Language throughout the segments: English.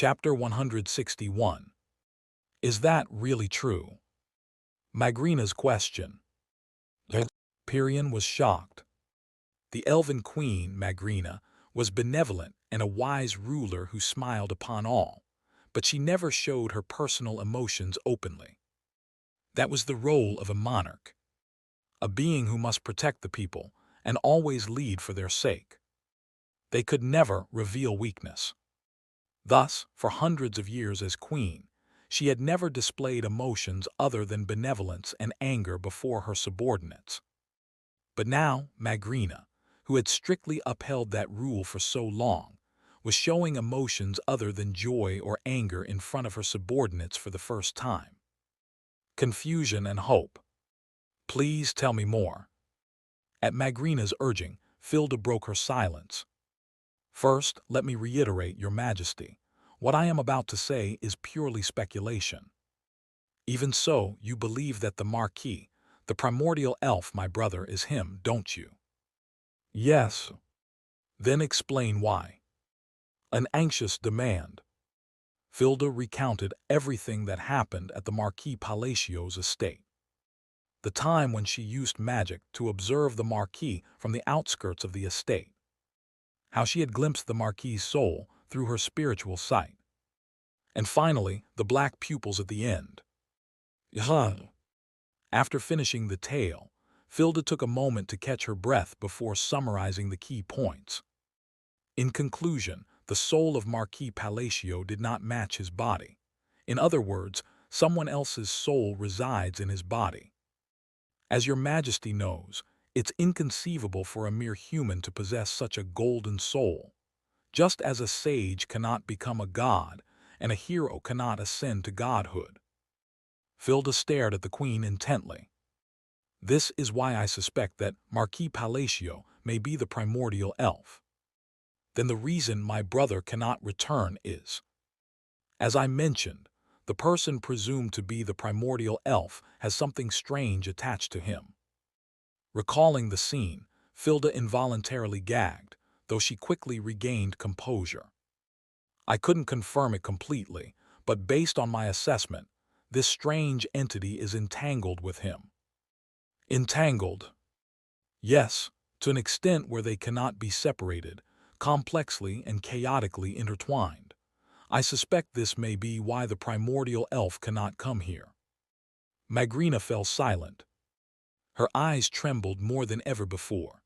Chapter 161. Is that really true? Magrina's question. Pirian was shocked. The elven queen, Magrina, was benevolent and a wise ruler who smiled upon all, but she never showed her personal emotions openly. That was the role of a monarch, a being who must protect the people and always lead for their sake. They could never reveal weakness. Thus, for hundreds of years as queen, she had never displayed emotions other than benevolence and anger before her subordinates. But now, Magrina, who had strictly upheld that rule for so long, was showing emotions other than joy or anger in front of her subordinates for the first time. Confusion and hope. Please tell me more. At Magrina's urging, Filda broke her silence. First, let me reiterate, Your Majesty, what I am about to say is purely speculation. Even so, you believe that the Marquis, the primordial elf, my brother, is him, don't you? Yes. Then explain why. An anxious demand. Filda recounted everything that happened at the Marquis Palacio's estate. The time when she used magic to observe the Marquis from the outskirts of the estate. How she had glimpsed the Marquis's soul through her spiritual sight. And finally, the black pupils at the end. After finishing the tale, Filda took a moment to catch her breath before summarizing the key points. In conclusion, the soul of Marquis Palacio did not match his body. In other words, someone else's soul resides in his body. As Your Majesty knows, it's inconceivable for a mere human to possess such a golden soul. Just as a sage cannot become a god, and a hero cannot ascend to godhood. Filda stared at the queen intently. This is why I suspect that Marquis Palacio may be the primordial elf. Then the reason my brother cannot return is, as I mentioned, the person presumed to be the primordial elf has something strange attached to him. Recalling the scene, Filda involuntarily gagged, though she quickly regained composure. I couldn't confirm it completely, but based on my assessment, this strange entity is entangled with him. Entangled? Yes, to an extent where they cannot be separated, complexly and chaotically intertwined. I suspect this may be why the primordial elf cannot come here. Magrina fell silent. Her eyes trembled more than ever before.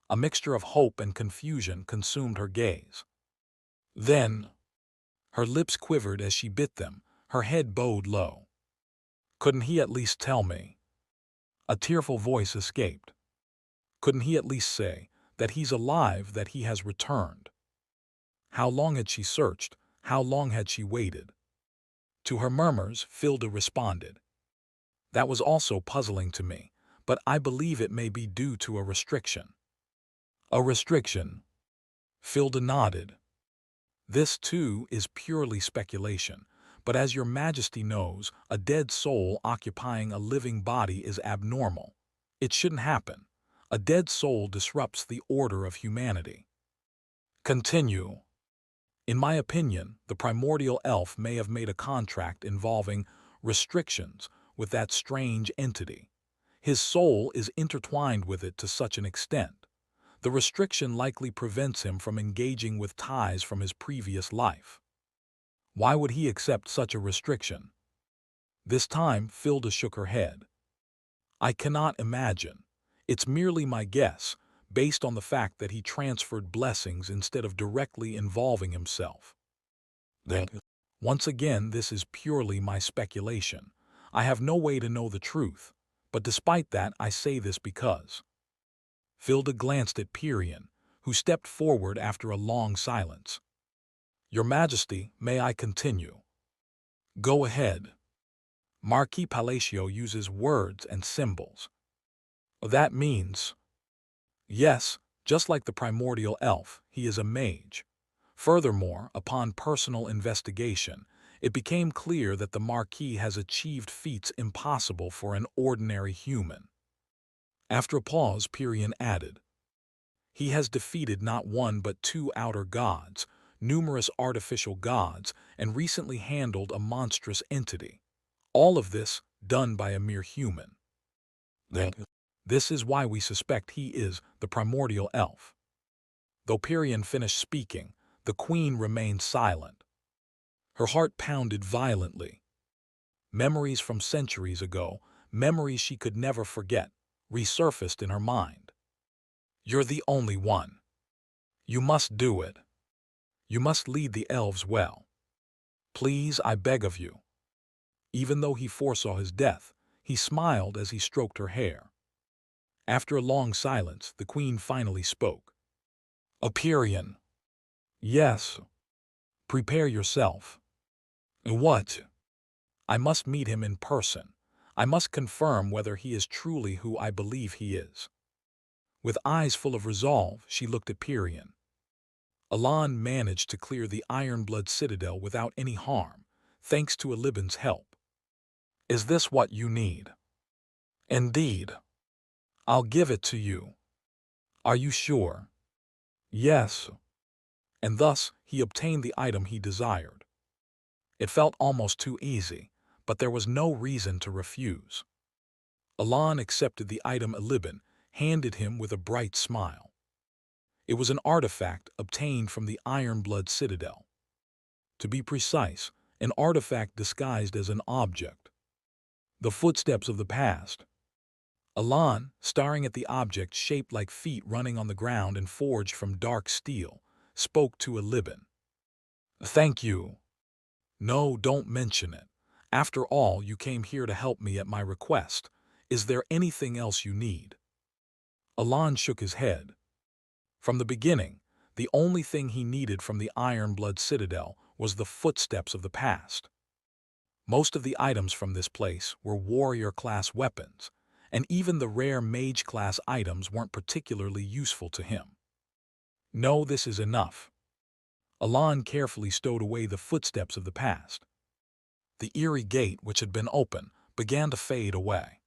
A mixture of hope and confusion consumed her gaze. Then, her lips quivered as she bit them, her head bowed low. Couldn't he at least tell me? A tearful voice escaped. Couldn't he at least say that he's alive, that he has returned? How long had she searched? How long had she waited? To her murmurs, Filda responded. That was also puzzling to me, but I believe it may be due to a restriction. A restriction? Filda nodded. This, too, is purely speculation, but as Your Majesty knows, a dead soul occupying a living body is abnormal. It shouldn't happen. A dead soul disrupts the order of humanity. Continue. In my opinion, the primordial elf may have made a contract involving restrictions with that strange entity. His soul is intertwined with it to such an extent. The restriction likely prevents him from engaging with ties from his previous life. Why would he accept such a restriction? This time, Filda shook her head. I cannot imagine. It's merely my guess, based on the fact that he transferred blessings instead of directly involving himself. Once again, this is purely my speculation. I have no way to know the truth, but despite that, I say this because. Filda glanced at Pirian, who stepped forward after a long silence. Your Majesty, may I continue? Go ahead. Marquis Palacio uses words and symbols. That means, yes, just like the primordial elf, he is a mage. Furthermore, upon personal investigation, it became clear that the Marquis has achieved feats impossible for an ordinary human. After a pause, Pirian added, he has defeated not one but two outer gods, numerous artificial gods, and recently handled a monstrous entity. All of this done by a mere human. This is why we suspect he is the primordial elf. Though Perion finished speaking, the queen remained silent. Her heart pounded violently. Memories from centuries ago, memories she could never forget, resurfaced in her mind. You're the only one. You must do it. You must lead the elves well. Please, I beg of you. Even though he foresaw his death, he smiled as he stroked her hair. After a long silence, the queen finally spoke. Perion. Yes. Prepare yourself. What? I must meet him in person. I must confirm whether he is truly who I believe he is. With eyes full of resolve, she looked at Perion. Alan managed to clear the Ironblood Citadel without any harm, thanks to Aliban's help. Is this what you need? Indeed. I'll give it to you. Are you sure? Yes. And thus, he obtained the item he desired. It felt almost too easy, but there was no reason to refuse. Alan accepted the item Aliban handed him with a bright smile. It was an artifact obtained from the Ironblood Citadel. To be precise, an artifact disguised as an object. The footsteps of the past. Alan, staring at the object shaped like feet running on the ground and forged from dark steel, spoke to Aliban. Thank you. No, don't mention it. After all, you came here to help me at my request. Is there anything else you need? Alan shook his head. From the beginning, the only thing he needed from the Ironblood Citadel was the footsteps of the past. Most of the items from this place were warrior-class weapons, and even the rare mage-class items weren't particularly useful to him. No, this is enough. Alan carefully stowed away the footsteps of the past. The eerie gate, which had been open, began to fade away.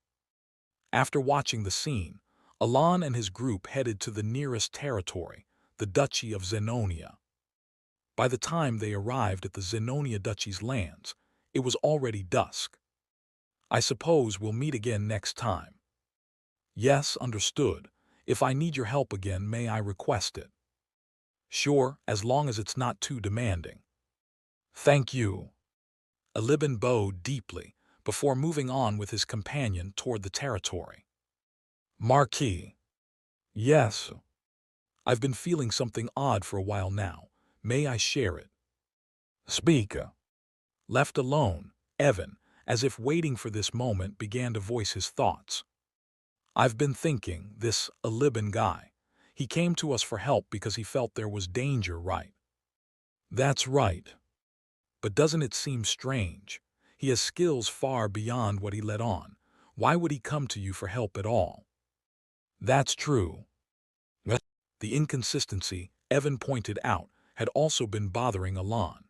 After watching the scene, Alan and his group headed to the nearest territory, the Duchy of Zenonia. By the time they arrived at the Zenonia Duchy's lands, it was already dusk. I suppose we'll meet again next time. Yes, understood. If I need your help again, may I request it? Sure, as long as it's not too demanding. Thank you. Aliban bowed deeply before moving on with his companion toward the territory. Marquis. Yes. I've been feeling something odd for a while now. May I share it? Speak. Left alone, Evan, as if waiting for this moment, began to voice his thoughts. I've been thinking, this Aliban guy. He came to us for help because he felt there was danger, right? That's right. But doesn't it seem strange? He has skills far beyond what he let on. Why would he come to you for help at all? That's true. The inconsistency, Evan pointed out, had also been bothering Alan.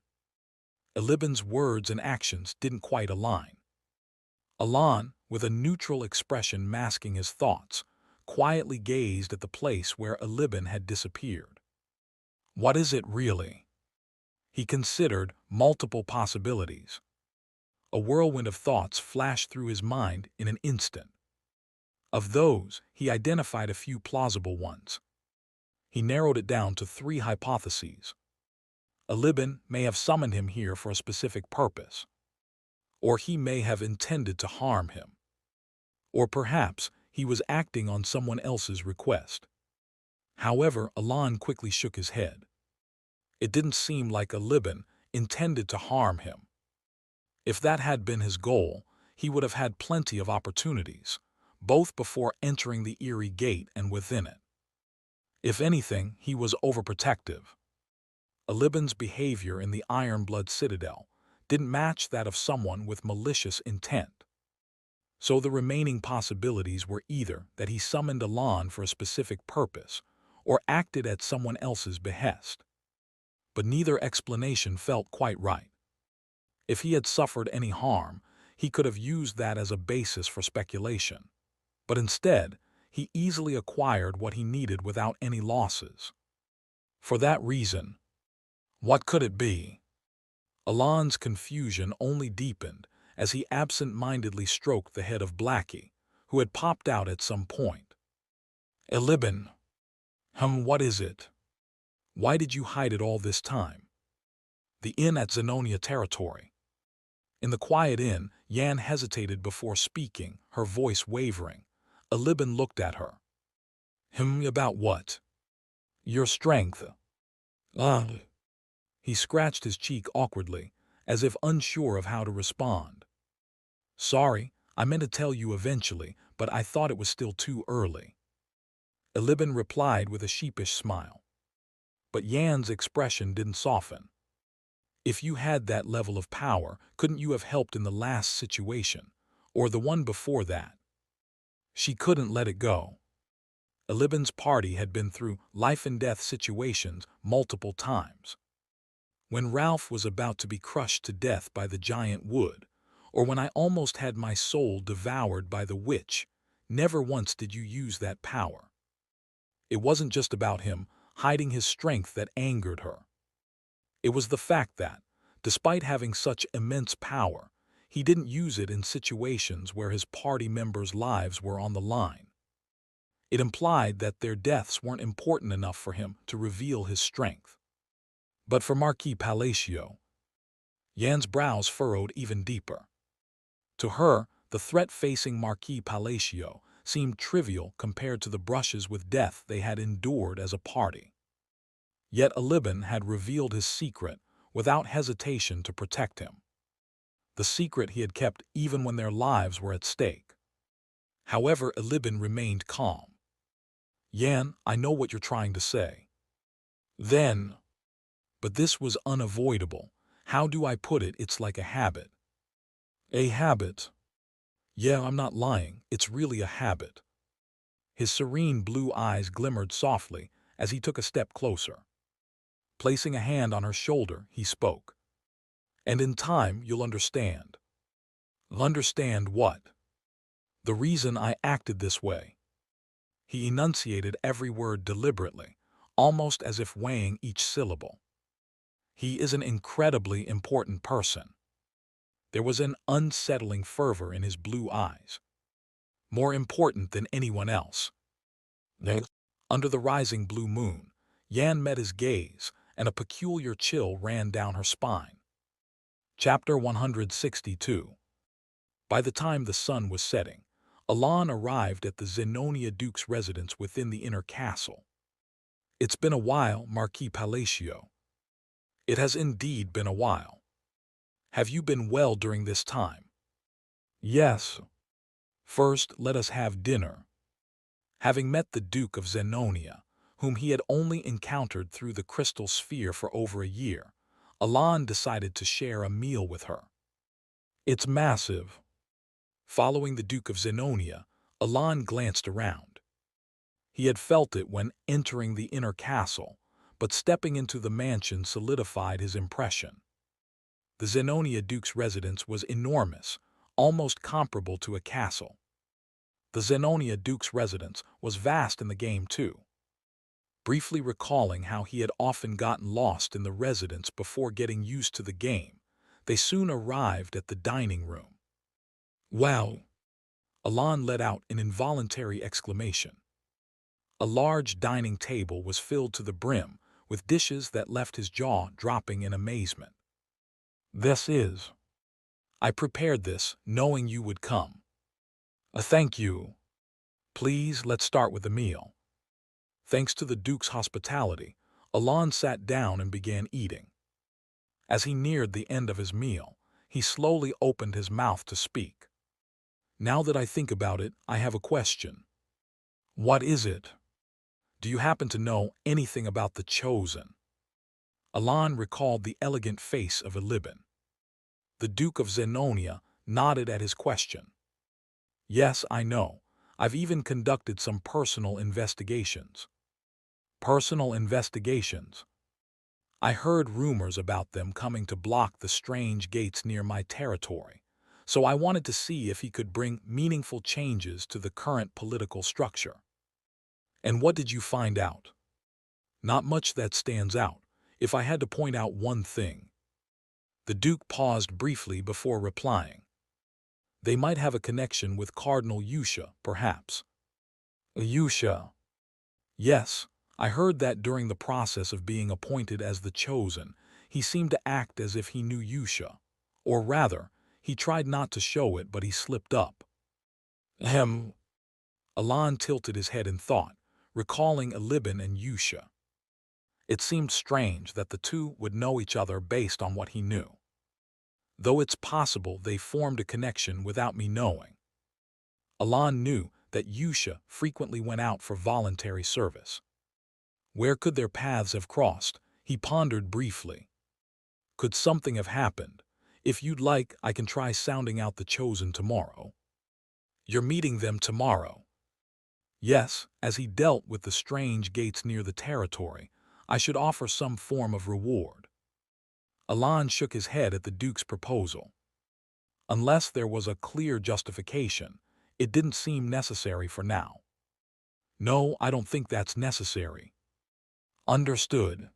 Aliban's words and actions didn't quite align. Alan, with a neutral expression masking his thoughts, quietly gazed at the place where Aliban had disappeared. What is it really? He considered multiple possibilities. A whirlwind of thoughts flashed through his mind in an instant. Of those, he identified a few plausible ones. He narrowed it down to 3 hypotheses. Aliban may have summoned him here for a specific purpose. Or he may have intended to harm him. Or perhaps he was acting on someone else's request. However, Alan quickly shook his head. It didn't seem like Aliban intended to harm him. If that had been his goal, he would have had plenty of opportunities, both before entering the eerie gate and within it. If anything, he was overprotective. Aliban's behavior in the Ironblood Citadel didn't match that of someone with malicious intent. So the remaining possibilities were either that he summoned Alan for a specific purpose or acted at someone else's behest. But neither explanation felt quite right. If he had suffered any harm, he could have used that as a basis for speculation. But instead, he easily acquired what he needed without any losses. For that reason, What could it be? Alon's confusion only deepened as he absent-mindedly stroked the head of Blackie, who had popped out at some point. Elibin. What is it? Why did you hide it all this time? The inn at Zenonia territory. In the quiet inn, Yan hesitated before speaking, her voice wavering. Elibin looked at her. About what? Your strength. Ah. He scratched his cheek awkwardly, as if unsure of how to respond. Sorry, I meant to tell you eventually, but I thought it was still too early. Elibin replied with a sheepish smile. But Yan's expression didn't soften. If you had that level of power, couldn't you have helped in the last situation, or the one before that? She couldn't let it go. Elibin's party had been through life-and-death situations multiple times. When Ralph was about to be crushed to death by the giant wood, or when I almost had my soul devoured by the witch, never once did you use that power. It wasn't just about him hiding his strength that angered her. It was the fact that, despite having such immense power, he didn't use it in situations where his party members' lives were on the line. It implied that their deaths weren't important enough for him to reveal his strength. But for Marquis Palacio, Yan's brows furrowed even deeper. To her, the threat facing Marquis Palacio seemed trivial compared to the brushes with death they had endured as a party. Yet Elibin had revealed his secret without hesitation to protect him. The secret he had kept even when their lives were at stake. However, Elibin remained calm. Yan, I know what you're trying to say. Then. But this was unavoidable. How do I put it? It's like a habit. A habit? Yeah, I'm not lying. It's really a habit. His serene blue eyes glimmered softly as he took a step closer. Placing a hand on her shoulder, he spoke. And in time, you'll understand. Understand what? The reason I acted this way. He enunciated every word deliberately, almost as if weighing each syllable. He is an incredibly important person. There was an unsettling fervor in his blue eyes. More important than anyone else. Under the rising blue moon, Yan met his gaze, and a peculiar chill ran down her spine. Chapter 162. By the time the sun was setting, Alon arrived at the Zenonia Duke's residence within the inner castle. It's been a while, Marquis Palacio. It has indeed been a while. Have you been well during this time? Yes. First, let us have dinner. Having met the Duke of Zenonia, whom he had only encountered through the crystal sphere for over a year, Alon decided to share a meal with her. It's massive. Following the Duke of Zenonia, Alon glanced around. He had felt it when entering the inner castle, but stepping into the mansion solidified his impression. The Zenonia Duke's residence was enormous, almost comparable to a castle. The Zenonia Duke's residence was vast in the game too. Briefly recalling how he had often gotten lost in the residence before getting used to the game, they soon arrived at the dining room. Wow! Alon let out an involuntary exclamation. A large dining table was filled to the brim with dishes that left his jaw dropping in amazement. This is. I prepared this, knowing you would come. Thank you. Please, let's start with the meal. Thanks to the Duke's hospitality, Alon sat down and began eating. As he neared the end of his meal, he slowly opened his mouth to speak. Now that I think about it, I have a question. What is it? Do you happen to know anything about the Chosen? Alon recalled the elegant face of Elibin. The Duke of Zenonia nodded at his question. Yes, I know. I've even conducted some personal investigations. Personal investigations? I heard rumors about them coming to block the strange gates near my territory, so I wanted to see if he could bring meaningful changes to the current political structure. And what did you find out? Not much that stands out. If I had to point out one thing. The Duke paused briefly before replying. They might have a connection with Cardinal Yusha, perhaps. Yusha? Yes, I heard that during the process of being appointed as the Chosen, he seemed to act as if he knew Yusha. Or rather, he tried not to show it, but he slipped up. Ahem. Alan tilted his head in thought, recalling Eliban and Yusha. It seemed strange that the two would know each other based on what he knew. Though it's possible they formed a connection without me knowing. Alan knew that Yusha frequently went out for voluntary service. Where could their paths have crossed? He pondered briefly. Could something have happened? If you'd like, I can try sounding out the Chosen tomorrow. You're meeting them tomorrow. Yes, as he dealt with the strange gates near the territory, I should offer some form of reward. Alan shook his head at the Duke's proposal. Unless there was a clear justification, it didn't seem necessary for now. No, I don't think that's necessary. Understood.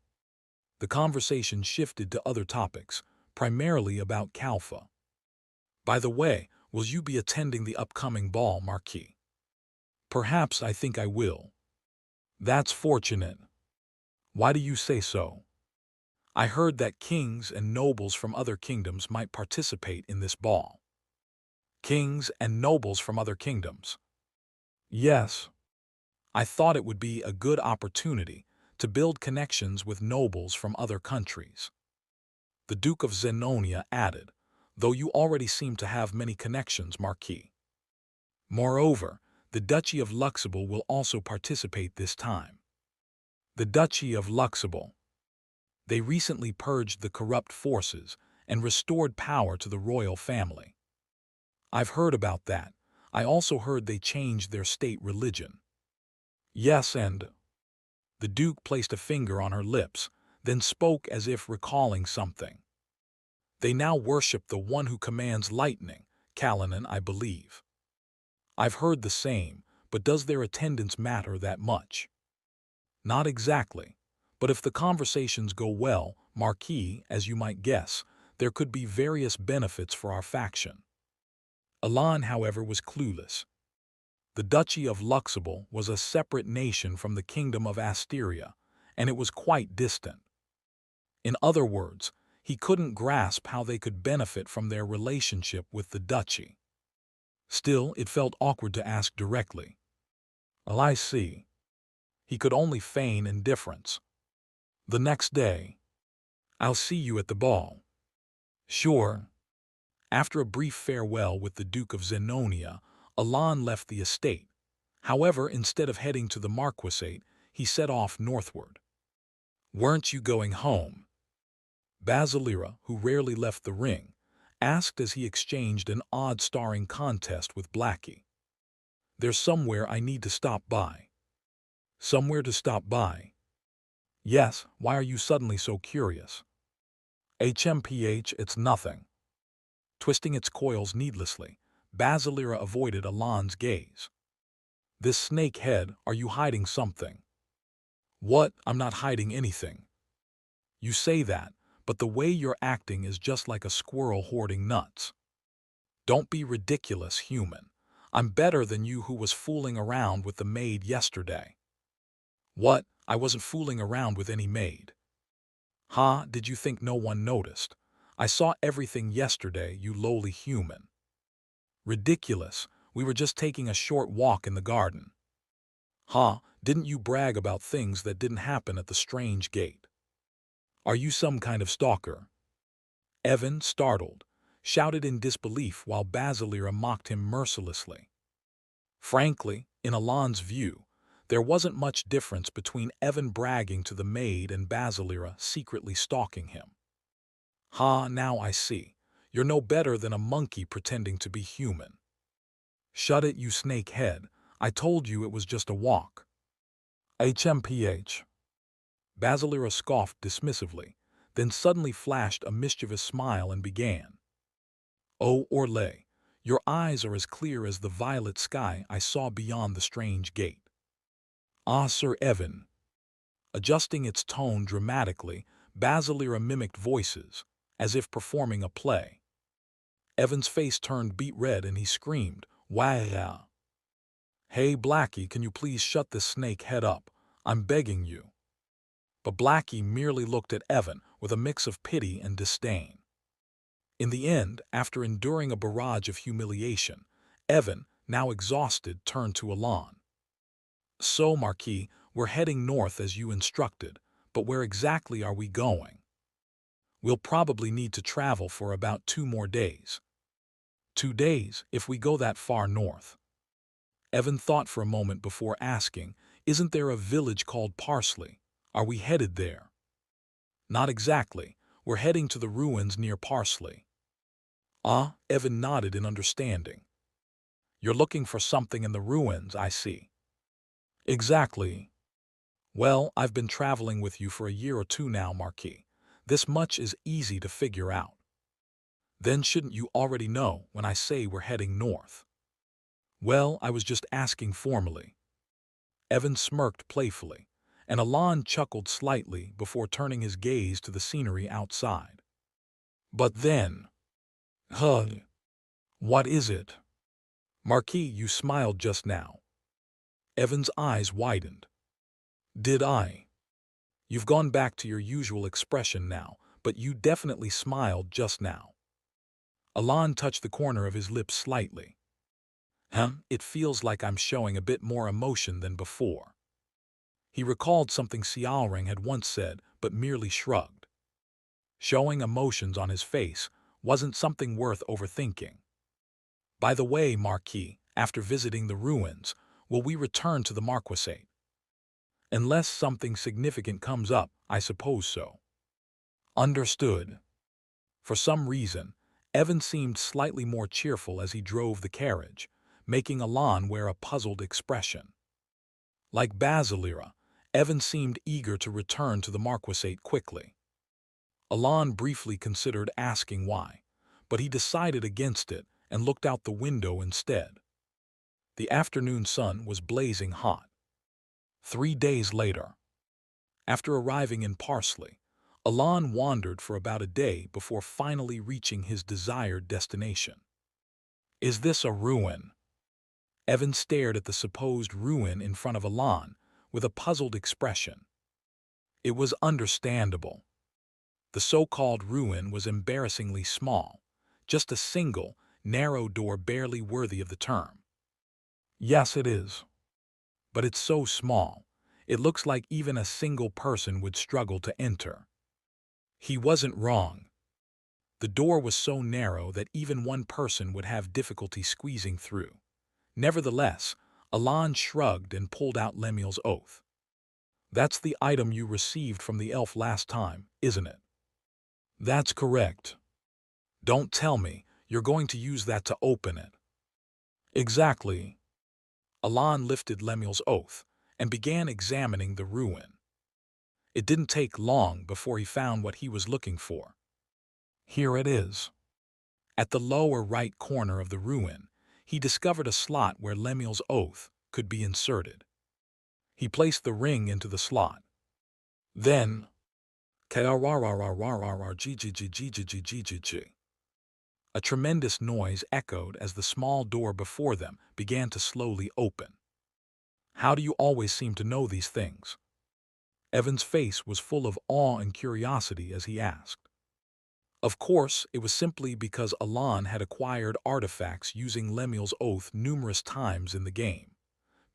The conversation shifted to other topics, primarily about Kalfa. By the way, will you be attending the upcoming ball, Marquis? Perhaps I think I will. That's fortunate. Why do you say so? I heard that kings and nobles from other kingdoms might participate in this ball. Kings and nobles from other kingdoms? Yes. I thought it would be a good opportunity to build connections with nobles from other countries. The Duke of Zenonia added, though you already seem to have many connections, Marquis. Moreover, the Duchy of Luxembourg will also participate this time. The Duchy of Luxembourg. They recently purged the corrupt forces and restored power to the royal family. I've heard about that. I also heard they changed their state religion. Yes, and... The Duke placed a finger on her lips, then spoke as if recalling something. They now worship the one who commands lightning, Kalanan, I believe. I've heard the same, but does their attendance matter that much? Not exactly. But if the conversations go well, Marquis, as you might guess, there could be various benefits for our faction. Alan, however, was clueless. The Duchy of Luxembourg was a separate nation from the Kingdom of Asteria, and it was quite distant. In other words, he couldn't grasp how they could benefit from their relationship with the Duchy. Still, it felt awkward to ask directly. Well, I see. He could only feign indifference. The next day. I'll see you at the ball. Sure. After a brief farewell with the Duke of Zenonia, Alan left the estate. However, instead of heading to the Marquisate, he set off northward. Weren't you going home? Basilira, who rarely left the ring, asked as he exchanged an odd starring contest with Blackie. There's somewhere I need to stop by. Somewhere to stop by? Yes, why are you suddenly so curious? HMPH, it's nothing. Twisting its coils needlessly, Basilira avoided Alan's gaze. This snake head, are you hiding something? What? I'm not hiding anything. You say that, but the way you're acting is just like a squirrel hoarding nuts. Don't be ridiculous, human. I'm better than you who was fooling around with the maid yesterday. What? I wasn't fooling around with any maid. Ha, did you think no one noticed? I saw everything yesterday, you lowly human. Ridiculous, we were just taking a short walk in the garden. Ha, didn't you brag about things that didn't happen at the strange gate? Are you some kind of stalker? Evan, startled, shouted in disbelief while Basilira mocked him mercilessly. Frankly, in Alan's view, there wasn't much difference between Evan bragging to the maid and Basilira secretly stalking him. Ha, now I see. You're no better than a monkey pretending to be human. Shut it, you snake head. I told you it was just a walk. HMPH. Basilira scoffed dismissively, then suddenly flashed a mischievous smile and began. Oh, Orlais, your eyes are as clear as the violet sky I saw beyond the strange gate. Ah, Sir Evan. Adjusting its tone dramatically, Basilira mimicked voices, as if performing a play. Evan's face turned beet red and he screamed, "Wow! Hey, Blackie, can you please shut this snake head up? I'm begging you." But Blackie merely looked at Evan with a mix of pity and disdain. In the end, after enduring a barrage of humiliation, Evan, now exhausted, turned to Alon. "So, Marquis, we're heading north as you instructed, but where exactly are we going?" "We'll probably need to travel for about 2 more days." 2 days, if we go that far north. Evan thought for a moment before asking, "Isn't there a village called Parsley? Are we headed there?" "Not exactly. We're heading to the ruins near Parsley." "Ah," Evan nodded in understanding. "You're looking for something in the ruins, I see." "Exactly." "Well, I've been traveling with you for a year or 2 now, Marquis. This much is easy to figure out." "Then shouldn't you already know when I say we're heading north?" "Well, I was just asking formally." Evan smirked playfully, and Alon chuckled slightly before turning his gaze to the scenery outside. "But then—" "Huh? What is it?" "Marquis, you smiled just now." Evan's eyes widened. "Did I?" "You've gone back to your usual expression now, but you definitely smiled just now." Alon touched the corner of his lips slightly. It feels like I'm showing a bit more emotion than before." He recalled something Xiaoring had once said, but merely shrugged. Showing emotions on his face wasn't something worth overthinking. "By the way, Marquis, after visiting the ruins, will we return to the Marquisate?" "Unless something significant comes up, I suppose so." "Understood." For some reason, Evan seemed slightly more cheerful as he drove the carriage, making Alon wear a puzzled expression. Like Basilira, Evan seemed eager to return to the Marquisate quickly. Alon briefly considered asking why, but he decided against it and looked out the window instead. The afternoon sun was blazing hot. 3 days later. After arriving in Parsley, Alon wandered for about a day before finally reaching his desired destination. "Is this a ruin?" Evan stared at the supposed ruin in front of Alon with a puzzled expression. It was understandable. The so-called ruin was embarrassingly small, just a single, narrow door barely worthy of the term. "Yes, it is. But it's so small, it looks like even a single person would struggle to enter." He wasn't wrong. The door was so narrow that even one person would have difficulty squeezing through. Nevertheless, Alon shrugged and pulled out Lemuel's oath. "That's the item you received from the elf last time, isn't it?" "That's correct." "Don't tell me you're going to use that to open it." "Exactly." Alon lifted Lemuel's oath and began examining the ruin. It didn't take long before he found what he was looking for. Here it is. At the lower right corner of the ruin, he discovered a slot where Lemuel's oath could be inserted. He placed the ring into the slot. Then, a tremendous noise echoed as the small door before them began to slowly open. "How do you always seem to know these things?" Evan's face was full of awe and curiosity as he asked. Of course, it was simply because Alon had acquired artifacts using Lemuel's oath numerous times in the game.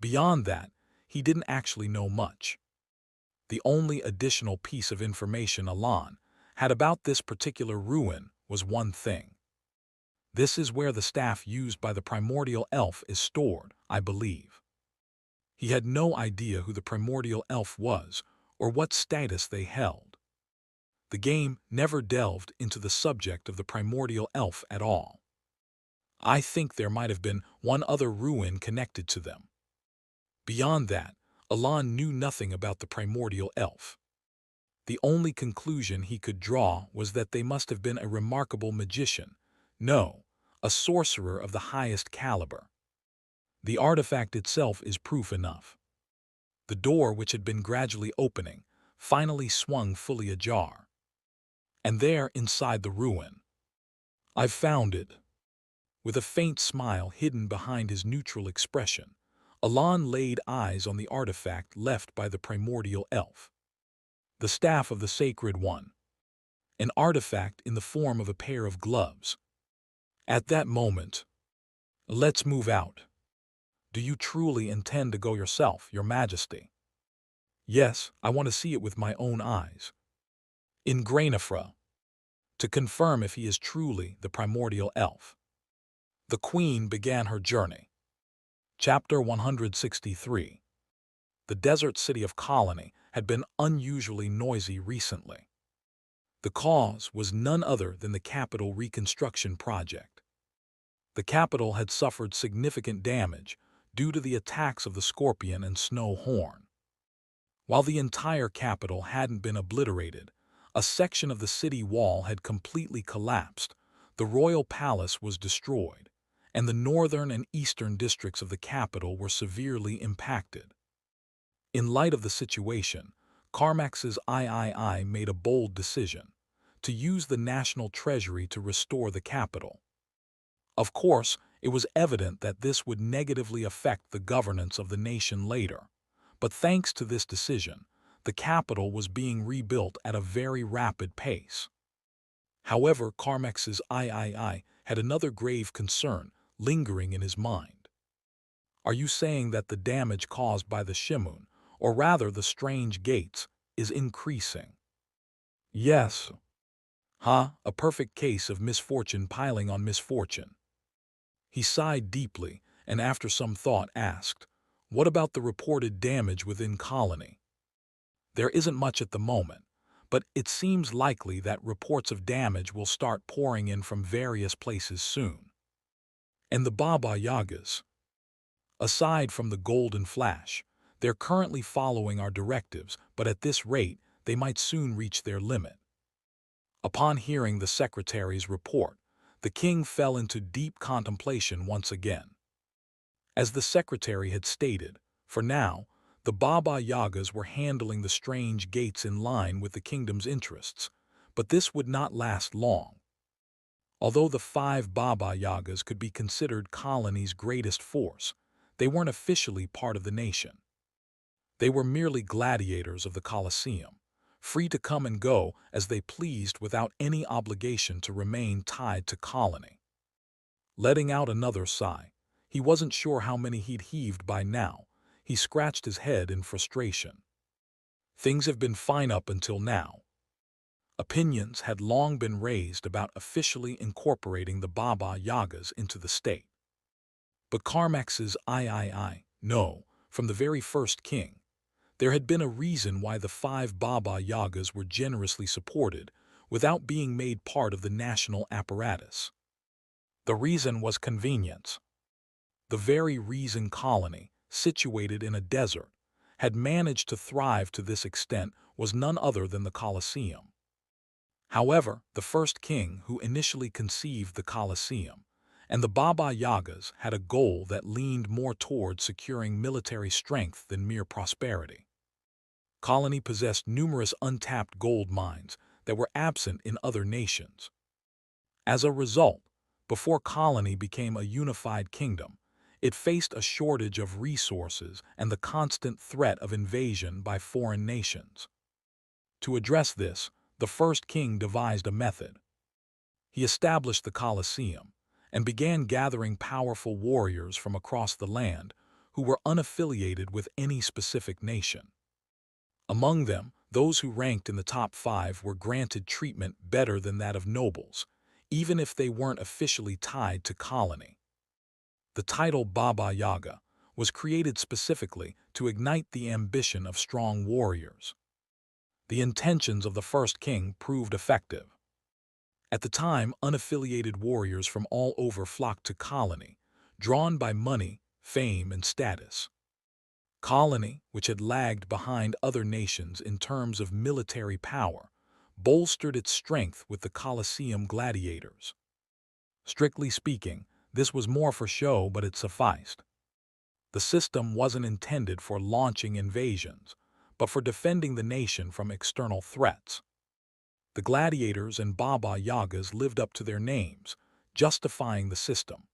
Beyond that, he didn't actually know much. The only additional piece of information Alon had about this particular ruin was one thing. "This is where the staff used by the primordial elf is stored, I believe." He had no idea who the primordial elf was or what status they held. The game never delved into the subject of the primordial elf at all. I think there might have been one other ruin connected to them. Beyond that, Alon knew nothing about the primordial elf. The only conclusion he could draw was that they must have been a remarkable magician, no, a sorcerer of the highest caliber. The artifact itself is proof enough. The door, which had been gradually opening, finally swung fully ajar. And there, inside the ruin, I've found it. With a faint smile hidden behind his neutral expression, Alon laid eyes on the artifact left by the primordial elf. The staff of the Sacred One, an artifact in the form of a pair of gloves. At that moment, let's move out. Do you truly intend to go yourself, Your Majesty? Yes, I want to see it with my own eyes. In Grainafra, to confirm if he is truly the primordial elf. The Queen began her journey. Chapter 163. The desert city of Colony had been unusually noisy recently. The cause was none other than the capital reconstruction project. The capital had suffered significant damage due to the attacks of the Scorpion and Snow Horn. While the entire capital hadn't been obliterated, a section of the city wall had completely collapsed, the royal palace was destroyed, and the northern and eastern districts of the capital were severely impacted. In light of the situation, Carmax's III made a bold decision to use the national treasury to restore the capital. Of course, it was evident that this would negatively affect the governance of the nation later, but thanks to this decision, the capital was being rebuilt at a very rapid pace. However, Carmax's III had another grave concern lingering in his mind. Are you saying that the damage caused by the Shimun, or rather the strange gates, is increasing? Yes. A perfect case of misfortune piling on misfortune. He sighed deeply and after some thought asked, what about the reported damage within Colony? There isn't much at the moment, but it seems likely that reports of damage will start pouring in from various places soon. And the Baba Yagas? Aside from the Golden Flash, they're currently following our directives, but at this rate, they might soon reach their limit. Upon hearing the secretary's report, the king fell into deep contemplation once again. As the secretary had stated, for now, the Baba Yagas were handling the strange gates in line with the kingdom's interests, but this would not last long. Although the 5 Baba Yagas could be considered Colony's greatest force, they weren't officially part of the nation. They were merely gladiators of the Colosseum, free to come and go as they pleased without any obligation to remain tied to Colony. Letting out another sigh, he wasn't sure how many he'd heaved by now. He scratched his head in frustration. Things have been fine up until now. Opinions had long been raised about officially incorporating the Baba Yagas into the state. But Carmax's no, from the very first king, there had been a reason why the 5 Baba Yagas were generously supported without being made part of the national apparatus. The reason was convenience. The very reason Colony, situated in a desert, had managed to thrive to this extent was none other than the Colosseum. However, the first king who initially conceived the Colosseum and the Baba Yagas had a goal that leaned more toward securing military strength than mere prosperity. Colony possessed numerous untapped gold mines that were absent in other nations. As a result, before Colony became a unified kingdom, it faced a shortage of resources and the constant threat of invasion by foreign nations. To address this, the first king devised a method. He established the Colosseum and began gathering powerful warriors from across the land who were unaffiliated with any specific nation. Among them, those who ranked in the top 5 were granted treatment better than that of nobles, even if they weren't officially tied to Colony. The title Baba Yaga was created specifically to ignite the ambition of strong warriors. The intentions of the first king proved effective. At the time, unaffiliated warriors from all over flocked to Colony, drawn by money, fame, and status. Colony, which had lagged behind other nations in terms of military power, bolstered its strength with the Colosseum gladiators. Strictly speaking, this was more for show, but it sufficed. The system wasn't intended for launching invasions, but for defending the nation from external threats. The gladiators and Baba Yagas lived up to their names, justifying the system.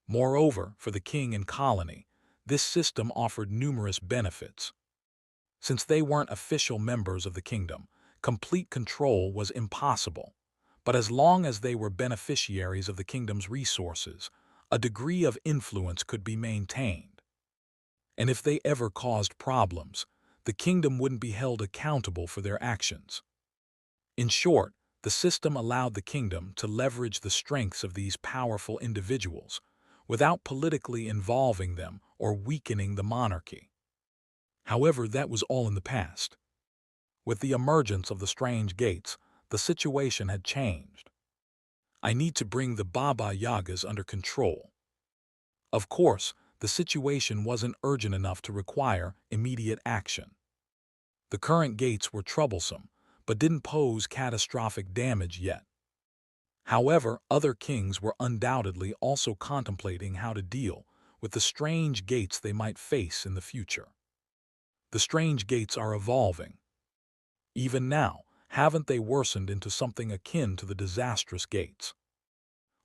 Moreover, for the king and colony, this system offered numerous benefits. Since they weren't official members of the kingdom, complete control was impossible. But as long as they were beneficiaries of the kingdom's resources, a degree of influence could be maintained. And if they ever caused problems, the kingdom wouldn't be held accountable for their actions. In short, the system allowed the kingdom to leverage the strengths of these powerful individuals without politically involving them or weakening the monarchy. However, that was all in the past. With the emergence of the strange gates, the situation had changed. I need to bring the Baba Yagas under control. Of course, the situation wasn't urgent enough to require immediate action. The current gates were troublesome, but didn't pose catastrophic damage yet. However, other kings were undoubtedly also contemplating how to deal with the strange gates they might face in the future. The strange gates are evolving. Even now, haven't they worsened into something akin to the disastrous gates?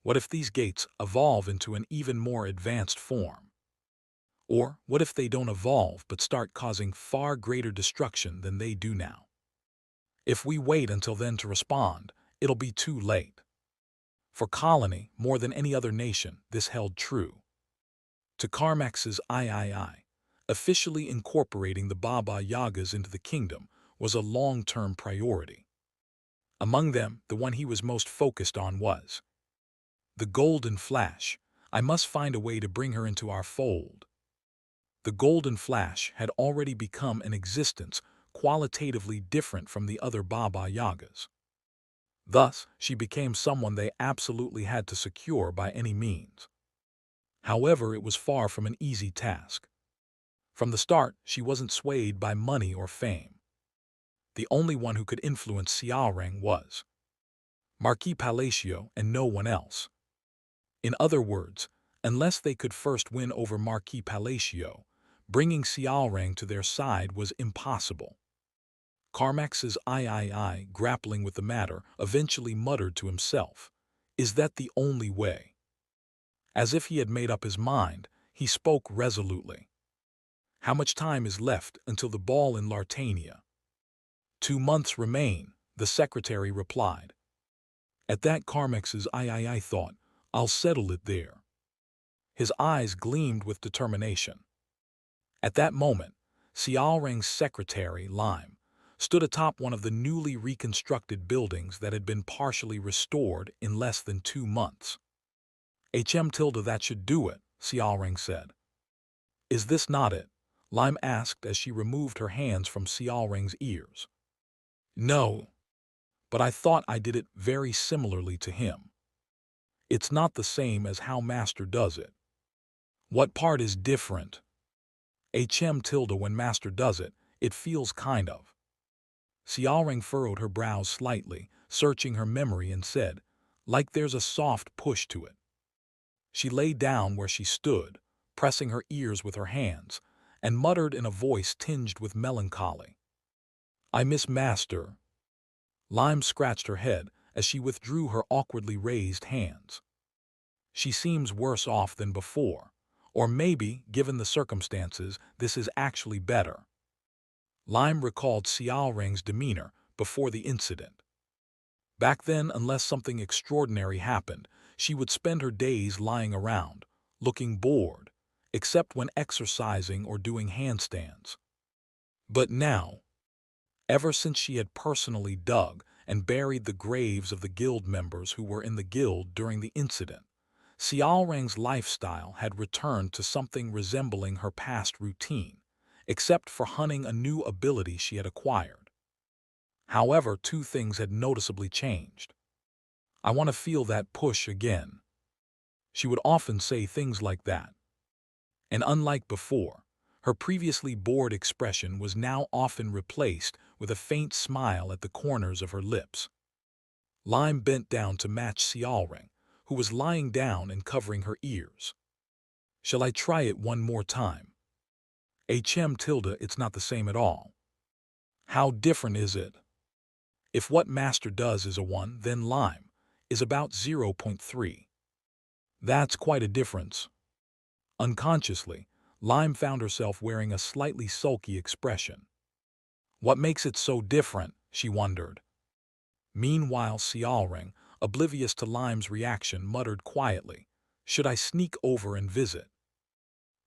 What if these gates evolve into an even more advanced form? Or what if they don't evolve but start causing far greater destruction than they do now? If we wait until then to respond, it'll be too late. For colony, more than any other nation, this held true. To Carmax's III, officially incorporating the Baba Yagas into the kingdom was a long-term priority. Among them, the one he was most focused on was the Golden Flash. I must find a way to bring her into our fold. The Golden Flash had already become an existence qualitatively different from the other Baba Yagas. Thus, she became someone they absolutely had to secure by any means. However, it was far from an easy task. From the start, she wasn't swayed by money or fame. The only one who could influence Xiaoreng was Marquis Palacio and no one else. In other words, unless they could first win over Marquis Palacio, bringing Xiaoreng to their side was impossible. Carmax's III, grappling with the matter, eventually muttered to himself, "Is that the only way?" As if he had made up his mind, he spoke resolutely. "How much time is left until the ball in Lartania?" 2 months remain, the secretary replied. At that, Carmax's III thought, "I'll settle it there." His eyes gleamed with determination. At that moment, Xiaoreng's secretary, Lime, stood atop one of the newly reconstructed buildings that had been partially restored in less than 2 months. That should do it, Xiaoreng said. Is this not it? Lime asked as she removed her hands from Xiaoreng's ears. No, but I thought I did it very similarly to him. It's not the same as how Master does it. What part is different? When Master does it, it feels kind of. Xiaoreng furrowed her brows slightly, searching her memory, and said, like there's a soft push to it. She lay down where she stood, pressing her ears with her hands, and muttered in a voice tinged with melancholy. I miss Master. Lime scratched her head as she withdrew her awkwardly raised hands. She seems worse off than before, or maybe, given the circumstances, this is actually better. Lime recalled Xiaoreng's demeanor before the incident. Back then, unless something extraordinary happened, she would spend her days lying around, looking bored, except when exercising or doing handstands. But now, ever since she had personally dug and buried the graves of the guild members who were in the guild during the incident, Xiaoreng's lifestyle had returned to something resembling her past routine, except for hunting a new ability she had acquired. However, 2 things had noticeably changed. I want to feel that push again. She would often say things like that. And unlike before, her previously bored expression was now often replaced with a faint smile at the corners of her lips. Lime bent down to match Xiaoreng, who was lying down and covering her ears. Shall I try it one more time? It's not the same at all. How different is it? If what master does is a 1, then lime is about zero point 0.3. That's quite a difference. Unconsciously, Lime found herself wearing a slightly sulky expression. What makes it so different, she wondered. Meanwhile, Xiaoring, oblivious to Lime's reaction, muttered quietly, "Should I sneak over and visit?"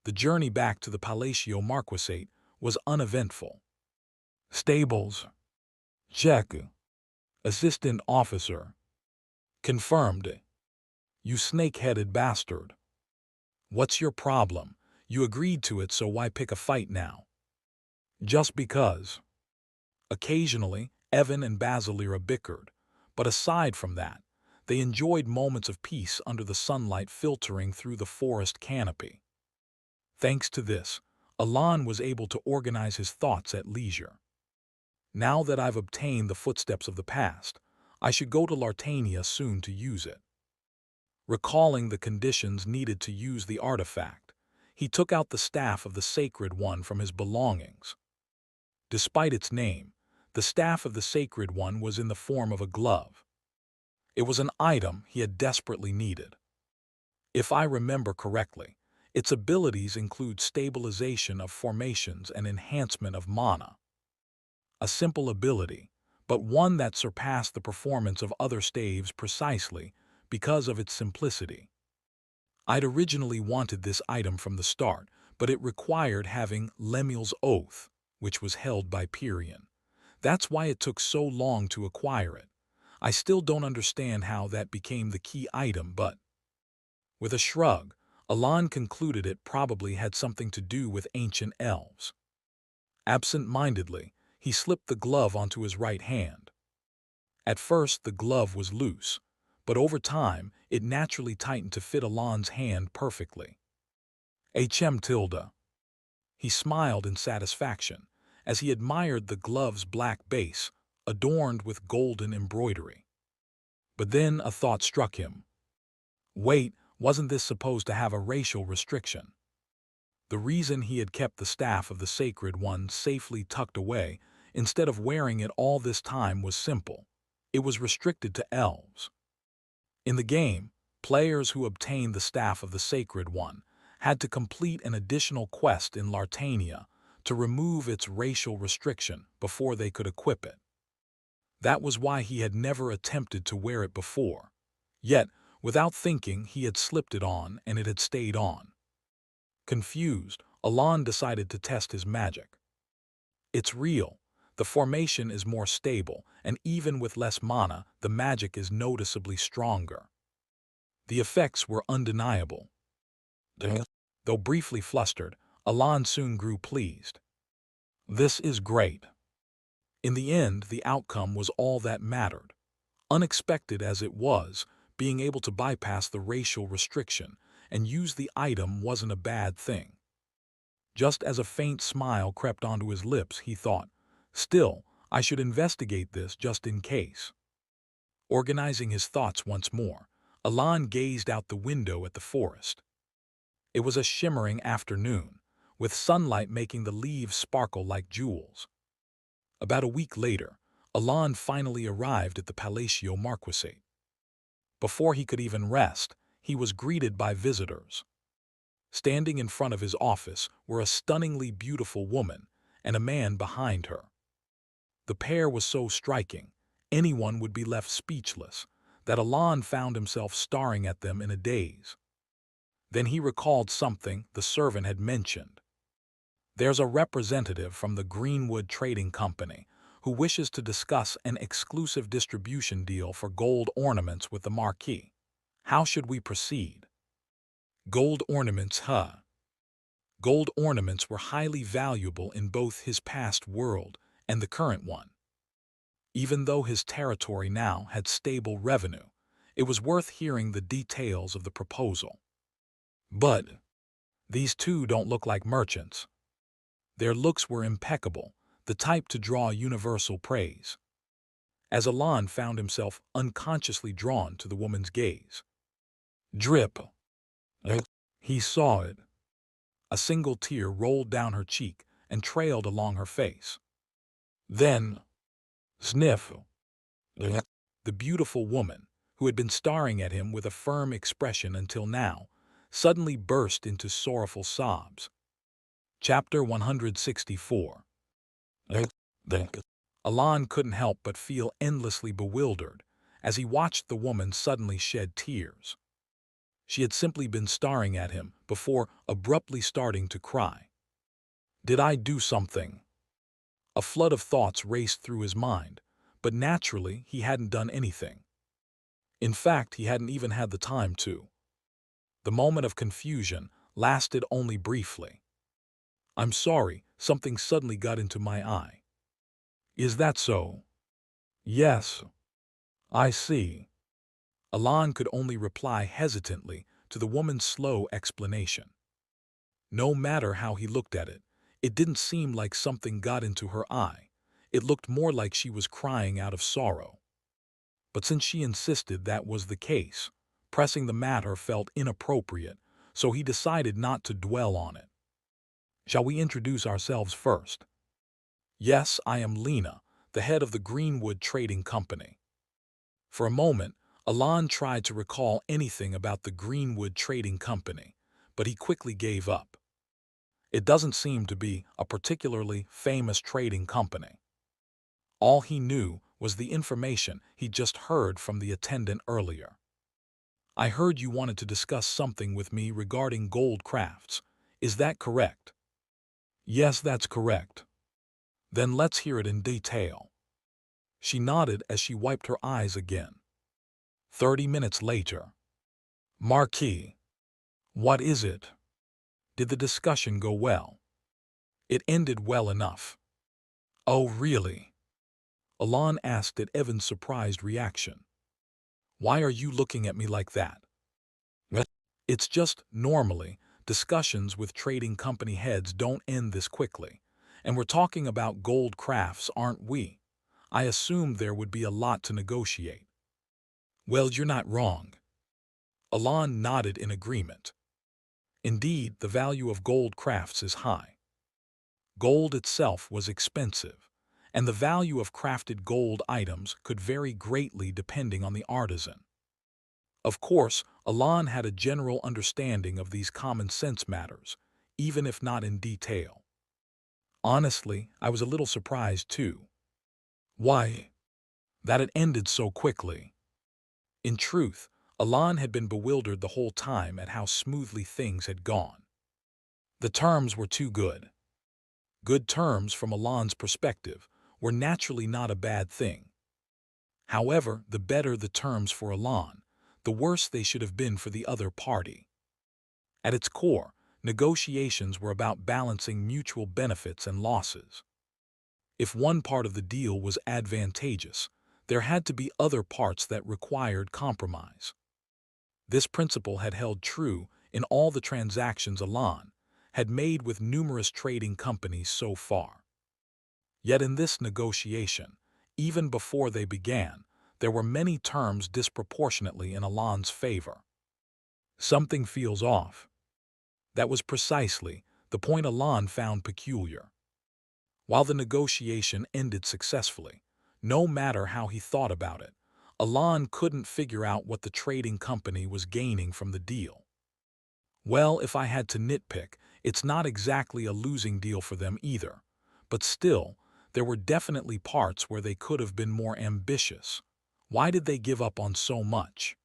The journey back to the Palacio Marquisate was uneventful. Stables. Check. Assistant officer. Confirmed. You snake-headed bastard. What's your problem? You agreed to it, so why pick a fight now? Just because. Occasionally, Evan and Basilira bickered, but aside from that, they enjoyed moments of peace under the sunlight filtering through the forest canopy. Thanks to this, Alon was able to organize his thoughts at leisure. Now that I've obtained the footsteps of the past, I should go to Lartania soon to use it. Recalling the conditions needed to use the artifact, he took out the staff of the Sacred One from his belongings. Despite its name, the staff of the Sacred One was in the form of a glove. It was an item he had desperately needed. If I remember correctly, its abilities include stabilization of formations and enhancement of mana. A simple ability, but one that surpassed the performance of other staves precisely because of its simplicity. I'd originally wanted this item from the start, but it required having Lemuel's Oath, which was held by Pyrian. That's why it took so long to acquire it. I still don't understand how that became the key item, but... With a shrug, Alon concluded it probably had something to do with ancient elves. Absent-mindedly, he slipped the glove onto his right hand. At first, the glove was loose, but over time, it naturally tightened to fit Alon's hand perfectly. Tilde. He smiled in satisfaction as he admired the glove's black base, adorned with golden embroidery. But then a thought struck him. Wait, wasn't this supposed to have a racial restriction? The reason he had kept the staff of the Sacred One safely tucked away instead of wearing it all this time was simple. It was restricted to elves. In the game, players who obtained the staff of the Sacred One had to complete an additional quest in Lartania to remove its racial restriction before they could equip it. That was why he had never attempted to wear it before. Yet, without thinking, he had slipped it on and it had stayed on. Confused, Alon decided to test his magic. It's real. The formation is more stable, and even with less mana, the magic is noticeably stronger. The effects were undeniable. Though briefly flustered, Alon soon grew pleased. This is great. In the end, the outcome was all that mattered. Unexpected as it was, being able to bypass the racial restriction and use the item wasn't a bad thing. Just as a faint smile crept onto his lips, he thought, still, I should investigate this just in case. Organizing his thoughts once more, Alon gazed out the window at the forest. It was a shimmering afternoon, with sunlight making the leaves sparkle like jewels. About a week later, Alon finally arrived at the Palacio Marquisate. Before he could even rest, he was greeted by visitors. Standing in front of his office were a stunningly beautiful woman and a man behind her. The pair was so striking, anyone would be left speechless, that Alon found himself staring at them in a daze. Then he recalled something the servant had mentioned. There's a representative from the Greenwood Trading Company who wishes to discuss an exclusive distribution deal for gold ornaments with the Marquis. How should we proceed? Gold ornaments, huh? Gold ornaments were highly valuable in both his past world and the current one. Even though his territory now had stable revenue, it was worth hearing the details of the proposal. But these two don't look like merchants. Their looks were impeccable, the type to draw universal praise. As Alon found himself unconsciously drawn to the woman's gaze. Drip. He saw it. A single tear rolled down her cheek and trailed along her face. Then, sniff. The beautiful woman, who had been staring at him with a firm expression until now, suddenly burst into sorrowful sobs. Chapter 164. Alan couldn't help but feel endlessly bewildered as he watched the woman suddenly shed tears. She had simply been staring at him before abruptly starting to cry. Did I do something? A flood of thoughts raced through his mind, but naturally he hadn't done anything. In fact, he hadn't even had the time to. The moment of confusion lasted only briefly. I'm sorry, something suddenly got into my eye. Is that so? Yes. I see. Alan could only reply hesitantly to the woman's slow explanation. No matter how he looked at it, it didn't seem like something got into her eye. It looked more like she was crying out of sorrow. But since she insisted that was the case, pressing the matter felt inappropriate, so he decided not to dwell on it. Shall we introduce ourselves first? Yes, I am Lena, the head of the Greenwood Trading Company. For a moment, Alan tried to recall anything about the Greenwood Trading Company, but he quickly gave up. It doesn't seem to be a particularly famous trading company. All he knew was the information he just heard from the attendant earlier. I heard you wanted to discuss something with me regarding gold crafts. Is that correct? Yes, that's correct. Then let's hear it in detail. She nodded as she wiped her eyes again. 30 minutes later. Marquis. What is it? Did the discussion go well? It ended well enough. Oh, really? Alan asked at Evan's surprised reaction. Why are you looking at me like that? It's just, normally, discussions with trading company heads don't end this quickly. And we're talking about gold crafts, aren't we? I assumed there would be a lot to negotiate. Well, you're not wrong. Alan nodded in agreement. Indeed, the value of gold crafts is high. Gold itself was expensive, and the value of crafted gold items could vary greatly depending on the artisan. Of course, Alan had a general understanding of these common-sense matters, even if not in detail. Honestly, I was a little surprised too. Why? That it ended so quickly. In truth, Alan had been bewildered the whole time at how smoothly things had gone. The terms were too good. Good terms, from Alan's perspective, were naturally not a bad thing. However, the better the terms for Alan, the worse they should have been for the other party. At its core, negotiations were about balancing mutual benefits and losses. If one part of the deal was advantageous, there had to be other parts that required compromise. This principle had held true in all the transactions Alan had made with numerous trading companies so far. Yet in this negotiation, even before they began, there were many terms disproportionately in Alan's favor. Something feels off. That was precisely the point Alan found peculiar. While the negotiation ended successfully, no matter how he thought about it, Alan couldn't figure out what the trading company was gaining from the deal. Well, if I had to nitpick, it's not exactly a losing deal for them either, but still, there were definitely parts where they could have been more ambitious. Why did they give up on so much?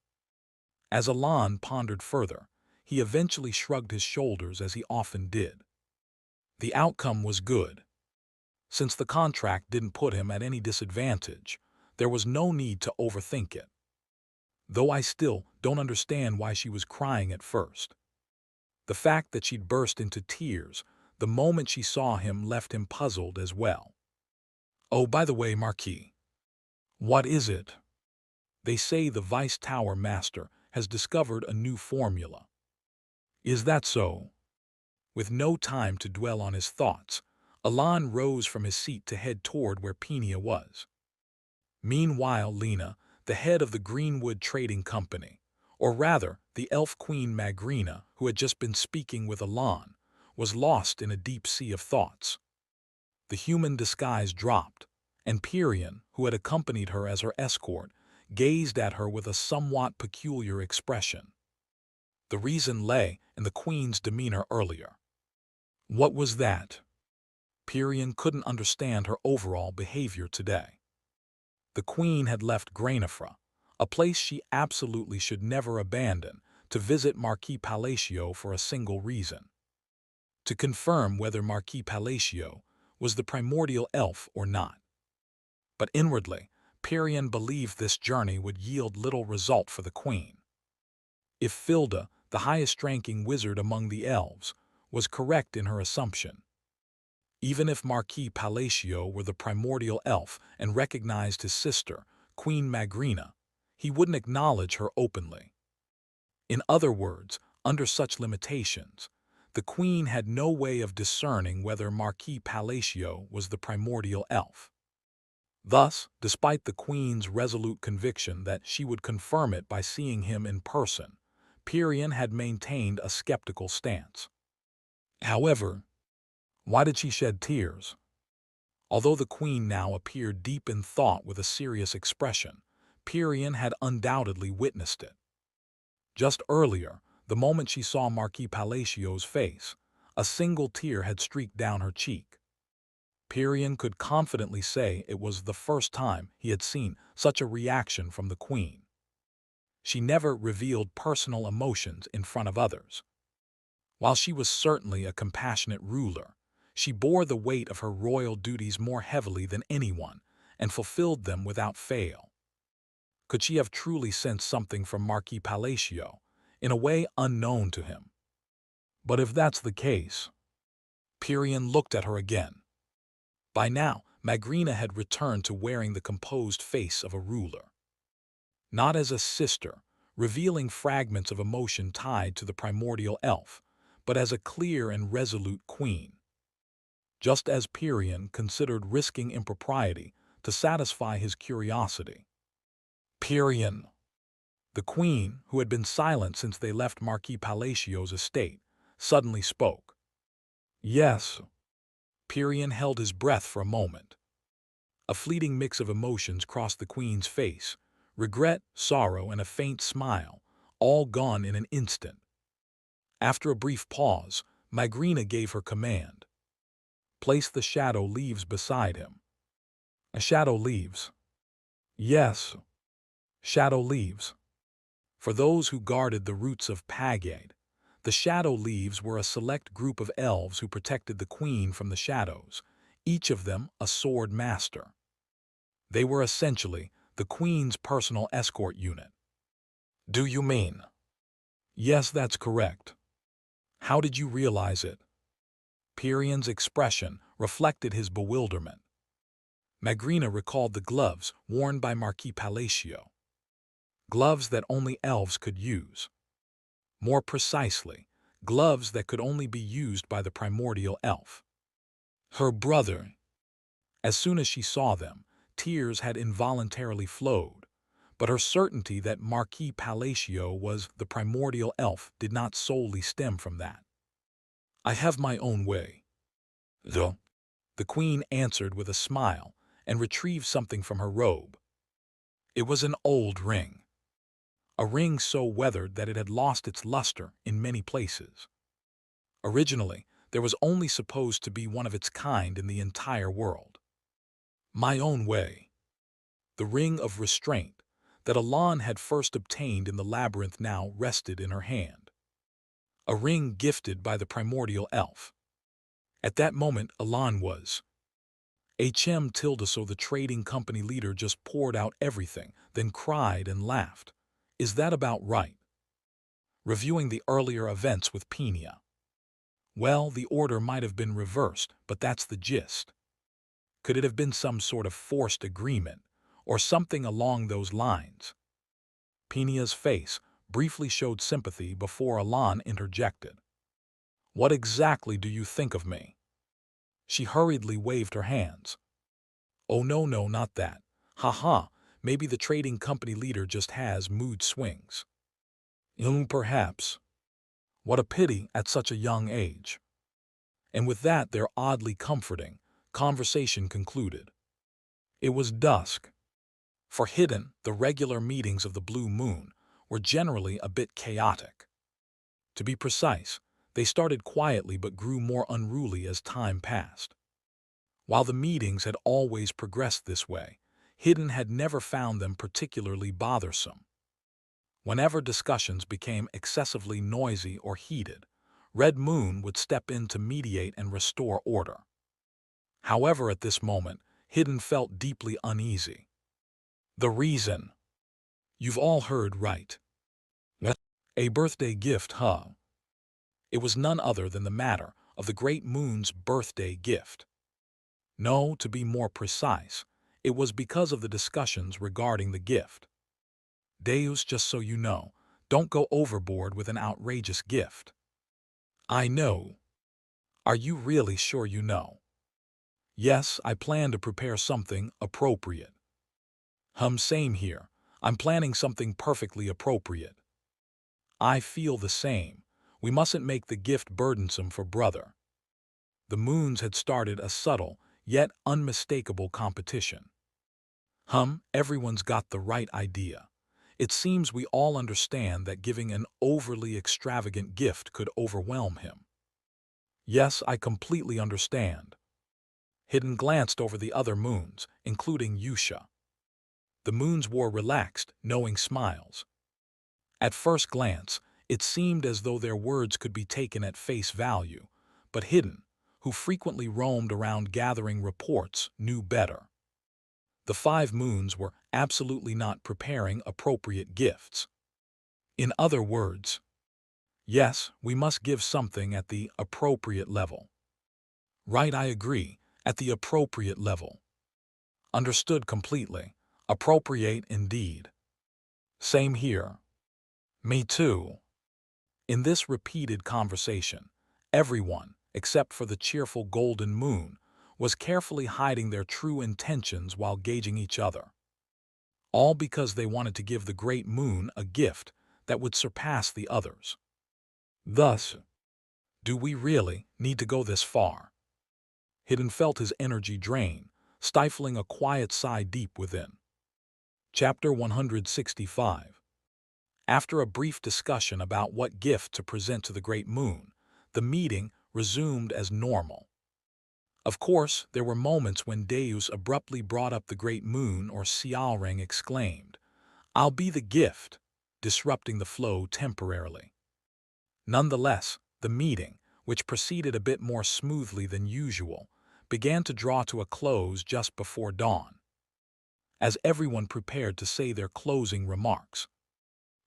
As Alan pondered further, he eventually shrugged his shoulders as he often did. The outcome was good. Since the contract didn't put him at any disadvantage, there was no need to overthink it. Though I still don't understand why she was crying at first. The fact that she'd burst into tears the moment she saw him left him puzzled as well. Oh, by the way, Marquis. What is it? They say the Vice Tower Master has discovered a new formula. Is that so? With no time to dwell on his thoughts, Alan rose from his seat to head toward where Peenia was. Meanwhile, Lena, the head of the Greenwood Trading Company, or rather, the elf queen Magrina, who had just been speaking with Alan, was lost in a deep sea of thoughts. The human disguise dropped, and Pirian, who had accompanied her as her escort, gazed at her with a somewhat peculiar expression. The reason lay in the queen's demeanor earlier. What was that? Pirian couldn't understand her overall behavior today. The queen had left Granifra, a place she absolutely should never abandon, to visit Marquis Palacio for a single reason: to confirm whether Marquis Palacio was the primordial elf or not. But inwardly, Pirian believed this journey would yield little result for the queen. If Filda, the highest-ranking wizard among the elves, was correct in her assumption, even if Marquis Palacio were the primordial elf and recognized his sister, Queen Magrina, he wouldn't acknowledge her openly. In other words, under such limitations, the queen had no way of discerning whether Marquis Palacio was the primordial elf. Thus, despite the queen's resolute conviction that she would confirm it by seeing him in person, Pirian had maintained a skeptical stance. However, why did she shed tears? Although the queen now appeared deep in thought with a serious expression, Pirian had undoubtedly witnessed it. Just earlier, the moment she saw Marquis Palacio's face, a single tear had streaked down her cheek. Pirian could confidently say it was the first time he had seen such a reaction from the queen. She never revealed personal emotions in front of others. While she was certainly a compassionate ruler, she bore the weight of her royal duties more heavily than anyone and fulfilled them without fail. Could she have truly sensed something from Marquis Palacio, in a way unknown to him? But if that's the case, Pirian looked at her again. By now, Magrina had returned to wearing the composed face of a ruler. Not as a sister, revealing fragments of emotion tied to the primordial elf, but as a clear and resolute queen. Just as Pirian considered risking impropriety to satisfy his curiosity. Pirian, the queen, who had been silent since they left Marquis Palacio's estate, suddenly spoke. Yes. Pirian held his breath for a moment. A fleeting mix of emotions crossed the queen's face: regret, sorrow, and a faint smile, all gone in an instant. After a brief pause, Magrina gave her command. Place the shadow leaves beside him. A shadow leaves? Yes. Shadow leaves. For those who guarded the roots of Pagade, the shadow leaves were a select group of elves who protected the queen from the shadows, each of them a sword master. They were essentially the queen's personal escort unit. Do you mean? Yes, that's correct. How did you realize it? Pirian's expression reflected his bewilderment. Magrina recalled the gloves worn by Marquis Palacio. Gloves that only elves could use. More precisely, gloves that could only be used by the primordial elf. Her brother. As soon as she saw them, tears had involuntarily flowed, but her certainty that Marquis Palacio was the primordial elf did not solely stem from that. I have my own way. The queen answered with a smile and retrieved something from her robe. It was an old ring. A ring so weathered that it had lost its luster in many places. Originally, there was only supposed to be one of its kind in the entire world. My own way. The ring of restraint that Alan had first obtained in the labyrinth now rested in her hand. A ring gifted by the primordial elf. At that moment, Alan was. So the trading company leader just poured out everything, then cried and laughed. Is that about right? Reviewing the earlier events with Pena. Well, the order might have been reversed, but that's the gist. Could it have been some sort of forced agreement, or something along those lines? Pena's face briefly showed sympathy before Alan interjected. What exactly do you think of me? She hurriedly waved her hands. Oh no, not that. Ha, maybe the trading company leader just has mood swings. Perhaps. What a pity at such a young age. And with that their oddly comforting conversation concluded. It was dusk. For Hidden, the regular meetings of the blue moon were generally a bit chaotic. To be precise, they started quietly but grew more unruly as time passed. While the meetings had always progressed this way, Hidden had never found them particularly bothersome. Whenever discussions became excessively noisy or heated, Red Moon would step in to mediate and restore order. However, at this moment, Hidden felt deeply uneasy. The reason? You've all heard right. What? A birthday gift, huh? It was none other than the matter of the Great Moon's birthday gift. No, to be more precise, it was because of the discussions regarding the gift. Deus, just so you know, don't go overboard with an outrageous gift. I know. Are you really sure you know? Yes, I plan to prepare something appropriate. Same here. I'm planning something perfectly appropriate. I feel the same. We mustn't make the gift burdensome for brother. The moons had started a subtle, yet unmistakable competition. Everyone's got the right idea. It seems we all understand that giving an overly extravagant gift could overwhelm him. Yes, I completely understand. Hidden glanced over the other moons, including Yusha. The moons wore relaxed, knowing smiles. At first glance, it seemed as though their words could be taken at face value, but Hidden, who frequently roamed around gathering reports, knew better. The 5 moons were absolutely not preparing appropriate gifts. In other words, yes, we must give something at the appropriate level. Right, I agree, at the appropriate level. Understood completely. Appropriate indeed. Same here. Me too. In this repeated conversation, everyone, except for the cheerful golden moon, was carefully hiding their true intentions while gauging each other. All because they wanted to give the great moon a gift that would surpass the others. Thus, do we really need to go this far? Hidden felt his energy drain, stifling a quiet sigh deep within. Chapter 165. After a brief discussion about what gift to present to the great moon, the meeting resumed as normal. Of course, there were moments when Deus abruptly brought up the great moon or Xiaoreng exclaimed, "I'll be the gift," disrupting the flow temporarily. Nonetheless, the meeting, which proceeded a bit more smoothly than usual, began to draw to a close just before dawn. As everyone prepared to say their closing remarks,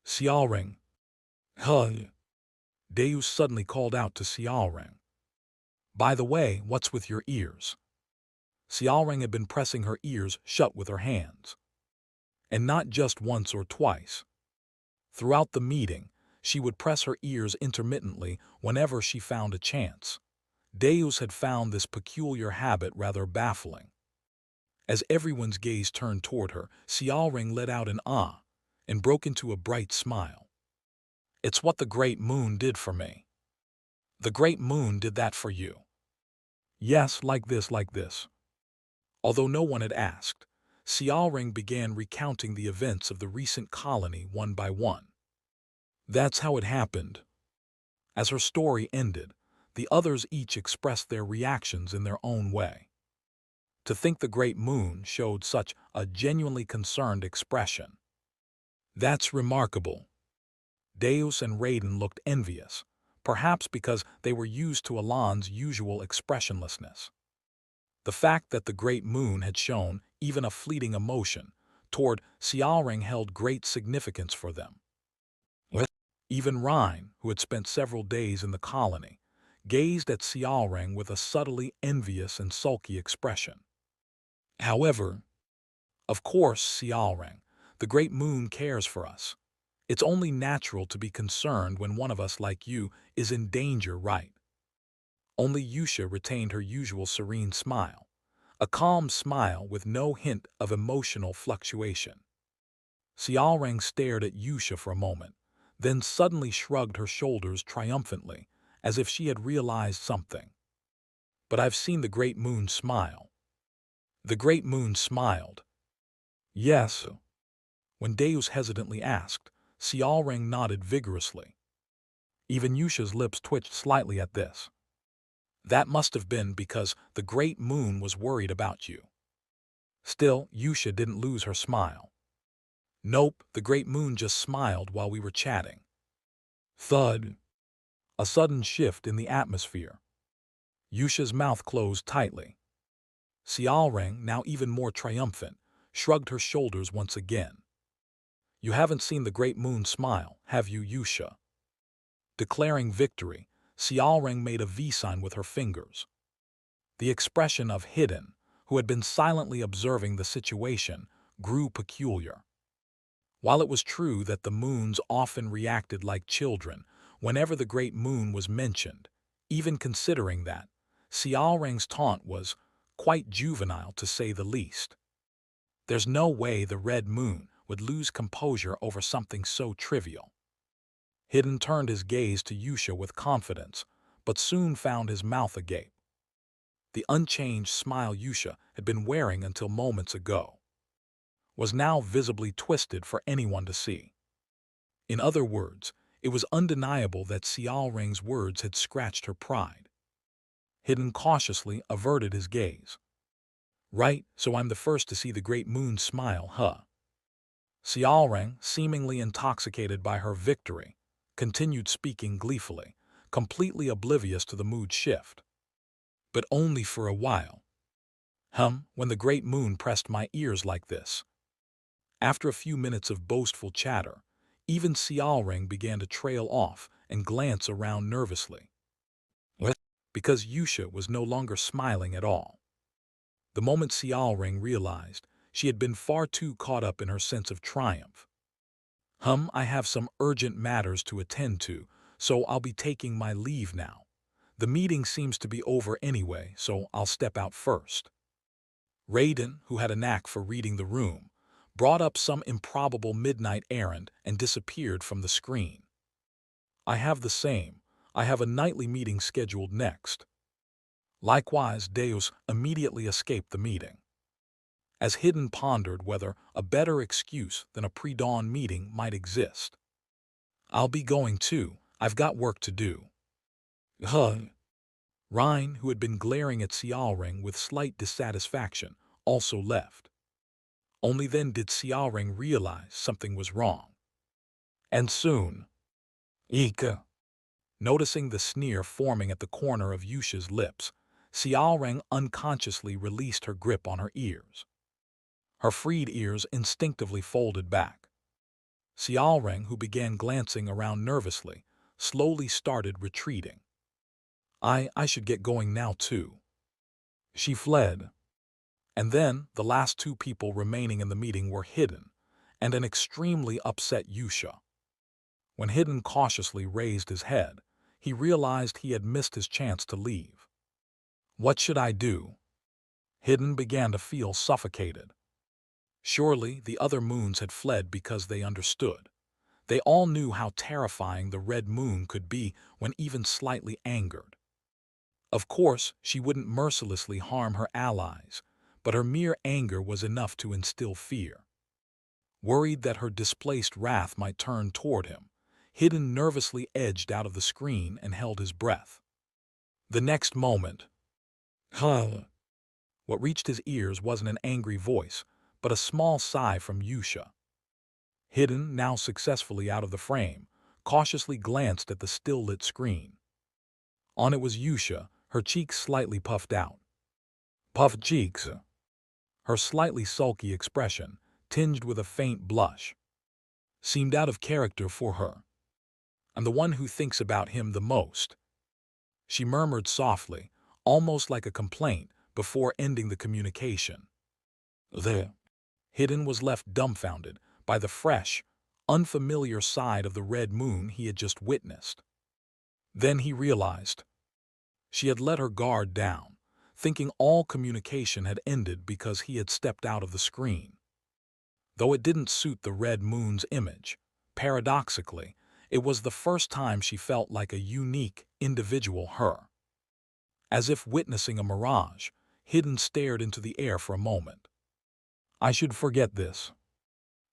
Xiaoreng, "Huh." Deus suddenly called out to Xiaoreng. "By the way, what's with your ears?" Xiaoreng had been pressing her ears shut with her hands. And not just once or twice. Throughout the meeting, she would press her ears intermittently whenever she found a chance. Deus had found this peculiar habit rather baffling. As everyone's gaze turned toward her, Xiaoreng let out an ah and broke into a bright smile. "It's what the great moon did for me." "The great moon did that for you?" "Yes, like this, like this." Although no one had asked, Xiaoreng began recounting the events of the recent colony one by one. That's how it happened. As her story ended, the others each expressed their reactions in their own way. To think the great moon showed such a genuinely concerned expression. That's remarkable. Deus and Raiden looked envious, perhaps because they were used to Alan's usual expressionlessness. The fact that the great moon had shown even a fleeting emotion toward Xiaoreng held great significance for them. Even Rhine, who had spent several days in the colony, gazed at Xiaoreng with a subtly envious and sulky expression. However, of course, Xiaoreng, the great moon cares for us. It's only natural to be concerned when one of us like you is in danger, right? Only Yusha retained her usual serene smile, a calm smile with no hint of emotional fluctuation. Xiaoreng stared at Yusha for a moment, then suddenly shrugged her shoulders triumphantly, as if she had realized something. "But I've seen the great moon smile." The great moon smiled. Yes. When Deus hesitantly asked, Xiaoreng nodded vigorously. Even Yusha's lips twitched slightly at this. That must have been because the great moon was worried about you. Still, Yusha didn't lose her smile. Nope, the great moon just smiled while we were chatting. Thud. A sudden shift in the atmosphere. Yusha's mouth closed tightly. Xiaoreng, now even more triumphant, shrugged her shoulders once again. You haven't seen the great moon smile, have you, Yusha? Declaring victory, Xiaoreng made a V sign with her fingers. The expression of Hidden, who had been silently observing the situation, grew peculiar. While it was true that the moons often reacted like children whenever the great moon was mentioned, even considering that, Xiaoreng's taunt was quite juvenile to say the least. There's no way the red moon would lose composure over something so trivial. Hidden turned his gaze to Yusha with confidence, but soon found his mouth agape. The unchanged smile Yusha had been wearing until moments ago was now visibly twisted for anyone to see. In other words, it was undeniable that Xiaoreng's words had scratched her pride. Hidden cautiously averted his gaze. Right, so I'm the first to see the great moon smile, huh? Xiaoreng, seemingly intoxicated by her victory, continued speaking gleefully, completely oblivious to the mood shift. But only for a while. When the great moon pressed my ears like this. After a few minutes of boastful chatter, even Xiaoreng began to trail off and glance around nervously. What? Because Yusha was no longer smiling at all. The moment Xiaoreng realized she had been far too caught up in her sense of triumph. I have some urgent matters to attend to, so I'll be taking my leave now. The meeting seems to be over anyway, so I'll step out first. Raiden, who had a knack for reading the room, brought up some improbable midnight errand and disappeared from the screen. I have the same. I have a nightly meeting scheduled next. Likewise, Deus immediately escaped the meeting. As Hidden pondered whether a better excuse than a pre-dawn meeting might exist. I'll be going too. I've got work to do. Rhine, who had been glaring at Xiaoreng with slight dissatisfaction, also left. Only then did Xiaoreng realize something was wrong. And soon, Ika. Noticing the sneer forming at the corner of Yusha's lips, Xiaoreng unconsciously released her grip on her ears. Her freed ears instinctively folded back. Xiaoreng, who began glancing around nervously, slowly started retreating. I should get going now too. She fled. And then the last two people remaining in the meeting were Hidden and an extremely upset Yusha. When Hidden cautiously raised his head, he realized he had missed his chance to leave. What should I do? Hidden began to feel suffocated. Surely the other moons had fled because they understood. They all knew how terrifying the red moon could be when even slightly angered. Of course, she wouldn't mercilessly harm her allies, but her mere anger was enough to instill fear. Worried that her displaced wrath might turn toward him, Hidden nervously edged out of the screen and held his breath. The next moment, what reached his ears wasn't an angry voice, but a small sigh from Yusha. Hidden, now successfully out of the frame, cautiously glanced at the still-lit screen. On it was Yusha, her cheeks slightly puffed out. Puffed cheeks. Her slightly sulky expression, tinged with a faint blush, seemed out of character for her. I'm the one who thinks about him the most, she murmured softly, almost like a complaint, before ending the communication. There. Hidden was left dumbfounded by the fresh, unfamiliar side of the red moon he had just witnessed. Then he realized. She had let her guard down, thinking all communication had ended because he had stepped out of the screen. Though it didn't suit the red moon's image, paradoxically, it was the first time she felt like a unique, individual her. As if witnessing a mirage, Hidden stared into the air for a moment. I should forget this.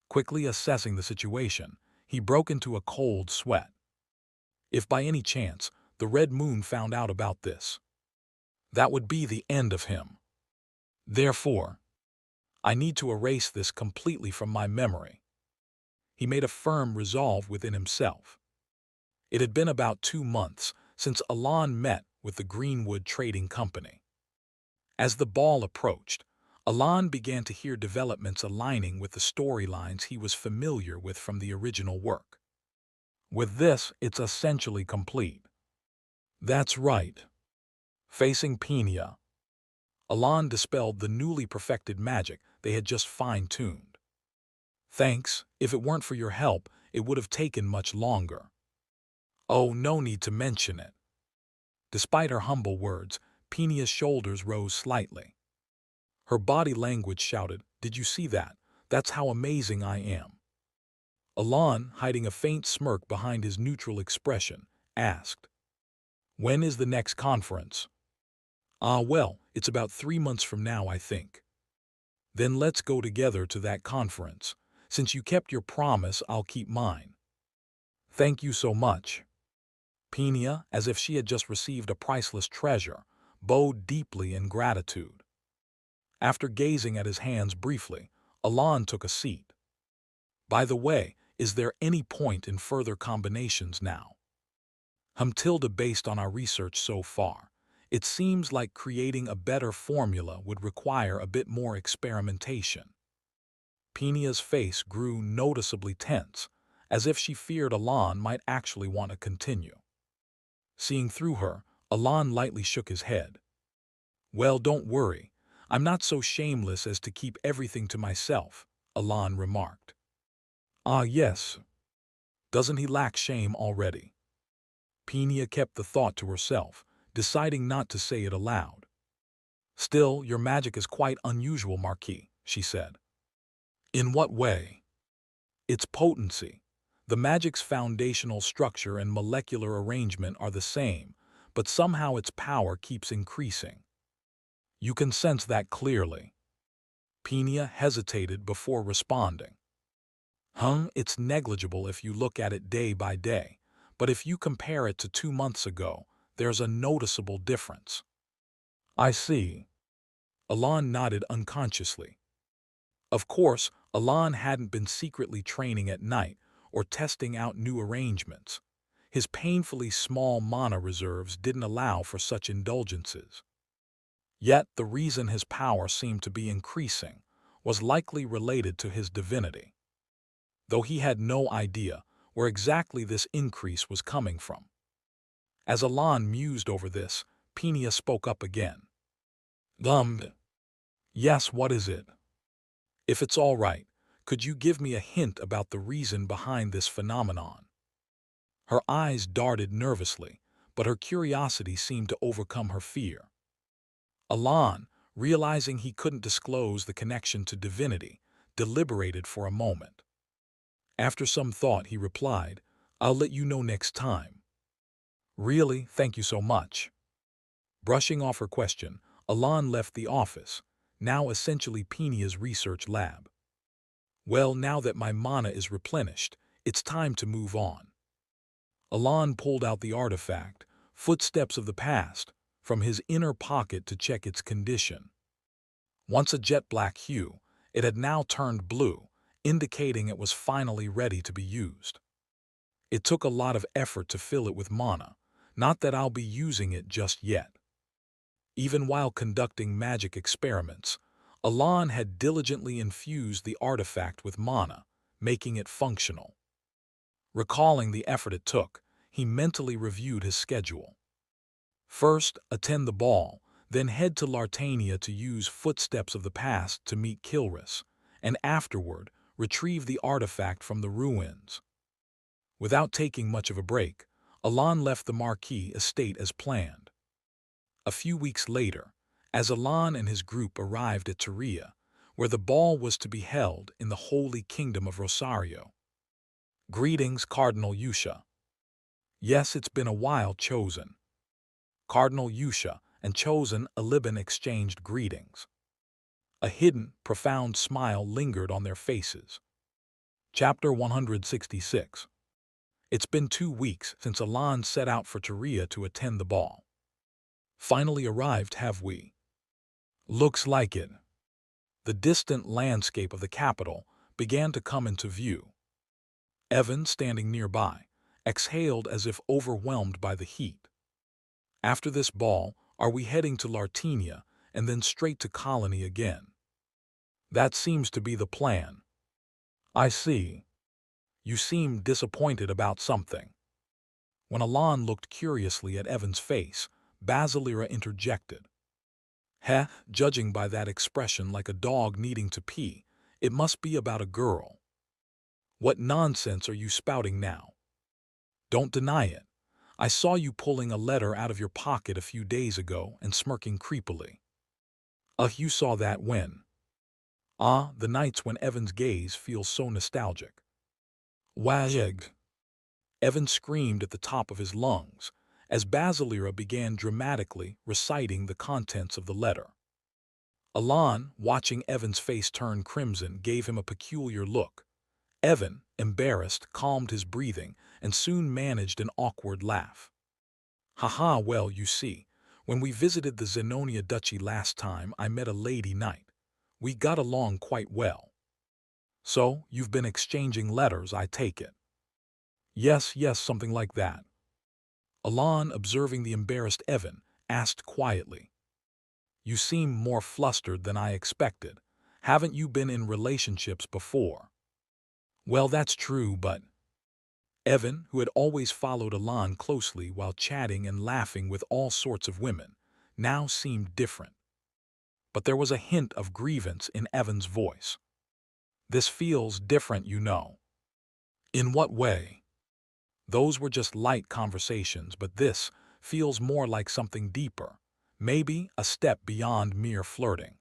Quickly assessing the situation, he broke into a cold sweat. If by any chance the Red Moon found out about this, that would be the end of him. Therefore, I need to erase this completely from my memory. He made a firm resolve within himself. It had been about 2 months since Alon met with the Greenwood Trading Company. As the ball approached, Alon began to hear developments aligning with the storylines he was familiar with from the original work. With this, it's essentially complete. That's right. Facing Pena, Alon dispelled the newly perfected magic they had just fine-tuned. Thanks, if it weren't for your help, it would have taken much longer. Oh, no need to mention it. Despite her humble words, Pena's shoulders rose slightly. Her body language shouted, "Did you see that? That's how amazing I am." Alon, hiding a faint smirk behind his neutral expression, asked, "When is the next conference?" Well, it's about 3 months from now, I think." "Then let's go together to that conference. Since you kept your promise, I'll keep mine." "Thank you so much." Pena, as if she had just received a priceless treasure, bowed deeply in gratitude. After gazing at his hands briefly, Alon took a seat. "By the way, is there any point in further combinations now?" "Tilda, based on our research so far, it seems like creating a better formula would require a bit more experimentation." Pena's face grew noticeably tense, as if she feared Alon might actually want to continue. Seeing through her, Alon lightly shook his head. "Well, don't worry. I'm not so shameless as to keep everything to myself," Alon remarked. "Ah, yes. Doesn't he lack shame already?" Pena kept the thought to herself, deciding not to say it aloud. "Still, your magic is quite unusual, Marquis," she said. "In what way?" "Its potency. The magic's foundational structure and molecular arrangement are the same, but somehow its power keeps increasing. You can sense that clearly." Pena hesitated before responding. It's negligible if you look at it day by day, but if you compare it to 2 months ago, there's a noticeable difference." "I see." Alon nodded unconsciously. Of course, Alon hadn't been secretly training at night or testing out new arrangements. His painfully small mana reserves didn't allow for such indulgences. Yet the reason his power seemed to be increasing was likely related to his divinity, though he had no idea where exactly this increase was coming from. As Alon mused over this, Pena spoke up again. Yes, what is it? If it's all right, could you give me a hint about the reason behind this phenomenon?" Her eyes darted nervously, but her curiosity seemed to overcome her fear. Alon, realizing he couldn't disclose the connection to divinity, deliberated for a moment. After some thought, he replied, "I'll let you know next time." "Really, thank you so much." Brushing off her question, Alon left the office, now essentially Pena's research lab. "Well, now that my mana is replenished, it's time to move on." Alon pulled out the artifact, Footsteps of the Past, from his inner pocket to check its condition. Once a jet black hue, it had now turned blue, indicating it was finally ready to be used. "It took a lot of effort to fill it with mana, not that I'll be using it just yet." Even while conducting magic experiments, Alon had diligently infused the artifact with mana, making it functional. Recalling the effort it took, he mentally reviewed his schedule. First, attend the ball, then head to Lartania to use Footsteps of the Past to meet Kilris, and afterward, retrieve the artifact from the ruins. Without taking much of a break, Alon left the Marquis estate as planned. A few weeks later, as Alon and his group arrived at Turia, where the ball was to be held in the Holy Kingdom of Rosario. "Greetings, Cardinal Yusha." "Yes, it's been a while, Chosen." Cardinal Yusha, and Chosen Alibin exchanged greetings. A hidden, profound smile lingered on their faces. Chapter 166. It's been 2 weeks since Alan set out for Turia to attend the ball. Finally arrived, have we? Looks like it. The distant landscape of the capital began to come into view. Evan, standing nearby, exhaled as if overwhelmed by the heat. After this ball, are we heading to Lartinia and then straight to Colony again? That seems to be the plan. I see. You seem disappointed about something. When Alan looked curiously at Evan's face, Basilira interjected. Heh, judging by that expression like a dog needing to pee, it must be about a girl. What nonsense are you spouting now? Don't deny it. I saw you pulling a letter out of your pocket a few days ago and smirking creepily. You saw that when? Ah, the nights when Evan's gaze feels so nostalgic. Wajeg! Evan screamed at the top of his lungs as Basilira began dramatically reciting the contents of the letter. Alan, watching Evan's face turn crimson, gave him a peculiar look. Evan, embarrassed, calmed his breathing and soon managed an awkward laugh. Haha, well, you see, when we visited the Zenonia Duchy last time, I met a lady knight. We got along quite well. So, you've been exchanging letters, I take it. Yes, something like that. Alan, observing the embarrassed Evan, asked quietly. You seem more flustered than I expected. Haven't you been in relationships before? Well, that's true, but... Evan, who had always followed Alan closely while chatting and laughing with all sorts of women, now seemed different. But there was a hint of grievance in Evan's voice. This feels different, you know. In what way? Those were just light conversations, but this feels more like something deeper, maybe a step beyond mere flirting.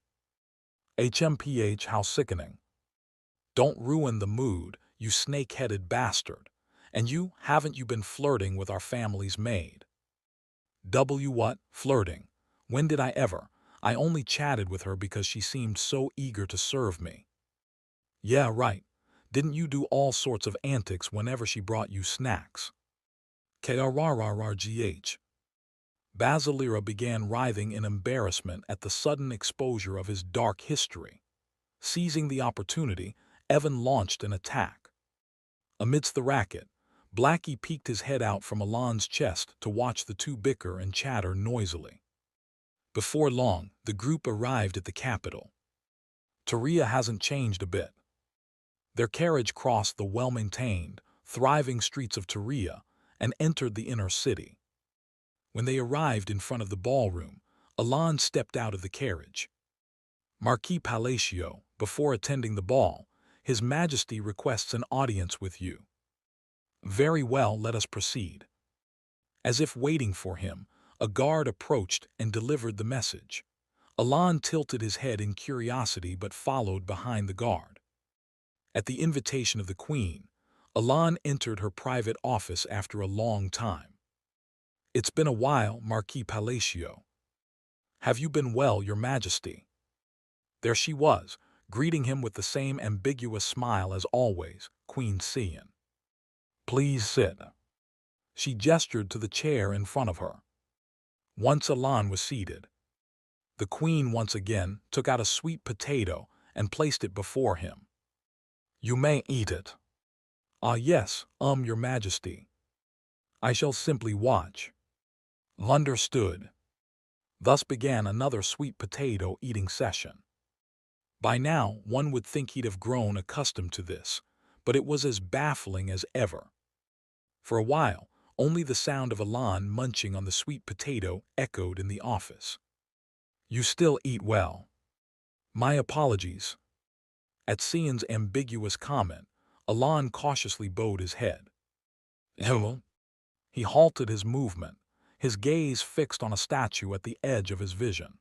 HMPH, how sickening. Don't ruin the mood, you snake-headed bastard. And haven't you been flirting with our family's maid? What? Flirting? When did I ever? I only chatted with her because she seemed so eager to serve me. Yeah, right. Didn't you do all sorts of antics whenever she brought you snacks? KRRRRGH. Basilira began writhing in embarrassment at the sudden exposure of his dark history. Seizing the opportunity, Evan launched an attack. Amidst the racket, Blackie peeked his head out from Alan's chest to watch the two bicker and chatter noisily. Before long, the group arrived at the capital. Turia hasn't changed a bit. Their carriage crossed the well-maintained, thriving streets of Turia and entered the inner city. When they arrived in front of the ballroom, Alan stepped out of the carriage. Marquis Palacio, before attending the ball, His Majesty requests an audience with you. Very well, let us proceed. As if waiting for him, a guard approached and delivered the message. Alan tilted his head in curiosity but followed behind the guard. At the invitation of the Queen, Alan entered her private office after a long time. It's been a while, Marquis Palacio. Have you been well, Your Majesty? There she was, greeting him with the same ambiguous smile as always, Queen Sian. Please sit. She gestured to the chair in front of her. Once Alan was seated, the Queen once again took out a sweet potato and placed it before him. You may eat it. Ah yes, Your Majesty. I shall simply watch. Understood. Thus began another sweet potato eating session. By now, one would think he'd have grown accustomed to this, but it was as baffling as ever. For a while, only the sound of Alan munching on the sweet potato echoed in the office. You still eat well. My apologies. At Sian's ambiguous comment, Alan cautiously bowed his head. Hello? He halted his movement, his gaze fixed on a statue at the edge of his vision.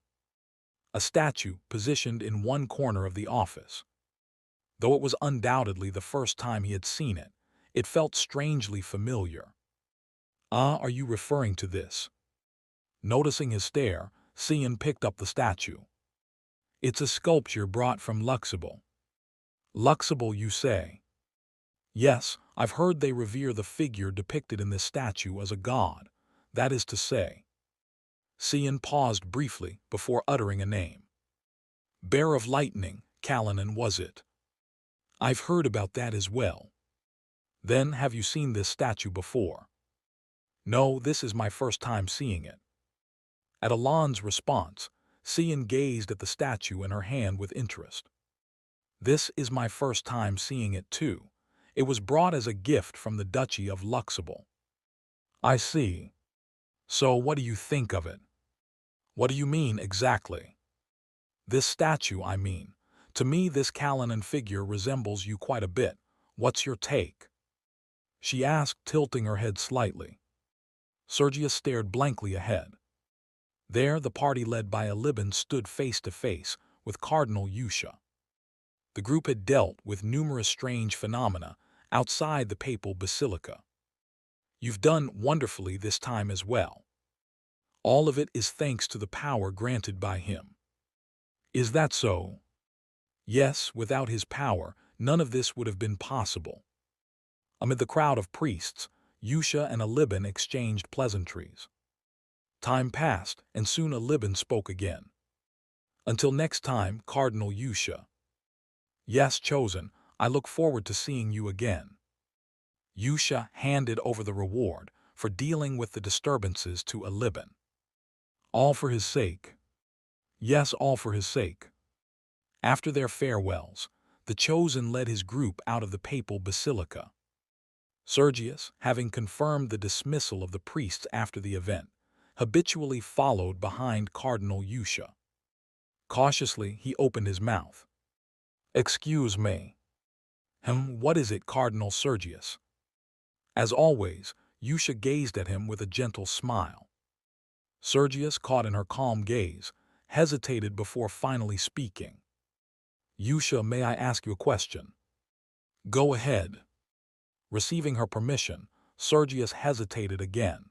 A statue positioned in one corner of the office. Though it was undoubtedly the first time he had seen it, it felt strangely familiar. Ah, are you referring to this? Noticing his stare, Cian picked up the statue. It's a sculpture brought from Luxembourg. Luxembourg, you say? Yes, I've heard they revere the figure depicted in this statue as a god. That is to say. Cian paused briefly before uttering a name. Bear of Lightning, Callanan, was it? I've heard about that as well. Then have you seen this statue before? No, this is my first time seeing it. At Alon's response, Cian gazed at the statue in her hand with interest. This is my first time seeing it too. It was brought as a gift from the Duchy of Luxembourg. I see. So what do you think of it? What do you mean exactly? This statue, I mean. To me, this Callanan figure resembles you quite a bit. What's your take? She asked, tilting her head slightly. Sergius stared blankly ahead. There, the party led by Aliban stood face to face with Cardinal Yusha. The group had dealt with numerous strange phenomena outside the papal basilica. You've done wonderfully this time as well. All of it is thanks to the power granted by him. Is that so? Yes, without his power, none of this would have been possible. Amid the crowd of priests, Yusha and Aliban exchanged pleasantries. Time passed, and soon Aliban spoke again. Until next time, Cardinal Yusha. Yes, chosen, I look forward to seeing you again. Yusha handed over the reward for dealing with the disturbances to Aliban. All for his sake. Yes, all for his sake. After their farewells, the chosen led his group out of the papal basilica. Sergius, having confirmed the dismissal of the priests after the event, habitually followed behind Cardinal Yusha. Cautiously, he opened his mouth. Excuse me. What is it, Cardinal Sergius? As always, Yusha gazed at him with a gentle smile. Sergius, caught in her calm gaze, hesitated before finally speaking. Yusha, may I ask you a question? Go ahead. Receiving her permission, Sergius hesitated again.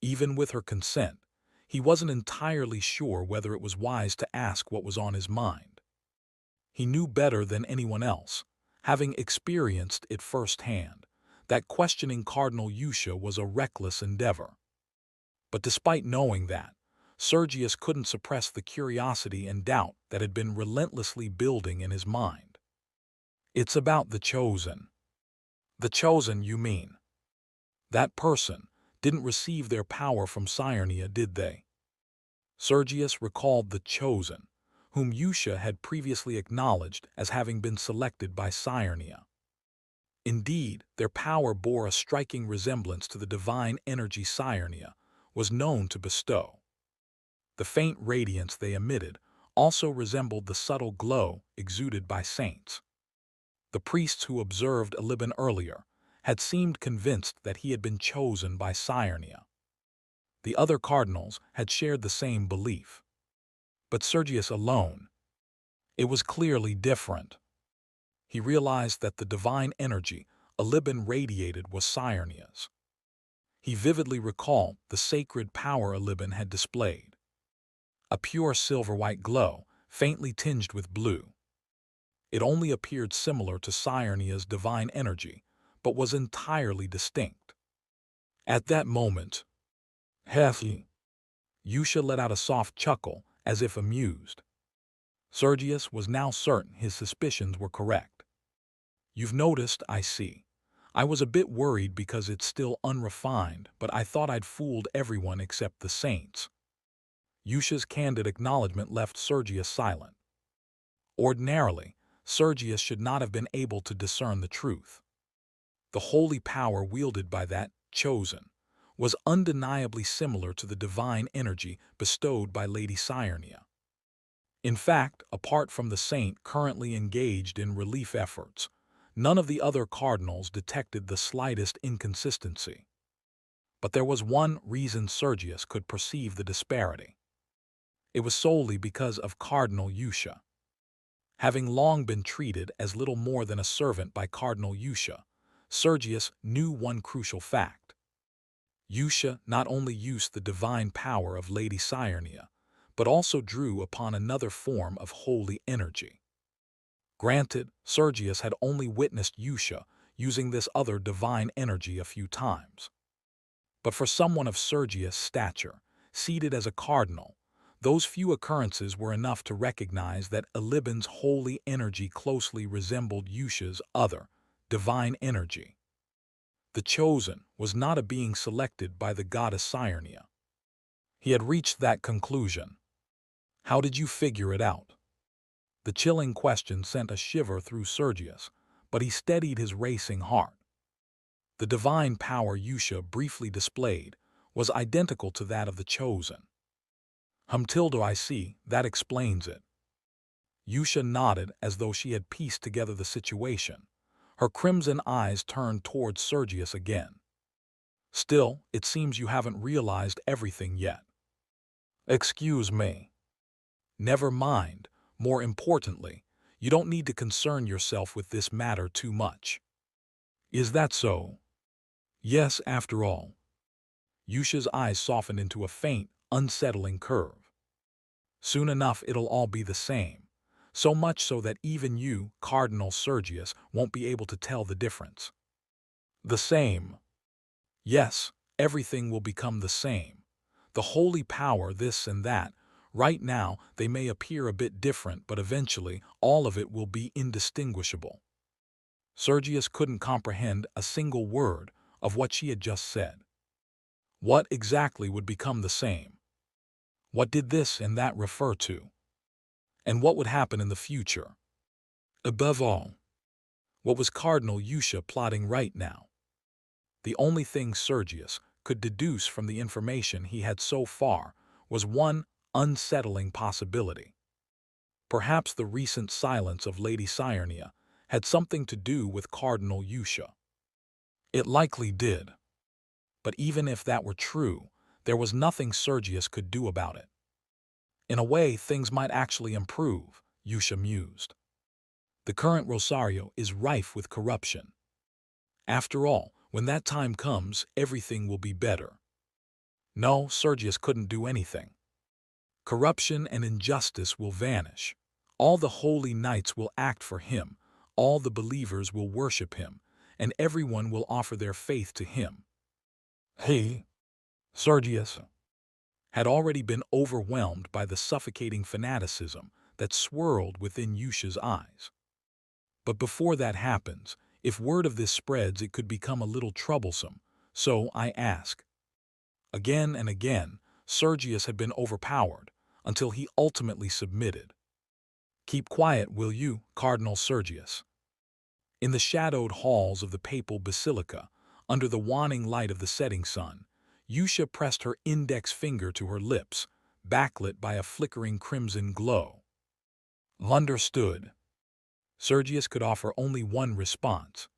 Even with her consent, he wasn't entirely sure whether it was wise to ask what was on his mind. He knew better than anyone else, having experienced it firsthand, that questioning Cardinal Yusha was a reckless endeavor. But despite knowing that, Sergius couldn't suppress the curiosity and doubt that had been relentlessly building in his mind. It's about the chosen. The chosen, you mean? That person didn't receive their power from Cyrenia, did they? Sergius recalled the chosen, whom Yusha had previously acknowledged as having been selected by Cyrenia. Indeed, their power bore a striking resemblance to the divine energy Cyrenia was known to bestow. The faint radiance they emitted also resembled the subtle glow exuded by saints. The priests who observed Aliban earlier had seemed convinced that he had been chosen by Cyrenia. The other cardinals had shared the same belief. But Sergius alone, it was clearly different. He realized that the divine energy Aliban radiated was Cyrenia's. He vividly recalled the sacred power Aliban had displayed. A pure silver-white glow, faintly tinged with blue. It only appeared similar to Cyrenia's divine energy, but was entirely distinct. At that moment, Yusha let out a soft chuckle, as if amused. Sergius was now certain his suspicions were correct. You've noticed, I see. I was a bit worried because it's still unrefined, but I thought I'd fooled everyone except the saints. Yusha's candid acknowledgement left Sergius silent. Ordinarily, Sergius should not have been able to discern the truth. The holy power wielded by that chosen was undeniably similar to the divine energy bestowed by Lady Cyrenia. In fact, apart from the saint currently engaged in relief efforts, none of the other cardinals detected the slightest inconsistency. But there was one reason Sergius could perceive the disparity. It was solely because of Cardinal Yusha. Having long been treated as little more than a servant by Cardinal Yusha, Sergius knew one crucial fact. Yusha not only used the divine power of Lady Cyrenia, but also drew upon another form of holy energy. Granted, Sergius had only witnessed Yusha using this other divine energy a few times. But for someone of Sergius' stature, seated as a cardinal, those few occurrences were enough to recognize that Eliban's holy energy closely resembled Yusha's other, divine energy. The chosen was not a being selected by the goddess Cyrenia. He had reached that conclusion. How did you figure it out? The chilling question sent a shiver through Sergius, but he steadied his racing heart. The divine power Yusha briefly displayed was identical to that of the chosen. Tilde, I see, that explains it. Yusha nodded as though she had pieced together the situation. Her crimson eyes turned towards Sergius again. Still, it seems you haven't realized everything yet. Excuse me. Never mind. More importantly, you don't need to concern yourself with this matter too much. Is that so? Yes, after all. Yusha's eyes softened into a faint, unsettling curve. Soon enough it'll all be the same, so much so that even you, Cardinal Sergius, won't be able to tell the difference. The same. Yes, everything will become the same. The holy power, this and that. Right now, they may appear a bit different, but eventually, all of it will be indistinguishable. Sergius couldn't comprehend a single word of what she had just said. What exactly would become the same? What did this and that refer to? And what would happen in the future? Above all, what was Cardinal Yusha plotting right now? The only thing Sergius could deduce from the information he had so far was one unsettling possibility. Perhaps the recent silence of Lady Cyrenia had something to do with Cardinal Yusha. It likely did. But even if that were true, there was nothing Sergius could do about it. In a way, things might actually improve, Yusha mused. The current Rosario is rife with corruption. After all, when that time comes, everything will be better. No, Sergius couldn't do anything. Corruption and injustice will vanish. All the holy knights will act for him, all the believers will worship him, and everyone will offer their faith to him. He, Sergius, had already been overwhelmed by the suffocating fanaticism that swirled within Yusha's eyes. But before that happens, if word of this spreads, it could become a little troublesome, so I ask. Again and again, Sergius had been overpowered, until he ultimately submitted. Keep quiet, will you, Cardinal Sergius? In the shadowed halls of the papal basilica, under the waning light of the setting sun, Yusha pressed her index finger to her lips, backlit by a flickering crimson glow. Understood. Sergius could offer only one response.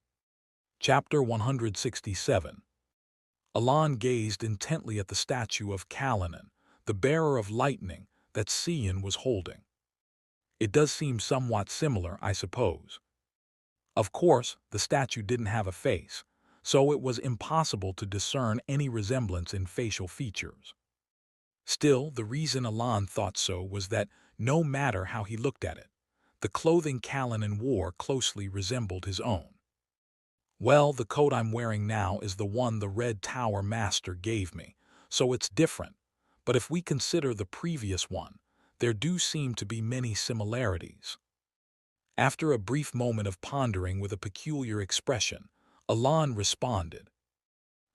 Chapter 167. Alan gazed intently at the statue of Kalanan, the bearer of lightning, that Cian was holding. It does seem somewhat similar, I suppose. Of course, the statue didn't have a face, so it was impossible to discern any resemblance in facial features. Still, the reason Alan thought so was that, no matter how he looked at it, the clothing Kalanan wore closely resembled his own. Well, the coat I'm wearing now is the one the Red Tower Master gave me, so it's different, but if we consider the previous one, there do seem to be many similarities. After a brief moment of pondering with a peculiar expression, Alan responded,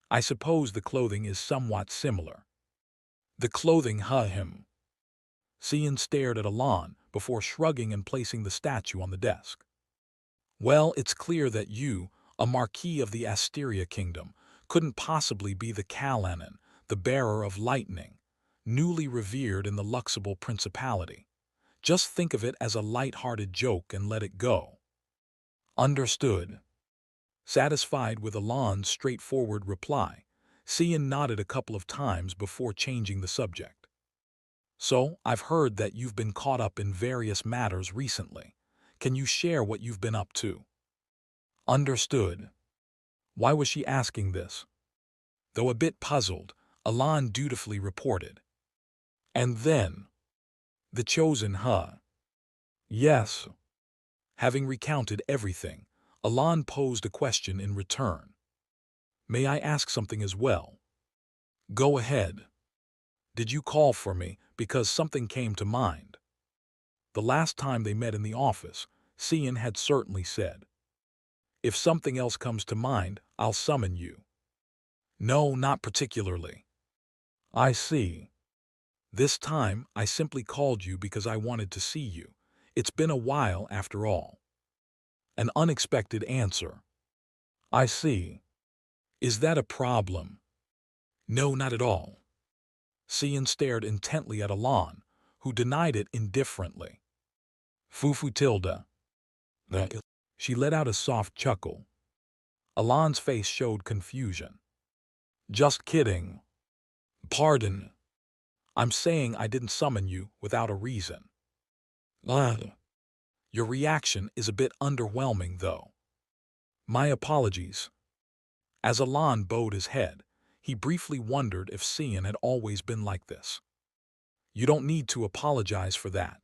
I suppose the clothing is somewhat similar. The clothing, him. Cian stared at Alan before shrugging and placing the statue on the desk. Well, it's clear that you, a Marquis of the Asteria Kingdom, couldn't possibly be the Kalanan, the bearer of lightning, newly revered in the Luxable Principality. Just think of it as a light-hearted joke and let it go. Understood. Satisfied with Alan's straightforward reply, Cian nodded a couple of times before changing the subject. So, I've heard that you've been caught up in various matters recently. Can you share what you've been up to? Understood. Why was she asking this? Though a bit puzzled, Alan dutifully reported. And then, The chosen, huh? Yes. Having recounted everything, Alan posed a question in return. May I ask something as well? Go ahead. Did you call for me because something came to mind? The last time they met in the office, Cian had certainly said, if something else comes to mind, I'll summon you. No, not particularly. I see. This time, I simply called you because I wanted to see you. It's been a while after all. An unexpected answer. I see. Is that a problem? No, not at all. Cian stared intently at Alan, who denied it indifferently. Fufu tilde. She let out a soft chuckle. Alan's face showed confusion. Just kidding. Pardon. I'm saying I didn't summon you without a reason. Your reaction is a bit underwhelming, though. My apologies. As Alan bowed his head, he briefly wondered if Cian had always been like this. You don't need to apologize for that.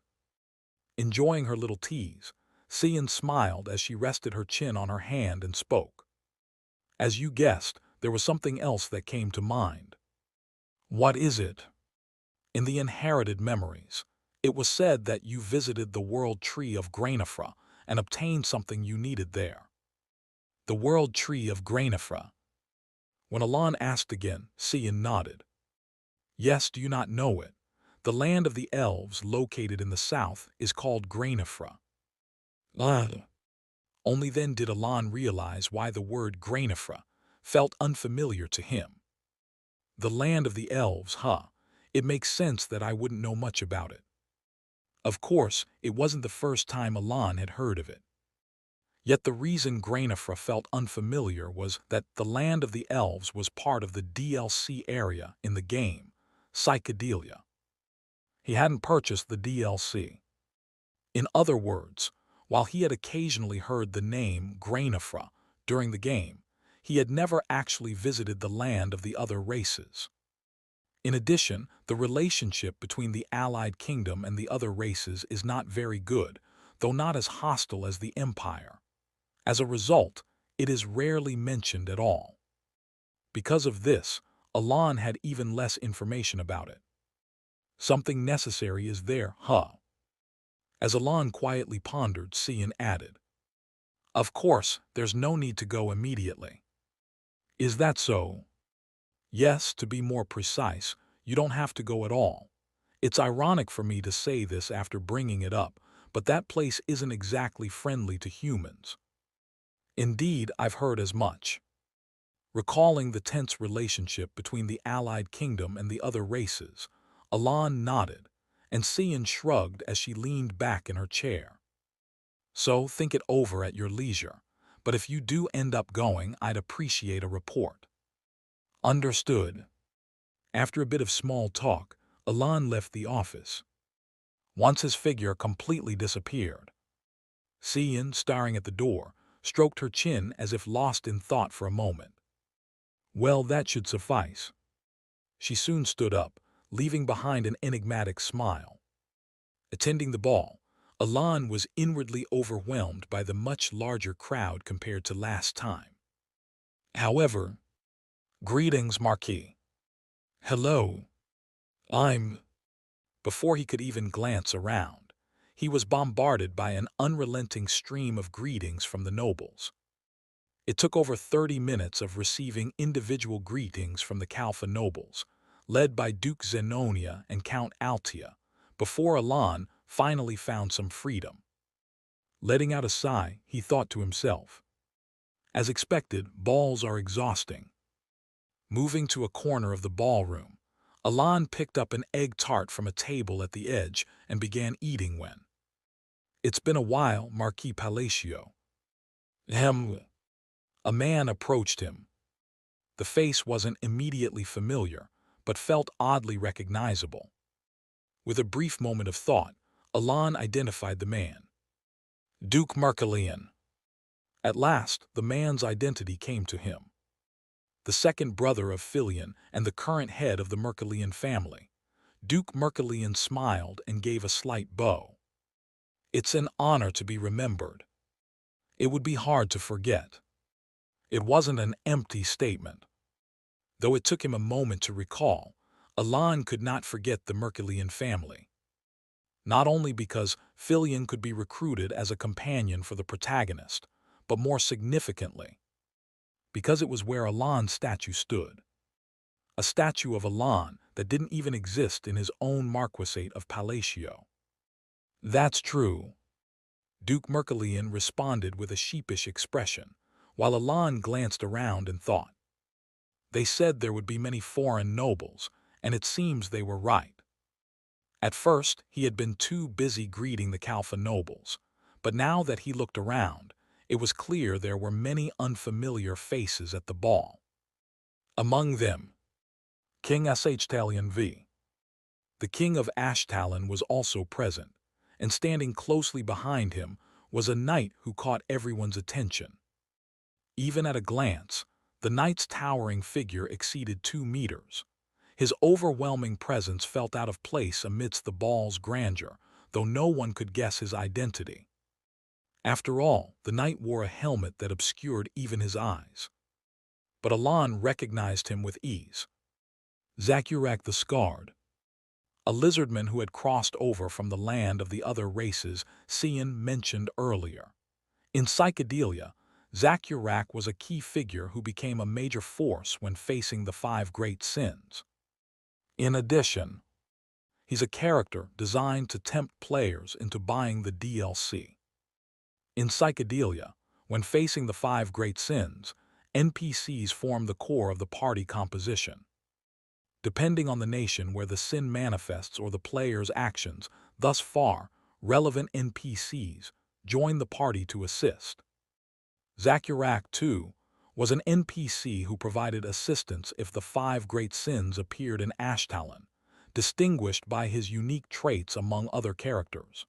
Enjoying her little tease, Cian smiled as she rested her chin on her hand and spoke. As you guessed, there was something else that came to mind. What is it? In the inherited memories, it was said that you visited the World Tree of Grainifra and obtained something you needed there. The World Tree of Grainifra. When Alan asked again, Cian nodded. Yes, do you not know it? The land of the elves located in the south is called Grainifra. Only then did Alan realize why the word Grainifra felt unfamiliar to him. The land of the elves, huh? It makes sense that I wouldn't know much about it. Of course, it wasn't the first time Alan had heard of it. Yet the reason Grainifra felt unfamiliar was that the land of the elves was part of the DLC area in the game, Psychedelia. He hadn't purchased the DLC. In other words, while he had occasionally heard the name Grainifra during the game, he had never actually visited the land of the other races. In addition, the relationship between the Allied Kingdom and the other races is not very good, though not as hostile as the Empire. As a result, it is rarely mentioned at all. Because of this, Alan had even less information about it. Something necessary is there, huh? As Alan quietly pondered, Cian added, of course, there's no need to go immediately. Is that so? Yes, to be more precise, you don't have to go at all. It's ironic for me to say this after bringing it up, but that place isn't exactly friendly to humans. Indeed, I've heard as much. Recalling the tense relationship between the Allied Kingdom and the other races, Alan nodded, and Cian shrugged as she leaned back in her chair. So think it over at your leisure, but if you do end up going, I'd appreciate a report. Understood. After a bit of small talk, Alan left the office. Once his figure completely disappeared, Cian, staring at the door, stroked her chin as if lost in thought for a moment. Well, that should suffice. She soon stood up, leaving behind an enigmatic smile. Attending the ball, Alan was inwardly overwhelmed by the much larger crowd compared to last time. However, greetings, Marquis. Hello. Before he could even glance around, he was bombarded by an unrelenting stream of greetings from the nobles. It took over 30 minutes of receiving individual greetings from the Kalfa nobles, led by Duke Zenonia and Count Altia, before Alan finally found some freedom. Letting out a sigh, he thought to himself, as expected, balls are exhausting. Moving to a corner of the ballroom, Alan picked up an egg tart from a table at the edge and began eating when. It's been a while, Marquis Palacio. A man approached him. The face wasn't immediately familiar, but felt oddly recognizable. With a brief moment of thought, Alan identified the man. Duke Mercalian. At last, the man's identity came to him. The second brother of Filion and the current head of the Mercalian family, Duke Mercalian smiled and gave a slight bow. It's an honor to be remembered. It would be hard to forget. It wasn't an empty statement. Though it took him a moment to recall, Alan could not forget the Mercalian family. Not only because Filion could be recruited as a companion for the protagonist, but more significantly, because it was where Alan's statue stood. A statue of Alan that didn't even exist in his own marquisate of Palatio. That's true. Duke Mercalian responded with a sheepish expression, while Alan glanced around and thought. They said there would be many foreign nobles, and it seems they were right. At first, he had been too busy greeting the Kalfa nobles, but now that he looked around, it was clear there were many unfamiliar faces at the ball. Among them, King Ashtalion V. The King of Ashtalon was also present, and standing closely behind him was a knight who caught everyone's attention. Even at a glance, the knight's towering figure exceeded 2 meters. His overwhelming presence felt out of place amidst the ball's grandeur, though no one could guess his identity. After all, the knight wore a helmet that obscured even his eyes. But Alan recognized him with ease. Zakurak the Scarred, a lizardman who had crossed over from the land of the other races Cian mentioned earlier. In Psychedelia, Zakurak was a key figure who became a major force when facing the 5 great sins. In addition, he's a character designed to tempt players into buying the DLC. In Psychedelia, when facing the 5 great sins, NPCs form the core of the party composition. Depending on the nation where the sin manifests or the player's actions, thus far, relevant NPCs join the party to assist. Zakurak, too, was an NPC who provided assistance if the 5 great sins appeared in Ashtalon, distinguished by his unique traits among other characters.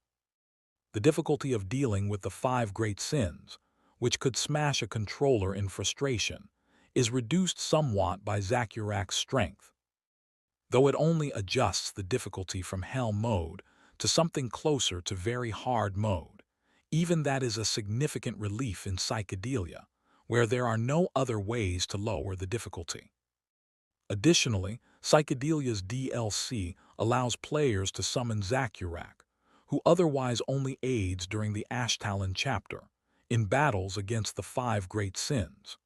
The difficulty of dealing with the 5 great sins, which could smash a controller in frustration, is reduced somewhat by Zakurak's strength. Though it only adjusts the difficulty from Hell mode to something closer to very hard mode, even that is a significant relief in Psychedelia, where there are no other ways to lower the difficulty. Additionally, Psychedelia's DLC allows players to summon Zakurak, who otherwise only aids during the Ashtalon chapter, in battles against the 5 great sins.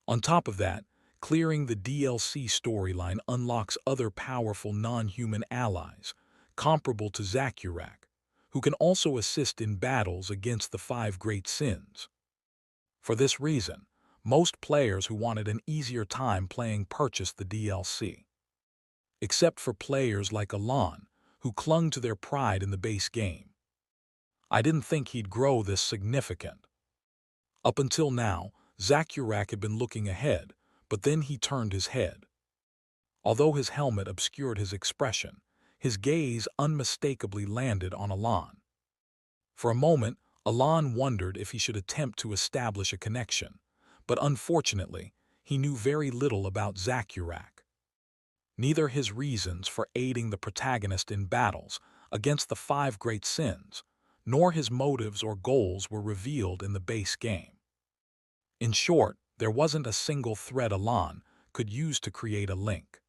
On top of that, clearing the DLC storyline unlocks other powerful non-human allies, comparable to Zakurak, who can also assist in battles against the 5 great sins. For this reason, most players who wanted an easier time playing purchased the DLC. Except for players like Alan, who clung to their pride in the base game. I didn't think he'd grow this significant. Up until now, Zakurak had been looking ahead, but then he turned his head. Although his helmet obscured his expression, his gaze unmistakably landed on Alan. For a moment, Alan wondered if he should attempt to establish a connection, but unfortunately, he knew very little about Zakurak. Neither his reasons for aiding the protagonist in battles against the 5 great sins, nor his motives or goals were revealed in the base game. In short, there wasn't a single thread Alan could use to create a link.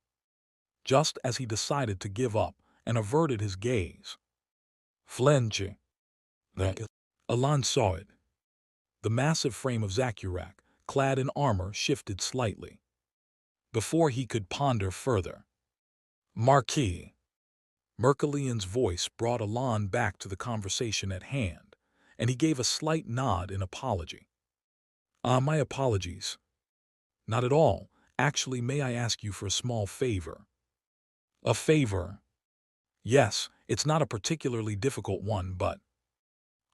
Just as he decided to give up and averted his gaze. Flinching. Alan saw it. The massive frame of Zakurak, clad in armor, shifted slightly. Before he could ponder further. Marquis. Mercalian's voice brought Alan back to the conversation at hand, and he gave a slight nod in apology. My apologies. Not at all. Actually, may I ask you for a small favor? A favor? Yes, it's not a particularly difficult one, but...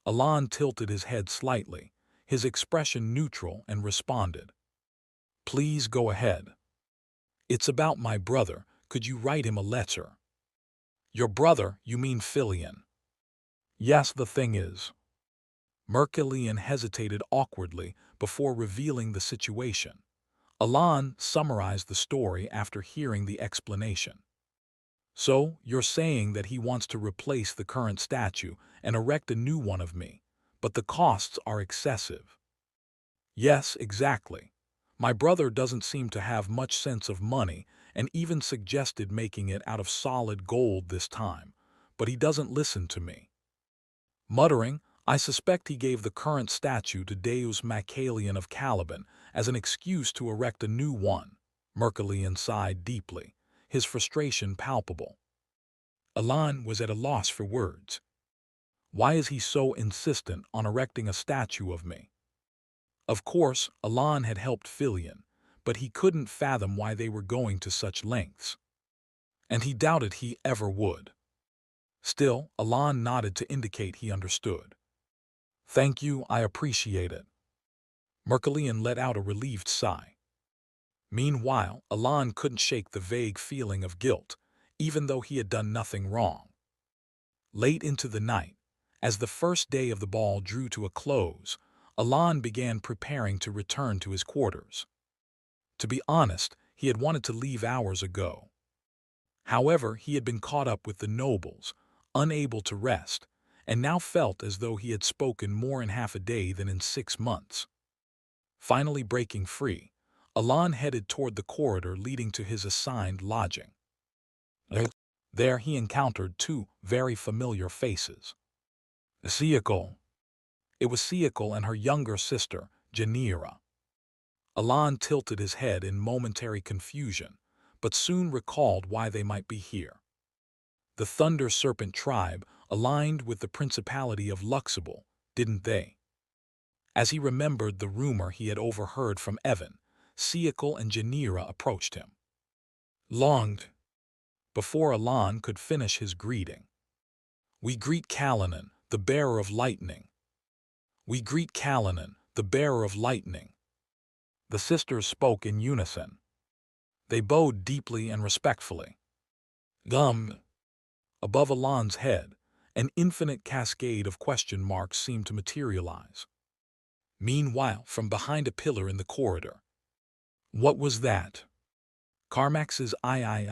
Alan tilted his head slightly, his expression neutral, and responded. Please go ahead. It's about my brother. Could you write him a letter? Your brother, you mean Filion? Yes, the thing is. Mercalian hesitated awkwardly before revealing the situation. Alan summarized the story after hearing the explanation. So, you're saying that he wants to replace the current statue and erect a new one of me, but the costs are excessive. Yes, exactly. My brother doesn't seem to have much sense of money and even suggested making it out of solid gold this time, but he doesn't listen to me. Muttering, I suspect he gave the current statue to Deus Macalian of Caliban as an excuse to erect a new one. Mercalian sighed deeply, his frustration palpable. Alan was at a loss for words. Why is he so insistent on erecting a statue of me? Of course, Alan had helped Filion, but he couldn't fathom why they were going to such lengths. And he doubted he ever would. Still, Alan nodded to indicate he understood. Thank you, I appreciate it. Mercalian let out a relieved sigh. Meanwhile, Alan couldn't shake the vague feeling of guilt, even though he had done nothing wrong. Late into the night, as the first day of the ball drew to a close, Alan began preparing to return to his quarters. To be honest, he had wanted to leave hours ago. However, he had been caught up with the nobles, unable to rest, and now felt as though he had spoken more in half a day than in 6 months. Finally breaking free, Alan headed toward the corridor leading to his assigned lodging. There he encountered 2 very familiar faces. Siakol. It was Siakol and her younger sister, Janira. Alan tilted his head in momentary confusion, but soon recalled why they might be here. The Thunder Serpent tribe aligned with the Principality of Luxable, didn't they? As he remembered the rumor he had overheard from Evan, Siakol and Janira approached him. Longed. Before Alan could finish his greeting. We greet Callanan, the bearer of lightning. We greet Callanan, the bearer of lightning. The sisters spoke in unison. They bowed deeply and respectfully. Gum. Above Alan's head, an infinite cascade of question marks seemed to materialize. Meanwhile, from behind a pillar in the corridor. What was that? Carmax's III,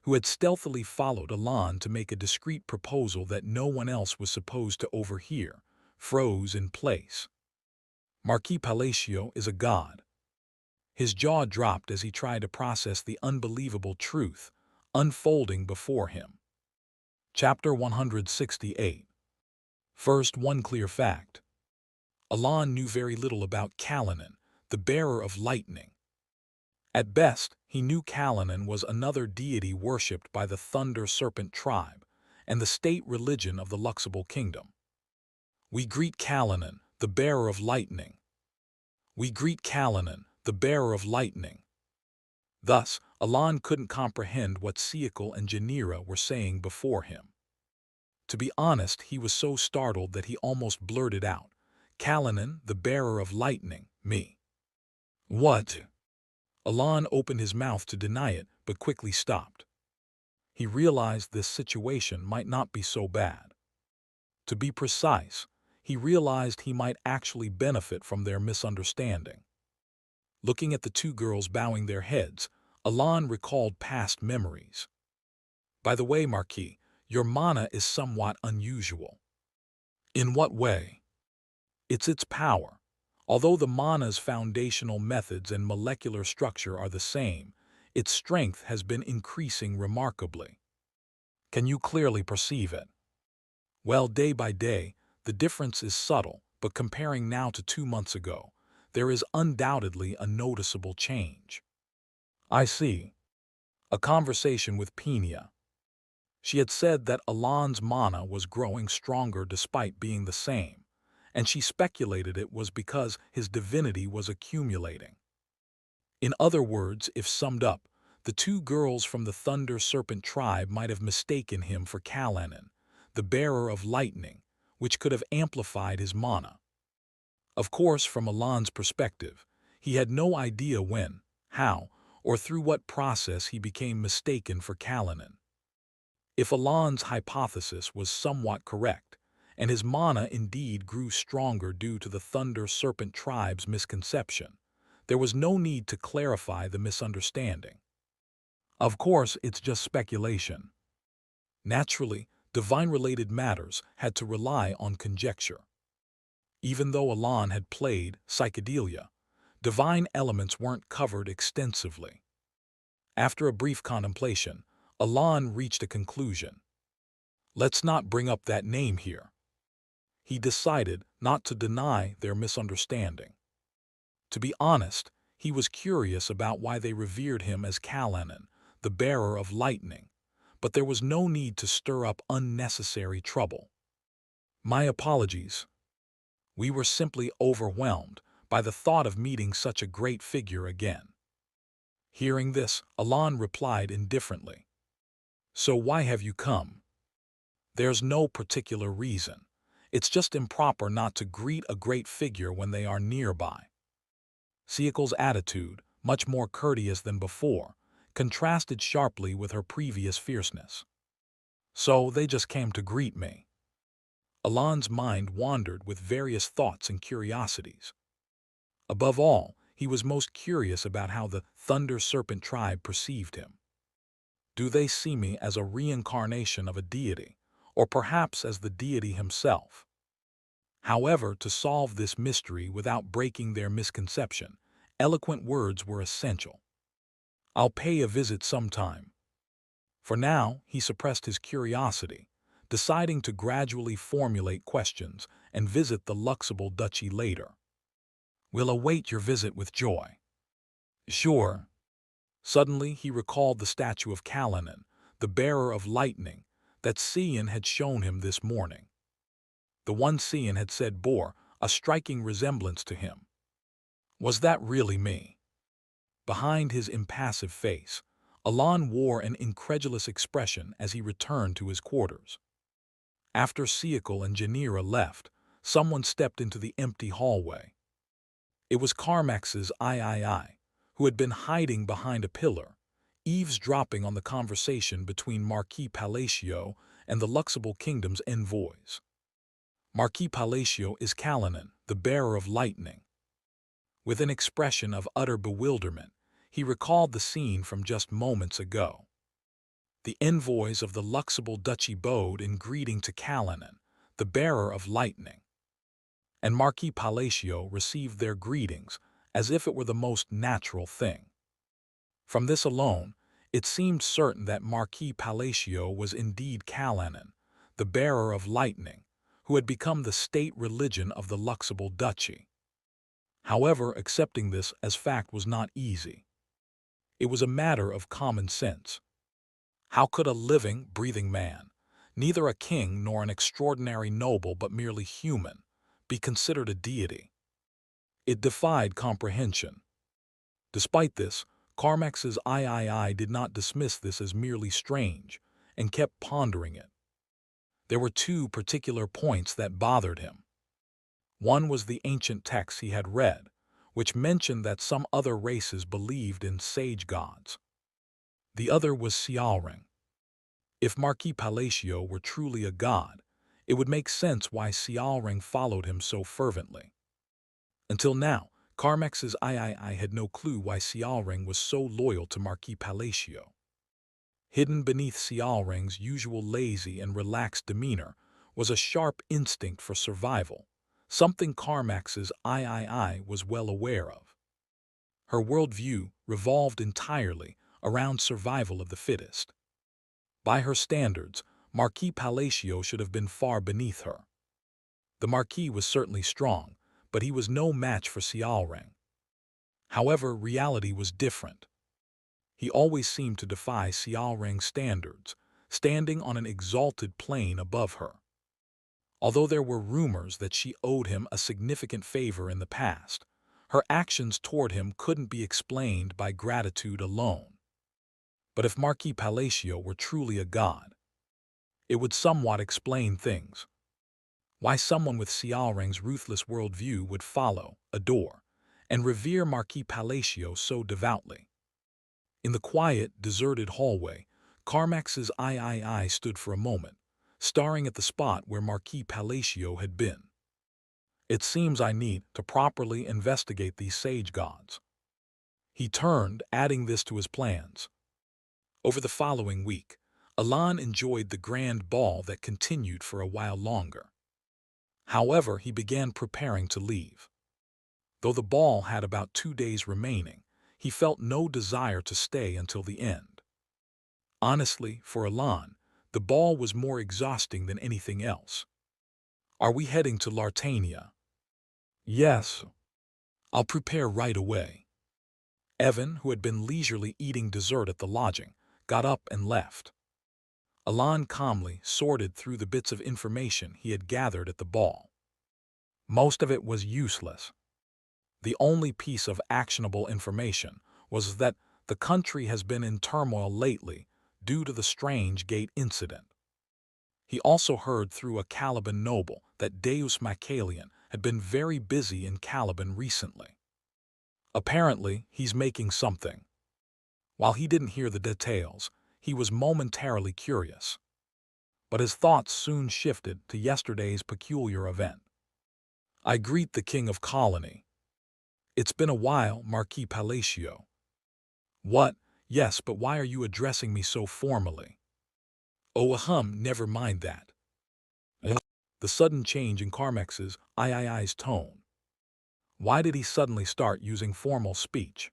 who had stealthily followed Alan to make a discreet proposal that no one else was supposed to overhear, froze in place. Marquis Palacio is a god. His jaw dropped as he tried to process the unbelievable truth unfolding before him. Chapter 168. First, one clear fact. Alan knew very little about Callanan, the bearer of lightning. At best, he knew Callanan was another deity worshipped by the Thunder Serpent tribe and the state religion of the Luxable Kingdom. We greet Callanan, the bearer of lightning. We greet Callanan, the bearer of lightning. Thus, Alan couldn't comprehend what Siakol and Janira were saying before him. To be honest, he was so startled that he almost blurted out, Callanan, the bearer of lightning, me. What? Alan opened his mouth to deny it, but quickly stopped. He realized this situation might not be so bad. To be precise, he realized he might actually benefit from their misunderstanding. Looking at the 2 girls bowing their heads, Alan recalled past memories. By the way, Marquis, your mana is somewhat unusual. In what way? It's its power. Although the mana's foundational methods and molecular structure are the same, its strength has been increasing remarkably. Can you clearly perceive it? Well, day by day, the difference is subtle, but comparing now to 2 months ago, there is undoubtedly a noticeable change. I see. A conversation with Penia. She had said that Alan's mana was growing stronger despite being the same, and she speculated it was because his divinity was accumulating. In other words, if summed up, the 2 girls from the Thunder Serpent tribe might have mistaken him for Callanan, the bearer of lightning, which could have amplified his mana. Of course, from Alan's perspective, he had no idea when, how, or through what process he became mistaken for Callanan. If Alan's hypothesis was somewhat correct, and his mana indeed grew stronger due to the Thunder Serpent tribe's misconception, there was no need to clarify the misunderstanding. Of course, it's just speculation. Naturally, divine-related matters had to rely on conjecture. Even though Alon had played psychedelia, divine elements weren't covered extensively. After a brief contemplation, Alon reached a conclusion. Let's not bring up that name here. He decided not to deny their misunderstanding. To be honest, he was curious about why they revered him as Kalanen, the bearer of lightning, but there was no need to stir up unnecessary trouble. My apologies. We were simply overwhelmed by the thought of meeting such a great figure again. Hearing this, Alon replied indifferently. So why have you come? There's no particular reason. It's just improper not to greet a great figure when they are nearby. Siekel's attitude, much more courteous than before, contrasted sharply with her previous fierceness. So they just came to greet me. Alon's mind wandered with various thoughts and curiosities. Above all, he was most curious about how the Thunder Serpent tribe perceived him. Do they see me as a reincarnation of a deity, or perhaps as the deity himself? However, to solve this mystery without breaking their misconception, eloquent words were essential. I'll pay a visit sometime. For now, he suppressed his curiosity, deciding to gradually formulate questions and visit the Luxable Duchy later. We'll await your visit with joy. Sure. Suddenly, he recalled the statue of Kalanen, the bearer of lightning, that Cian had shown him this morning. The one Cian had said bore a striking resemblance to him. Was that really me? Behind his impassive face, Alon wore an incredulous expression as he returned to his quarters. After Siekel and Janira left, someone stepped into the empty hallway. It was Carmax's III, who had been hiding behind a pillar, eavesdropping on the conversation between Marquis Palacio and the Luxable Kingdom's envoys. Marquis Palacio is Kalanen, the bearer of lightning. With an expression of utter bewilderment, he recalled the scene from just moments ago. The envoys of the Luxable Duchy bowed in greeting to Kalanen, the bearer of lightning. And Marquis Palacio received their greetings as if it were the most natural thing. From this alone, it seemed certain that Marquis Palacio was indeed Kalanen, the bearer of lightning, who had become the state religion of the Luxable Duchy. However, accepting this as fact was not easy. It was a matter of common sense. How could a living, breathing man, neither a king nor an extraordinary noble but merely human, be considered a deity? It defied comprehension. Despite this, Carmax's III did not dismiss this as merely strange and kept pondering it. There were two particular points that bothered him. One was the ancient texts he had read, which mentioned that some other races believed in sage gods. The other was Sialring. If Marquis Palacio were truly a god, it would make sense why Sialring followed him so fervently. Until now, Carmax's III had no clue why Sialring was so loyal to Marquis Palacio. Hidden beneath Sialring's usual lazy and relaxed demeanor was a sharp instinct for survival, something Carmax's III was well aware of. Her worldview revolved entirely around survival of the fittest. By her standards, Marquis Palacio should have been far beneath her. The Marquis was certainly strong, but he was no match for Sialring. However, reality was different. He always seemed to defy Sialring's standards, standing on an exalted plane above her. Although there were rumors that she owed him a significant favor in the past, her actions toward him couldn't be explained by gratitude alone. But if Marquis Palacio were truly a god, it would somewhat explain things. Why someone with Sialring's ruthless worldview would follow, adore, and revere Marquis Palacio so devoutly. In the quiet, deserted hallway, Carmax's III stood for a moment, staring at the spot where Marquis Palacio had been. It seems I need to properly investigate these sage gods. He turned, adding this to his plans. Over the following week, Alan enjoyed the grand ball that continued for a while longer. However, he began preparing to leave. Though the ball had about 2 days remaining, he felt no desire to stay until the end. Honestly, for Alan, the ball was more exhausting than anything else. "Are we heading to Lartania?" "Yes." "I'll prepare right away." Evan, who had been leisurely eating dessert at the lodging, got up and left. Alan calmly sorted through the bits of information he had gathered at the ball. Most of it was useless. The only piece of actionable information was that the country has been in turmoil lately due to the strange gate incident. He also heard through a Caliban noble that Deus Macalian had been very busy in Caliban recently. Apparently, he's making something. While he didn't hear the details, he was momentarily curious. But his thoughts soon shifted to yesterday's peculiar event. "I greet the King of Colony." "It's been a while, Marquis Palacio." "What? Yes, but why are you addressing me so formally?" "Oh, never mind that." The sudden change in Carmex's I's tone. Why did he suddenly start using formal speech?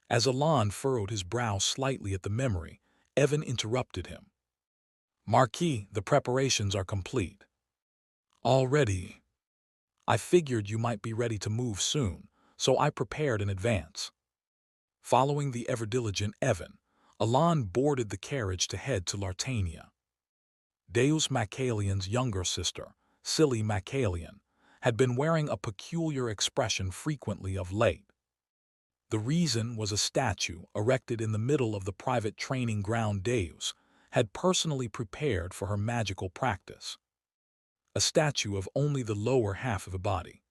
As Alan furrowed his brow slightly at the memory, Evan interrupted him. "Marquis, the preparations are complete." "Already?" "I figured you might be ready to move soon, so I prepared in advance." Following the ever-diligent Evan, Alan boarded the carriage to head to Lartania. Deus Macalian's younger sister, Silly Macalian, had been wearing a peculiar expression frequently of late. The reason was a statue erected in the middle of the private training ground Deus had personally prepared for her magical practice. A statue of only the lower half of a body.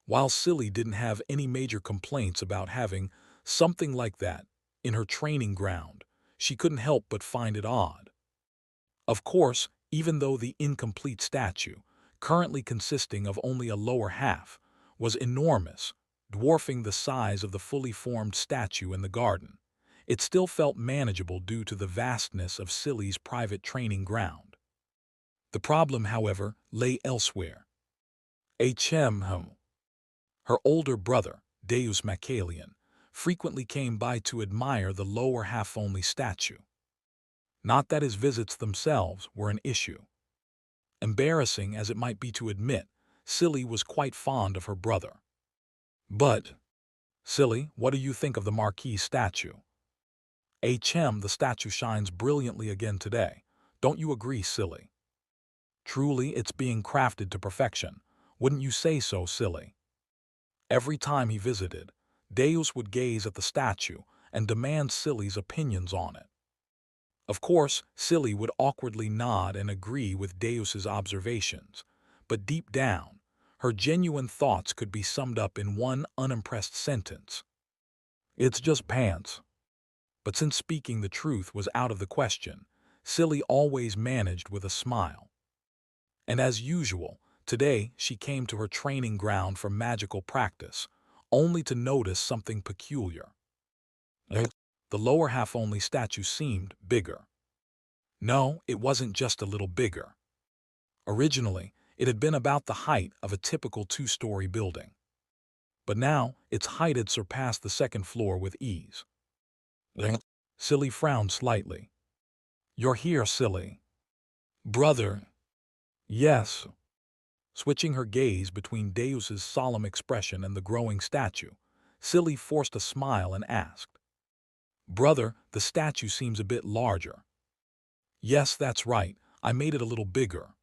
While Silly didn't have any major complaints about having something like that in her training ground, she couldn't help but find it odd. Of course, even though the incomplete statue, currently consisting of only a lower half, was enormous, dwarfing the size of the fully formed statue in the garden, it still felt manageable due to the vastness of Silly's private training ground. The problem, however, lay elsewhere. Her older brother, Deus Macalian, frequently came by to admire the lower half-only statue. Not that his visits themselves were an issue. Embarrassing as it might be to admit, Silly was quite fond of her brother. "But, Silly, what do you think of the Marquis statue?" The statue shines brilliantly again today. Don't you agree, Silly?" "Truly, it's being crafted to perfection. Wouldn't you say so, Silly?" Every time he visited, Deus would gaze at the statue and demand Silly's opinions on it. Of course, Silly would awkwardly nod and agree with Deus's observations, but deep down, her genuine thoughts could be summed up in one unimpressed sentence. "It's just pants." But since speaking the truth was out of the question, Silly always managed with a smile. And as usual, today she came to her training ground for magical practice, only to notice something peculiar. The lower half-only statue seemed bigger. No, it wasn't just a little bigger. Originally, it had been about the height of a typical 2-story building. But now, its height had surpassed the second floor with ease. Silly frowned slightly. "You're here, Silly." "Brother." "Yes." Switching her gaze between Deus's solemn expression and the growing statue, Silly forced a smile and asked, "Brother, the statue seems a bit larger." "Yes, that's right. I made it a little bigger."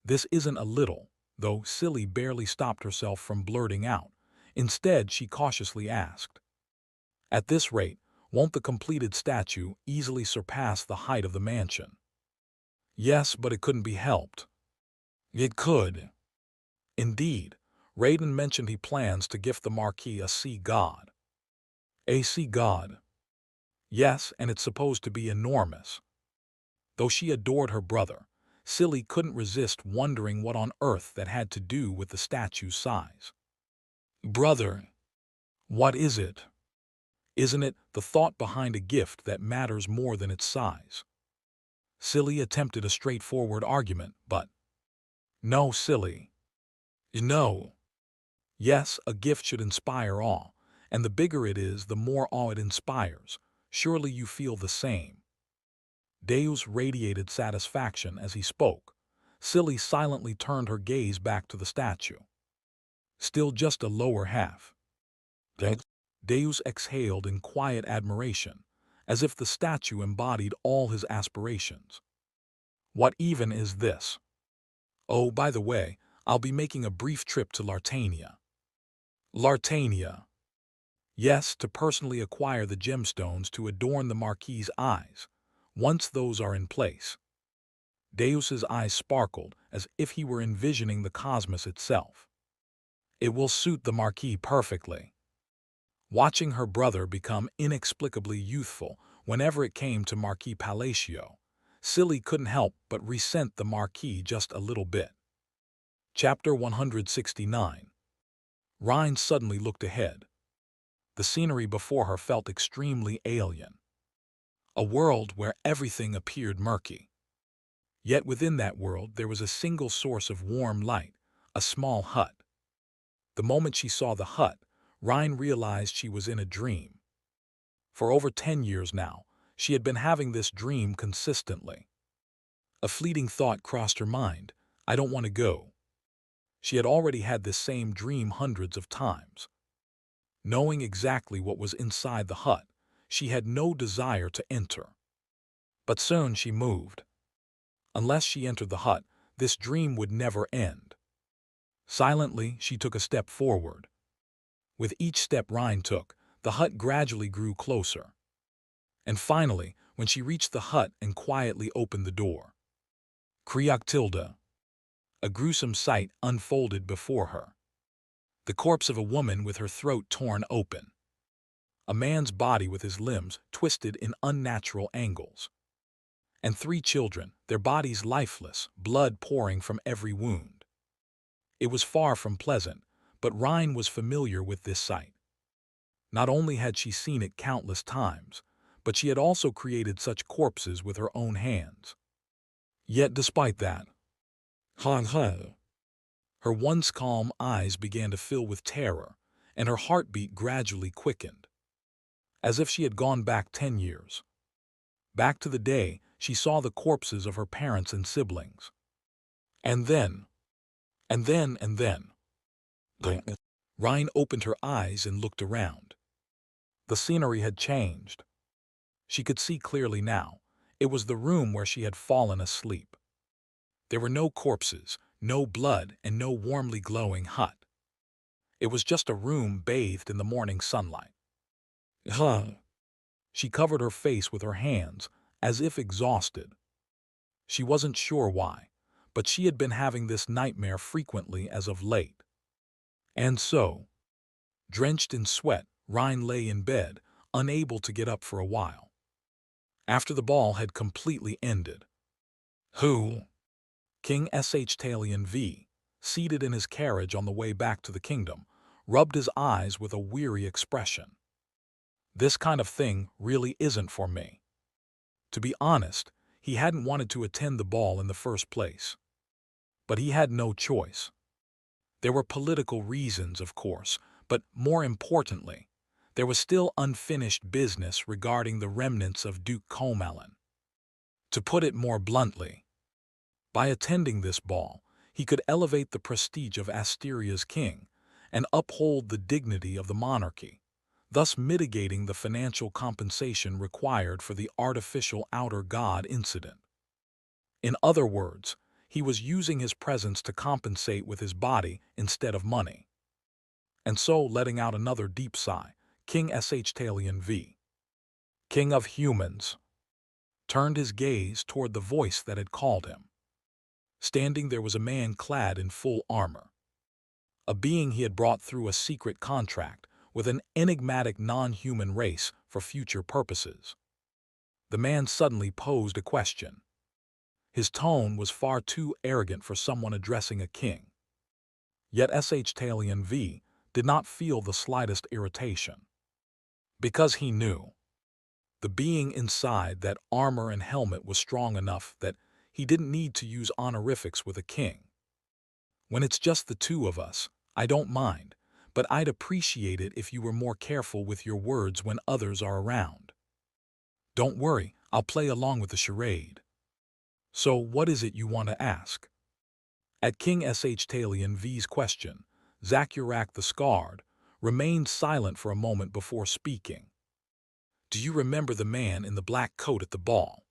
This isn't a little, though Silly barely stopped herself from blurting out. Instead, she cautiously asked, "At this rate, won't the completed statue easily surpass the height of the mansion?" "Yes, but it couldn't be helped." "It could." "Indeed, Raiden mentioned he plans to gift the Marquis a sea god." "A sea god?" "Yes, and it's supposed to be enormous." Though she adored her brother, Silly couldn't resist wondering what on earth that had to do with the statue's size. "Brother." "What is it?" "Isn't it the thought behind a gift that matters more than its size?" Silly attempted a straightforward argument, but no, silly. No. Yes, a gift should inspire awe, and the bigger it is, the more awe it inspires. Surely you feel the same. Deus radiated satisfaction as he spoke. Silly silently turned her gaze back to the statue. Still just a lower half. Deus exhaled in quiet admiration, as if the statue embodied all his aspirations. What even is this? Oh, by the way, I'll be making a brief trip to Lartania. Lartania. Yes, to personally acquire the gemstones to adorn the Marquis's eyes. Once those are in place. Deus's eyes sparkled as if he were envisioning the cosmos itself. It will suit the Marquis perfectly. Watching her brother become inexplicably youthful whenever it came to Marquis Palacio, Silly couldn't help but resent the Marquis just a little bit. Chapter 169. Rhine suddenly looked ahead. The scenery before her felt extremely alien. A world where everything appeared murky. Yet within that world there was a single source of warm light, a small hut. The moment she saw the hut, Rhine realized she was in a dream. For over 10 years now, she had been having this dream consistently. A fleeting thought crossed her mind, I don't want to go. She had already had this same dream hundreds of times. Knowing exactly what was inside the hut, she had no desire to enter. But soon she moved. Unless she entered the hut, this dream would never end. Silently, she took a step forward. With each step Rhine took, the hut gradually grew closer. And finally, when she reached the hut and quietly opened the door, Kriok a gruesome sight unfolded before her. The corpse of a woman with her throat torn open. A man's body with his limbs twisted in unnatural angles. And 3 children, their bodies lifeless, blood pouring from every wound. It was far from pleasant, but Rhine was familiar with this sight. Not only had she seen it countless times, but she had also created such corpses with her own hands. Yet despite that, her once calm eyes began to fill with terror, and her heartbeat gradually quickened. As if she had gone back 10 years. Back to the day she saw the corpses of her parents and siblings. And then. Rhine opened her eyes and looked around. The scenery had changed. She could see clearly now. It was the room where she had fallen asleep. There were no corpses, no blood, and no warmly glowing hut. It was just a room bathed in the morning sunlight. She covered her face with her hands, as if exhausted. She wasn't sure why, but she had been having this nightmare frequently as of late. And so, drenched in sweat, Rhine lay in bed, unable to get up for a while. After the ball had completely ended. King Talion V, seated in his carriage on the way back to the kingdom, rubbed his eyes with a weary expression. This kind of thing really isn't for me. To be honest, he hadn't wanted to attend the ball in the first place. But he had no choice. There were political reasons, of course, but more importantly, there was still unfinished business regarding the remnants of Duke Comelin. To put it more bluntly, by attending this ball, he could elevate the prestige of Asteria's king and uphold the dignity of the monarchy, thus mitigating the financial compensation required for the artificial outer god incident. In other words, he was using his presence to compensate with his body instead of money. And so, letting out another deep sigh, King Talion V, King of Humans, turned his gaze toward the voice that had called him. Standing there was a man clad in full armor. A being he had brought through a secret contract with an enigmatic non-human race for future purposes. The man suddenly posed a question. His tone was far too arrogant for someone addressing a king. Yet Talion V did not feel the slightest irritation. Because he knew. The being inside that armor and helmet was strong enough that he didn't need to use honorifics with a king. When it's just the two of us, I don't mind, but I'd appreciate it if you were more careful with your words when others are around. Don't worry, I'll play along with the charade. So what is it you want to ask? At King Talion V's question, Zakurak the Scarred remained silent for a moment before speaking. Do you remember the man in the black coat at the ball?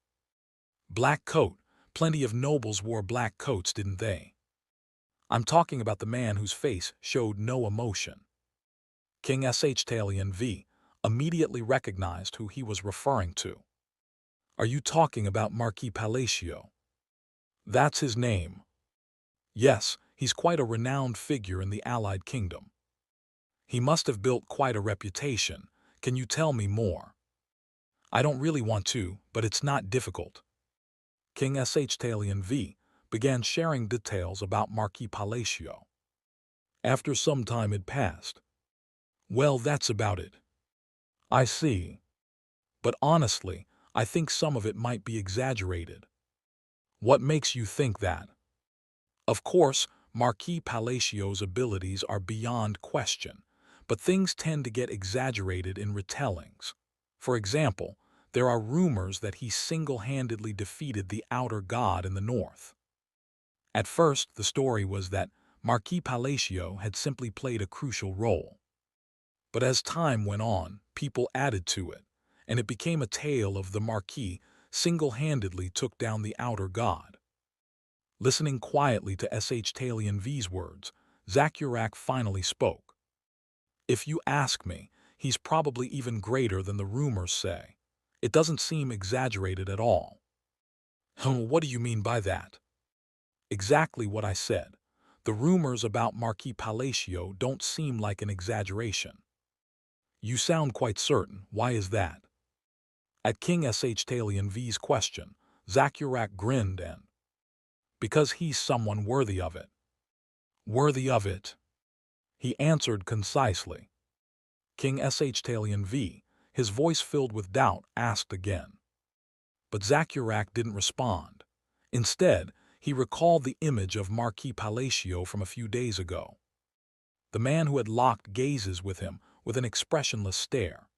Black coat. Plenty of nobles wore black coats, didn't they? I'm talking about the man whose face showed no emotion. King Talion V immediately recognized who he was referring to. Are you talking about Marquis Palacio? That's his name. Yes, he's quite a renowned figure in the Allied Kingdom. He must have built quite a reputation. Can you tell me more? I don't really want to, but it's not difficult. King Talion V began sharing details about Marquis Palacio. After some time had passed. Well, that's about it. I see. But honestly, I think some of it might be exaggerated. What makes you think that? Of course, Marquis Palacio's abilities are beyond question, but things tend to get exaggerated in retellings. For example, there are rumors that he single-handedly defeated the outer god in the north. At first, the story was that Marquis Palacio had simply played a crucial role. But as time went on, people added to it, and it became a tale of the Marquis single-handedly took down the outer god. Listening quietly to Talion V's words, Zakurak finally spoke. If you ask me, he's probably even greater than the rumors say. It doesn't seem exaggerated at all. What do you mean by that? Exactly what I said. The rumors about Marquis Palacio don't seem like an exaggeration. You sound quite certain. Why is that? At King Talion V's question, Zakurak grinned and, because he's someone worthy of it. Worthy of it? He answered concisely. King Talion V, his voice filled with doubt, asked again. But Zakurak didn't respond. Instead, he recalled the image of Marquis Palacio from a few days ago. The man who had locked gazes with him with an expressionless stare.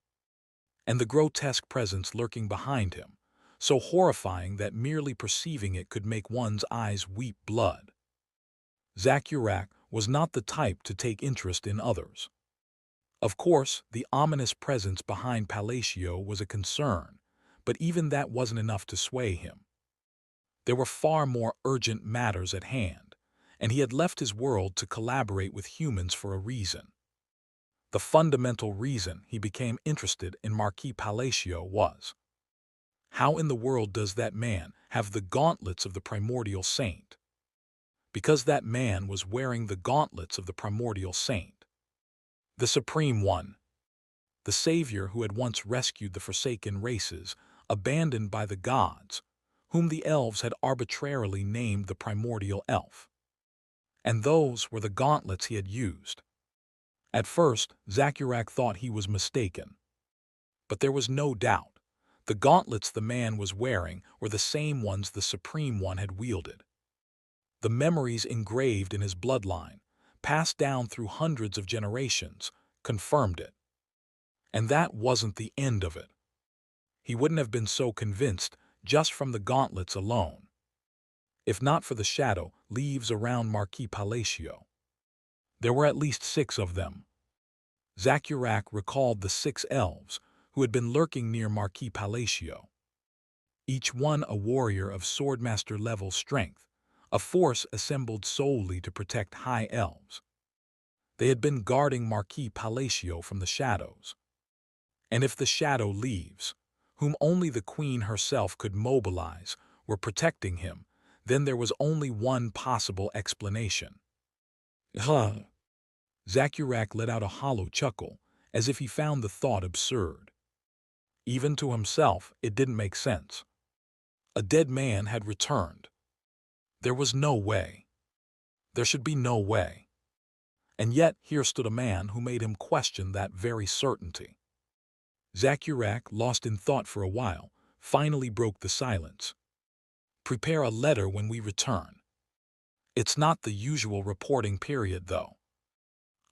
And the grotesque presence lurking behind him, so horrifying that merely perceiving it could make one's eyes weep blood. Zakurak was not the type to take interest in others. Of course, the ominous presence behind Palacio was a concern, but even that wasn't enough to sway him. There were far more urgent matters at hand, and he had left his world to collaborate with humans for a reason. The fundamental reason he became interested in Marquis Palacio was, how in the world does that man have the gauntlets of the primordial saint? Because that man was wearing the gauntlets of the primordial saint. The Supreme One, the savior who had once rescued the forsaken races, abandoned by the gods, whom the elves had arbitrarily named the primordial elf. And those were the gauntlets he had used. At first, Zakurak thought he was mistaken. But there was no doubt. The gauntlets the man was wearing were the same ones the Supreme One had wielded. The memories engraved in his bloodline, passed down through hundreds of generations, confirmed it. And that wasn't the end of it. He wouldn't have been so convinced just from the gauntlets alone, if not for the shadow leaves around Marquis Palacio. There were at least 6 of them. Zakurak recalled the 6 elves who had been lurking near Marquis Palacio. Each one a warrior of swordmaster-level strength, a force assembled solely to protect high elves. They had been guarding Marquis Palacio from the shadows. And if the shadow leaves, whom only the queen herself could mobilize, were protecting him, then there was only one possible explanation. Zakurak let out a hollow chuckle, as if he found the thought absurd. Even to himself, it didn't make sense. A dead man had returned. There was no way. There should be no way. And yet here stood a man who made him question that very certainty. Zakurak, lost in thought for a while, finally broke the silence. Prepare a letter when we return. It's not the usual reporting period, though.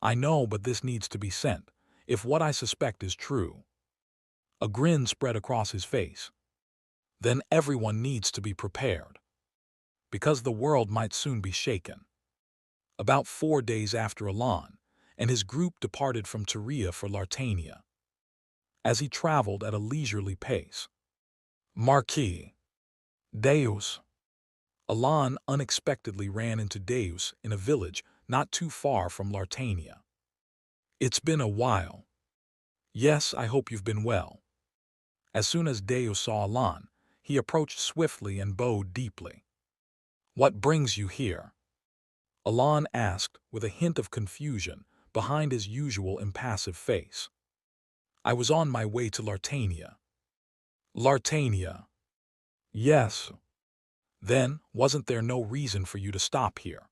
I know, but this needs to be sent, if what I suspect is true. A grin spread across his face. Then everyone needs to be prepared, because the world might soon be shaken. About 4 days after Elan and his group departed from Tyria for Lartania. As he traveled at a leisurely pace, Marquis Deus. Elan unexpectedly ran into Deus in a village not too far from Lartania. It's been a while. Yes, I hope you've been well. As soon as Deus saw Elan, he approached swiftly and bowed deeply. What brings you here? Elan asked with a hint of confusion behind his usual impassive face. I was on my way to Lartania. Lartania? Yes. Then, wasn't there no reason for you to stop here?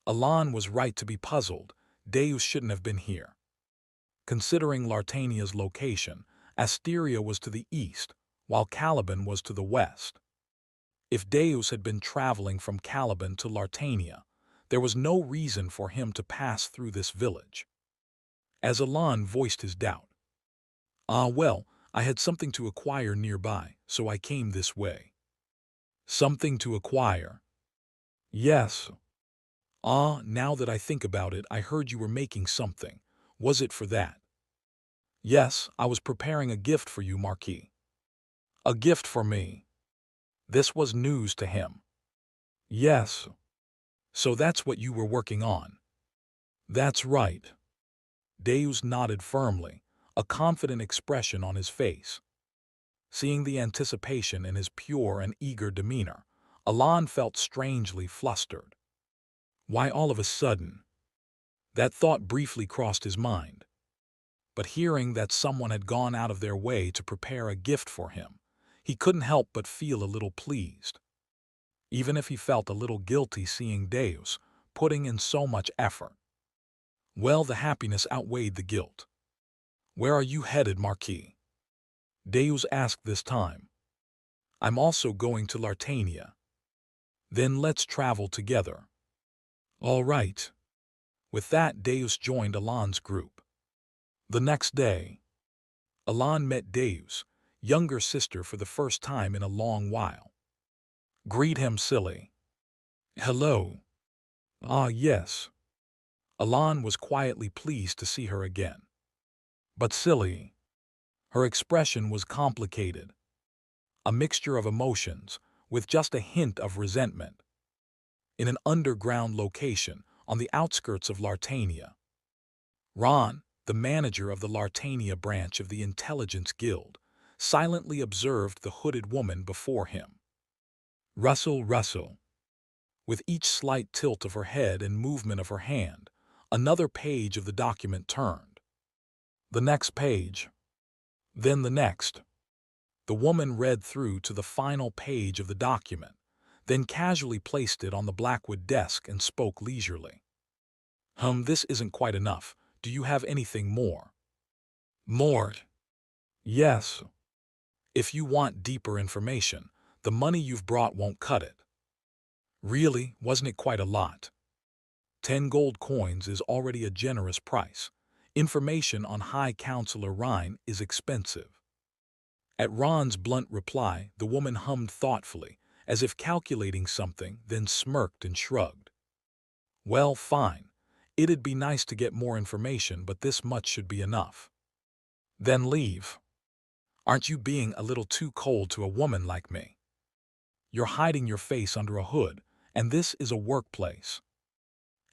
Elan was right to be puzzled. Deus shouldn't have been here. Considering Lartania's location, Asteria was to the east, while Caliban was to the west. If Deus had been traveling from Caliban to Lartania, there was no reason for him to pass through this village. As Elan voiced his doubt. Well, I had something to acquire nearby, so I came this way. Something to acquire? Yes. Now that I think about it, I heard you were making something. Was it for that? Yes, I was preparing a gift for you, Marquis. A gift for me? This was news to him. Yes. So that's what you were working on? That's right. Deus nodded firmly, a confident expression on his face. Seeing the anticipation in his pure and eager demeanor, Elan felt strangely flustered. Why all of a sudden? That thought briefly crossed his mind. But hearing that someone had gone out of their way to prepare a gift for him, he couldn't help but feel a little pleased. Even if he felt a little guilty seeing Deus putting in so much effort. Well, the happiness outweighed the guilt. Where are you headed, Marquis? Deus asked this time. I'm also going to Lartania. Then let's travel together. All right. With that, Deus joined Elan's group. The next day, Elan met Deus' younger sister for the first time in a long while. Greet him, silly. Hello. Yes. Elan was quietly pleased to see her again. But silly. Her expression was complicated. A mixture of emotions, with just a hint of resentment. In an underground location on the outskirts of Lartania. Ron, the manager of the Lartania branch of the Intelligence Guild, silently observed the hooded woman before him. Rustle, rustle. With each slight tilt of her head and movement of her hand, another page of the document turned. The next page. Then the next. The woman read through to the final page of the document, then casually placed it on the blackwood desk and spoke leisurely. This isn't quite enough. Do you have anything more? More? Yes. If you want deeper information, the money you've brought won't cut it. Really, wasn't it quite a lot? 10 gold coins is already a generous price. Information on High Counselor Rhine is expensive. At Ron's blunt reply, the woman hummed thoughtfully, as if calculating something, then smirked and shrugged. Well, fine. It'd be nice to get more information, but this much should be enough. Then leave. Aren't you being a little too cold to a woman like me? You're hiding your face under a hood, and this is a workplace.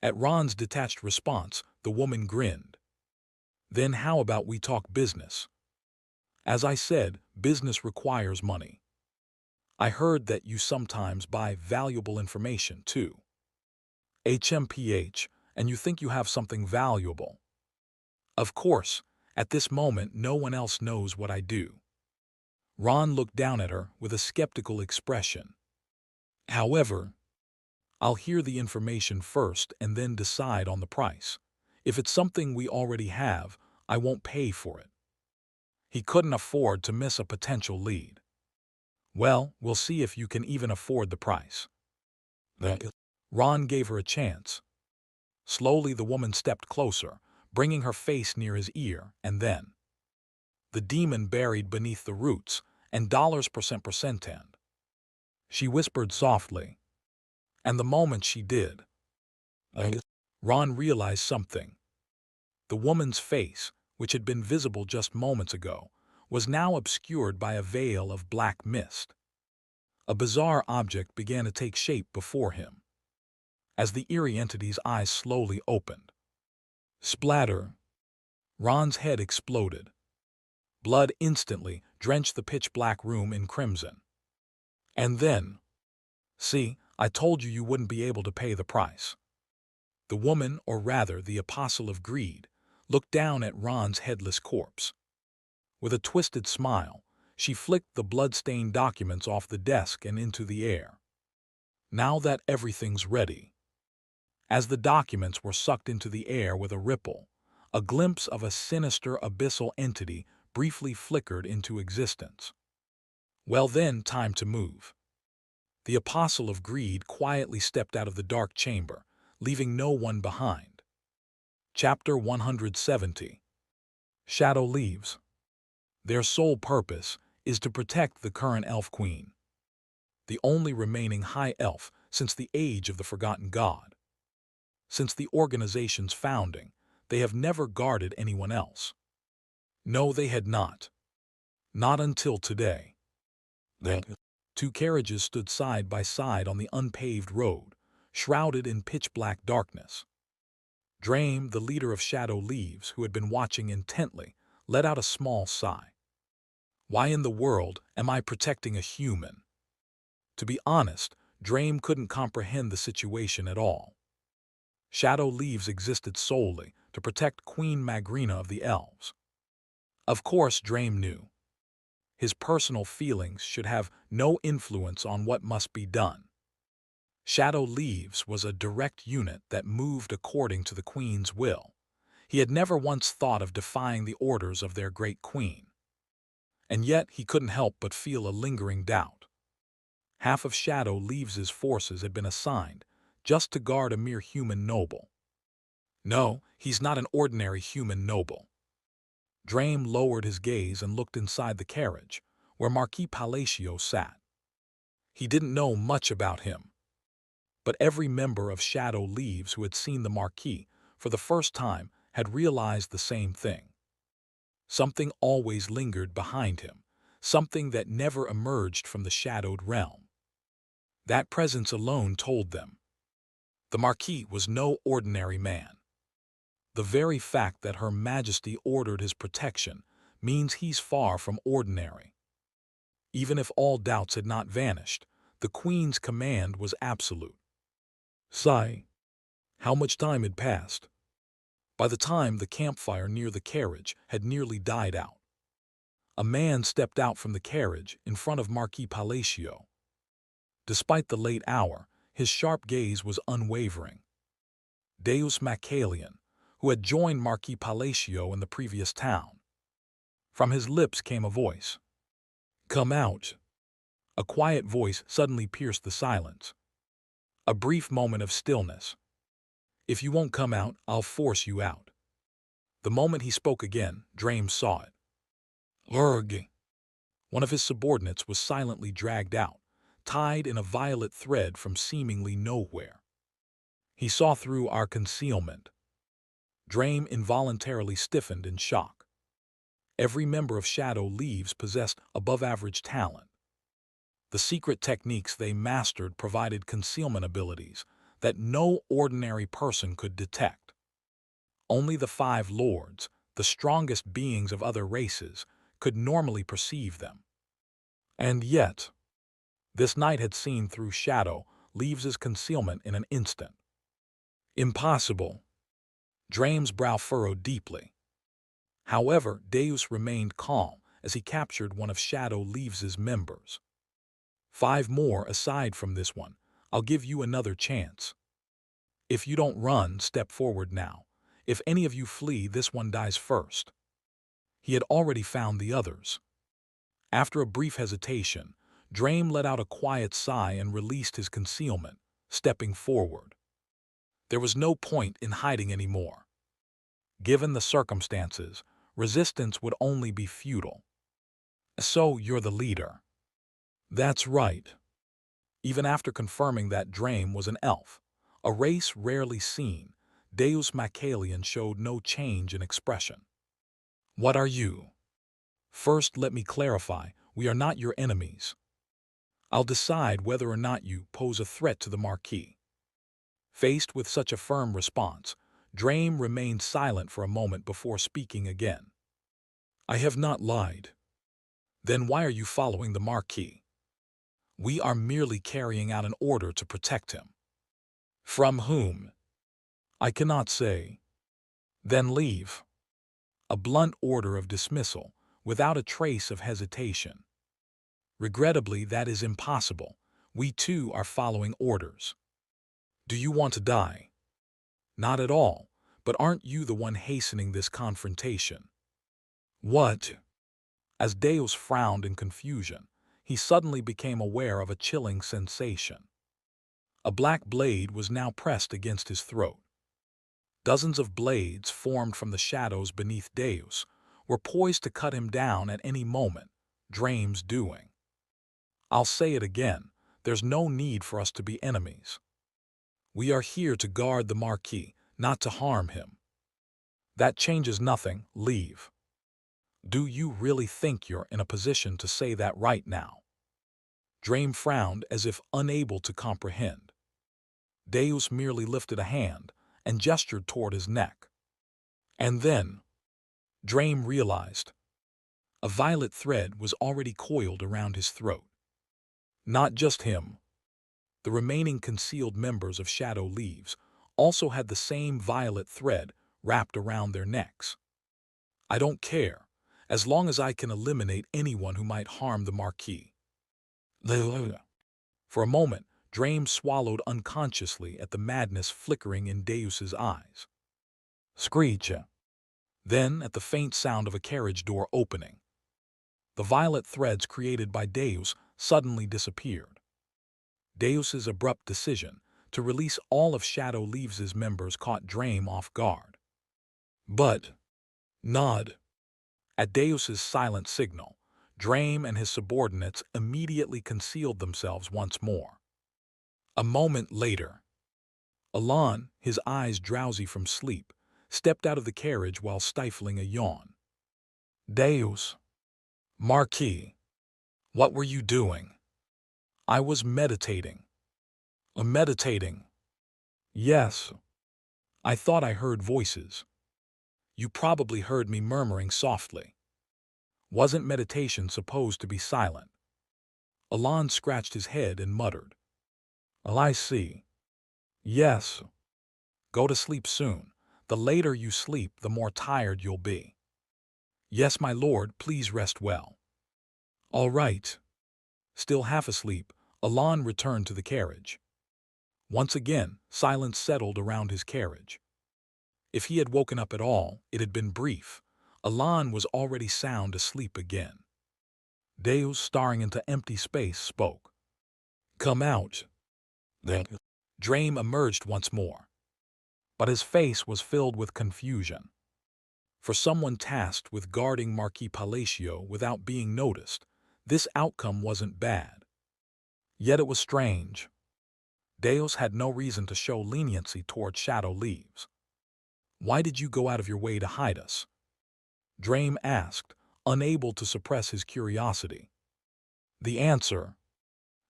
At Ron's detached response, the woman grinned. Then how about we talk business? As I said, business requires money. I heard that you sometimes buy valuable information, too. HMPH, and you think you have something valuable. Of course, at this moment no one else knows what I do. Ron looked down at her with a skeptical expression. However, I'll hear the information first and then decide on the price. If it's something we already have, I won't pay for it. He couldn't afford to miss a potential lead. Well, we'll see if you can even afford the price. Ron gave her a chance. Slowly the woman stepped closer, bringing her face near his ear, and then the demon buried beneath the roots, and $% She whispered softly. And the moment she did, Ron realized something. The woman's face, which had been visible just moments ago, was now obscured by a veil of black mist. A bizarre object began to take shape before him. As the eerie entity's eyes slowly opened, splatter! Ron's head exploded. Blood instantly drenched the pitch-black room in crimson. And then, see, I told you wouldn't be able to pay the price. The woman, or rather the apostle of greed, looked down at Ron's headless corpse. With a twisted smile, she flicked the blood-stained documents off the desk and into the air. Now that everything's ready. As the documents were sucked into the air with a ripple, a glimpse of a sinister abyssal entity briefly flickered into existence. Well then, time to move. The apostle of greed quietly stepped out of the dark chamber, leaving no one behind. Chapter 170. Shadow Leaves. Their sole purpose is to protect the current elf queen, the only remaining high elf since the age of the Forgotten God. Since the organization's founding, they have never guarded anyone else. No, they had not. Not until today. Two carriages stood side by side on the unpaved road, shrouded in pitch-black darkness. Drame, the leader of Shadow Leaves, who had been watching intently, let out a small sigh. Why in the world am I protecting a human? To be honest, Drame couldn't comprehend the situation at all. Shadow Leaves existed solely to protect Queen Magrina of the Elves. Of course, Drame knew. His personal feelings should have no influence on what must be done. Shadow Leaves was a direct unit that moved according to the Queen's will. He had never once thought of defying the orders of their great Queen. And yet he couldn't help but feel a lingering doubt. Half of Shadow Leaves' forces had been assigned just to guard a mere human noble. No, he's not an ordinary human noble. Drame lowered his gaze and looked inside the carriage, where Marquis Palacio sat. He didn't know much about him, but every member of Shadow Leaves who had seen the Marquis for the first time had realized the same thing. Something always lingered behind him, something that never emerged from the shadowed realm. That presence alone told them. The Marquis was no ordinary man. The very fact that Her Majesty ordered his protection means he's far from ordinary. Even if all doubts had not vanished, the Queen's command was absolute. Sigh. How much time had passed? By the time the campfire near the carriage had nearly died out, a man stepped out from the carriage in front of Marquis Palacio. Despite the late hour, his sharp gaze was unwavering. Deus Macalian, who had joined Marquis Palacio in the previous town. From his lips came a voice. Come out. A quiet voice suddenly pierced the silence. A brief moment of stillness. If you won't come out, I'll force you out. The moment he spoke again, Drame saw it. Urgh. One of his subordinates was silently dragged out, tied in a violet thread from seemingly nowhere. He saw through our concealment. Drame involuntarily stiffened in shock. Every member of Shadow Leaves possessed above-average talent. The secret techniques they mastered provided concealment abilities that no ordinary person could detect. Only the Five Lords, the strongest beings of other races, could normally perceive them. And yet, this night had seen through Shadow Leaves' concealment in an instant. Impossible. Drame's brow furrowed deeply. However, Deus remained calm as he captured one of Shadow Leaves' members. 5 more aside from this one. I'll give you another chance. If you don't run, step forward now. If any of you flee, this one dies first. He had already found the others. After a brief hesitation, Drame let out a quiet sigh and released his concealment, stepping forward. There was no point in hiding anymore. Given the circumstances, resistance would only be futile. So you're the leader. That's right. Even after confirming that Drame was an elf, a race rarely seen, Deus Macalian showed no change in expression. What are you? First, let me clarify, we are not your enemies. I'll decide whether or not you pose a threat to the Marquis. Faced with such a firm response, Drame remained silent for a moment before speaking again. I have not lied. Then why are you following the Marquis? We are merely carrying out an order to protect him. From whom? I cannot say. Then leave. A blunt order of dismissal, without a trace of hesitation. Regrettably, that is impossible. We too are following orders. Do you want to die? Not at all, but aren't you the one hastening this confrontation? What? As Deus frowned in confusion, he suddenly became aware of a chilling sensation. A black blade was now pressed against his throat. Dozens of blades formed from the shadows beneath Deus were poised to cut him down at any moment, Drame's doing. I'll say it again, there's no need for us to be enemies. We are here to guard the Marquis, not to harm him. That changes nothing, leave. Do you really think you're in a position to say that right now? Drame frowned as if unable to comprehend. Deus merely lifted a hand and gestured toward his neck. And then, Drame realized, a violet thread was already coiled around his throat. Not just him. The remaining concealed members of Shadow Leaves also had the same violet thread wrapped around their necks. I don't care, as long as I can eliminate anyone who might harm the Marquis. For a moment, Drame swallowed unconsciously at the madness flickering in Deus's eyes. Screech. Then, at the faint sound of a carriage door opening, the violet threads created by Deus suddenly disappeared. Deus's abrupt decision to release all of Shadow Leaves' members caught Drame off guard. But, nod. At Deus's silent signal, Drame and his subordinates immediately concealed themselves once more. A moment later, Alon, his eyes drowsy from sleep, stepped out of the carriage while stifling a yawn. Deus. Marquis. What were you doing? I was meditating. Meditating? Yes. I thought I heard voices. You probably heard me murmuring softly. Wasn't meditation supposed to be silent? Alon scratched his head and muttered. Well, I see. Yes. Go to sleep soon. The later you sleep, the more tired you'll be. Yes, my lord, please rest well. All right. Still half asleep, Alon returned to the carriage. Once again, silence settled around his carriage. If he had woken up at all, it had been brief. Alon was already sound asleep again. Deus, staring into empty space, spoke. Come out. Then Drame emerged once more. But his face was filled with confusion. For someone tasked with guarding Marquis Palacio without being noticed, this outcome wasn't bad. Yet it was strange. Deus had no reason to show leniency toward Shadow Leaves. Why did you go out of your way to hide us? Drame asked, unable to suppress his curiosity. The answer,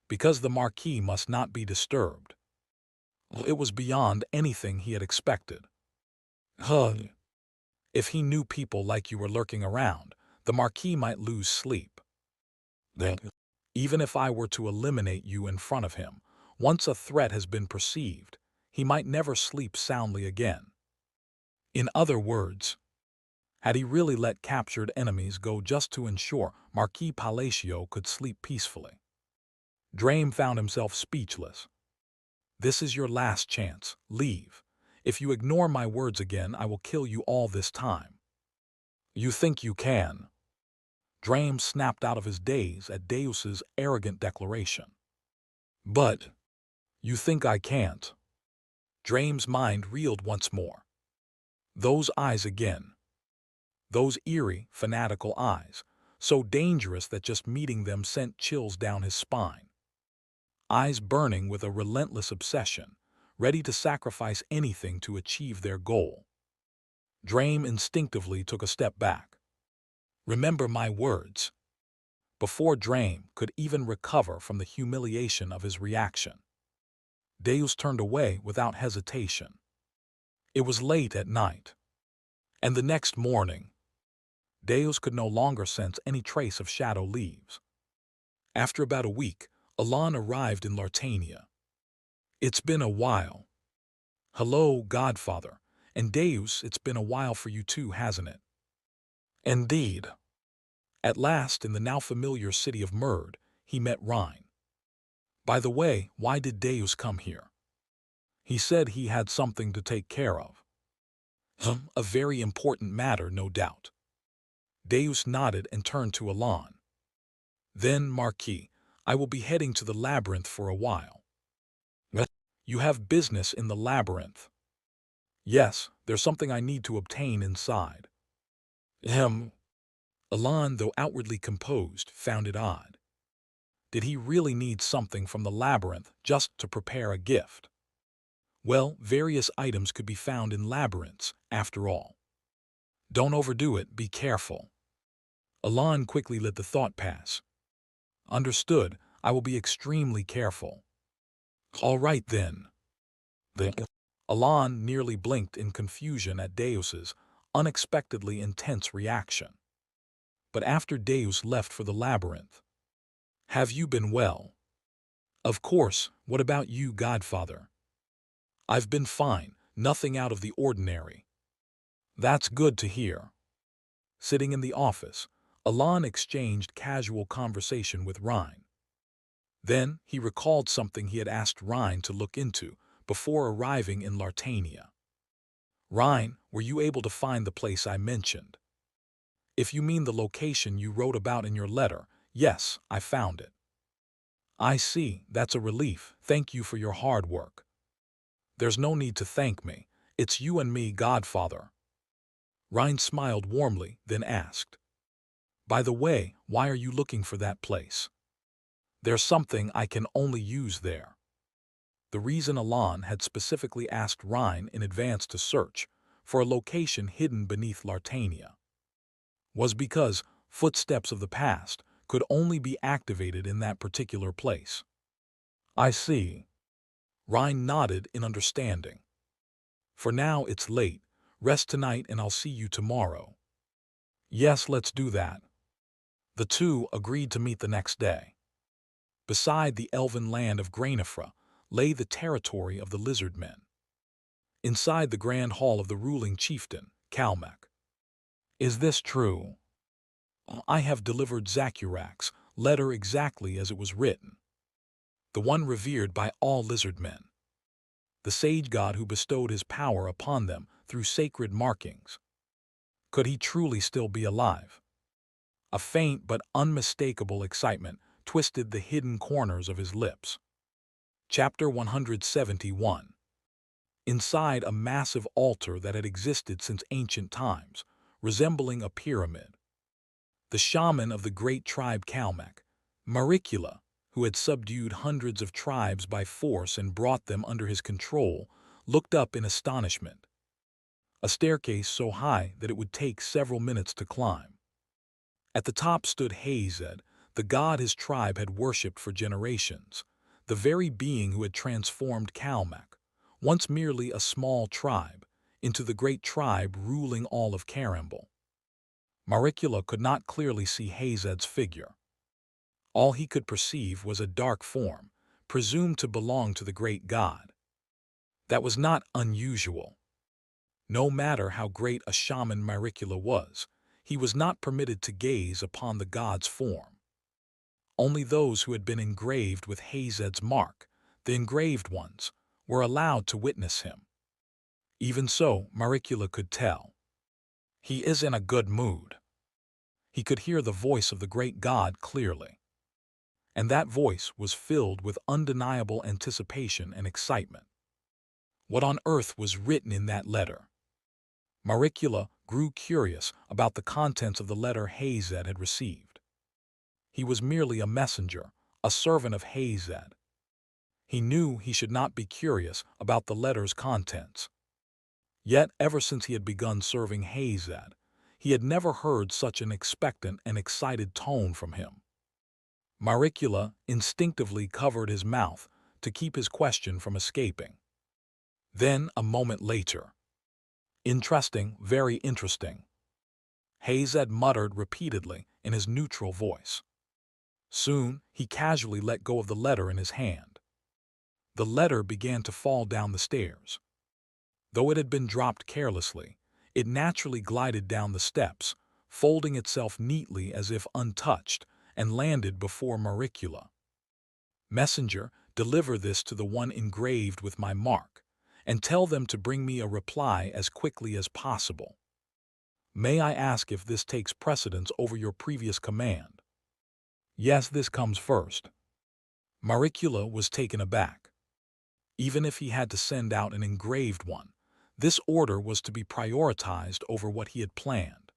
because the Marquis must not be disturbed. It was beyond anything he had expected. If he knew people like you were lurking around, the Marquis might lose sleep. Then, even if I were to eliminate you in front of him, once a threat has been perceived, he might never sleep soundly again. In other words, had he really let captured enemies go just to ensure Marquis Palacio could sleep peacefully? Drame found himself speechless. This is your last chance. Leave. If you ignore my words again, I will kill you all this time. You think you can? Drame snapped out of his daze at Deus's arrogant declaration. But you think I can't? Drame's mind reeled once more. Those eyes again. Those eerie, fanatical eyes, so dangerous that just meeting them sent chills down his spine. Eyes burning with a relentless obsession, ready to sacrifice anything to achieve their goal. Drame instinctively took a step back. Remember my words. Before Drame could even recover from the humiliation of his reaction, Deus turned away without hesitation. It was late at night, and the next morning, Deus could no longer sense any trace of shadow leaves. After about a week, Alon arrived in Lartania. It's been a while. Hello, Godfather. And Deus, it's been a while for you too, hasn't it? Indeed. At last, in the now familiar city of Murd, he met Rhine. By the way, why did Deus come here? He said he had something to take care of. A very important matter, no doubt. Deus nodded and turned to Alon. Then, Marquis, I will be heading to the labyrinth for a while. You have business in the labyrinth? Yes, there's something I need to obtain inside. Alon, though outwardly composed, found it odd. Did he really need something from the labyrinth just to prepare a gift? Well, various items could be found in labyrinths, after all. Don't overdo it, be careful. Alon quickly let the thought pass. Understood, I will be extremely careful. All right then. Alon nearly blinked in confusion at Deus's unexpectedly intense reaction. But after Deus left for the labyrinth, have you been well? Of course, what about you, Godfather? I've been fine, nothing out of the ordinary. That's good to hear. Sitting in the office, Alon exchanged casual conversation with Rhine. Then he recalled something he had asked Rhine to look into before arriving in Lartania. Rhine, were you able to find the place I mentioned? If you mean the location you wrote about in your letter, yes, I found it. I see, that's a relief. Thank you for your hard work. There's no need to thank me. It's you and me, Godfather. Rhine smiled warmly, then asked, by the way, why are you looking for that place? There's something I can only use there. The reason Alon had specifically asked Rhine in advance to search for a location hidden beneath Lartania was because footsteps of the past could only be activated in that particular place. I see. Rhine nodded in understanding. For now, it's late. Rest tonight and I'll see you tomorrow. Yes, let's do that. The two agreed to meet the next day. Beside the elven land of Grainifra lay the territory of the lizard men. Inside the grand hall of the ruling chieftain, Calmec. Is this true? I have delivered Zakurak's letter exactly as it was written. The one revered by all lizard men. The sage god who bestowed his power upon them through sacred markings. Could he truly still be alive? A faint but unmistakable excitement twisted the hidden corners of his lips. Chapter 171. Inside a massive altar that had existed since ancient times, resembling a pyramid, the shaman of the great tribe Calmec, Maricula, who had subdued hundreds of tribes by force and brought them under his control, looked up in astonishment. A staircase so high that it would take several minutes to climb. At the top stood Hazed, the god his tribe had worshipped for generations, the very being who had transformed Calmec, once merely a small tribe, into the great tribe ruling all of Karambol. Maricula could not clearly see Hazed's figure. All he could perceive was a dark form, presumed to belong to the great god. That was not unusual. No matter how great a shaman Maricula was, he was not permitted to gaze upon the god's form. Only those who had been engraved with Hazed's mark, the engraved ones, were allowed to witness him. Even so, Maricula could tell. He is in a good mood. He could hear the voice of the great God clearly, and that voice was filled with undeniable anticipation and excitement. What on earth was written in that letter? Maricula grew curious about the contents of the letter Hazed had received. He was merely a messenger, a servant of Hazed. He knew he should not be curious about the letter's contents. Yet, ever since he had begun serving Hazed, he had never heard such an expectant and excited tone from him. Maricula instinctively covered his mouth to keep his question from escaping. Then, a moment later, "Interesting, very interesting," Hazed muttered repeatedly in his neutral voice. Soon, he casually let go of the letter in his hand. The letter began to fall down the stairs. Though it had been dropped carelessly, it naturally glided down the steps, folding itself neatly as if untouched, and landed before Maricula. "Messenger, deliver this to the one engraved with my mark, and tell them to bring me a reply as quickly as possible. May I ask if this takes precedence over your previous command?" "Yes, this comes first." Maricula was taken aback. Even if he had to send out an engraved one, this order was to be prioritized over what he had planned.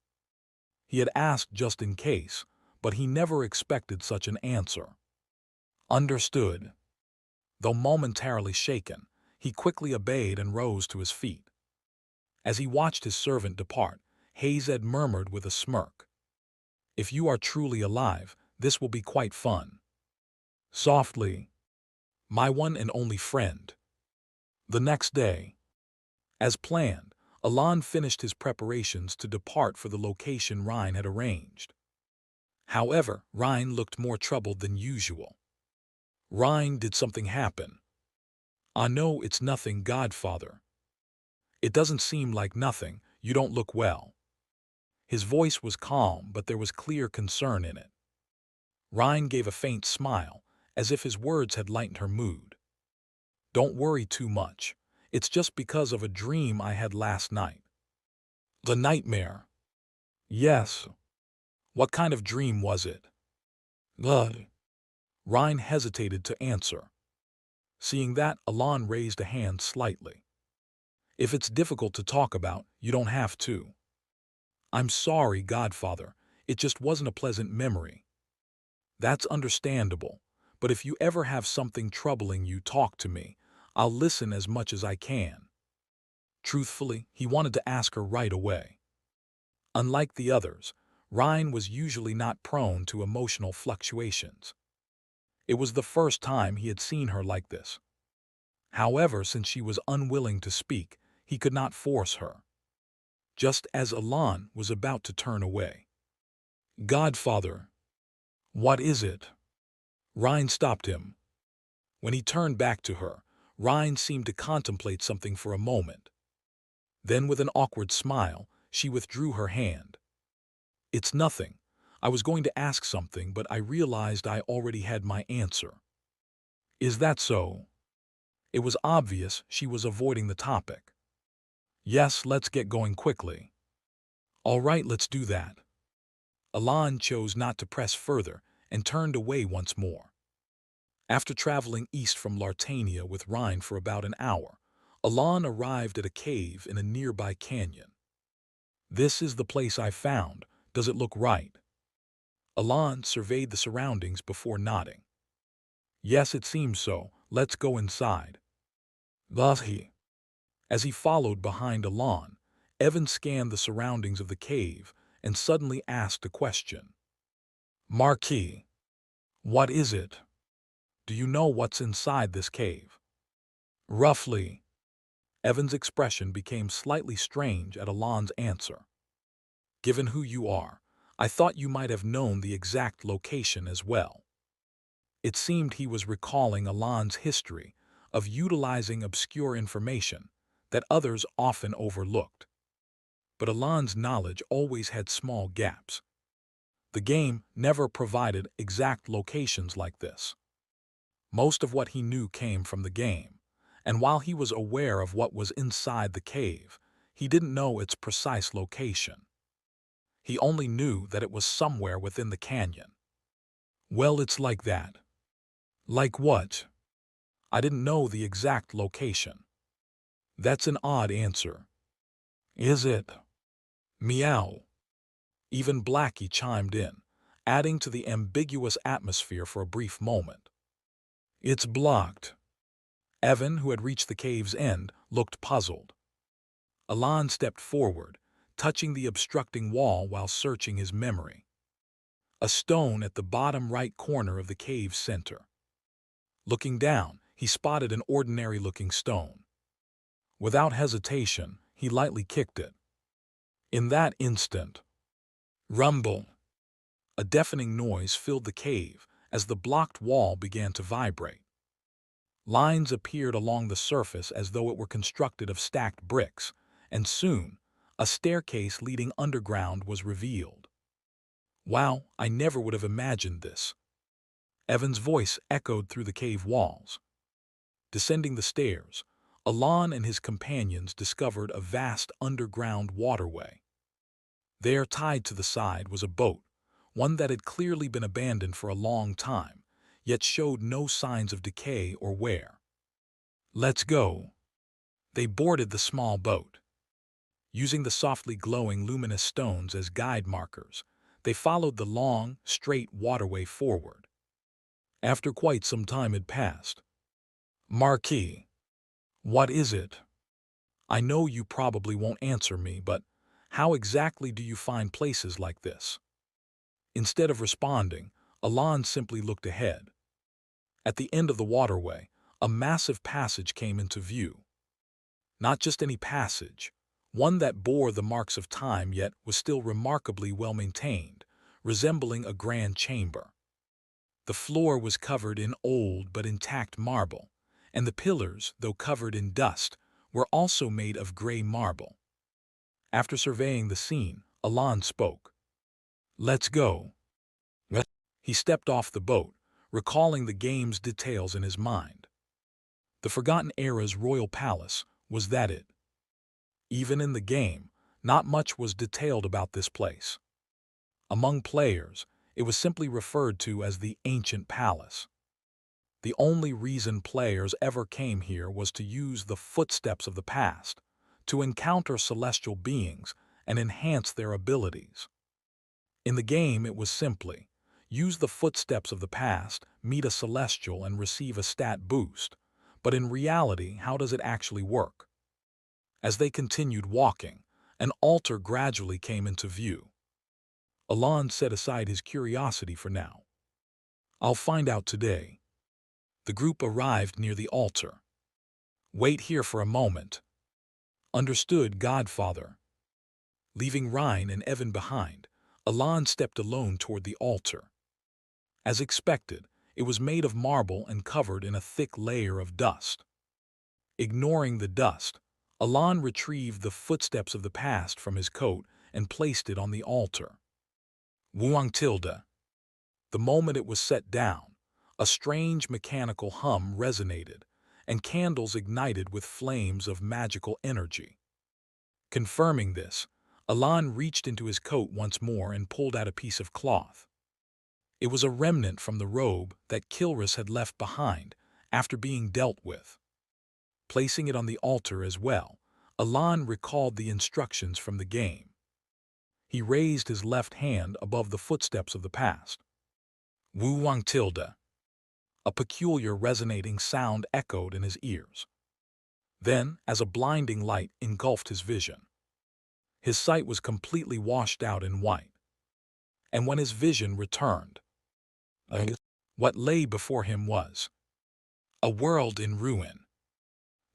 He had asked just in case, but he never expected such an answer. "Understood." Though momentarily shaken, he quickly obeyed and rose to his feet. As he watched his servant depart, Hazed murmured with a smirk, "If you are truly alive, this will be quite fun." Softly, "My one and only friend." The next day, as planned, Alon finished his preparations to depart for the location Rhine had arranged. However, Rhine looked more troubled than usual. "Rhine, did something happen?" "I know it's nothing, Godfather." "It doesn't seem like nothing, you don't look well." His voice was calm, but there was clear concern in it. Rhine gave a faint smile, as if his words had lightened her mood. "Don't worry too much. It's just because of a dream I had last night." "The nightmare?" "Yes." "What kind of dream was it?" "Ugh." Rhine hesitated to answer. Seeing that, Alon raised a hand slightly. "If it's difficult to talk about, you don't have to." "I'm sorry, Godfather. It just wasn't a pleasant memory." "That's understandable, but if you ever have something troubling you, talk to me. I'll listen as much as I can." Truthfully, he wanted to ask her right away. Unlike the others, Rhine was usually not prone to emotional fluctuations. It was the first time he had seen her like this. However, since she was unwilling to speak, he could not force her. Just as Alon was about to turn away, "Godfather." "What is it?" Rhine stopped him. When he turned back to her, Rhine seemed to contemplate something for a moment. Then, with an awkward smile, she withdrew her hand. "It's nothing. I was going to ask something, but I realized I already had my answer." "Is that so?" It was obvious she was avoiding the topic. "Yes, let's get going quickly." "All right, let's do that." Alon chose not to press further and turned away once more. After traveling east from Lartania with Rhine for about an hour, Alon arrived at a cave in a nearby canyon. "This is the place I found. Does it look right?" Alon surveyed the surroundings before nodding. "Yes, it seems so. Let's go inside." Thus as he followed behind Alon, Evan scanned the surroundings of the cave and suddenly asked a question. "Marquis, what is it? Do you know what's inside this cave?" "Roughly." Evan's expression became slightly strange at Alon's answer. "Given who you are, I thought you might have known the exact location as well." It seemed he was recalling Alon's history of utilizing obscure information that others often overlooked. But Alon's knowledge always had small gaps. The game never provided exact locations like this. Most of what he knew came from the game, and while he was aware of what was inside the cave, he didn't know its precise location. He only knew that it was somewhere within the canyon. Well, it's like that. Like what? I didn't know the exact location. That's an odd answer. Is it? Meow. Even Blackie chimed in, adding to the ambiguous atmosphere for a brief moment. It's blocked. Evan, who had reached the cave's end, looked puzzled. Alon stepped forward, touching the obstructing wall while searching his memory. A stone at the bottom right corner of the cave's center. Looking down, he spotted an ordinary-looking stone. Without hesitation, he lightly kicked it. In that instant, rumble! A deafening noise filled the cave as the blocked wall began to vibrate. Lines appeared along the surface as though it were constructed of stacked bricks, and soon, a staircase leading underground was revealed. Wow, I never would have imagined this. Evan's voice echoed through the cave walls. Descending the stairs, Alon and his companions discovered a vast underground waterway. There, tied to the side, was a boat, one that had clearly been abandoned for a long time, yet showed no signs of decay or wear. Let's go. They boarded the small boat. Using the softly glowing luminous stones as guide markers, they followed the long, straight waterway forward. After quite some time had passed, Marquis, what is it? I know you probably won't answer me, but how exactly do you find places like this? Instead of responding, Alon simply looked ahead. At the end of the waterway, a massive passage came into view. Not just any passage, one that bore the marks of time yet was still remarkably well maintained, resembling a grand chamber. The floor was covered in old but intact marble, and the pillars, though covered in dust, were also made of gray marble. After surveying the scene, Alon spoke. Let's go. He stepped off the boat, recalling the game's details in his mind. The Forgotten Era's royal palace, was that it? Even in the game, not much was detailed about this place. Among players, it was simply referred to as the Ancient Palace. The only reason players ever came here was to use the footsteps of the past, to encounter celestial beings and enhance their abilities. In the game, it was simply, use the footsteps of the past, meet a celestial, and receive a stat boost. But in reality, how does it actually work? As they continued walking, an altar gradually came into view. Alon set aside his curiosity for now. I'll find out today. The group arrived near the altar. Wait here for a moment. Understood, Godfather. Leaving Ryan and Evan behind, Alon stepped alone toward the altar. As expected, it was made of marble and covered in a thick layer of dust. Ignoring the dust, Alon retrieved the footsteps of the past from his coat and placed it on the altar. Wuang tilde. The moment it was set down, a strange mechanical hum resonated, and candles ignited with flames of magical energy. Confirming this, Alon reached into his coat once more and pulled out a piece of cloth. It was a remnant from the robe that Kilris had left behind after being dealt with. Placing it on the altar as well, Alon recalled the instructions from the game. He raised his left hand above the footsteps of the past. Wuang tilde. A peculiar resonating sound echoed in his ears. Then, as a blinding light engulfed his vision, his sight was completely washed out in white. And when his vision returned, what lay before him was a world in ruin.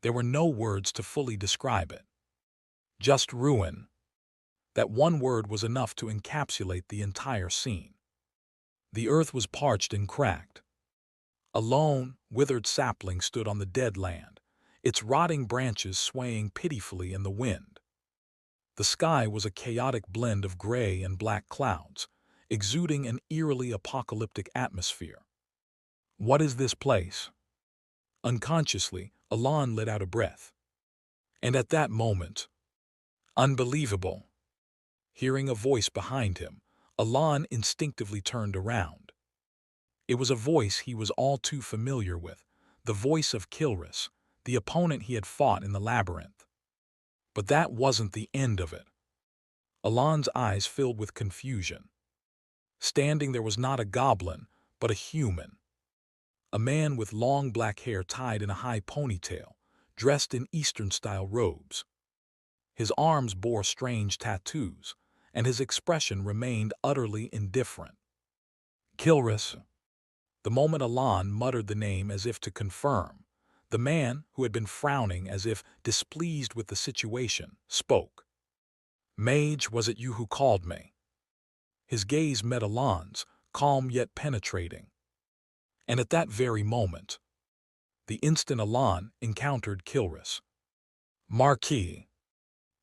There were no words to fully describe it. Just ruin. That one word was enough to encapsulate the entire scene. The earth was parched and cracked. A lone, withered sapling stood on the dead land, its rotting branches swaying pitifully in the wind. The sky was a chaotic blend of gray and black clouds, exuding an eerily apocalyptic atmosphere. What is this place? Unconsciously, Alon let out a breath. And at that moment, unbelievable, Hearing a voice behind him, Alon instinctively turned around. It was a voice he was all too familiar with, the voice of Kilris, the opponent he had fought in the labyrinth. But that wasn't the end of it. Alon's eyes filled with confusion. Standing there was not a goblin, but a human. A man with long black hair tied in a high ponytail, dressed in Eastern-style robes. His arms bore strange tattoos, and his expression remained utterly indifferent. Kilris. The moment Alon muttered the name as if to confirm, the man, who had been frowning as if displeased with the situation, spoke. "Mage, was it you who called me?" His gaze met Alon's, calm yet penetrating. And at that very moment, the instant Alon encountered Kilris. Marquis.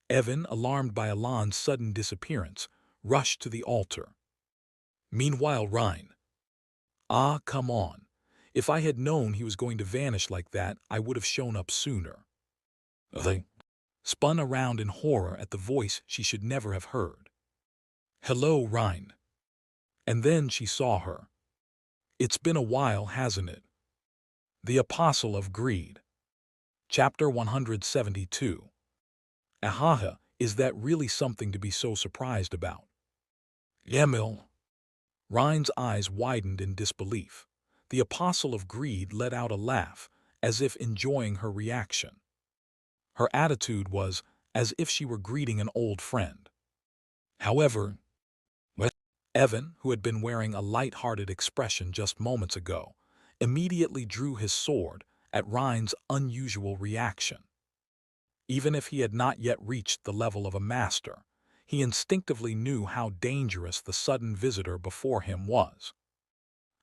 Evan, alarmed by Alon's sudden disappearance, rushed to the altar. Meanwhile, Rhine. Ah, come on. If I had known he was going to vanish like that, I would have shown up sooner. They spun around in horror at the voice she should never have heard. Hello, Rhine. And then she saw her. It's been a while, hasn't it? The Apostle of Greed. Chapter 172. Ahaha, is that really something to be so surprised about? Emil. Rhine's eyes widened in disbelief. The Apostle of Greed let out a laugh, as if enjoying her reaction. Her attitude was as if she were greeting an old friend. However, Evan, who had been wearing a light-hearted expression just moments ago, immediately drew his sword at Rhine's unusual reaction. Even if he had not yet reached the level of a master, he instinctively knew how dangerous the sudden visitor before him was.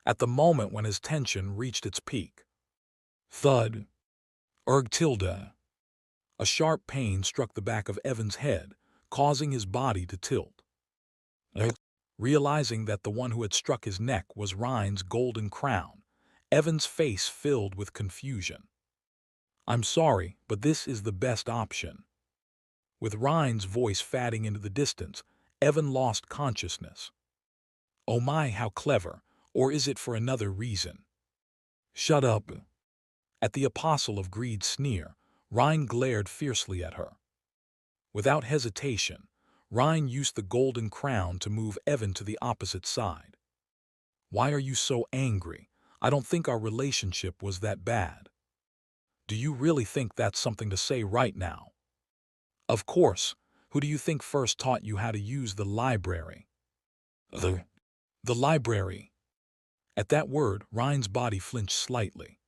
At the moment when his tension reached its peak, thud, tilde. A sharp pain struck the back of Evan's head, causing his body to tilt. Realizing that the one who had struck his neck was Rhine's golden crown, Evan's face filled with confusion. I'm sorry, but this is the best option. With Rhine's voice fading into the distance, Evan lost consciousness. Oh my, how clever, or is it for another reason? Shut up. At the Apostle of Greed's sneer, Rhine glared fiercely at her. Without hesitation, Rhine used the golden crown to move Evan to the opposite side. Why are you so angry? I don't think our relationship was that bad. Do you really think that's something to say right now? Of course. Who do you think first taught you how to use the library? The library. At that word, Rhine's body flinched slightly.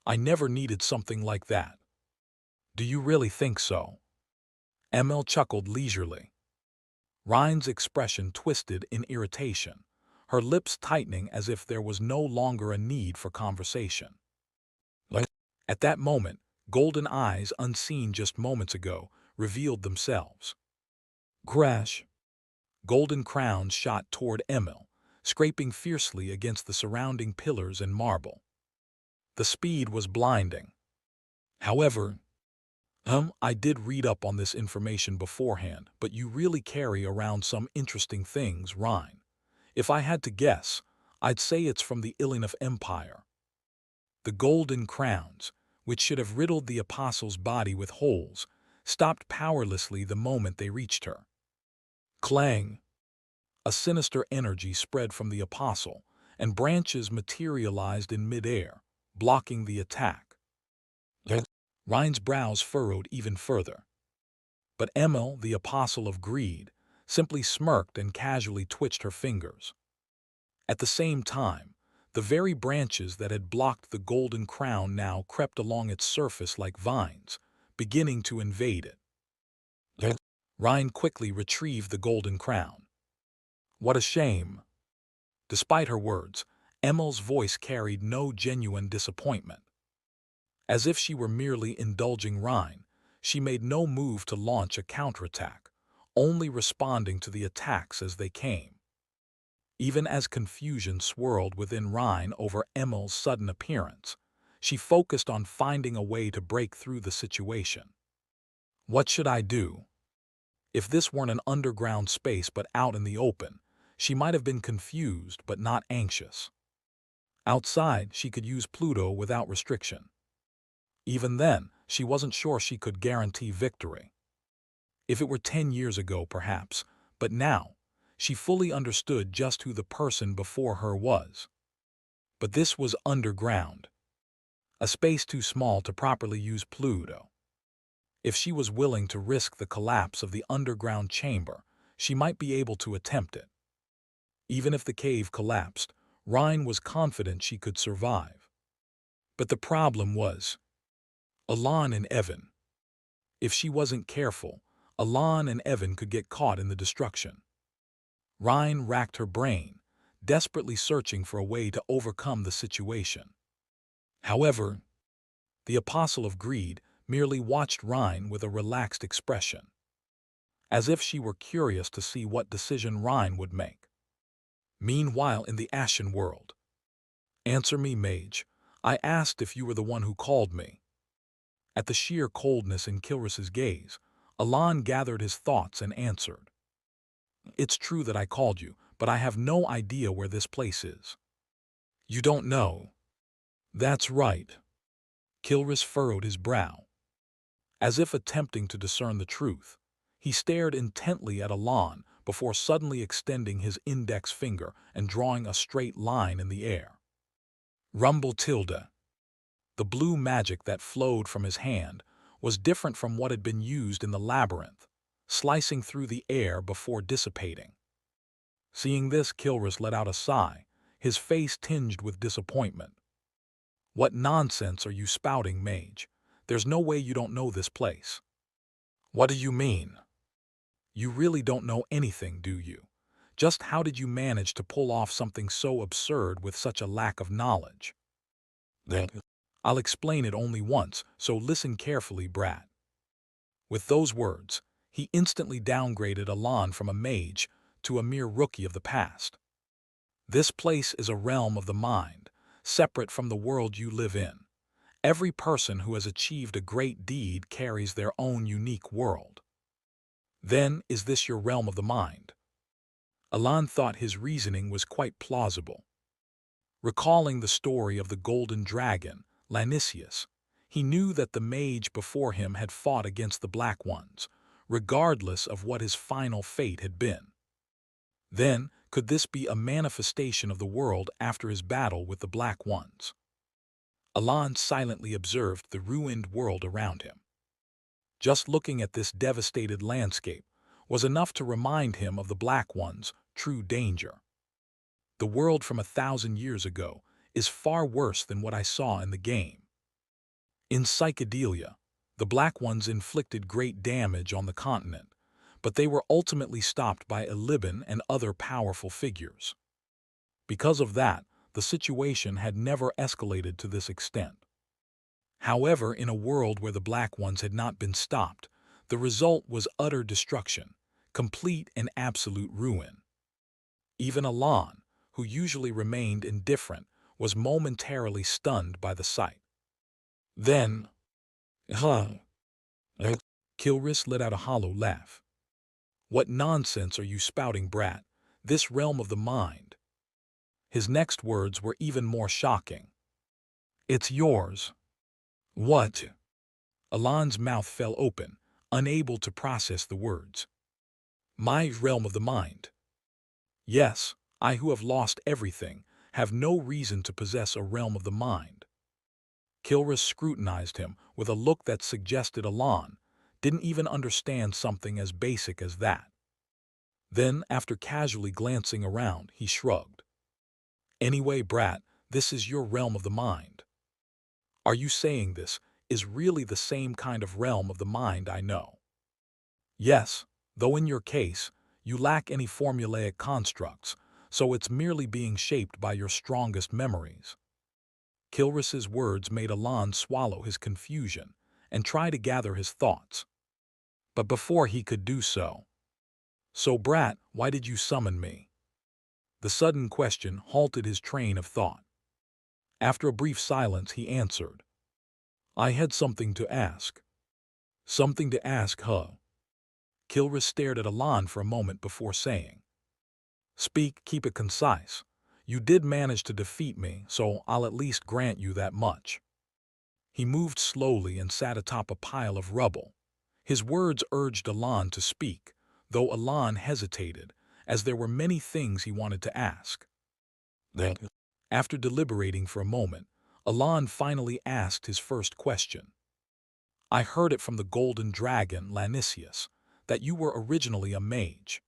I never needed something like that. Do you really think so? Emil chuckled leisurely. Rhine's expression twisted in irritation, her lips tightening as if there was no longer a need for conversation. At that moment, golden eyes unseen just moments ago revealed themselves. Crash! Golden crowns shot toward Emil, scraping fiercely against the surrounding pillars and marble. The speed was blinding. However, I did read up on this information beforehand, but you really carry around some interesting things, Rhine. If I had to guess, I'd say it's from the Illinov Empire. The golden crowns, which should have riddled the apostle's body with holes, stopped powerlessly the moment they reached her. Clang! A sinister energy spread from the apostle, and branches materialized in midair, blocking the attack. Rhine's brows furrowed even further. But Emil, the Apostle of Greed, simply smirked and casually twitched her fingers. At the same time, the very branches that had blocked the golden crown now crept along its surface like vines, beginning to invade it. Rhine quickly retrieved the golden crown. What a shame. Despite her words, Emil's voice carried no genuine disappointment. As if she were merely indulging Rhine, she made no move to launch a counterattack, only responding to the attacks as they came. Even as confusion swirled within Rhine over Emil's sudden appearance, she focused on finding a way to break through the situation. What should I do? If this weren't an underground space but out in the open, she might have been confused but not anxious. Outside, she could use Pluto without restriction. Even then, she wasn't sure she could guarantee victory. If it were 10 years ago, perhaps, but now, she fully understood just who the person before her was. But this was underground, a space too small to properly use Pluto. If she was willing to risk the collapse of the underground chamber, she might be able to attempt it. Even if the cave collapsed, Rhine was confident she could survive. But the problem was Alan and Evan. If she wasn't careful, Alan and Evan could get caught in the destruction. Rhine racked her brain, desperately searching for a way to overcome the situation. However, the Apostle of Greed merely watched Rhine with a relaxed expression, as if she were curious to see what decision Rhine would make. Meanwhile, in the Ashen world, "Answer me, mage. I asked if you were the one who called me." At the sheer coldness in Kilrus's gaze, Alan gathered his thoughts and answered, "It's true that I called you, but I have no idea where this place is." "You don't know?" "That's right." Kilrus furrowed his brow, as if attempting to discern the truth. He stared intently at Alan before suddenly extending his index finger and drawing a straight line in the air. Rumble tilde. The blue magic that flowed from his hand was different from what had been used in the labyrinth, slicing through the air before dissipating. Seeing this, Kilrus let out a sigh, his face tinged with disappointment. "What nonsense are you spouting, mage? There's no way you don't know this place." "What do you mean?" "You really don't know anything, do you? Just how did you manage to pull off something so absurd with such a lack of knowledge?" "I'll explain it only once, so listen carefully, brat." With those words, he instantly downgraded Alan from a mage to a mere rookie of the past. "This place is a realm of the mind, separate from the world you live in. Every person who has achieved a great deed carries their own unique world." "Then, is this your realm of the mind?" Alan thought his reasoning was quite plausible. Recalling the story of the golden dragon, Lanisius, he knew that the mage before him had fought against the Black Ones, regardless of what his final fate had been. Then, could this be a manifestation of the world after his battle with the Black Ones? Alan silently observed the ruined world around him. Just looking at this devastated landscape was enough to remind him of the Black Ones' true danger. "The world from 1,000 years ago is far worse than what I saw in the game. In Psychedelia, the Black Ones inflicted great damage on the continent, but they were ultimately stopped by Eliban and other powerful figures. Because of that, the situation had never escalated to this extent. However, in a world where the Black Ones had not been stopped, the result was utter destruction, complete and absolute ruin. Even Alan, who usually remained indifferent, was momentarily stunned by the sight. Then, Kilrus let out a hollow laugh. "What nonsense are you spouting, brat? This realm of the mind." His next words were even more shocking. "It's yours." "What?" Alan's mouth fell open, unable to process the words. "My realm of the mind. Yes, I who have lost everything, have no reason to possess a realm of the mind." Kilrus scrutinized him with a look that suggested Alan didn't even understand something as basic as that. Then, after casually glancing around, he shrugged. "Anyway, brat, this is your realm of the mind. Are you saying this is really the same kind of realm of the mind I know?" "Yes, though in your case, you lack any formulaic constructs, so it's merely being shaped by your strongest memories." Kilrus's words made Alan swallow his confusion and try to gather his thoughts. But before he could do so, "So, brat, why did you summon me?" The sudden question halted his train of thought. After a brief silence, he answered, "I had something to ask." "Something to ask, huh?" Kilrus stared at Alan for a moment before saying, "Speak, keep it concise. You did manage to defeat me, so I'll at least grant you that much." He moved slowly and sat atop a pile of rubble. His words urged Alan to speak, though Alan hesitated, as there were many things he wanted to ask. Then, after deliberating for a moment, Alan finally asked his first question. "I heard it from the golden dragon, Lanisius, that you were originally a mage."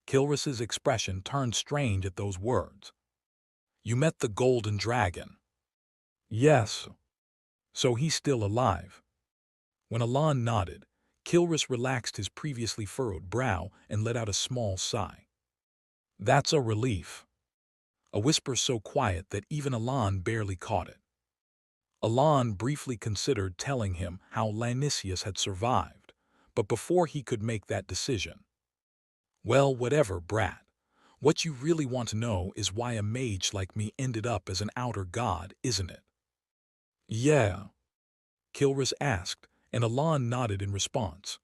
Kilrus's expression turned strange at those words. "You met the golden dragon?" "Yes." "So he's still alive?" When Alan nodded, Kilrus relaxed his previously furrowed brow and let out a small sigh. "That's a relief." A whisper so quiet that even Alan barely caught it. Alan briefly considered telling him how Lanisius had survived, but before he could make that decision. "Well, whatever, brat. What you really want to know is why a mage like me ended up as an outer god, isn't it?" "Yeah," Kilrus asked, and Alan nodded in response.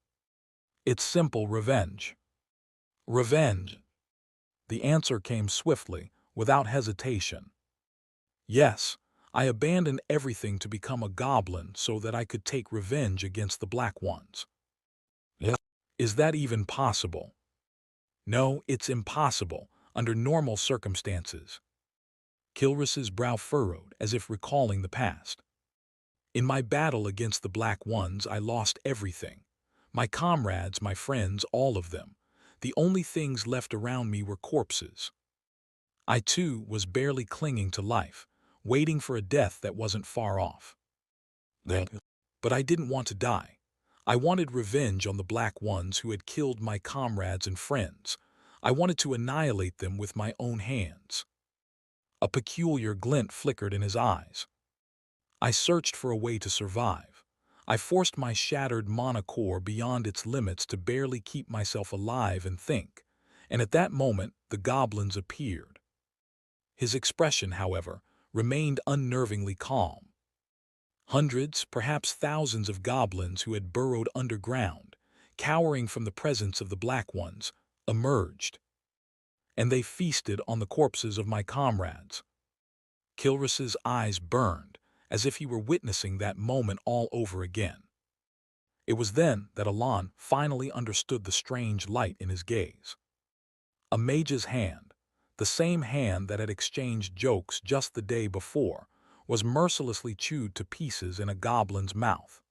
"It's simple revenge." "Revenge?" The answer came swiftly, without hesitation. "Yes, I abandoned everything to become a goblin so that I could take revenge against the Black Ones." "Yeah. Is that even possible?" "No, it's impossible, under normal circumstances." Kilrus's brow furrowed, as if recalling the past. "In my battle against the Black Ones, I lost everything. My comrades, my friends, all of them. The only things left around me were corpses. I, too, was barely clinging to life, waiting for a death that wasn't far off. But I didn't want to die. I wanted revenge on the Black Ones who had killed my comrades and friends. I wanted to annihilate them with my own hands." A peculiar glint flickered in his eyes. "I searched for a way to survive. I forced my shattered mana core beyond its limits to barely keep myself alive and think. And at that moment, the goblins appeared." His expression, however, remained unnervingly calm. Hundreds, perhaps thousands of goblins who had burrowed underground, cowering from the presence of the Black Ones, emerged. And they feasted on the corpses of my comrades. Kilrus's eyes burned, as if he were witnessing that moment all over again. It was then that Alan finally understood the strange light in his gaze. A mage's hand, the same hand that had exchanged jokes just the day before, was mercilessly chewed to pieces in a goblin's mouth.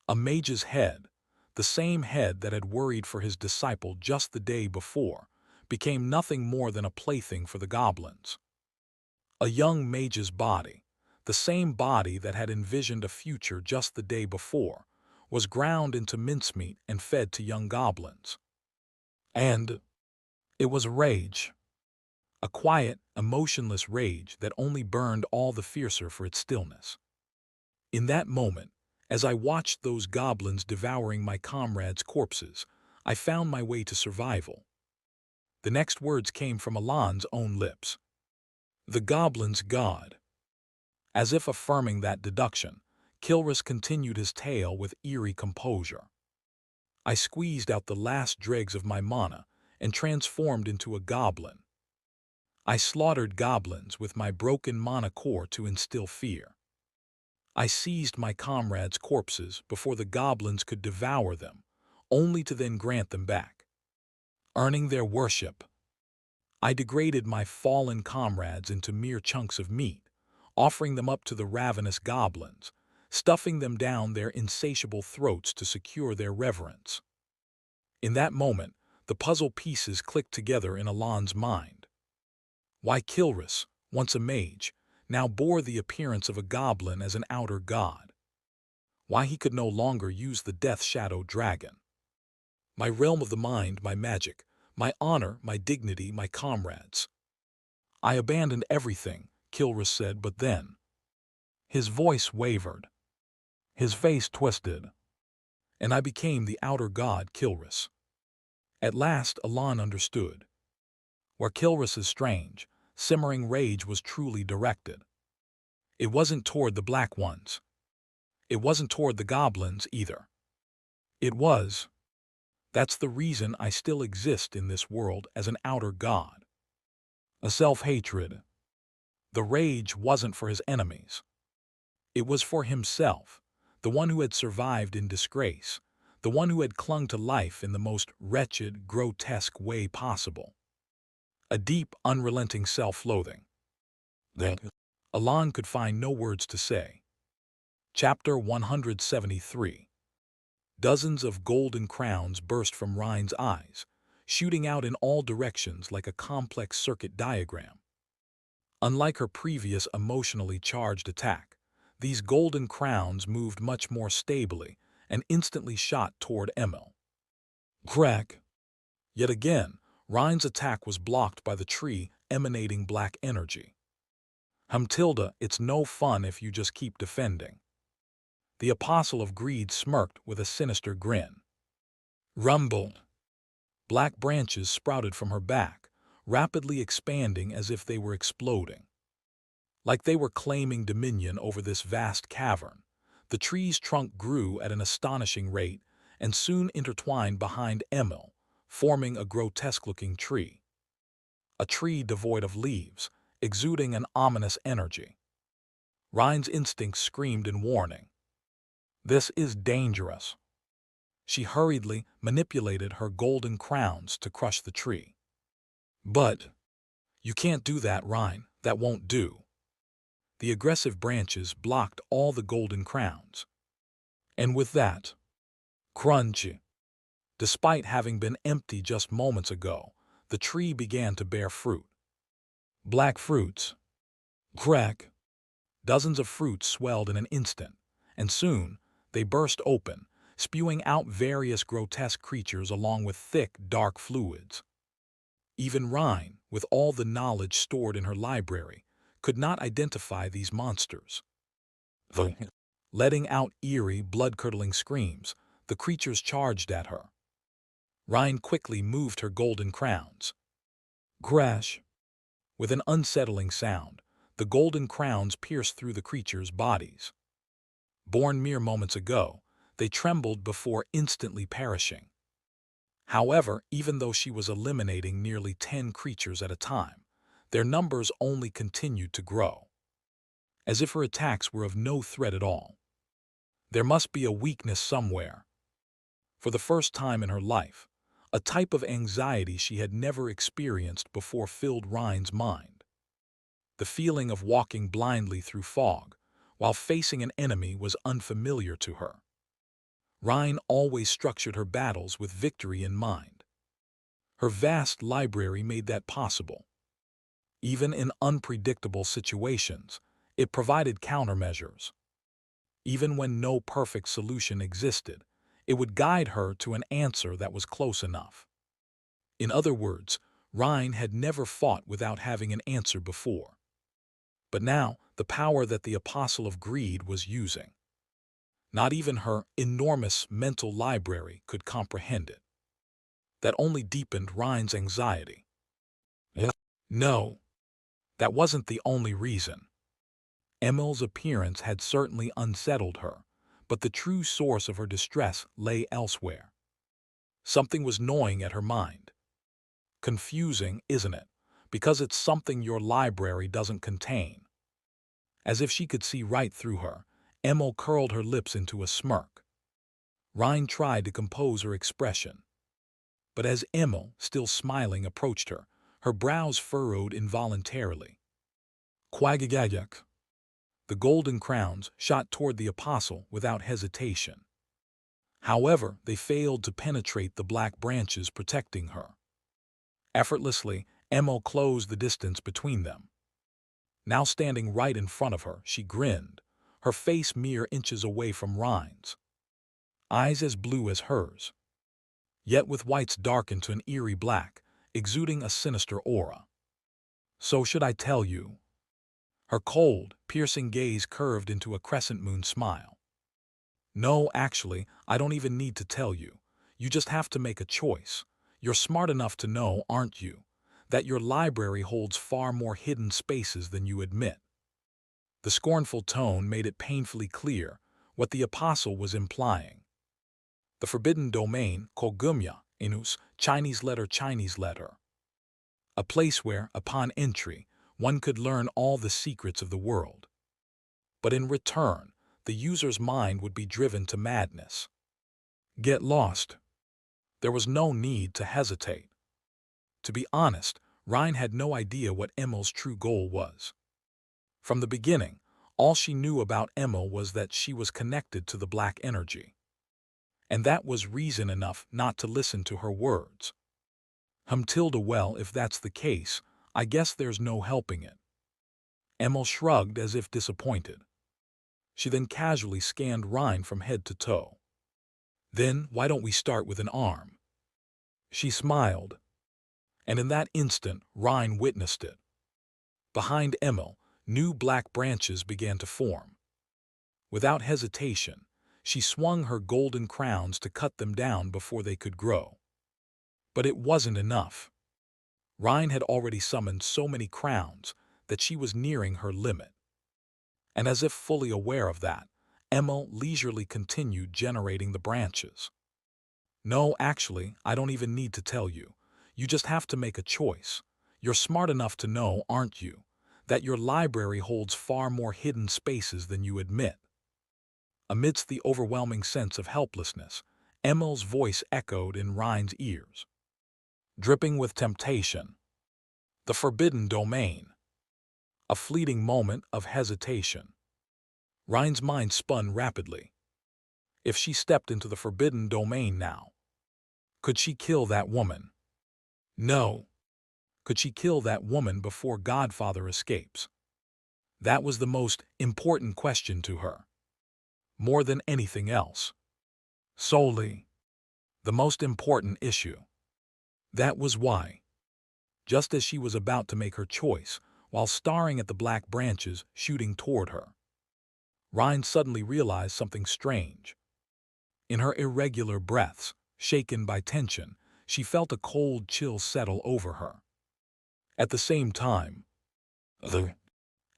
A mage's head, the same head that had worried for his disciple just the day before, became nothing more than a plaything for the goblins. A young mage's body, the same body that had envisioned a future just the day before, was ground into mincemeat and fed to young goblins. And it was rage. A quiet, emotionless rage that only burned all the fiercer for its stillness. In that moment, as I watched those goblins devouring my comrades' corpses, I found my way to survival. The next words came from Alan's own lips. "The goblin's god." As if affirming that deduction, Kilrus continued his tale with eerie composure. "I squeezed out the last dregs of my mana and transformed into a goblin. I slaughtered goblins with my broken mana core to instill fear. I seized my comrades' corpses before the goblins could devour them, only to then grant them back, earning their worship. I degraded my fallen comrades into mere chunks of meat, offering them up to the ravenous goblins, stuffing them down their insatiable throats to secure their reverence." In that moment, the puzzle pieces clicked together in Alan's mind. Why Kilrus, once a mage, now bore the appearance of a goblin as an outer god. Why he could no longer use the death shadow dragon. My realm of the mind, my magic, my honor, my dignity, my comrades. "I abandoned everything," Kilrus said, but then. His voice wavered. His face twisted. "And I became the outer god, Kilrus." At last, Alan understood. Where Kilrus's strange, simmering rage was truly directed. It wasn't toward the Black Ones. It wasn't toward the goblins either. It was That's the reason I still exist in this world as an outer god. A self-hatred. The rage wasn't for his enemies. It was for himself, the one who had survived in disgrace, the one who had clung to life in the most wretched, grotesque way possible. A deep, unrelenting self-loathing. Then, Alon could find no words to say. Chapter 173. Dozens of golden crowns burst from Rhine's eyes, shooting out in all directions like a complex circuit diagram. Unlike her previous emotionally charged attack, these golden crowns moved much more stably and instantly shot toward Emil. Crack! Yet again, Rhine's attack was blocked by the tree emanating black energy. Tilda, it's no fun if you just keep defending. The Apostle of Greed smirked with a sinister grin. Rumble! Black branches sprouted from her back, rapidly expanding as if they were exploding. Like they were claiming dominion over this vast cavern, the tree's trunk grew at an astonishing rate and soon intertwined behind Emil, forming a grotesque-looking tree. A tree devoid of leaves, exuding an ominous energy. Rhine's instincts screamed in warning. This is dangerous. She hurriedly manipulated her golden crowns to crush the tree. But you can't do that, Rhine. That won't do. The aggressive branches blocked all the golden crowns. And with that, crunch! Despite having been empty just moments ago, the tree began to bear fruit. Black fruits. Crack! Dozens of fruits swelled in an instant, and soon they burst open, spewing out various grotesque creatures along with thick, dark fluids. Even Rhine, with all the knowledge stored in her library, could not identify these monsters. Letting out eerie, blood-curdling screams, the creatures charged at her. Rhine quickly moved her golden crowns. Crash! With an unsettling sound, the golden crowns pierced through the creatures' bodies. Born mere moments ago, they trembled before instantly perishing. However, even though she was eliminating nearly 10 creatures at a time, their numbers only continued to grow. As if her attacks were of no threat at all. There must be a weakness somewhere. For the first time in her life, a type of anxiety she had never experienced before filled Rhine's mind. The feeling of walking blindly through fog, while facing an enemy, was unfamiliar to her. Rhine always structured her battles with victory in mind. Her vast library made that possible. Even in unpredictable situations, it provided countermeasures. Even when no perfect solution existed, it would guide her to an answer that was close enough. In other words, Rhine had never fought without having an answer before. But now, the power that the Apostle of Greed was using. Not even her enormous mental library could comprehend it. That only deepened Rhine's anxiety. No, that wasn't the only reason. Emil's appearance had certainly unsettled her, but the true source of her distress lay elsewhere. Something was gnawing at her mind. Confusing, isn't it? Because it's something your library doesn't contain. As if she could see right through her, Emil curled her lips into a smirk. Rhine tried to compose her expression. But as Emil, still smiling, approached her, her brows furrowed involuntarily. Quagagayak. The golden crowns shot toward the Apostle without hesitation. However, they failed to penetrate the black branches protecting her. Effortlessly, Emil closed the distance between them. Now standing right in front of her, she grinned, her face mere inches away from Rhine's. Eyes as blue as hers, yet with whites darkened to an eerie black, exuding a sinister aura. So should I tell you? Her cold, piercing gaze curved into a crescent moon smile. No, actually, I don't even need to tell you. You just have to make a choice. You're smart enough to know, aren't you, that your library holds far more hidden spaces than you admit. The scornful tone made it painfully clear what the Apostle was implying. The forbidden domain, Kogumya, Inus, Chinese letter. A place where, upon entry, one could learn all the secrets of the world. But in return, the user's mind would be driven to madness. Get lost. There was no need to hesitate. To be honest, Rhine had no idea what Emil's true goal was. From the beginning, all she knew about Emil was that she was connected to the black energy. And that was reason enough not to listen to her words. Tilda, well, if that's the case, I guess there's no helping it. Emil shrugged as if disappointed. She then casually scanned Rhine from head to toe. Then, why don't we start with an arm? She smiled. And in that instant, Rhine witnessed it. Behind Emil, new black branches began to form. Without hesitation, she swung her golden crowns to cut them down before they could grow. But it wasn't enough. Rhine had already summoned so many crowns that she was nearing her limit. And as if fully aware of that, Emil leisurely continued generating the branches. No, actually, I don't even need to tell you. You just have to make a choice. You're smart enough to know, aren't you, that your library holds far more hidden spaces than you admit. Amidst the overwhelming sense of helplessness, Emil's voice echoed in Rhine's ears. Dripping with temptation. The forbidden domain. A fleeting moment of hesitation. Rhine's mind spun rapidly. If she stepped into the forbidden domain now, could she kill that woman? No. Could she kill that woman before Godfather escapes? That was the most important question to her. More than anything else. Solely the most important issue. That was why, just as she was about to make her choice, while staring at the black branches shooting toward her, Rhine suddenly realized something strange. In her irregular breaths, shaken by tension, she felt a cold chill settle over her. At the same time,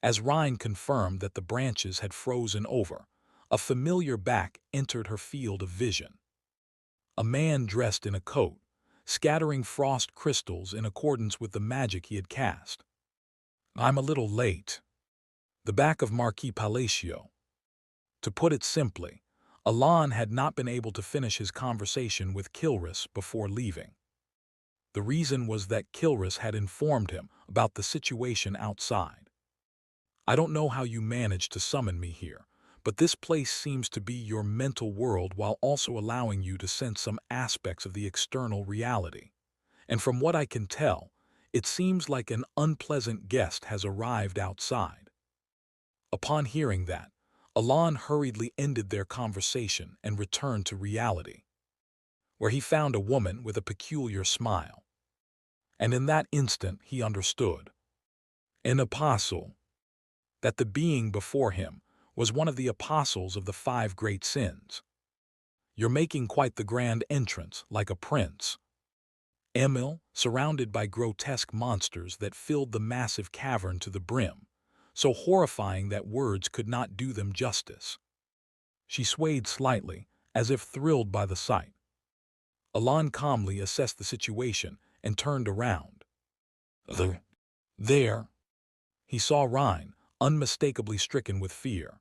as Rhine confirmed that the branches had frozen over, a familiar back entered her field of vision. A man dressed in a coat, scattering frost crystals in accordance with the magic he had cast. I'm a little late. The back of Marquis Palacio. To put it simply, Alon had not been able to finish his conversation with Kilris before leaving. The reason was that Kilris had informed him about the situation outside. I don't know how you managed to summon me here, but this place seems to be your mental world while also allowing you to sense some aspects of the external reality. And from what I can tell, it seems like an unpleasant guest has arrived outside. Upon hearing that, Alon hurriedly ended their conversation and returned to reality, where he found a woman with a peculiar smile. And in that instant he understood. An apostle. That the being before him was one of the apostles of the 5 great sins. You're making quite the grand entrance, like a prince. Emil, surrounded by grotesque monsters that filled the massive cavern to the brim, so horrifying that words could not do them justice. She swayed slightly, as if thrilled by the sight. Alon calmly assessed the situation and turned around. There, he saw Rhine, unmistakably stricken with fear.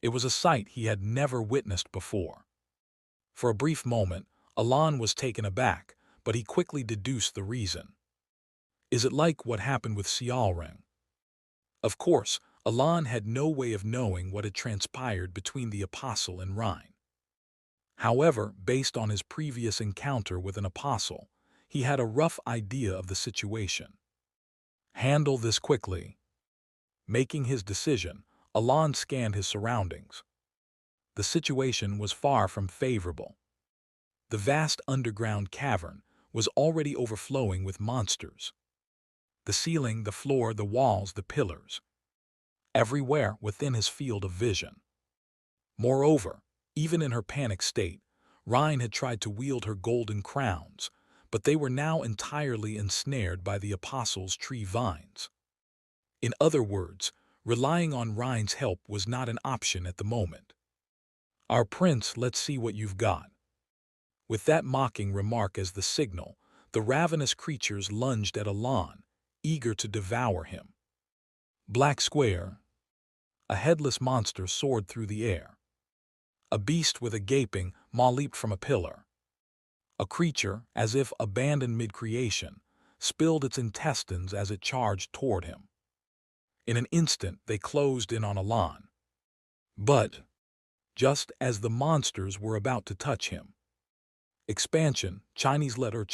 It was a sight he had never witnessed before. For a brief moment, Alon was taken aback, but he quickly deduced the reason. Is it like what happened with Xiaoring? Of course, Alon had no way of knowing what had transpired between the apostle and Rhine. However, based on his previous encounter with an apostle, he had a rough idea of the situation. Handle this quickly. Making his decision, Alon scanned his surroundings. The situation was far from favorable. The vast underground cavern was already overflowing with monsters. The ceiling, the floor, the walls, the pillars. Everywhere within his field of vision. Moreover, even in her panic state, Rhine had tried to wield her golden crowns, but they were now entirely ensnared by the apostle's tree vines. In other words, relying on Rhine's help was not an option at the moment. Our prince, let's see what you've got. With that mocking remark as the signal, the ravenous creatures lunged at Alon, eager to devour him. Black Square, a headless monster soared through the air. A beast with a gaping maw leaped from a pillar. A creature, as if abandoned mid-creation, spilled its intestines as it charged toward him. In an instant, they closed in on Alon. But, just as the monsters were about to touch him, expansion, Chinese letter.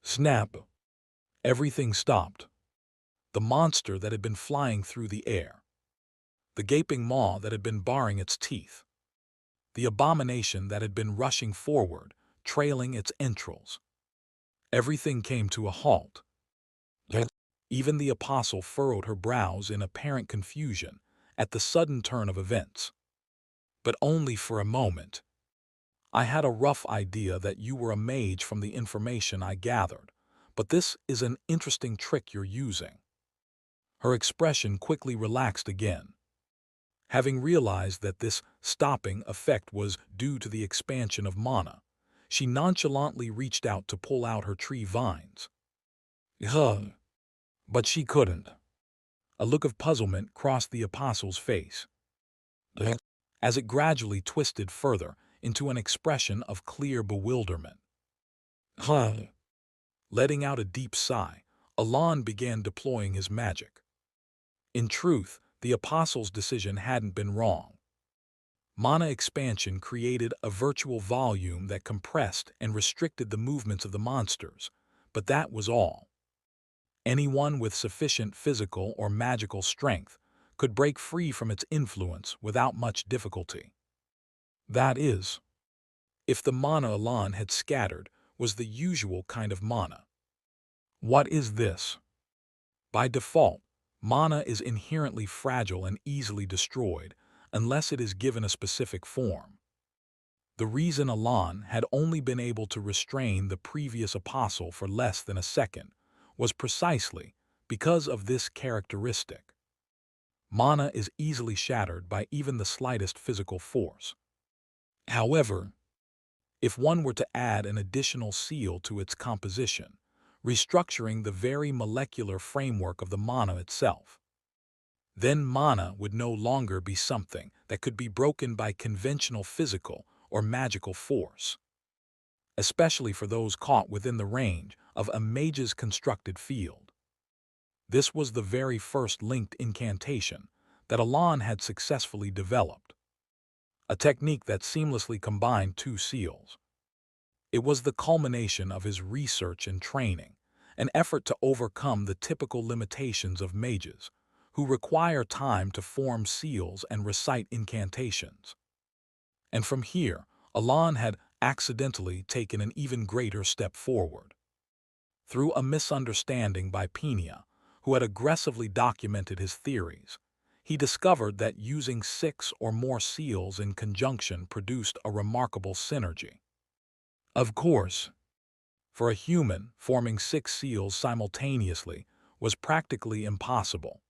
Snap. Everything stopped. The monster that had been flying through the air. The gaping maw that had been baring its teeth. The abomination that had been rushing forward, trailing its entrails. Everything came to a halt. Even the apostle furrowed her brows in apparent confusion at the sudden turn of events. But only for a moment. I had a rough idea that you were a mage from the information I gathered, but this is an interesting trick you're using. Her expression quickly relaxed again. Having realized that this stopping effect was due to the expansion of mana, she nonchalantly reached out to pull out her tree vines. But she couldn't. A look of puzzlement crossed the apostle's face, as it gradually twisted further into an expression of clear bewilderment. Letting out a deep sigh, Alon began deploying his magic. In truth, the apostle's decision hadn't been wrong. Mana expansion created a virtual volume that compressed and restricted the movements of the monsters, but that was all. Anyone with sufficient physical or magical strength could break free from its influence without much difficulty. That is, if the mana Alon had scattered was the usual kind of mana. What is this? By default, mana is inherently fragile and easily destroyed unless it is given a specific form. The reason Alon had only been able to restrain the previous apostle for less than a second was precisely because of this characteristic. Mana is easily shattered by even the slightest physical force. However, if one were to add an additional seal to its composition, restructuring the very molecular framework of the mana itself, then mana would no longer be something that could be broken by conventional physical or magical force, especially for those caught within the range of a mage's constructed field. This was the very first linked incantation that Alon had successfully developed, a technique that seamlessly combined two seals. It was the culmination of his research and training, an effort to overcome the typical limitations of mages, who require time to form seals and recite incantations. And from here, Alon had accidentally taken an even greater step forward. Through a misunderstanding by Penia, who had aggressively documented his theories, he discovered that using 6 or more seals in conjunction produced a remarkable synergy. Of course, for a human, forming 6 seals simultaneously was practically impossible.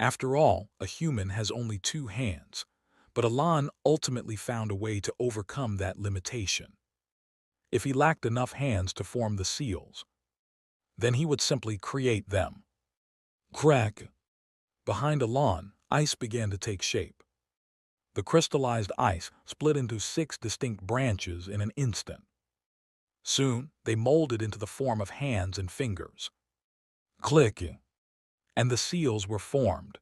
After all, a human has only 2 hands, but Alon ultimately found a way to overcome that limitation. If he lacked enough hands to form the seals, then he would simply create them. Crack! Behind Alon, ice began to take shape. The crystallized ice split into 6 distinct branches in an instant. Soon, they molded into the form of hands and fingers. Click! And the seals were formed.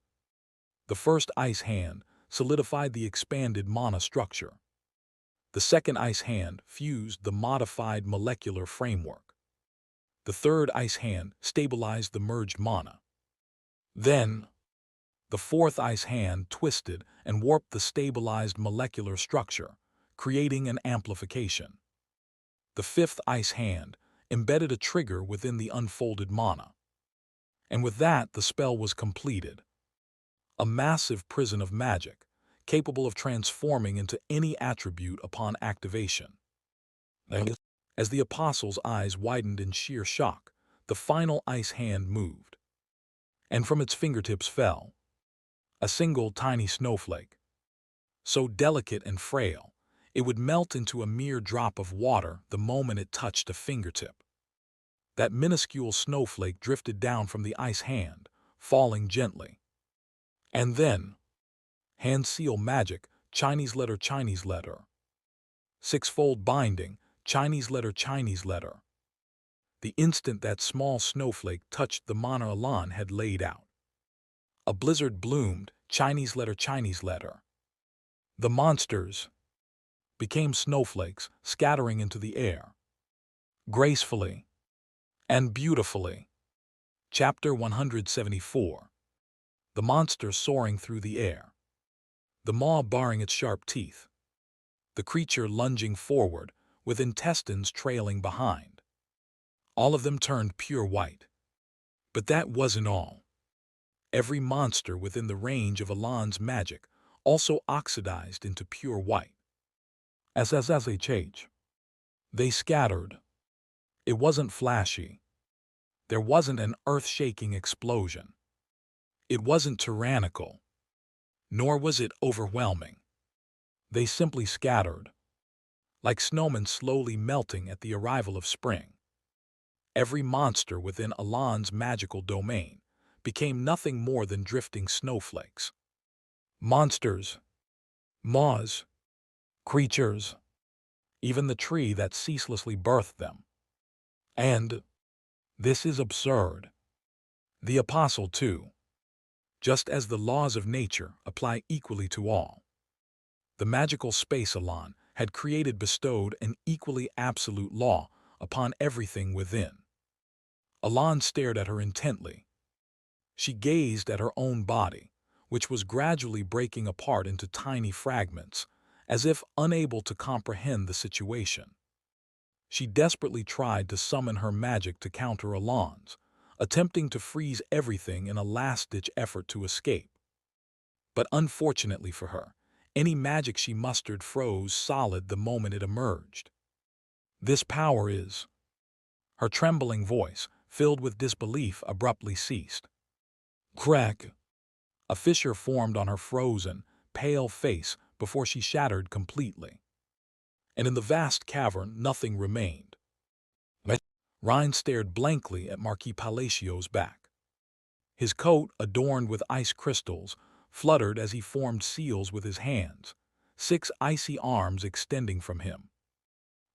The first ice hand solidified the expanded mana structure. The second ice hand fused the modified molecular framework. The third ice hand stabilized the merged mana. Then, the fourth ice hand twisted and warped the stabilized molecular structure, creating an amplification. The fifth ice hand embedded a trigger within the unfolded mana. And with that, the spell was completed. A massive prison of magic, capable of transforming into any attribute upon activation. As the apostle's eyes widened in sheer shock, the final ice hand moved. And from its fingertips fell a single tiny snowflake. So delicate and frail, it would melt into a mere drop of water the moment it touched a fingertip. That minuscule snowflake drifted down from the ice hand, falling gently. And then, hand seal magic, Chinese letter, Chinese letter. Six-fold binding, Chinese letter, Chinese letter. The instant that small snowflake touched the mana Alan had laid out, a blizzard bloomed, Chinese letter, Chinese letter. The monsters became snowflakes, scattering into the air, gracefully and beautifully. Chapter 174. The monster soaring through the air. The maw baring its sharp teeth. The creature lunging forward, with intestines trailing behind. All of them turned pure white. But that wasn't all. Every monster within the range of Alan's magic also oxidized into pure white. As they changed, they scattered. It wasn't flashy. There wasn't an earth-shaking explosion. It wasn't tyrannical. Nor was it overwhelming. They simply scattered, like snowmen slowly melting at the arrival of spring. Every monster within Alan's magical domain became nothing more than drifting snowflakes. Monsters, maws, creatures, even the tree that ceaselessly birthed them. And, this is absurd, the apostle too. Just as the laws of nature apply equally to all, the magical space Alan had bestowed an equally absolute law upon everything within. Alan stared at her intently. She gazed at her own body, which was gradually breaking apart into tiny fragments, as if unable to comprehend the situation. She desperately tried to summon her magic to counter Alan's, attempting to freeze everything in a last-ditch effort to escape. But unfortunately for her, any magic she mustered froze solid the moment it emerged. This power is... Her trembling voice, filled with disbelief, abruptly ceased. Crack! A fissure formed on her frozen, pale face before she shattered completely. And in the vast cavern nothing remained. Rhine stared blankly at Marquis Palacio's back. His coat, adorned with ice crystals, fluttered as he formed seals with his hands, 6 icy arms extending from him.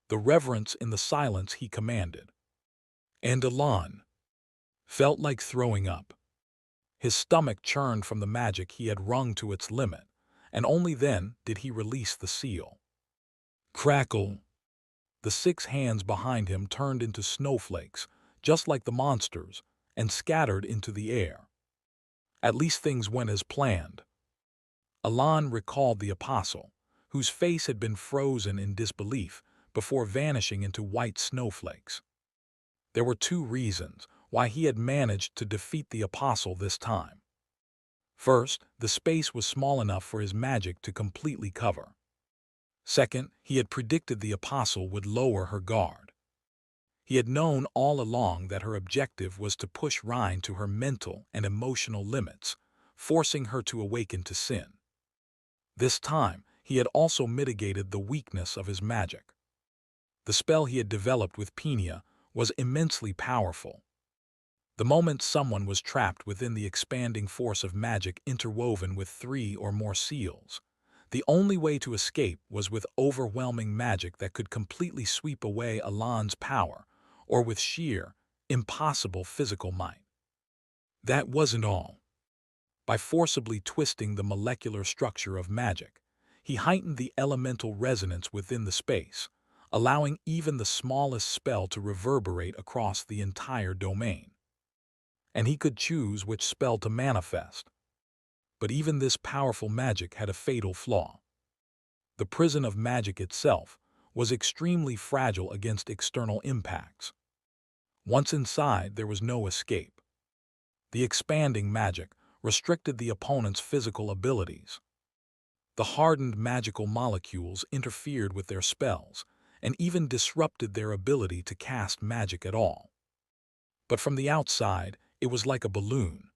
The reverence in the silence he commanded. And Alan felt like throwing up. His stomach churned from the magic he had wrung to its limit, and only then did he release the seal. Crackle! The 6 hands behind him turned into snowflakes, just like the monsters, and scattered into the air. At least things went as planned. Alan recalled the apostle, whose face had been frozen in disbelief before vanishing into white snowflakes. There were 2 reasons why he had managed to defeat the apostle this time. First, the space was small enough for his magic to completely cover. Second, he had predicted the apostle would lower her guard. He had known all along that her objective was to push Rhine to her mental and emotional limits, forcing her to awaken to sin. This time, he had also mitigated the weakness of his magic. The spell he had developed with Penia was immensely powerful. The moment someone was trapped within the expanding force of magic interwoven with 3 or more seals, the only way to escape was with overwhelming magic that could completely sweep away Alan's power, or with sheer, impossible physical might. That wasn't all. By forcibly twisting the molecular structure of magic, he heightened the elemental resonance within the space, allowing even the smallest spell to reverberate across the entire domain. And he could choose which spell to manifest. But even this powerful magic had a fatal flaw. The prison of magic itself was extremely fragile against external impacts. Once inside, there was no escape. The expanding magic restricted the opponent's physical abilities. The hardened magical molecules interfered with their spells and even disrupted their ability to cast magic at all. But from the outside, it was like a balloon.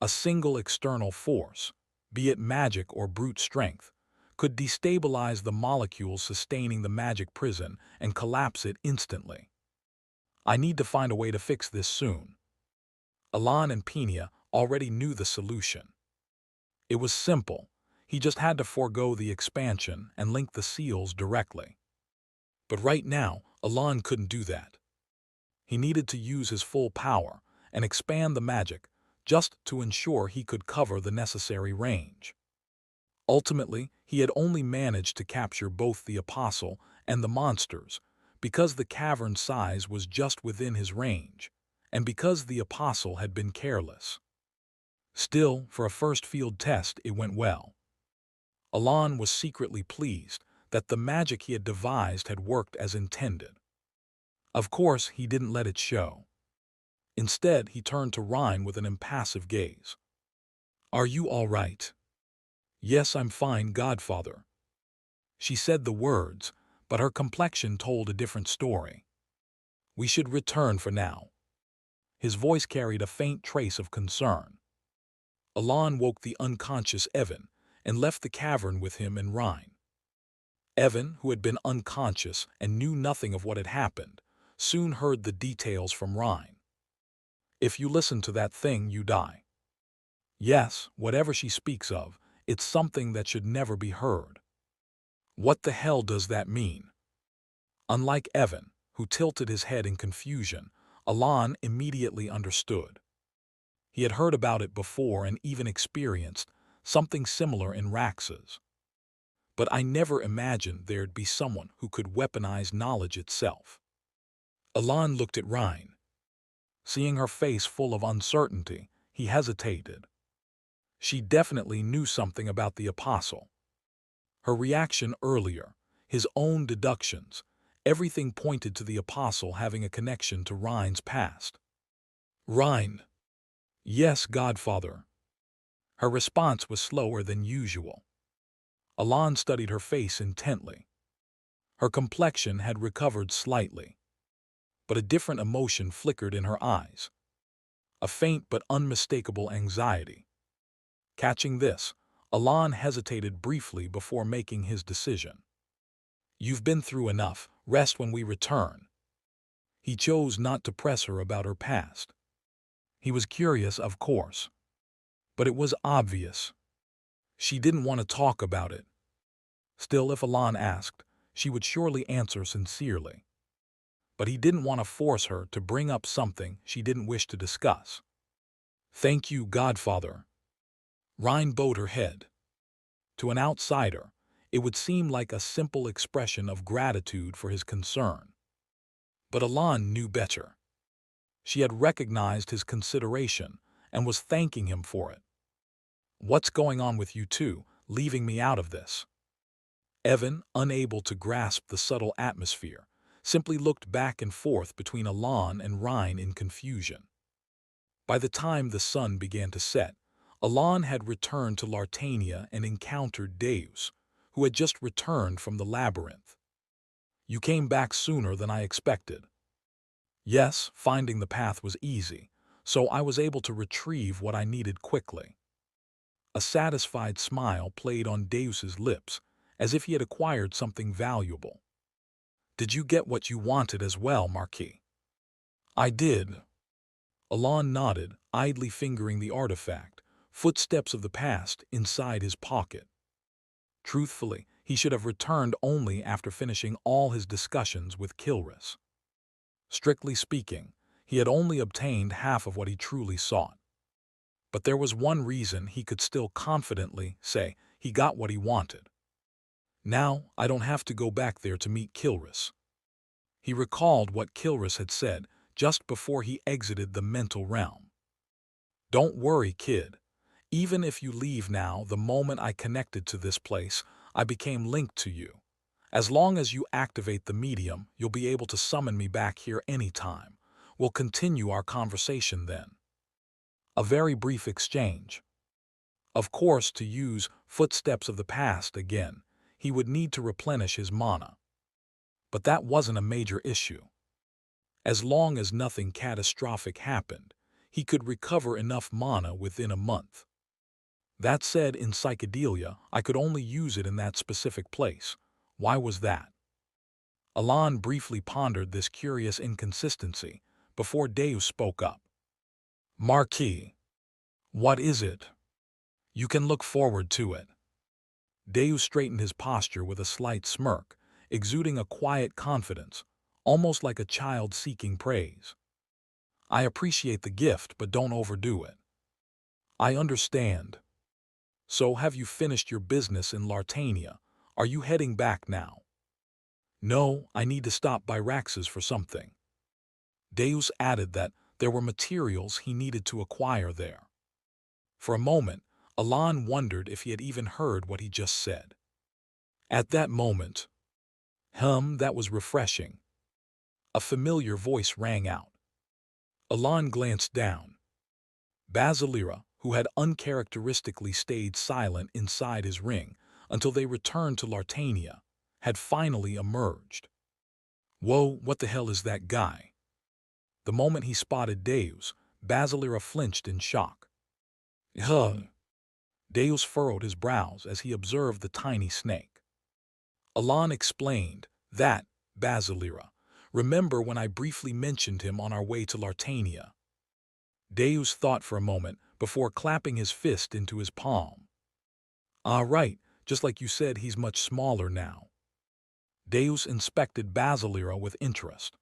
A single external force, be it magic or brute strength, could destabilize the molecules sustaining the magic prison and collapse it instantly. I need to find a way to fix this soon. Alan and Pina already knew the solution. It was simple. He just had to forego the expansion and link the seals directly. But right now, Alan couldn't do that. He needed to use his full power and expand the magic just to ensure he could cover the necessary range. Ultimately, he had only managed to capture both the apostle and the monsters because the cavern size was just within his range, and because the apostle had been careless. Still, for a first field test, it went well. Alan was secretly pleased that the magic he had devised had worked as intended. Of course, he didn't let it show. Instead, he turned to Rhine with an impassive gaze. "Are you all right?" "Yes, I'm fine, Godfather." She said the words, but her complexion told a different story. "We should return for now." His voice carried a faint trace of concern. Alan woke the unconscious Evan and left the cavern with him and Rhine. Evan, who had been unconscious and knew nothing of what had happened, soon heard the details from Rhine. "If you listen to that thing, you die." "Yes, whatever she speaks of, it's something that should never be heard." "What the hell does that mean?" Unlike Evan, who tilted his head in confusion, Alan immediately understood. He had heard about it before and even experienced something similar in Rax's. But I never imagined there'd be someone who could weaponize knowledge itself. Alan looked at Rhine. Seeing her face full of uncertainty, he hesitated. She definitely knew something about the apostle. Her reaction earlier, his own deductions, everything pointed to the apostle having a connection to Rhine's past. "Rhine." "Yes, Godfather." Her response was slower than usual. Alan studied her face intently. Her complexion had recovered slightly, but a different emotion flickered in her eyes. A faint but unmistakable anxiety. Catching this, Alan hesitated briefly before making his decision. "You've been through enough. Rest when we return." He chose not to press her about her past. He was curious, of course, but it was obvious. She didn't want to talk about it. Still, if Alan asked, she would surely answer sincerely. But he didn't want to force her to bring up something she didn't wish to discuss. "Thank you, Godfather." Rhine bowed her head. To an outsider, it would seem like a simple expression of gratitude for his concern. But Alan knew better. She had recognized his consideration and was thanking him for it. "What's going on with you two, leaving me out of this?" Evan, unable to grasp the subtle atmosphere, simply looked back and forth between Alan and Rhine in confusion. By the time the sun began to set, Alan had returned to Lartania and encountered Deus, who had just returned from the labyrinth. "You came back sooner than I expected." "Yes, finding the path was easy, so I was able to retrieve what I needed quickly." A satisfied smile played on Deus's lips, as if he had acquired something valuable. "Did you get what you wanted as well, Marquis?" "I did." Alan nodded, idly fingering the artifact, footsteps of the past inside his pocket. Truthfully, he should have returned only after finishing all his discussions with Kilris. Strictly speaking, he had only obtained half of what he truly sought. But there was one reason he could still confidently say he got what he wanted. "Now I don't have to go back there to meet Kilris." He recalled what Kilris had said just before he exited the mental realm. "Don't worry, kid. Even if you leave now, the moment I connected to this place, I became linked to you. As long as you activate the medium, you'll be able to summon me back here anytime. We'll continue our conversation then." A very brief exchange. Of course, to use Footsteps of the Past again, he would need to replenish his mana. But that wasn't a major issue. As long as nothing catastrophic happened, he could recover enough mana within a month. That said, in psychedelia, I could only use it in that specific place. Why was that? Alan briefly pondered this curious inconsistency before Deus spoke up. Marquis, what is it? You can look forward to it. Deus straightened his posture with a slight smirk, exuding a quiet confidence, almost like a child seeking praise. I appreciate the gift, but don't overdo it. I understand. So have you finished your business in Lartania? Are you heading back now? No, I need to stop by Rax's for something. Deus added that there were materials he needed to acquire there. For a moment, Alan wondered if he had even heard what he just said. At that moment, that was refreshing. A familiar voice rang out. Alan glanced down. Basilira, who had uncharacteristically stayed silent inside his ring until they returned to Lartania, had finally emerged. Whoa, what the hell is that guy? The moment he spotted Deus, Basilira flinched in shock. Huh. Deus furrowed his brows as he observed the tiny snake. Alan explained that, Basilira, remember when I briefly mentioned him on our way to Lartania? Deus thought for a moment before clapping his fist into his palm. Ah, right, just like you said, he's much smaller now. Deus inspected Basilira with interest.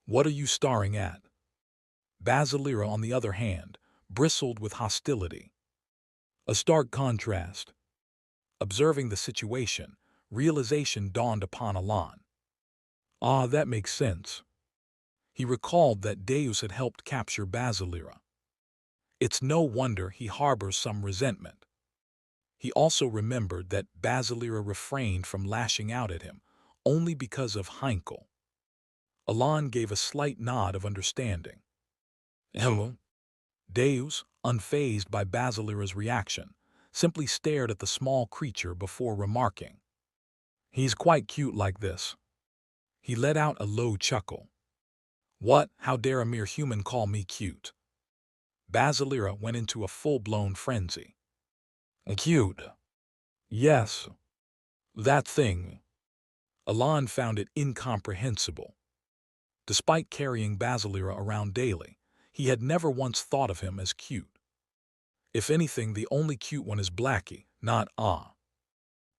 What are you staring at? Basilira, on the other hand, bristled with hostility. A stark contrast. Observing the situation, realization dawned upon Alan. Ah, that makes sense. He recalled that Deus had helped capture Basilira. It's no wonder he harbors some resentment. He also remembered that Basilira refrained from lashing out at him only because of Heinkel. Alan gave a slight nod of understanding. Deus, unfazed by Basilira's reaction, simply stared at the small creature before remarking, "He's quite cute like this." He let out a low chuckle. What? How dare a mere human call me cute? Basilira went into a full-blown frenzy. Cute? Yes. That thing. Alan found it incomprehensible. Despite carrying Basilira around daily, he had never once thought of him as cute. If anything, the only cute one is Blackie, not Ah.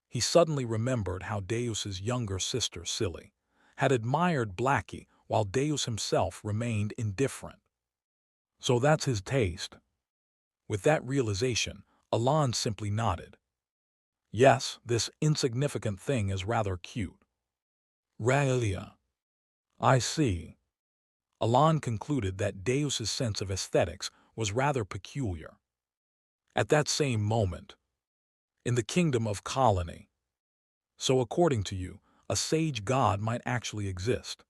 He suddenly remembered how Deus's younger sister, Silly, had admired Blackie while Deus himself remained indifferent. So that's his taste. With that realization, Alan simply nodded. Yes, this insignificant thing is rather cute. Realia. I see. Alan concluded that Deus's sense of aesthetics was rather peculiar. At that same moment, in the kingdom of Colony. So according to you, a sage god might actually exist.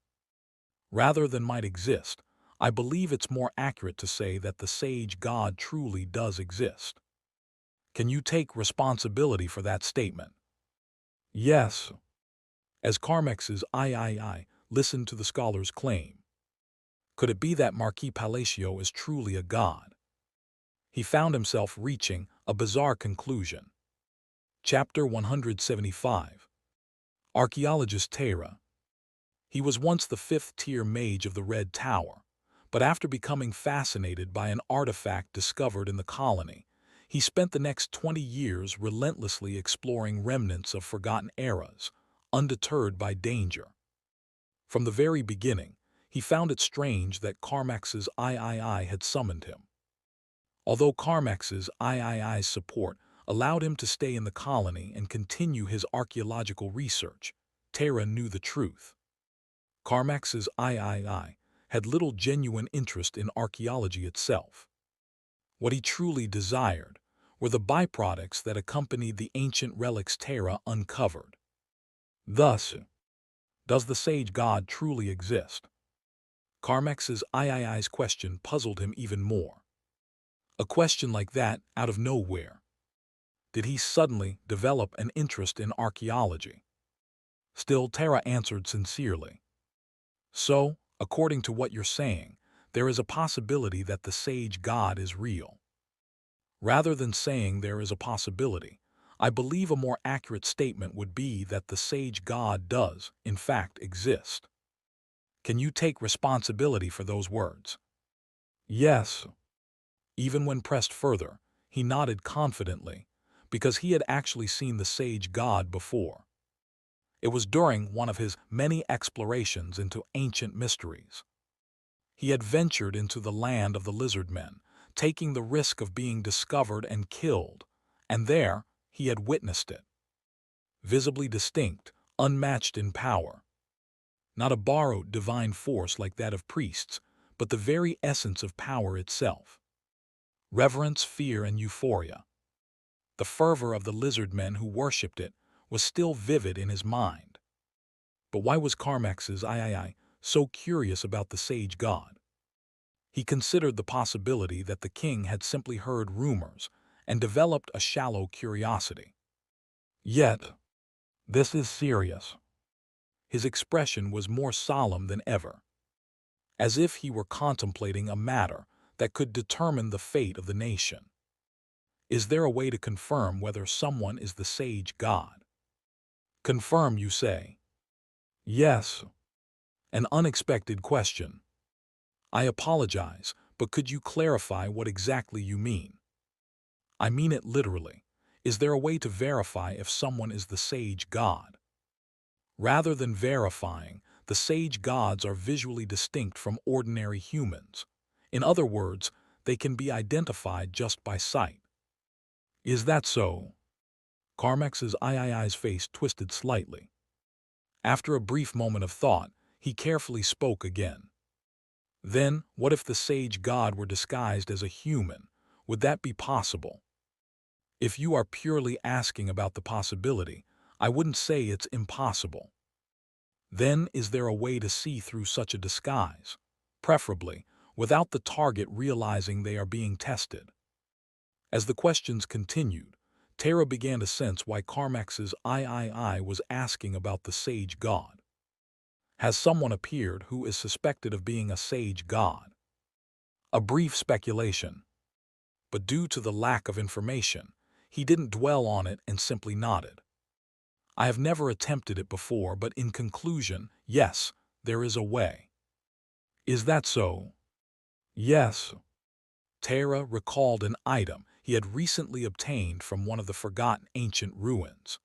Rather than might exist, I believe it's more accurate to say that the sage god truly does exist. Can you take responsibility for that statement? Yes. As Carmex's I listened to the scholar's claim. Could it be that Marquis Palacio is truly a god? He found himself reaching a bizarre conclusion. Chapter 175. Archaeologist Terra. He was once the fifth-tier mage of the Red Tower, but after becoming fascinated by an artifact discovered in the colony, he spent the next 20 years relentlessly exploring remnants of forgotten eras, undeterred by danger. From the very beginning, he found it strange that Carmax's III had summoned him. Although Carmax's III's support allowed him to stay in the colony and continue his archaeological research, Terra knew the truth. Carmax's III had little genuine interest in archaeology itself. What he truly desired were the byproducts that accompanied the ancient relics Terra uncovered. Thus, does the sage god truly exist? Carmax's III's question puzzled him even more. A question like that out of nowhere. Did he suddenly develop an interest in archaeology? Still, Terra answered sincerely. So, according to what you're saying, there is a possibility that the sage god is real. Rather than saying there is a possibility, I believe a more accurate statement would be that the sage god does, in fact, exist. Can you take responsibility for those words? Yes. Even when pressed further, he nodded confidently, because he had actually seen the sage god before. It was during one of his many explorations into ancient mysteries. He had ventured into the land of the lizard men, taking the risk of being discovered and killed, and there he had witnessed it. Visibly distinct, unmatched in power. Not a borrowed divine force like that of priests, but the very essence of power itself. Reverence, fear, and euphoria. The fervor of the lizard men who worshipped it was still vivid in his mind. But why was Carmax's III so curious about the sage god? He considered the possibility that the king had simply heard rumors and developed a shallow curiosity. Yet, this is serious. His expression was more solemn than ever, as if he were contemplating a matter that could determine the fate of the nation. Is there a way to confirm whether someone is the sage god? Confirm, you say? Yes. An unexpected question. I apologize, but could you clarify what exactly you mean? I mean it literally. Is there a way to verify if someone is the sage god? Rather than verifying, the sage gods are visually distinct from ordinary humans. In other words, they can be identified just by sight. Is that so? Carmax's III's face twisted slightly. After a brief moment of thought, he carefully spoke again. Then, what if the sage god were disguised as a human? Would that be possible? If you are purely asking about the possibility, I wouldn't say it's impossible. Then, is there a way to see through such a disguise? Preferably, without the target realizing they are being tested. As the questions continued, Tara began to sense why Carmax's III was asking about the sage god. Has someone appeared who is suspected of being a sage god? A brief speculation. But due to the lack of information, he didn't dwell on it and simply nodded. I have never attempted it before, but in conclusion, yes, there is a way. Is that so? Yes. Tara recalled an item he had recently obtained from one of the forgotten ancient ruins.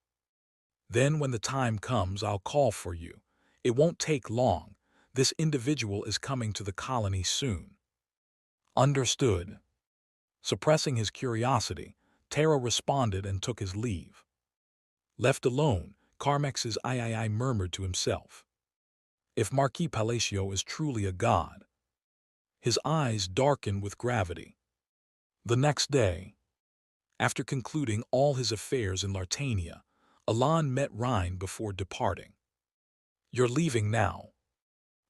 Then when the time comes, I'll call for you. It won't take long. This individual is coming to the colony soon. Understood. Suppressing his curiosity, Tara responded and took his leave. Left alone, Carmax's III murmured to himself. If Marquis Palacio is truly a god. His eyes darkened with gravity. The next day, after concluding all his affairs in Lartania, Alan met Rhine before departing. You're leaving now.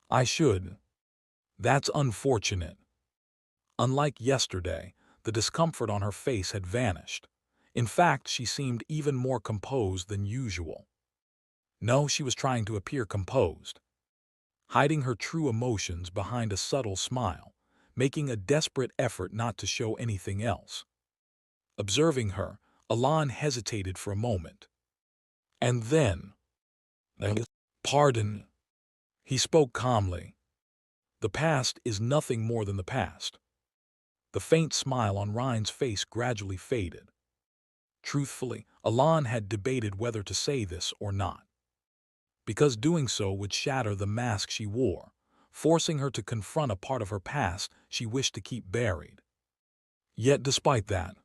I should. That's unfortunate. Unlike yesterday, the discomfort on her face had vanished. In fact, she seemed even more composed than usual. No, she was trying to appear composed, hiding her true emotions behind a subtle smile, making a desperate effort not to show anything else. Observing her, Alan hesitated for a moment. And then, pardon, he spoke calmly. The past is nothing more than the past. The faint smile on Rhine's face gradually faded. Truthfully, Alan had debated whether to say this or not, because doing so would shatter the mask she wore, forcing her to confront a part of her past she wished to keep buried. Yet despite that,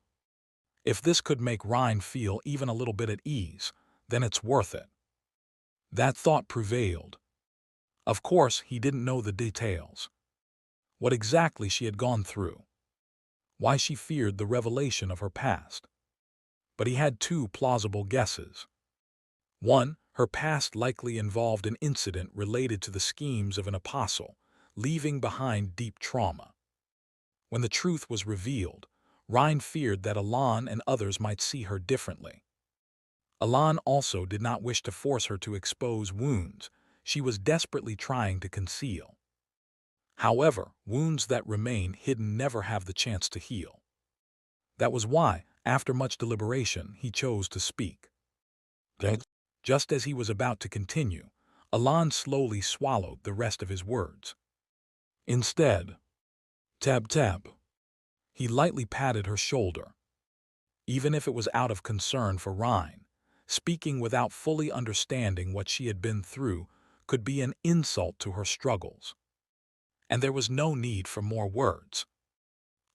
if this could make Rhine feel even a little bit at ease, then it's worth it. That thought prevailed. Of course, he didn't know the details. What exactly she had gone through. Why she feared the revelation of her past. But he had two plausible guesses. One, her past likely involved an incident related to the schemes of an apostle, leaving behind deep trauma. When the truth was revealed, Rhine feared that Alan and others might see her differently. Alan also did not wish to force her to expose wounds she was desperately trying to conceal. However, wounds that remain hidden never have the chance to heal. That was why, after much deliberation, he chose to speak. Then, just as he was about to continue, Alon slowly swallowed the rest of his words. Instead, tab tab. He lightly patted her shoulder. Even if it was out of concern for Rhine, speaking without fully understanding what she had been through could be an insult to her struggles. And there was no need for more words.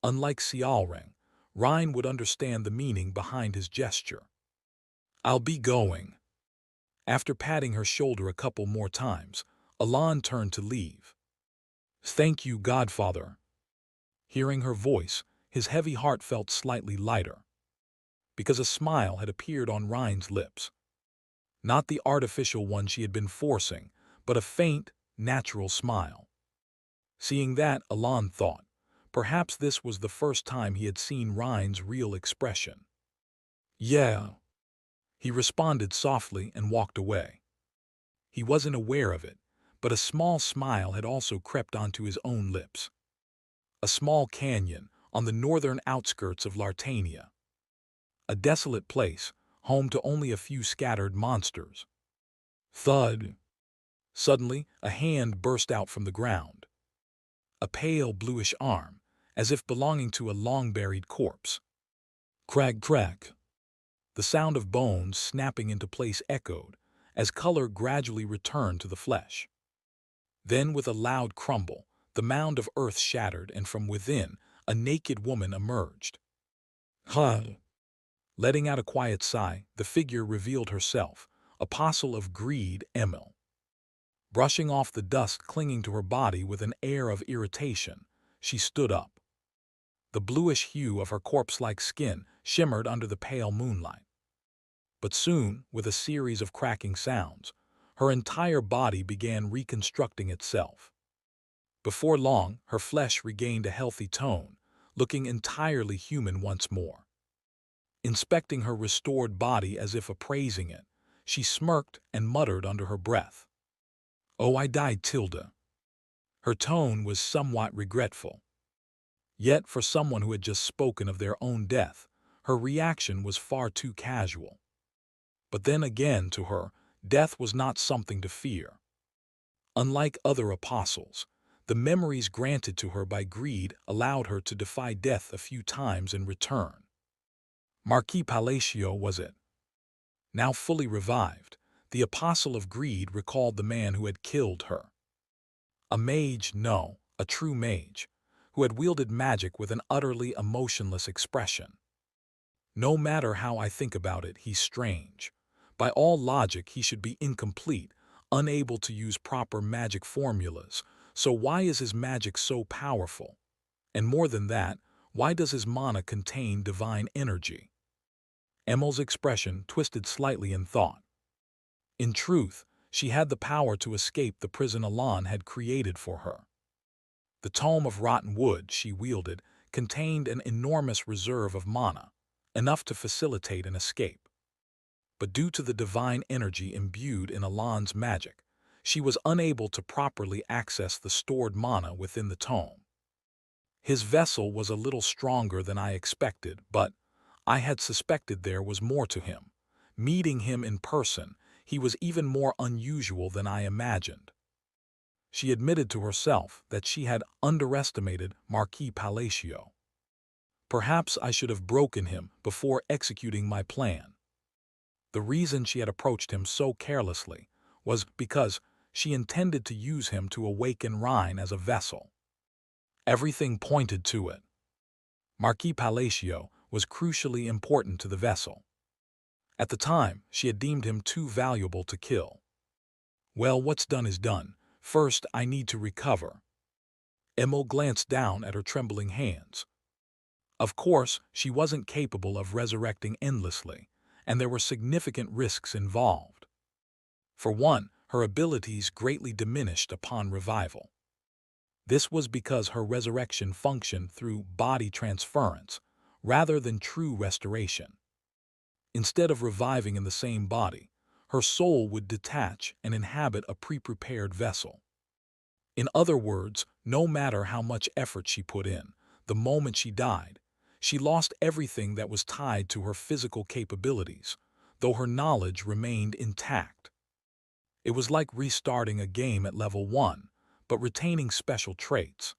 Unlike Sialring, Rhine would understand the meaning behind his gesture. I'll be going. After patting her shoulder a couple more times, Alon turned to leave. Thank you, Godfather. Hearing her voice, his heavy heart felt slightly lighter, because a smile had appeared on Rhine's lips. Not the artificial one she had been forcing, but a faint, natural smile. Seeing that, Alon thought, perhaps this was the first time he had seen Rhine's real expression. Yeah, he responded softly and walked away. He wasn't aware of it, but a small smile had also crept onto his own lips. A small canyon on the northern outskirts of Lartania. A desolate place, home to only a few scattered monsters. Thud! Suddenly, a hand burst out from the ground. A pale bluish arm, as if belonging to a long-buried corpse. Crack, crack. The sound of bones snapping into place echoed, as color gradually returned to the flesh. Then, with a loud crumble, the mound of earth shattered, and from within, a naked woman emerged. Huh! Letting out a quiet sigh, the figure revealed herself, apostle of greed, Emil. Brushing off the dust clinging to her body with an air of irritation, she stood up. The bluish hue of her corpse-like skin shimmered under the pale moonlight. But soon, with a series of cracking sounds, her entire body began reconstructing itself. Before long, her flesh regained a healthy tone, looking entirely human once more. Inspecting her restored body as if appraising it, she smirked and muttered under her breath. Oh, I died, Tilda. Her tone was somewhat regretful. Yet, for someone who had just spoken of their own death, her reaction was far too casual. But then again, to her, death was not something to fear. Unlike other apostles, the memories granted to her by greed allowed her to defy death a few times in return. Marquis Palacio was it. Now fully revived, the apostle of greed recalled the man who had killed her. A mage, no, a true mage, who had wielded magic with an utterly emotionless expression. No matter how I think about it, he's strange. By all logic, he should be incomplete, unable to use proper magic formulas. So why is his magic so powerful? And more than that, why does his mana contain divine energy? Emil's expression twisted slightly in thought. In truth, she had the power to escape the prison Alon had created for her. The tome of rotten wood she wielded contained an enormous reserve of mana, enough to facilitate an escape. But due to the divine energy imbued in Alon's magic, she was unable to properly access the stored mana within the tome. His vessel was a little stronger than I expected, but I had suspected there was more to him. Meeting him in person, he was even more unusual than I imagined. She admitted to herself that she had underestimated Marquis Palacio. Perhaps I should have broken him before executing my plan. The reason she had approached him so carelessly was because she intended to use him to awaken Rhine as a vessel. Everything pointed to it. Marquis Palacio was crucially important to the vessel. At the time, she had deemed him too valuable to kill. Well, what's done is done. First, I need to recover. Emil glanced down at her trembling hands. Of course, she wasn't capable of resurrecting endlessly, and there were significant risks involved. For one, her abilities greatly diminished upon revival. This was because her resurrection functioned through body transference rather than true restoration. Instead of reviving in the same body, her soul would detach and inhabit a pre-prepared vessel. In other words, no matter how much effort she put in, the moment she died, She lost everything that was tied to her physical capabilities, though her knowledge remained intact. It was like restarting a game at level 1, but retaining special traits.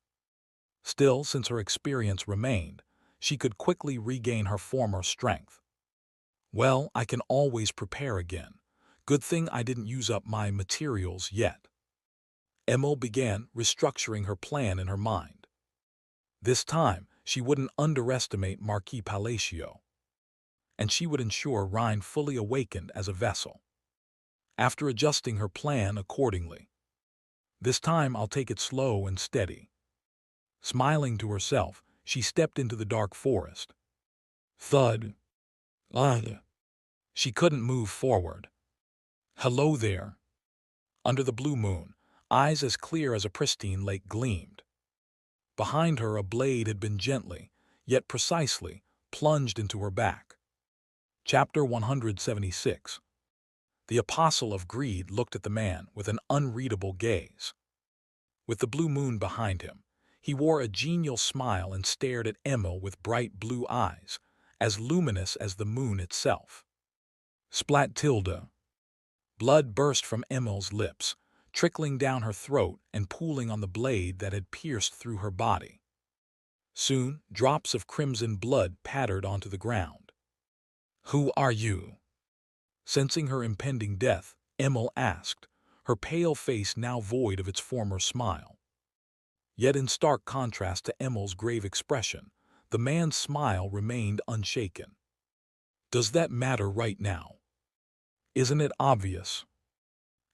Still, since her experience remained, she could quickly regain her former strength. Well, I can always prepare again. Good thing I didn't use up my materials yet. Emil began restructuring her plan in her mind. This time, she wouldn't underestimate Marquis Palacio, and she would ensure Rhine fully awakened as a vessel. After adjusting her plan accordingly, this time I'll take it slow and steady. Smiling to herself, she stepped into the dark forest. Thud. Ugh. She couldn't move forward. Hello there. Under the blue moon, eyes as clear as a pristine lake gleamed. Behind her a blade had been gently, yet precisely, plunged into her back. Chapter 176. The Apostle of Greed looked at the man with an unreadable gaze. With the blue moon behind him, he wore a genial smile and stared at Emil with bright blue eyes, as luminous as the moon itself. Splat tilde. Blood burst from Emil's lips, trickling down her throat and pooling on the blade that had pierced through her body. Soon, drops of crimson blood pattered onto the ground. Who are you? Sensing her impending death, Emil asked, her pale face now void of its former smile. Yet in stark contrast to Emil's grave expression, the man's smile remained unshaken. Does that matter right now? Isn't it obvious?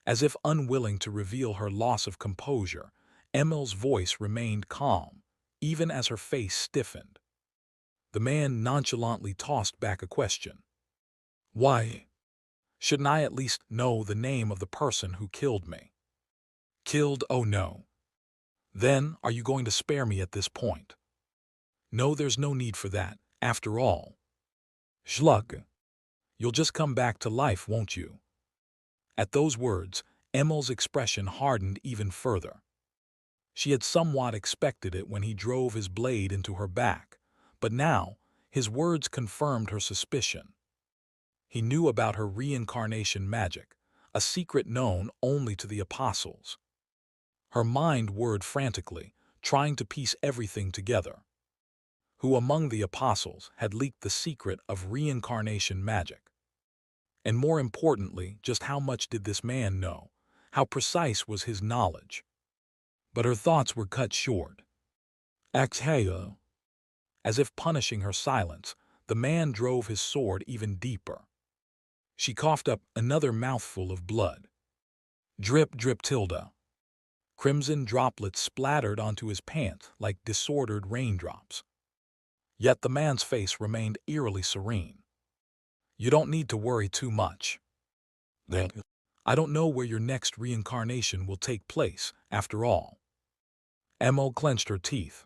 As if unwilling to reveal her loss of composure, Emil's voice remained calm, even as her face stiffened. The man nonchalantly tossed back a question. Why? Shouldn't I at least know the name of the person who killed me? Killed? Oh no. Then, are you going to spare me at this point? No, there's no need for that, after all. Schlug. You'll just come back to life, won't you? At those words, Emil's expression hardened even further. She had somewhat expected it when he drove his blade into her back, but now, his words confirmed her suspicion. He knew about her reincarnation magic, a secret known only to the apostles. Her mind whirred frantically, trying to piece everything together. Who among the apostles had leaked the secret of reincarnation magic? And more importantly, just how much did this man know? How precise was his knowledge? But her thoughts were cut short. Exhale. As if punishing her silence, the man drove his sword even deeper. She coughed up another mouthful of blood. Drip, drip, tilde. Crimson droplets splattered onto his pants like disordered raindrops. Yet the man's face remained eerily serene. You don't need to worry too much. I don't know where your next reincarnation will take place, after all. Emil clenched her teeth.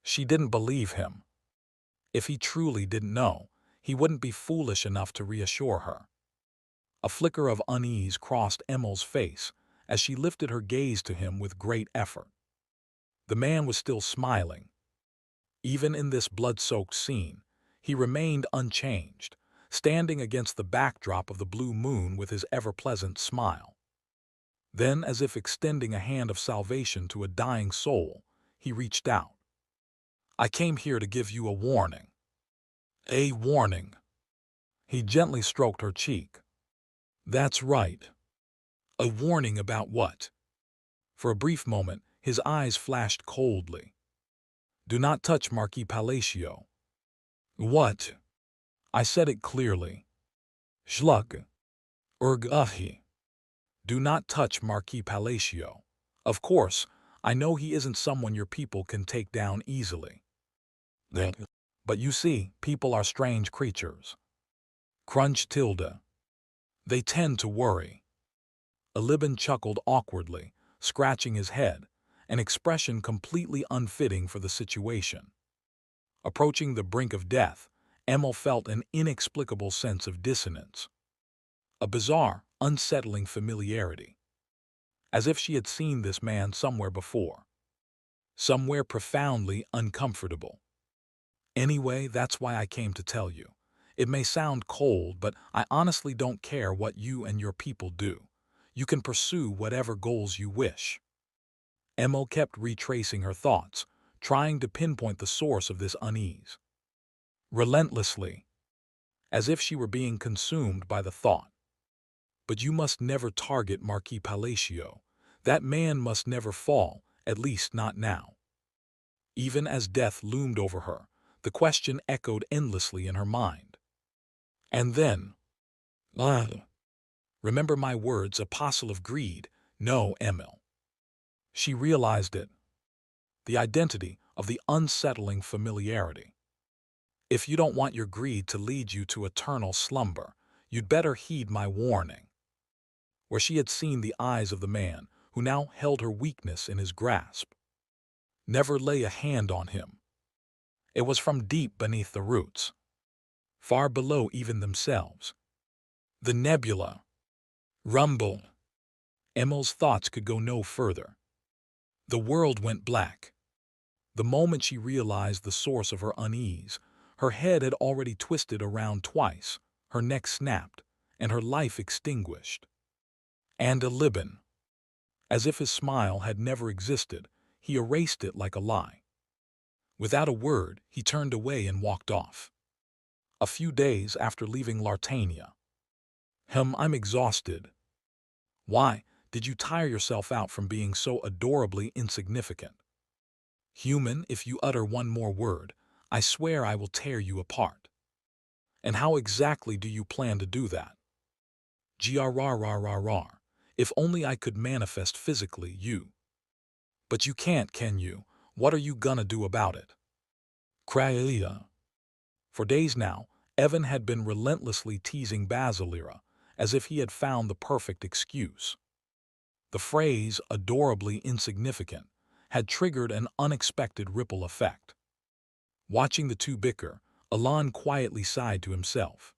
She didn't believe him. If he truly didn't know, he wouldn't be foolish enough to reassure her. A flicker of unease crossed Emil's face as she lifted her gaze to him with great effort. The man was still smiling. Even in this blood-soaked scene, he remained unchanged, standing against the backdrop of the blue moon with his ever-pleasant smile. Then, as if extending a hand of salvation to a dying soul, he reached out. I came here to give you a warning. A warning. He gently stroked her cheek. That's right. A warning about what? For a brief moment, his eyes flashed coldly. Do not touch Marquis Palacio. What? I said it clearly. Schlug. Urg-uhi. Do not touch Marquis Palacio. Of course, I know he isn't someone your people can take down easily. But you see, people are strange creatures. Crunch tilde. They tend to worry. Aliban chuckled awkwardly, scratching his head, an expression completely unfitting for the situation. Approaching the brink of death, Emil felt an inexplicable sense of dissonance. A bizarre, unsettling familiarity. As if she had seen this man somewhere before. Somewhere profoundly uncomfortable. Anyway, that's why I came to tell you. It may sound cold, but I honestly don't care what you and your people do. You can pursue whatever goals you wish. Emil kept retracing her thoughts, trying to pinpoint the source of this unease. Relentlessly, as if she were being consumed by the thought. But you must never target Marquis Palacio. That man must never fall, at least not now. Even as death loomed over her, the question echoed endlessly in her mind. And then, remember my words, apostle of greed? No, Emil. She realized it. The identity of the unsettling familiarity. If you don't want your greed to lead you to eternal slumber, you'd better heed my warning. Where she had seen the eyes of the man who now held her weakness in his grasp. Never lay a hand on him. It was from deep beneath the roots, far below even themselves. The nebula. Rumble. Emil's thoughts could go no further. The world went black. The moment she realized the source of her unease, her head had already twisted around twice, her neck snapped, and her life extinguished. And a Libyan. As if his smile had never existed, he erased it like a lie. Without a word, he turned away and walked off. A few days after leaving Lartania. I'm exhausted. Why did you tire yourself out from being so adorably insignificant? Human, if you utter one more word, I swear I will tear you apart. And how exactly do you plan to do that? Grrrrrrrr. If only I could manifest physically you. But you can't, can you? What are you gonna do about it? Craia. For days now, Evan had been relentlessly teasing Basilira, as if he had found the perfect excuse. The phrase, adorably insignificant, had triggered an unexpected ripple effect. Watching the two bicker, Alon quietly sighed to himself.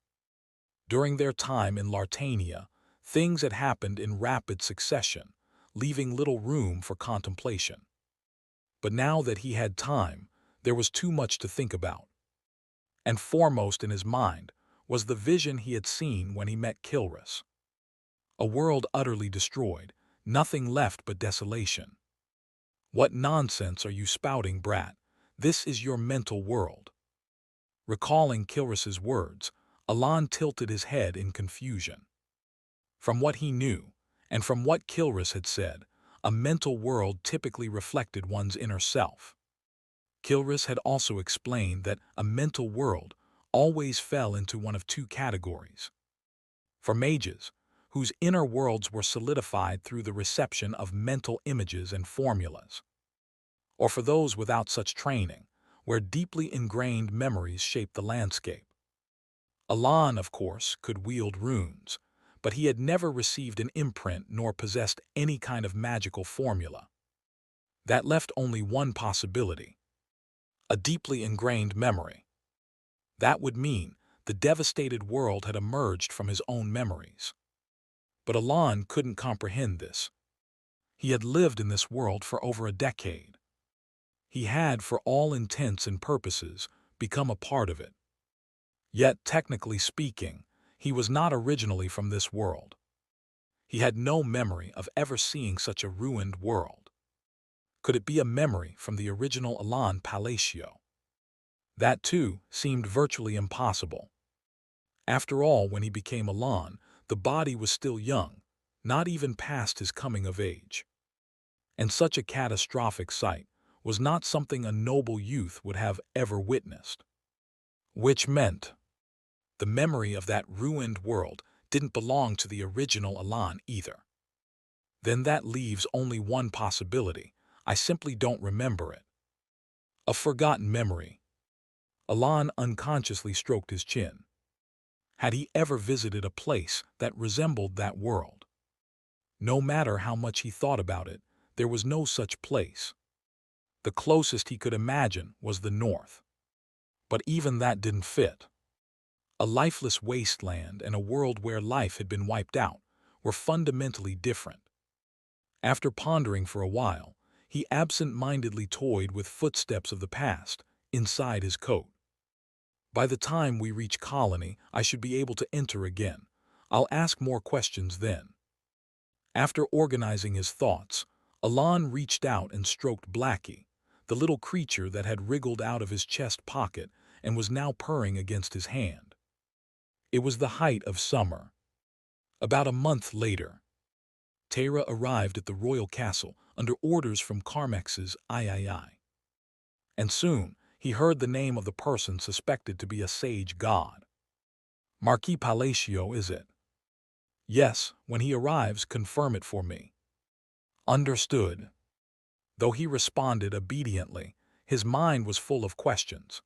During their time in Lartania, things had happened in rapid succession, leaving little room for contemplation. But now that he had time, there was too much to think about. And foremost in his mind was the vision he had seen when he met Kilris. A world utterly destroyed, nothing left but desolation. What nonsense are you spouting, brat? This is your mental world. Recalling Kilris's words, Alon tilted his head in confusion. From what he knew, and from what Kilris had said, a mental world typically reflected one's inner self. Kilris had also explained that a mental world always fell into one of two categories. For mages, whose inner worlds were solidified through the reception of mental images and formulas. Or for those without such training, where deeply ingrained memories shaped the landscape. Alon, of course, could wield runes, but he had never received an imprint nor possessed any kind of magical formula. That left only one possibility. A deeply ingrained memory. That would mean the devastated world had emerged from his own memories. But Alon couldn't comprehend this. He had lived in this world for over a decade. He had, for all intents and purposes, become a part of it. Yet, technically speaking, he was not originally from this world. He had no memory of ever seeing such a ruined world. Could it be a memory from the original Alon Palacio? That, too, seemed virtually impossible. After all, when he became Alon, the body was still young, not even past his coming of age. And such a catastrophic sight was not something a noble youth would have ever witnessed. Which meant the memory of that ruined world didn't belong to the original Alon either. Then that leaves only one possibility. I simply don't remember it. A forgotten memory. Alon unconsciously stroked his chin. Had he ever visited a place that resembled that world? No matter how much he thought about it, there was no such place. The closest he could imagine was the north. But even that didn't fit. A lifeless wasteland and a world where life had been wiped out were fundamentally different. After pondering for a while, he absent-mindedly toyed with footsteps of the past inside his coat. By the time we reach Colony, I should be able to enter again. I'll ask more questions then. After organizing his thoughts, Alon reached out and stroked Blackie, the little creature that had wriggled out of his chest pocket and was now purring against his hand. It was the height of summer. About a month later, Tara arrived at the royal castle under orders from Carmex's III. And soon, he heard the name of the person suspected to be a sage god. Marquis Palacio, is it? Yes, when he arrives, confirm it for me. Understood. Though he responded obediently, his mind was full of questions.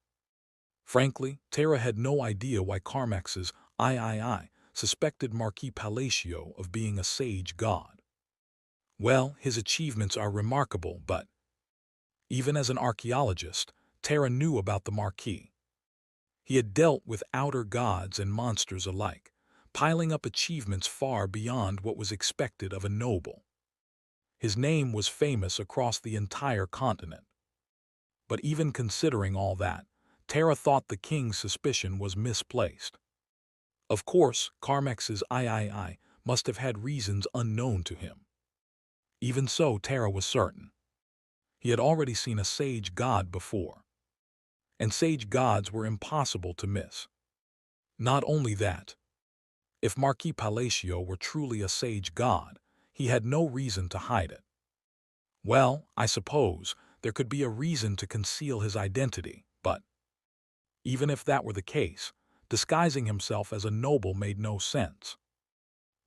Frankly, Tara had no idea why Carmex's III suspected Marquis Palacio of being a sage god. Well, his achievements are remarkable, but even as an archaeologist, Tara knew about the Marquis. He had dealt with outer gods and monsters alike, piling up achievements far beyond what was expected of a noble. His name was famous across the entire continent. But even considering all that, Tara thought the king's suspicion was misplaced. Of course, Carmex's III must have had reasons unknown to him. Even so, Tara was certain. He had already seen a sage god before. And sage gods were impossible to miss. Not only that, if Marquis Palacio were truly a sage god, he had no reason to hide it. Well, I suppose there could be a reason to conceal his identity, but even if that were the case, disguising himself as a noble made no sense.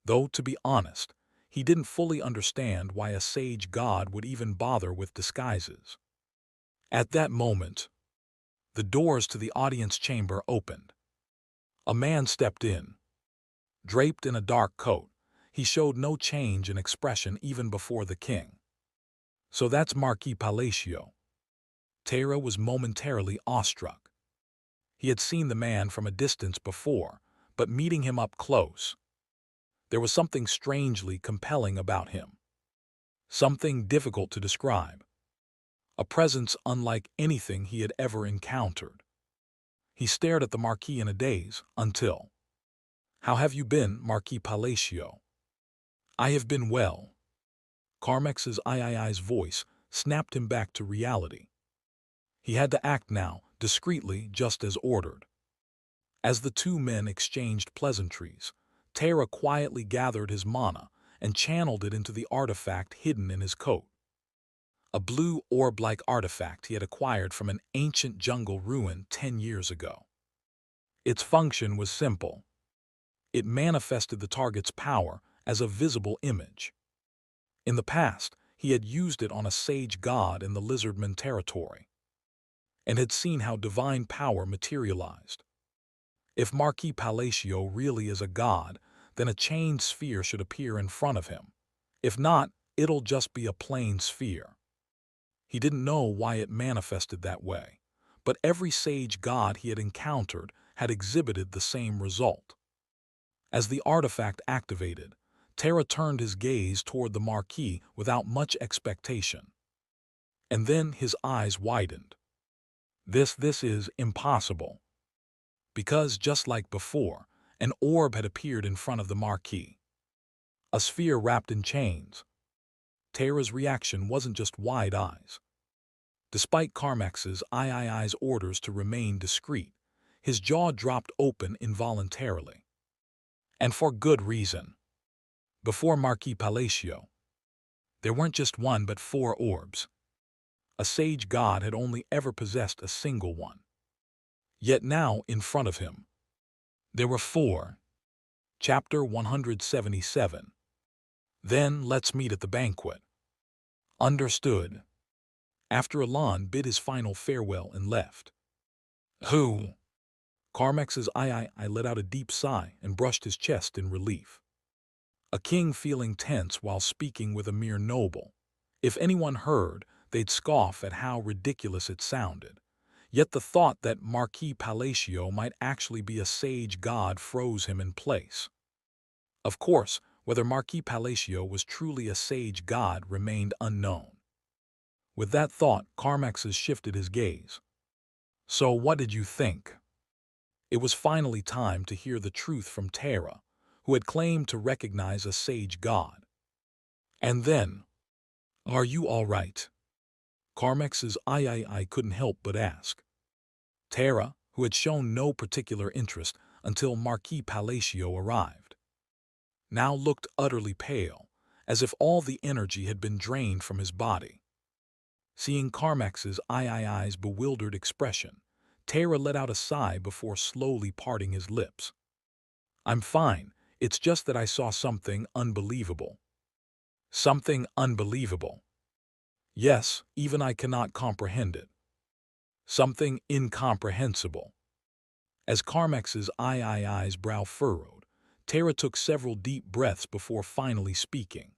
Though, to be honest, he didn't fully understand why a sage god would even bother with disguises. At that moment, the doors to the audience chamber opened. A man stepped in. Draped in a dark coat, he showed no change in expression even before the king. So that's Marquis Palacio. Tara was momentarily awestruck. He had seen the man from a distance before, but meeting him up close, there was something strangely compelling about him. Something difficult to describe. A presence unlike anything he had ever encountered. He stared at the Marquis in a daze until, "How have you been, Marquis Palacio?" "I have been well." Carmex's III's voice snapped him back to reality. He had to act now, discreetly, just as ordered. As the two men exchanged pleasantries, Tara quietly gathered his mana and channeled it into the artifact hidden in his coat. A blue orb-like artifact he had acquired from an ancient jungle ruin 10 years ago. Its function was simple. It manifested the target's power as a visible image. In the past, he had used it on a sage god in the Lizardman territory, and had seen how divine power materialized. If Marquis Palacio really is a god, then a chained sphere should appear in front of him. If not, it'll just be a plain sphere. He didn't know why it manifested that way, but every sage god he had encountered had exhibited the same result. As the artifact activated, Tara turned his gaze toward the Marquis without much expectation. And then his eyes widened. This is impossible. Because just like before, an orb had appeared in front of the Marquis. A sphere wrapped in chains. Tara's reaction wasn't just wide eyes. Despite Carmex's III's orders to remain discreet, his jaw dropped open involuntarily. And for good reason. Before Marquis Palacio, there weren't just one but 4 orbs. A sage god had only ever possessed a single one. Yet now, in front of him, there were 4. Chapter 177. Then let's meet at the banquet. Understood. After Alon bid his final farewell and left. Who? Carmex's II let out a deep sigh and brushed his chest in relief. A king feeling tense while speaking with a mere noble. If anyone heard, they'd scoff at how ridiculous it sounded. Yet the thought that Marquis Palacio might actually be a sage god froze him in place. Of course, whether Marquis Palacio was truly a sage god remained unknown. With that thought, Carmex's shifted his gaze. So what did you think? It was finally time to hear the truth from Terra, who had claimed to recognize a sage god. And then, "Are you all right?" Carmex's I couldn't help but ask. Terra, who had shown no particular interest until Marquis Palacio arrived, now looked utterly pale, as if all the energy had been drained from his body. Seeing Carmex's I's bewildered expression, Terra let out a sigh before slowly parting his lips. "I'm fine, it's just that I saw something unbelievable." "Something unbelievable?" "Yes, even I cannot comprehend it." "Something incomprehensible." As Carmex's I's brow furrowed, Terra took several deep breaths before finally speaking.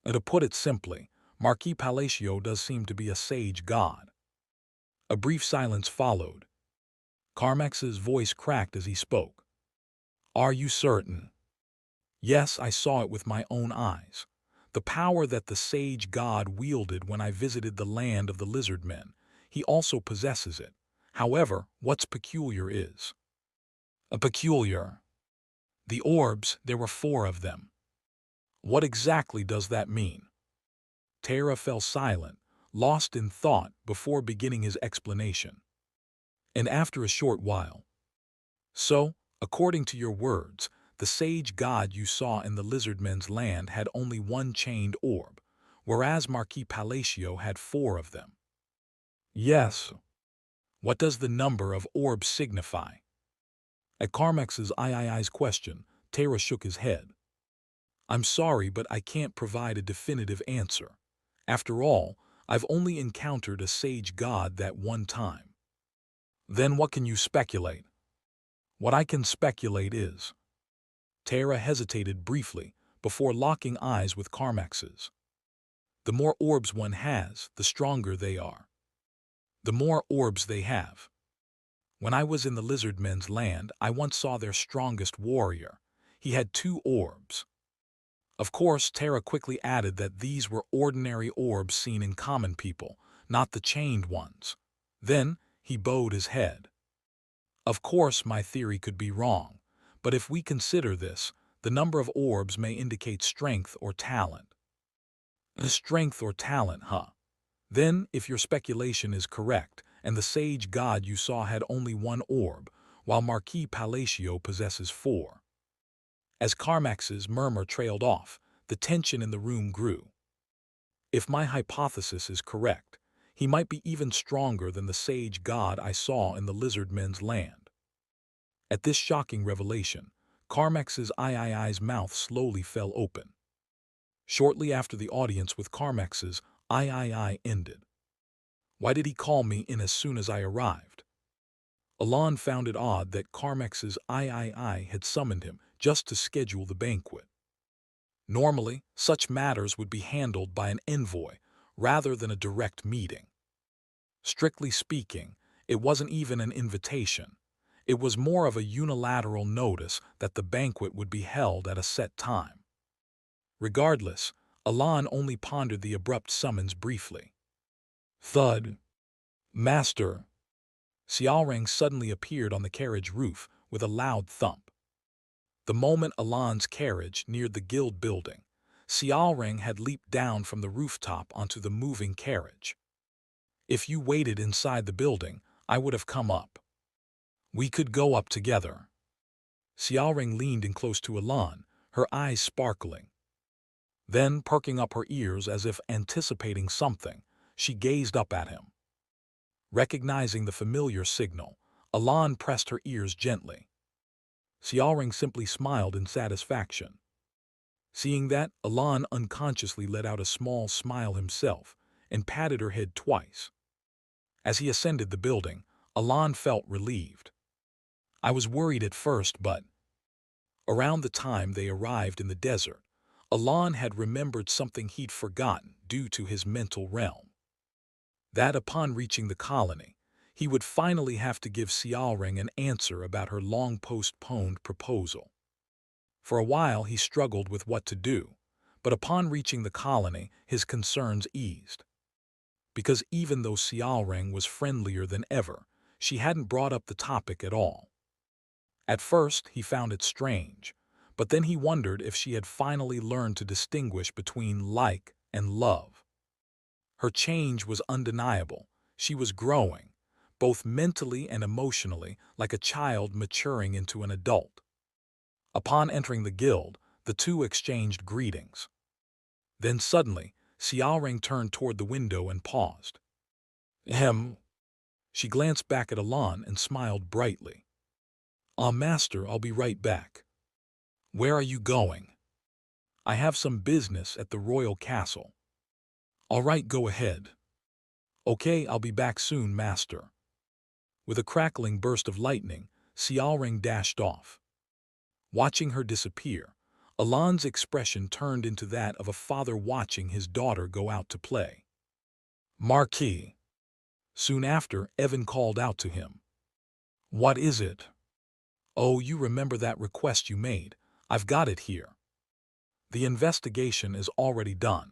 "To put it simply, Marquis Palacio does seem to be a sage god." A brief silence followed. Carmex's voice cracked as he spoke. "Are you certain?" "Yes, I saw it with my own eyes. The power that the sage god wielded when I visited the land of the lizard men, he also possesses it. However, what's peculiar is—" "A peculiar?" "The orbs, there were 4 of them." "What exactly does that mean?" Terra fell silent, lost in thought before beginning his explanation. And after a short while, "So, according to your words, the sage god you saw in the lizardmen's land had only 1 chained orb, whereas Marquis Palacio had 4 of them." "Yes." "What does the number of orbs signify?" At Carmex's I's question, Terra shook his head. "I'm sorry, but I can't provide a definitive answer. After all, I've only encountered a sage god that one time." "Then what can you speculate?" "What I can speculate is—" Terra hesitated briefly before locking eyes with Carmex's. "The more orbs one has, the stronger they are. The more orbs they have. When I was in the lizardmen's land, I once saw their strongest warrior. He had 2 orbs." Of course, Terra quickly added that these were ordinary orbs seen in common people, not the chained ones. Then he bowed his head. "Of course, my theory could be wrong, but if we consider this, the number of orbs may indicate strength or talent." "Strength or talent, huh? Then, if your speculation is correct, and the sage god you saw had only 1 orb, while Marquis Palacio possesses 4. As Carmex's murmur trailed off, the tension in the room grew. "If my hypothesis is correct, he might be even stronger than the sage god I saw in the lizardmen's land." At this shocking revelation, Carmex's I's mouth slowly fell open. Shortly after the audience with Carmex's I ended. Why did he call me in as soon as I arrived? Alon found it odd that Carmex's I had summoned him just to schedule the banquet. Normally, such matters would be handled by an envoy rather than a direct meeting. Strictly speaking, it wasn't even an invitation. It was more of a unilateral notice that the banquet would be held at a set time. Regardless, Alon only pondered the abrupt summons briefly. Thud. "Master." Xiaoreng suddenly appeared on the carriage roof with a loud thump. The moment Alon's carriage neared the guild building, Xiaoreng had leaped down from the rooftop onto the moving carriage. "If you waited inside the building, I would have come up. We could go up together." Xiaoreng leaned in close to Alon, her eyes sparkling. Then, perking up her ears as if anticipating something, she gazed up at him. Recognizing the familiar signal, Alon pressed her ears gently. Xiaoreng simply smiled in satisfaction. Seeing that, Alon unconsciously let out a small smile himself and patted her head twice. As he ascended the building, Alon felt relieved. "I was worried at first, but—" Around the time they arrived in the desert, Alon had remembered something he'd forgotten due to his mental realm. That upon reaching the colony, he would finally have to give Xiaoreng an answer about her long-postponed proposal. For a while he struggled with what to do, but upon reaching the colony, his concerns eased. Because even though Xiaoreng was friendlier than ever, she hadn't brought up the topic at all. At first, he found it strange, but then he wondered if she had finally learned to distinguish between like and love. Her change was undeniable. She was growing, both mentally and emotionally, like a child maturing into an adult. Upon entering the guild, the two exchanged greetings. Then suddenly, Xiaoring turned toward the window and paused. Ahem. She glanced back at Alan and smiled brightly. Master, I'll be right back. Where are you going? I have some business at the royal castle. All right, go ahead. Okay, I'll be back soon, master. With a crackling burst of lightning, Xiaoring dashed off. Watching her disappear, Alan's expression turned into that of a father watching his daughter go out to play. Marquis. Soon after, Evan called out to him. What is it? Oh, you remember that request you made. I've got it here. The investigation is already done.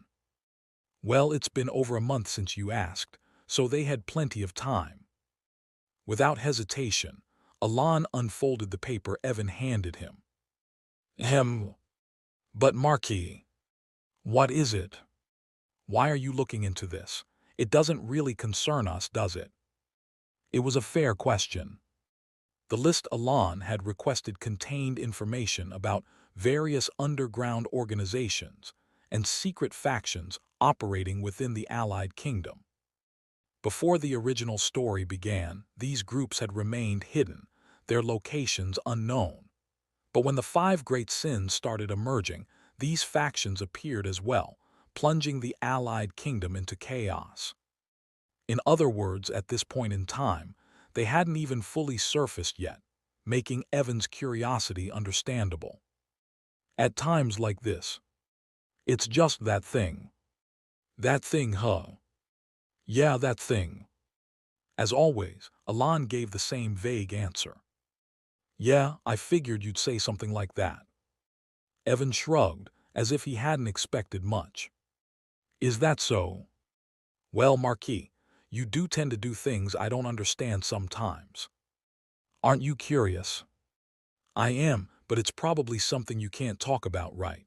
Well, it's been over a month since you asked, so they had plenty of time. Without hesitation, Alan unfolded the paper Evan handed him. Ahem. But Marquis, what is it? Why are you looking into this? It doesn't really concern us, does it? It was a fair question. The list Alan had requested contained information about various underground organizations and secret factions operating within the Allied Kingdom. Before the original story began, these groups had remained hidden, their locations unknown. But when the five great sins started emerging, these factions appeared as well, plunging the Allied Kingdom into chaos. In other words, at this point in time, they hadn't even fully surfaced yet, making Evan's curiosity understandable. At times like this, it's just that thing. That thing, huh? Yeah, that thing. As always, Alan gave the same vague answer. Yeah, I figured you'd say something like that. Evan shrugged, as if he hadn't expected much. Is that so? Well, Marquis, you do tend to do things I don't understand sometimes. Aren't you curious? I am, but it's probably something you can't talk about, right?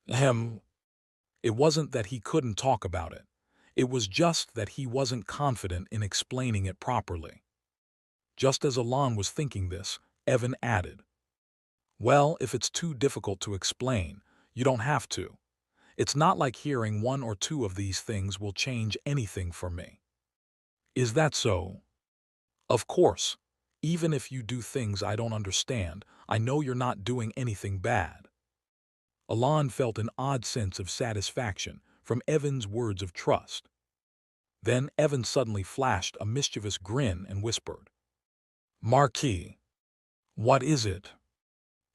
Ahem. It wasn't that he couldn't talk about it. It was just that he wasn't confident in explaining it properly. Just as Alan was thinking this, Evan added, well, if it's too difficult to explain, you don't have to. It's not like hearing one or two of these things will change anything for me. Is that so? Of course. Even if you do things I don't understand, I know you're not doing anything bad. Alan felt an odd sense of satisfaction from Evan's words of trust. Then Evan suddenly flashed a mischievous grin and whispered, Marquis, what is it?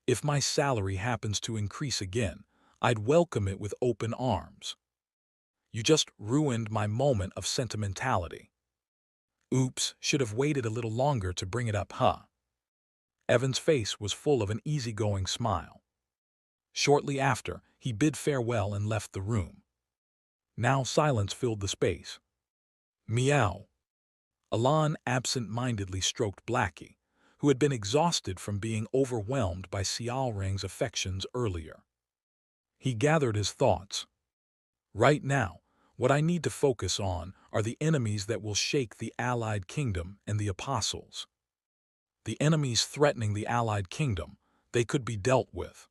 If my salary happens to increase again, I'd welcome it with open arms. You just ruined my moment of sentimentality. Oops, should have waited a little longer to bring it up, huh? Evan's face was full of an easygoing smile. Shortly after, he bid farewell and left the room. Now silence filled the space. Meow. Alan absent-mindedly stroked Blackie, who had been exhausted from being overwhelmed by Xiaorang's affections earlier. He gathered his thoughts. Right now, what I need to focus on are the enemies that will shake the Allied Kingdom and the Apostles. The enemies threatening the Allied Kingdom, they could be dealt with.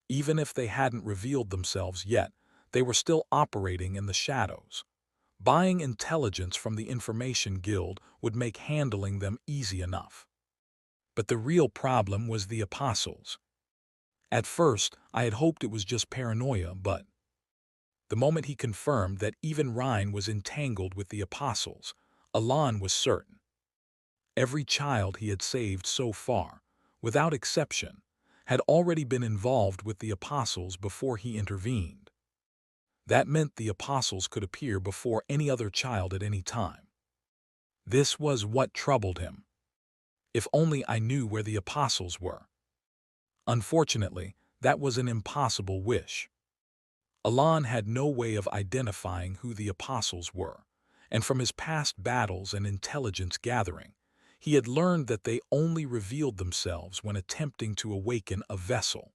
Even if they hadn't revealed themselves yet, they were still operating in the shadows. Buying intelligence from the Information Guild would make handling them easy enough. But the real problem was the Apostles. At first, I had hoped it was just paranoia, but the moment he confirmed that even Rhine was entangled with the Apostles, Alan was certain. Every child he had saved so far, without exception, had already been involved with the Apostles before he intervened. That meant the Apostles could appear before any other child at any time. This was what troubled him. If only I knew where the Apostles were. Unfortunately, that was an impossible wish. Alan had no way of identifying who the Apostles were, and from his past battles and intelligence gathering, He had learned that they only revealed themselves when attempting to awaken a vessel.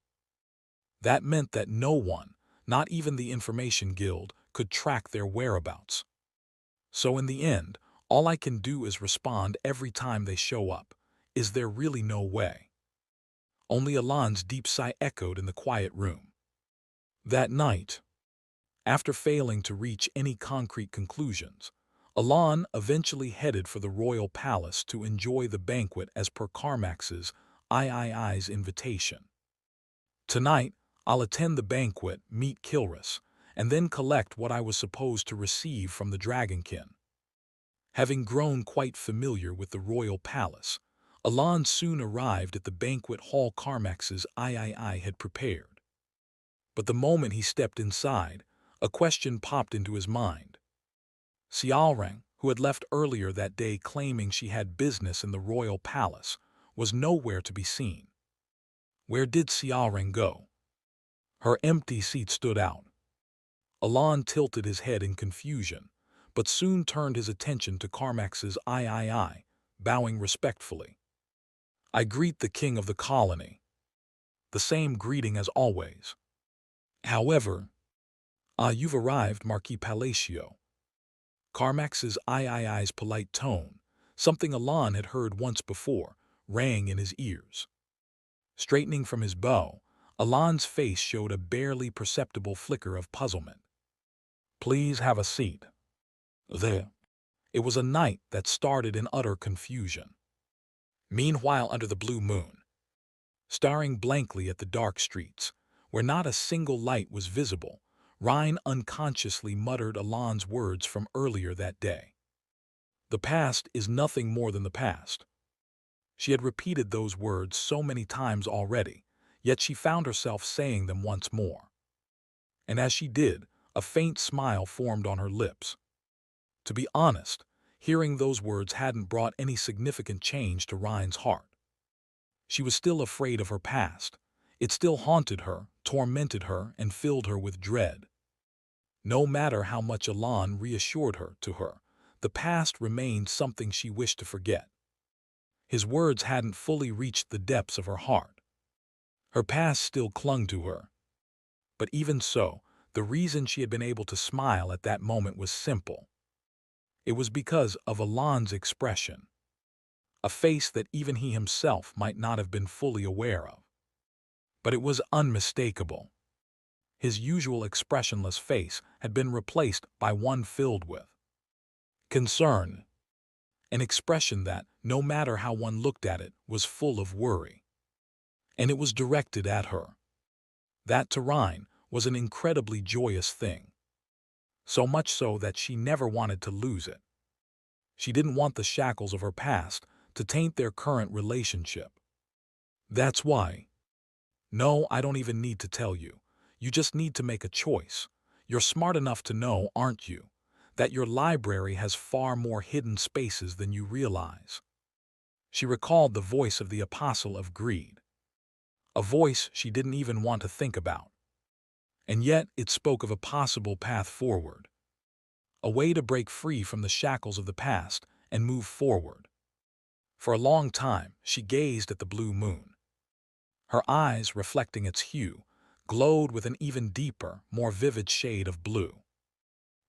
That meant that no one, not even the Information Guild, could track their whereabouts. So in the end, all I can do is respond every time they show up. Is there really no way? Only Alon's deep sigh echoed in the quiet room. That night, after failing to reach any concrete conclusions, Alon eventually headed for the royal palace to enjoy the banquet as per Carmax's III's invitation. Tonight, I'll attend the banquet, meet Kilrus, and then collect what I was supposed to receive from the Dragonkin. Having grown quite familiar with the royal palace, Alon soon arrived at the banquet hall Carmax's III had prepared. But the moment he stepped inside, a question popped into his mind. Xiaoreng, who had left earlier that day claiming she had business in the royal palace, was nowhere to be seen. Where did Xiaoreng go? Her empty seat stood out. Alon tilted his head in confusion, but soon turned his attention to Carmax's III, bowing respectfully. I greet the king of the colony. The same greeting as always. However, you've arrived, Marquis Palacio. Carmax's III's polite tone, something Alon had heard once before, rang in his ears. Straightening from his bow, Alon's face showed a barely perceptible flicker of puzzlement. Please have a seat. There. It was a night that started in utter confusion. Meanwhile, under the blue moon, staring blankly at the dark streets, where not a single light was visible, Rhine unconsciously muttered Alon's words from earlier that day. The past is nothing more than the past. She had repeated those words so many times already, yet she found herself saying them once more. And as she did, a faint smile formed on her lips. To be honest, hearing those words hadn't brought any significant change to Rhine's heart. She was still afraid of her past. It still haunted her, tormented her, and filled her with dread. No matter how much Alon reassured her, the past remained something she wished to forget. His words hadn't fully reached the depths of her heart. Her past still clung to her. But even so, the reason she had been able to smile at that moment was simple. It was because of Alon's expression. A face that even he himself might not have been fully aware of. But it was unmistakable. His usual expressionless face had been replaced by one filled with concern. An expression that, no matter how one looked at it, was full of worry. And it was directed at her. That, to Rhine, was an incredibly joyous thing. So much so that she never wanted to lose it. She didn't want the shackles of her past to taint their current relationship. That's why. No, I don't even need to tell you. You just need to make a choice. You're smart enough to know, aren't you, that your library has far more hidden spaces than you realize. She recalled the voice of the Apostle of Greed. A voice she didn't even want to think about. And yet it spoke of a possible path forward. A way to break free from the shackles of the past and move forward. For a long time, she gazed at the blue moon. Her eyes, reflecting its hue, glowed with an even deeper, more vivid shade of blue.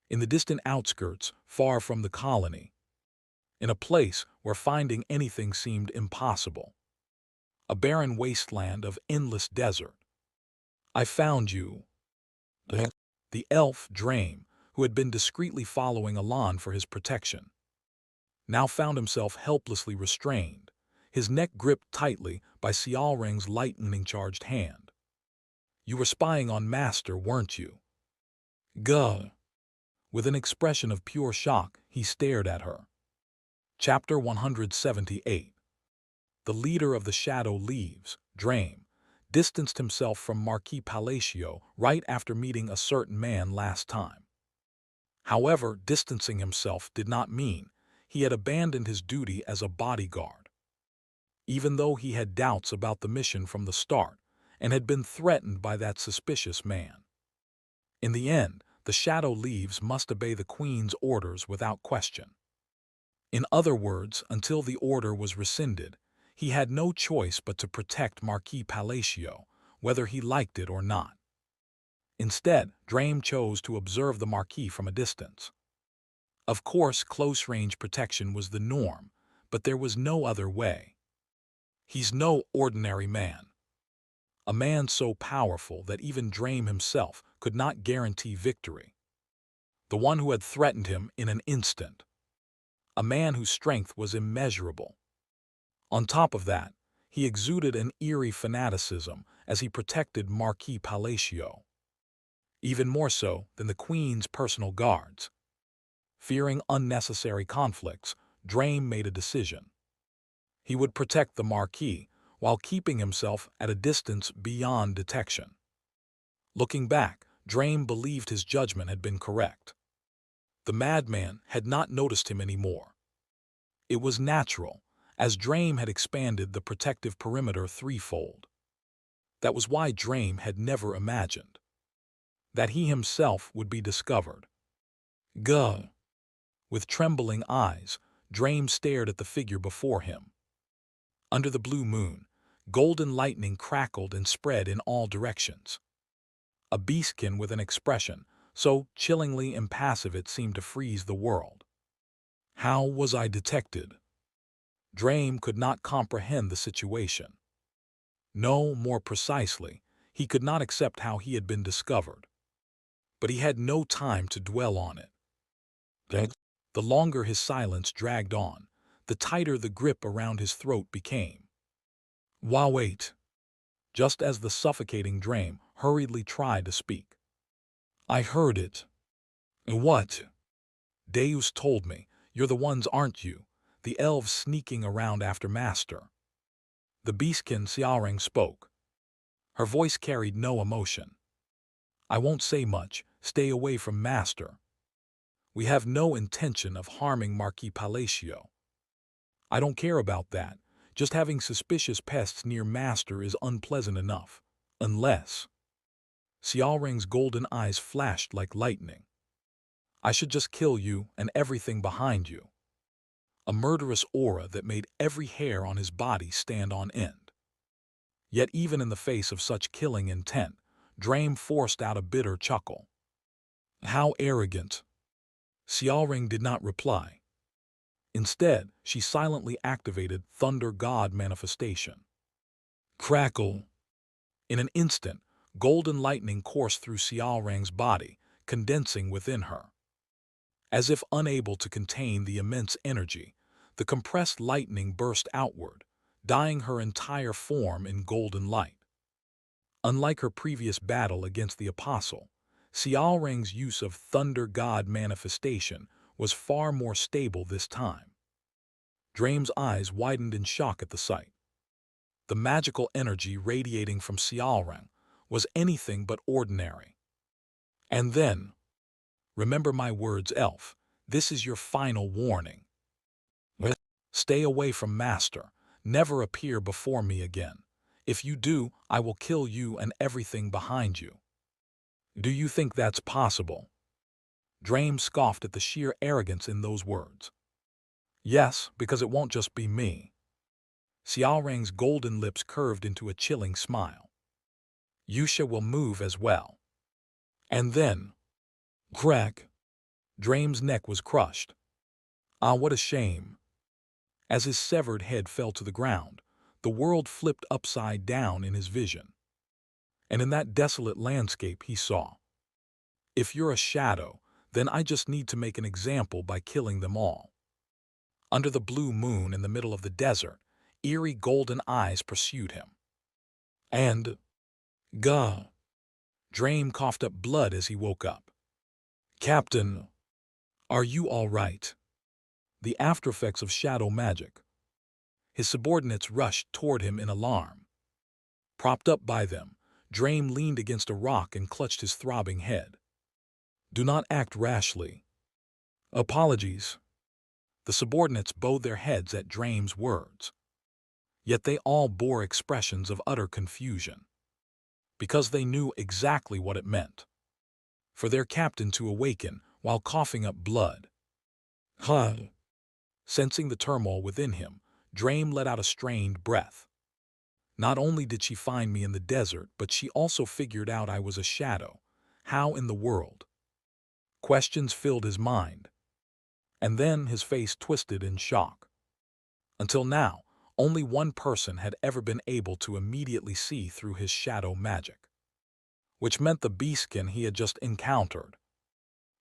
In the distant outskirts, far from the colony, in a place where finding anything seemed impossible, a barren wasteland of endless desert, I found you. The elf, Drame, who had been discreetly following Alon for his protection, now found himself helplessly restrained, his neck gripped tightly by Xiaoreng's lightning-charged hand. You were spying on Master, weren't you? Gah! With an expression of pure shock, he stared at her. Chapter 178. The leader of the Shadow Leaves, Drame, distanced himself from Marquis Palacio right after meeting a certain man last time. However, distancing himself did not mean he had abandoned his duty as a bodyguard. Even though he had doubts about the mission from the start and had been threatened by that suspicious man. In the end, the Shadow Leaves must obey the Queen's orders without question. In other words, until the order was rescinded, he had no choice but to protect Marquis Palacio, whether he liked it or not. Instead, Drame chose to observe the Marquis from a distance. Of course, close-range protection was the norm, but there was no other way. He's no ordinary man. A man so powerful that even Drame himself could not guarantee victory. The one who had threatened him in an instant. A man whose strength was immeasurable. On top of that, he exuded an eerie fanaticism as he protected Marquis Palacio. Even more so than the Queen's personal guards. Fearing unnecessary conflicts, Drame made a decision. He would protect the Marquis while keeping himself at a distance beyond detection. Looking back, Drame believed his judgment had been correct. The madman had not noticed him anymore. It was natural, as Drame had expanded the protective perimeter threefold. That was why Drame had never imagined that he himself would be discovered. Gah! With trembling eyes, Drame stared at the figure before him. Under the blue moon, golden lightning crackled and spread in all directions. A beastkin with an expression so chillingly impassive it seemed to freeze the world. How was I detected? Drame could not comprehend the situation. No, more precisely, he could not accept how he had been discovered. But he had no time to dwell on it. The longer his silence dragged on, the tighter the grip around his throat became. Wait! Just as the suffocating Drame hurriedly tried to speak. I heard it. What? Deus told me, you're the ones, aren't you? The elves sneaking around after Master. The beastkin Xiaoreng spoke. Her voice carried no emotion. I won't say much, stay away from Master. We have no intention of harming Marquis Palacio. I don't care about that, just having suspicious pests near Master is unpleasant enough. Unless... Xiaoreng's golden eyes flashed like lightning. I should just kill you and everything behind you. A murderous aura that made every hair on his body stand on end. Yet even in the face of such killing intent, Drame forced out a bitter chuckle. How arrogant! Xiaoreng did not reply. Instead, she silently activated Thunder God Manifestation. Crackle! In an instant, golden lightning coursed through Xiaoreng's body, condensing within her. As if unable to contain the immense energy, the compressed lightning burst outward, dyeing her entire form in golden light. Unlike her previous battle against the Apostle, Xiaoreng's use of Thunder God Manifestation was far more stable this time. Drame's eyes widened in shock at the sight. The magical energy radiating from Xiaoreng was anything but ordinary. And then, remember my words, elf, this is your final warning. Stay away from Master, never appear before me again. If you do, I will kill you and everything behind you. Do you think that's possible? Drame scoffed at the sheer arrogance in those words. Yes, because it won't just be me. Xiaoreng's golden lips curved into a chilling smile. Yusha will move as well. And then, crack! Drame's neck was crushed. Ah, what a shame. As his severed head fell to the ground, the world flipped upside down in his vision. And in that desolate landscape he saw. If you're a shadow, then I just need to make an example by killing them all. Under the blue moon in the middle of the desert, eerie golden eyes pursued him. And, gah! Drame coughed up blood as he woke up. Captain, are you all right? The aftereffects of shadow magic. His subordinates rushed toward him in alarm. Propped up by them, Drame leaned against a rock and clutched his throbbing head. Do not act rashly. Apologies. The subordinates bowed their heads at Drame's words. Yet they all bore expressions of utter confusion. Because they knew exactly what it meant. For their captain to awaken while coughing up blood. Huh! Sensing the turmoil within him, Drame let out a strained breath. Not only did she find me in the desert, but she also figured out I was a shadow. How in the world? Questions filled his mind. And then his face twisted in shock. Until now, only one person had ever been able to immediately see through his shadow magic, which meant the beastkin he had just encountered.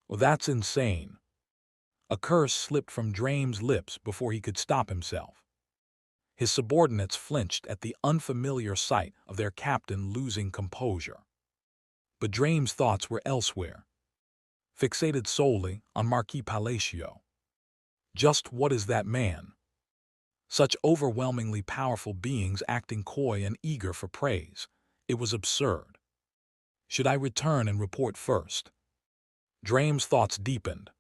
Well, that's insane. A curse slipped from Drame's lips before he could stop himself. His subordinates flinched at the unfamiliar sight of their captain losing composure. But Drame's thoughts were elsewhere, fixated solely on Marquis Palacio. Just what is that man? Such overwhelmingly powerful beings acting coy and eager for praise. It was absurd. Should I return and report first? Drame's thoughts deepened.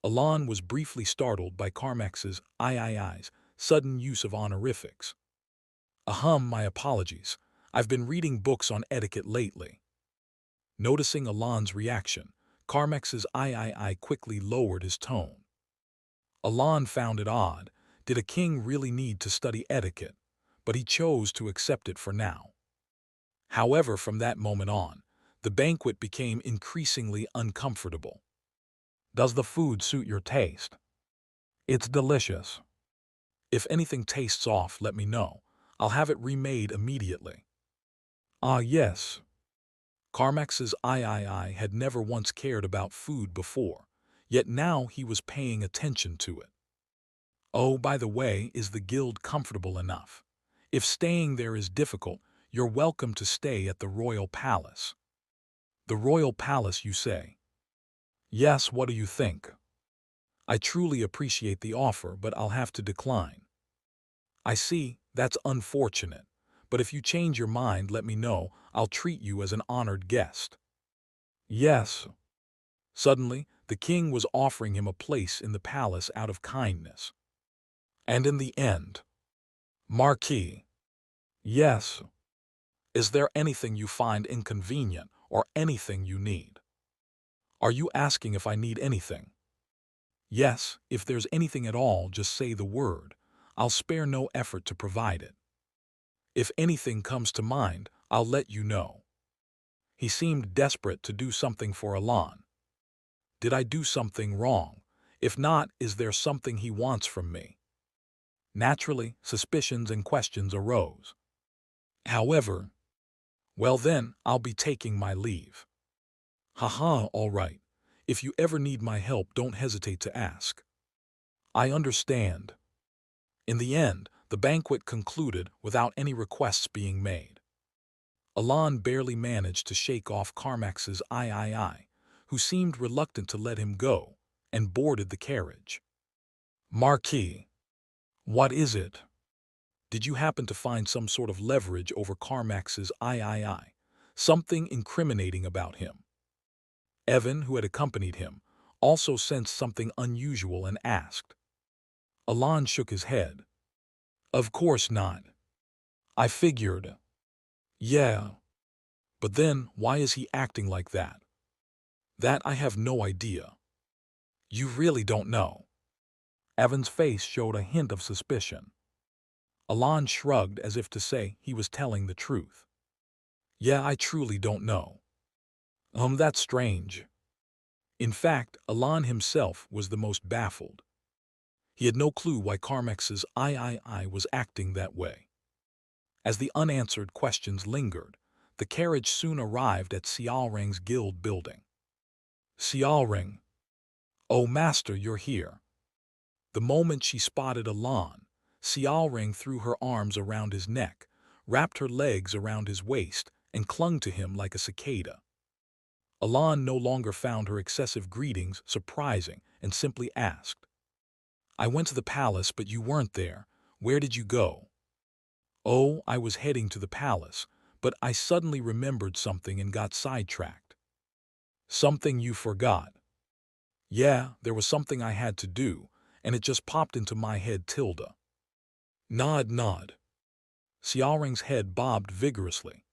Alon was briefly startled by Carmax's III's sudden use of honorifics. My apologies. I've been reading books on etiquette lately. Noticing Alon's reaction, Carmax's III quickly lowered his tone. Alon found it odd. Did a king really need to study etiquette? But he chose to accept it for now. However, from that moment on, the banquet became increasingly uncomfortable. Does the food suit your taste? It's delicious. If anything tastes off, let me know. I'll have it remade immediately. Ah, yes. Carmax's III had never once cared about food before, yet now he was paying attention to it. Oh, by the way, is the guild comfortable enough? If staying there is difficult, you're welcome to stay at the Royal Palace. The Royal Palace, you say? Yes, what do you think? I truly appreciate the offer, but I'll have to decline. I see, that's unfortunate. But if you change your mind, let me know. I'll treat you as an honored guest. Yes. Suddenly, the king was offering him a place in the palace out of kindness. And in the end, Marquis. Yes. Is there anything you find inconvenient or anything you need? Are you asking if I need anything? Yes, if there's anything at all, just say the word. I'll spare no effort to provide it. If anything comes to mind, I'll let you know. He seemed desperate to do something for Alon. Did I do something wrong? If not, is there something he wants from me? Naturally, suspicions and questions arose. However, well then, I'll be taking my leave. All right. If you ever need my help, don't hesitate to ask. I understand. In the end, the banquet concluded without any requests being made. Alon barely managed to shake off Carmax's III, who seemed reluctant to let him go, and boarded the carriage. Marquis, what is it? Did you happen to find some sort of leverage over Carmax's III? Something incriminating about him? Evan, who had accompanied him, also sensed something unusual and asked. Alon shook his head. Of course not. I figured. Yeah. But then, why is he acting like that? That I have no idea. You really don't know. Evan's face showed a hint of suspicion. Alon shrugged as if to say he was telling the truth. Yeah, I truly don't know. That's strange. In fact, Alon himself was the most baffled. He had no clue why Carmax's III was acting that way. As the unanswered questions lingered, the carriage soon arrived at Xiaoreng's guild building. Xiaoreng. Oh, master, you're here. The moment she spotted Alon, Xiaoreng threw her arms around his neck, wrapped her legs around his waist, and clung to him like a cicada. Alon no longer found her excessive greetings surprising and simply asked, I went to the palace, but you weren't there. Where did you go? Oh, I was heading to the palace, but I suddenly remembered something and got sidetracked. Something you forgot? Yeah, there was something I had to do, and it just popped into my head. Tilda. Nod. Xiaoreng's head bobbed vigorously.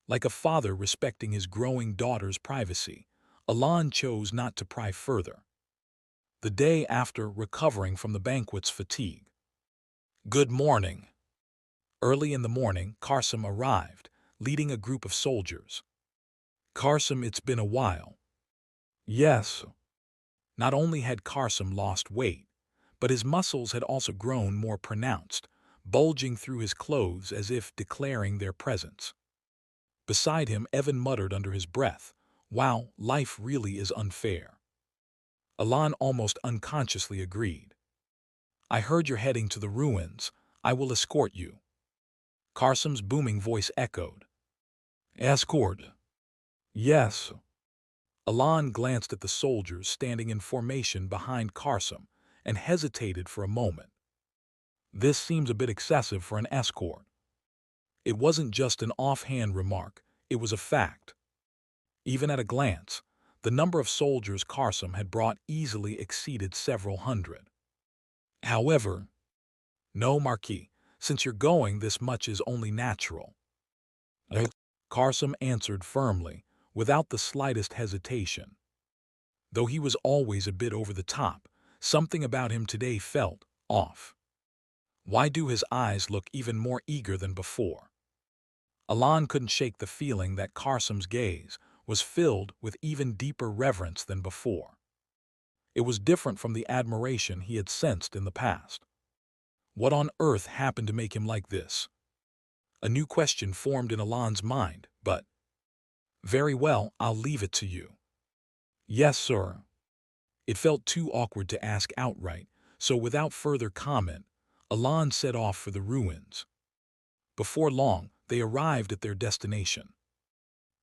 Like a father respecting his growing daughter's privacy, Alon chose not to pry further. the day after recovering from the banquet's fatigue. Good morning. Early in the morning, Karsim arrived, leading a group of soldiers. Karsim, it's been a while. Yes. Not only had Karsim lost weight, but his muscles had also grown more pronounced, bulging through his clothes as if declaring their presence. Beside him, Evan muttered under his breath, "Wow, life really is unfair." Alan almost unconsciously agreed. "I heard you're heading to the ruins. I will escort you." Karsim's booming voice echoed. "Escort?" "Yes." Alan glanced at the soldiers standing in formation behind Karsim and hesitated for a moment. This seems a bit excessive for an escort. It wasn't just an offhand remark, it was a fact. Even at a glance, the number of soldiers Karsim had brought easily exceeded several hundred. However, "No, Marquis, since you're going, this much is only natural." Karsim answered firmly, without the slightest hesitation. Though he was always a bit over the top, something about him today felt off. Why do his eyes look even more eager than before? Alan couldn't shake the feeling that Karsim's gaze was filled with even deeper reverence than before. It was different from the admiration he had sensed in the past. What on earth happened to make him like this? A new question formed in Alan's mind, but, "Very well, I'll leave it to you." "Yes, sir." It felt too awkward to ask outright, so without further comment, Alan set off for the ruins. Before long, they arrived at their destination.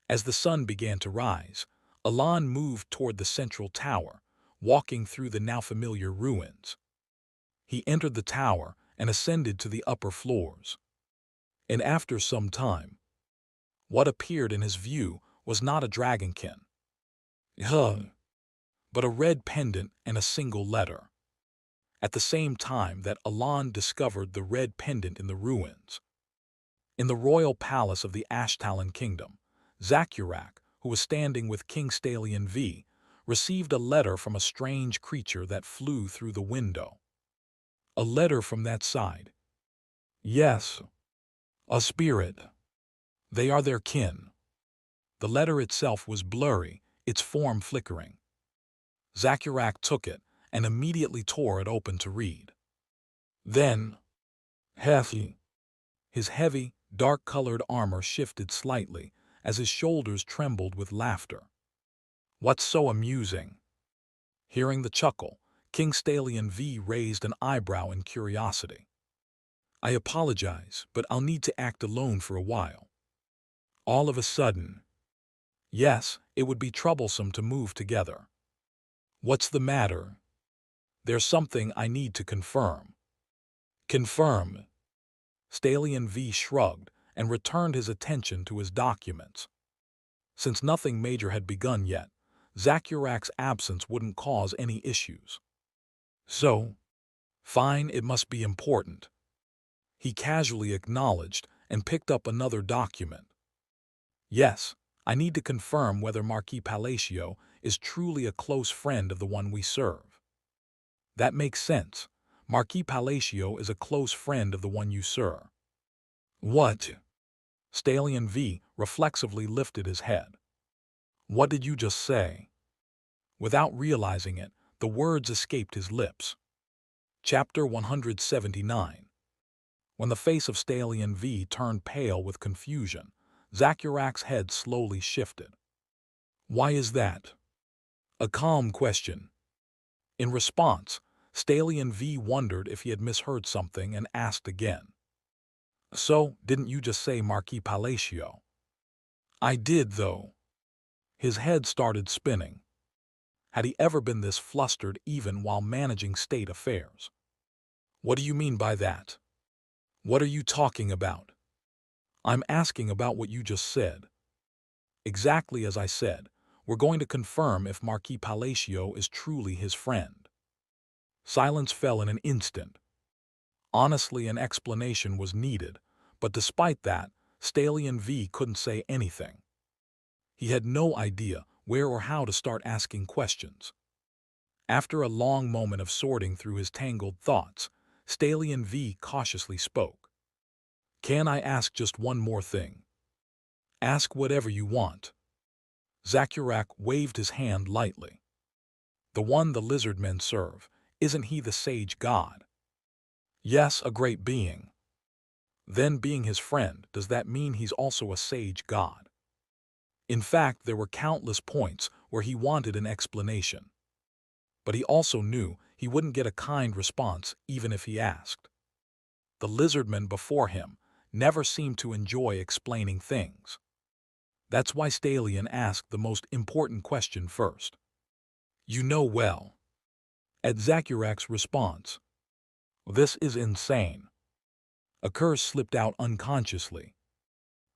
As the sun began to rise, Alan moved toward the central tower, walking through the now familiar ruins. He entered the tower and ascended to the upper floors. And after some time, what appeared in his view was not a dragonkin, but a red pendant and a single letter. At the same time that Alan discovered the red pendant in the ruins. In the royal palace of the Ashtalan kingdom, Zakurak, who was standing with King Stalion V, received a letter from a strange creature that flew through the window. A letter from that side. Yes, a spirit. They are their kin. The letter itself was blurry, its form flickering. Zakurak took it and immediately tore it open to read. Then, Hethi. His heavy, dark-colored armor shifted slightly as his shoulders trembled with laughter. "What's so amusing?" Hearing the chuckle, King Stalion V raised an eyebrow in curiosity. "I apologize, but I'll need to act alone for a while." All of a sudden, "Yes, it would be troublesome to move together." "What's the matter?" "There's something I need to confirm." "Confirm?" Stalion V shrugged and returned his attention to his documents. Since nothing major had begun yet, Zakurak's absence wouldn't cause any issues. "So, fine, it must be important." He casually acknowledged and picked up another document. "Yes, I need to confirm whether Marquis Palacio is truly a close friend of the one we serve." "That makes sense. Marquis Palacio is a close friend of the one you serve." "What?" Stalion V reflexively lifted his head. "What did you just say?" Without realizing it, the words escaped his lips. Chapter 179. When the face of Stalion V turned pale with confusion, Zakurak's head slowly shifted. "Why is that?" A calm question. In response, Stalion V wondered if he had misheard something and asked again. "So, didn't you just say Marquis Palacio?" "I did, though." His head started spinning. Had he ever been this flustered even while managing state affairs? "What do you mean by that?" "What are you talking about?" "I'm asking about what you just said." "Exactly as I said, we're going to confirm if Marquis Palacio is truly his friend." Silence fell in an instant. Honestly, an explanation was needed, but despite that, Stalion V couldn't say anything. He had no idea where or how to start asking questions. After a long moment of sorting through his tangled thoughts, Stalion V cautiously spoke. "Can I ask just one more thing?" "Ask whatever you want." Zakurak waved his hand lightly. "The one the lizard men serve, isn't he the sage god?" "Yes, a great being." "Then being his friend, does that mean he's also a sage god?" In fact, there were countless points where he wanted an explanation. But he also knew he wouldn't get a kind response even if he asked. The lizardmen before him never seemed to enjoy explaining things. That's why Stalion asked the most important question first. "You know well." At Zakurak's response, "This is insane." A curse slipped out unconsciously.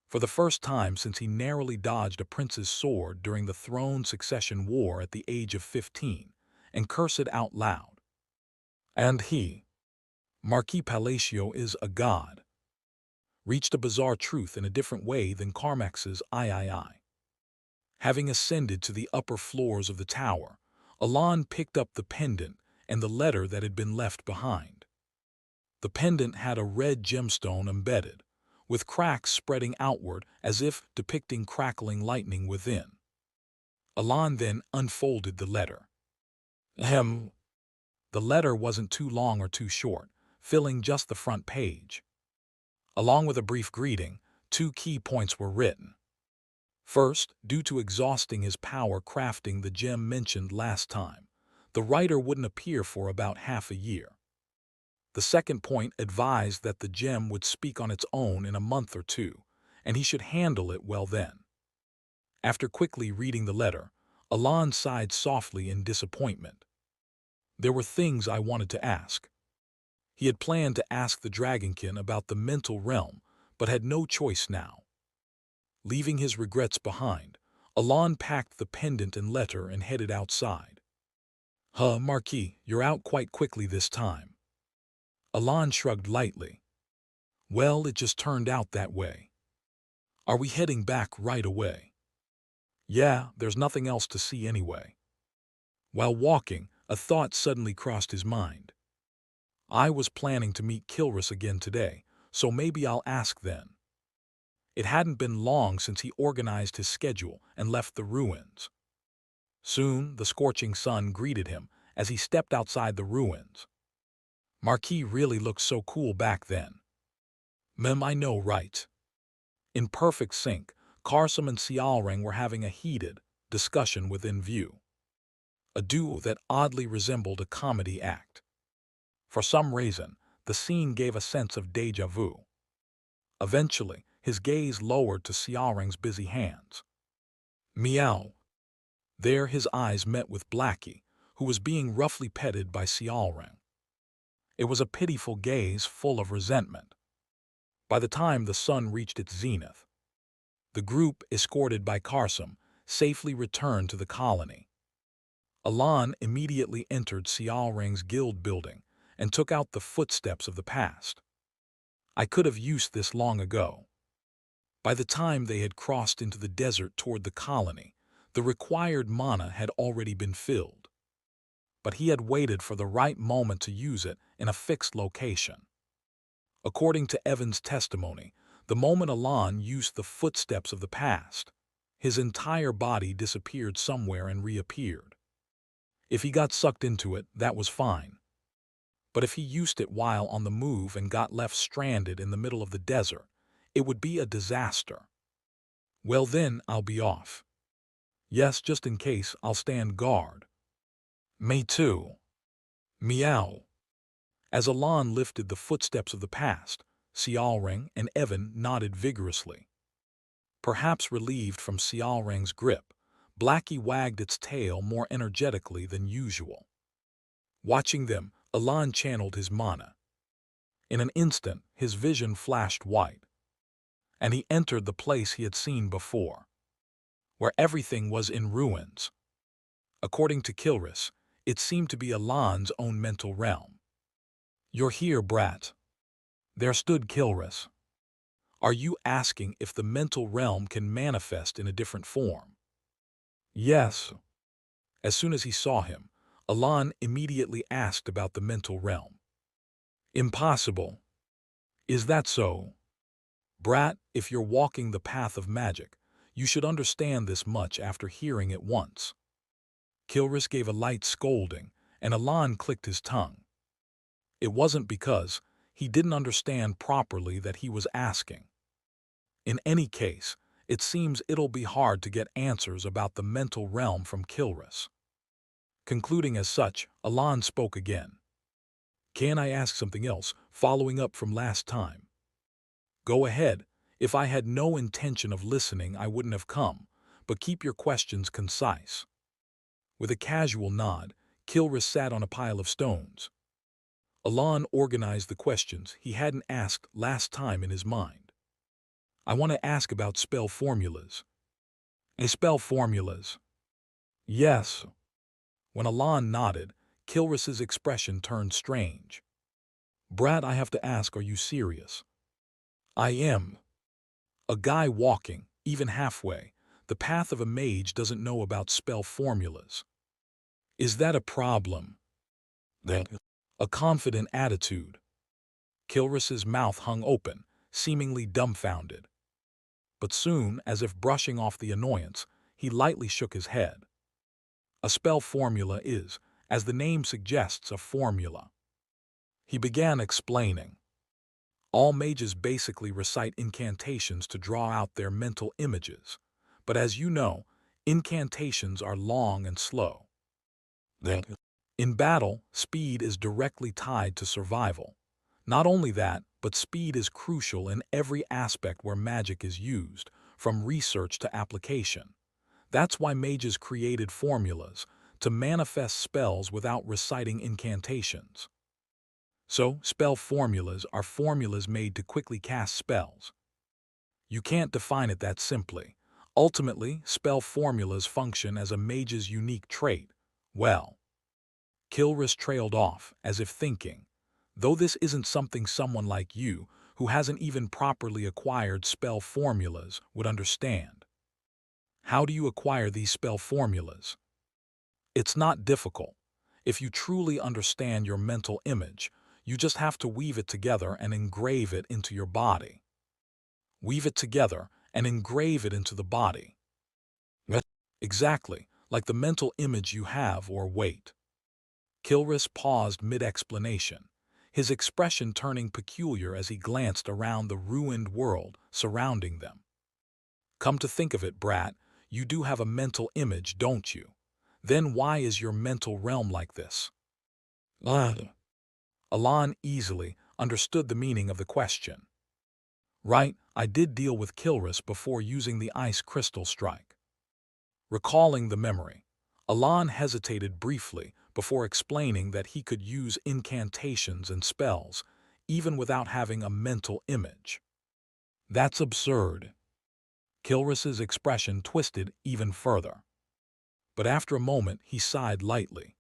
For the first time since he narrowly dodged a prince's sword during the throne succession war at the age of 15, and cursed out loud. "And he, Marquis Palacio, is a god," reached a bizarre truth in a different way than Carmax's III. Having ascended to the upper floors of the tower, Alon picked up the pendant and the letter that had been left behind. The pendant had a red gemstone embedded, with cracks spreading outward as if depicting crackling lightning within. Alon then unfolded the letter. Ahem. The letter wasn't too long or too short, filling just the front page. Along with a brief greeting, 2 key points were written. First, due to exhausting his power crafting the gem mentioned last time, the writer wouldn't appear for about half a year. The second point advised that the gem would speak on its own in a month or 2, and he should handle it well then. After quickly reading the letter, Alon sighed softly in disappointment. There were things I wanted to ask. He had planned to ask the Dragonkin about the mental realm, but had no choice now. Leaving his regrets behind, Alon packed the pendant and letter and headed outside. Marquis, you're out quite quickly this time." Alon shrugged lightly. "Well, it just turned out that way." "Are we heading back right away?" "Yeah, there's nothing else to see anyway." While walking, a thought suddenly crossed his mind. "I was planning to meet Kilris again today, so maybe I'll ask then." It hadn't been long since he organized his schedule and left the ruins. Soon, the scorching sun greeted him as he stepped outside the ruins. Marquis really looked so cool back then. I know, right? In perfect sync, Karsam and Sialrang were having a heated discussion within view. A duo that oddly resembled a comedy act. For some reason, the scene gave a sense of déjà vu. Eventually, his gaze lowered to Sialrang's busy hands. Meow. There his eyes met with Blackie, who was being roughly petted by Sialrang. It was a pitiful gaze full of resentment. By the time the sun reached its zenith, the group, escorted by Karsam, safely returned to the colony. Alon immediately entered Sialrang's guild building and took out the footsteps of the past. I could have used this long ago. By the time they had crossed into the desert toward the colony, the required mana had already been filled. But he had waited for the right moment to use it in a fixed location. According to Evan's testimony, the moment Alon used the footsteps of the past, his entire body disappeared somewhere and reappeared. If he got sucked into it, that was fine. But if he used it while on the move and got left stranded in the middle of the desert, it would be a disaster. Well then, I'll be off. Yes, just in case, I'll stand guard. Me too. Meow. As Alon lifted the footsteps of the past, Sialrang and Evan nodded vigorously. Perhaps relieved from Sialrang's grip, Blackie wagged its tail more energetically than usual. Watching them, Alon channeled his mana. In an instant, his vision flashed white, and he entered the place he had seen before, where everything was in ruins. According to Kilris, it seemed to be Alon's own mental realm. "You're here, brat." There stood Kilris. "Are you asking if the mental realm can manifest in a different form?" "Yes." As soon as he saw him, Alan immediately asked about the mental realm. Impossible. Is that so? Brat, if you're walking the path of magic, you should understand this much after hearing it once. Kilris gave a light scolding, and Alan clicked his tongue. It wasn't because he didn't understand properly that he was asking. In any case, it seems it'll be hard to get answers about the mental realm from Kilris. Concluding as such, Alan spoke again. Can I ask something else, following up from last time? Go ahead. If I had no intention of listening, I wouldn't have come, but keep your questions concise. With a casual nod, Kilris sat on a pile of stones. Alan organized the questions he hadn't asked last time in his mind. I want to ask about spell formulas. Spell formulas? Yes. When Alan nodded, Kilris's expression turned strange. Brat, I have to ask, are you serious? I am. A guy walking, even halfway, the path of a mage doesn't know about spell formulas. Is that a problem? That a confident attitude. Kilris's mouth hung open, seemingly dumbfounded. But soon, as if brushing off the annoyance, he lightly shook his head. A spell formula is, as the name suggests, a formula. He began explaining. All mages basically recite incantations to draw out their mental images. But as you know, incantations are long and slow. In battle, speed is directly tied to survival. Not only that, but speed is crucial in every aspect where magic is used, from research to application. That's why mages created formulas, to manifest spells without reciting incantations. So, spell formulas are formulas made to quickly cast spells. You can't define it that simply. Ultimately, spell formulas function as a mage's unique trait. Well, Kilris trailed off, as if thinking, though this isn't something someone like you, who hasn't even properly acquired spell formulas, would understand. How do you acquire these spell formulas? It's not difficult. If you truly understand your mental image, you just have to weave it together and engrave it into your body. Weave it together and engrave it into the body. Exactly, like the mental image you have, or wait. Kilris paused mid-explanation, his expression turning peculiar as he glanced around the ruined world surrounding them. Come to think of it, Brat, you do have a mental image, don't you? Then why is your mental realm like this? Alan easily understood the meaning of the question. Right, I did deal with Kilris before using the ice crystal strike. Recalling the memory, Alan hesitated briefly before explaining that he could use incantations and spells, even without having a mental image. That's absurd. Kilris's expression twisted even further. But after a moment, he sighed lightly.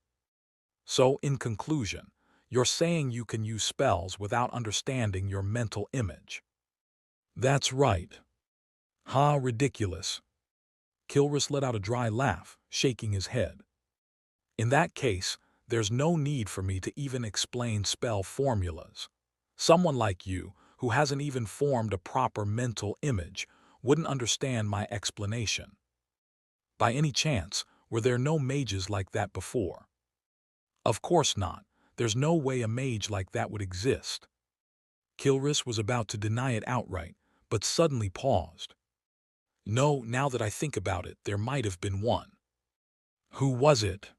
So, in conclusion, you're saying you can use spells without understanding your mental image. That's right. Ha, ridiculous. Kilris let out a dry laugh, shaking his head. In that case, there's no need for me to even explain spell formulas. Someone like you, who hasn't even formed a proper mental image, wouldn't understand my explanation. By any chance, were there no mages like that before? Of course not. There's no way a mage like that would exist. Kilris was about to deny it outright, but suddenly paused. No, now that I think about it, there might have been one. Who was it?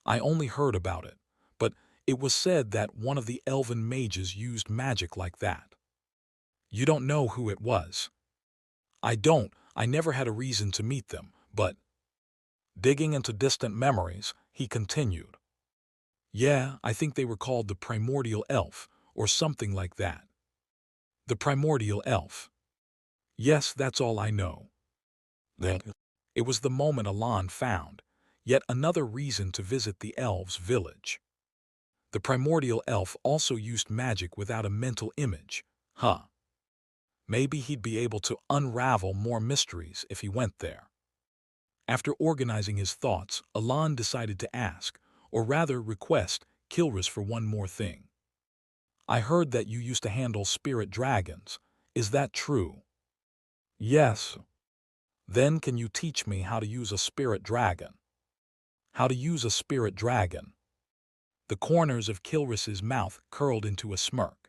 I only heard about it, but it was said that one of the elven mages used magic like that. You don't know who it was? I don't. I never had a reason to meet them, but... Digging into distant memories, he continued. Yeah, I think they were called the Primordial Elf, or something like that. The Primordial Elf. Yes, that's all I know. Then it was the moment Alan found yet another reason to visit the elves' village. The Primordial Elf also used magic without a mental image. Maybe he'd be able to unravel more mysteries if he went there. After organizing his thoughts, Alan decided to ask, or rather request, Kilris for one more thing. I heard that you used to handle spirit dragons. Is that true? Yes. Then can you teach me how to use a spirit dragon? How to use a spirit dragon? The corners of Kilris's mouth curled into a smirk.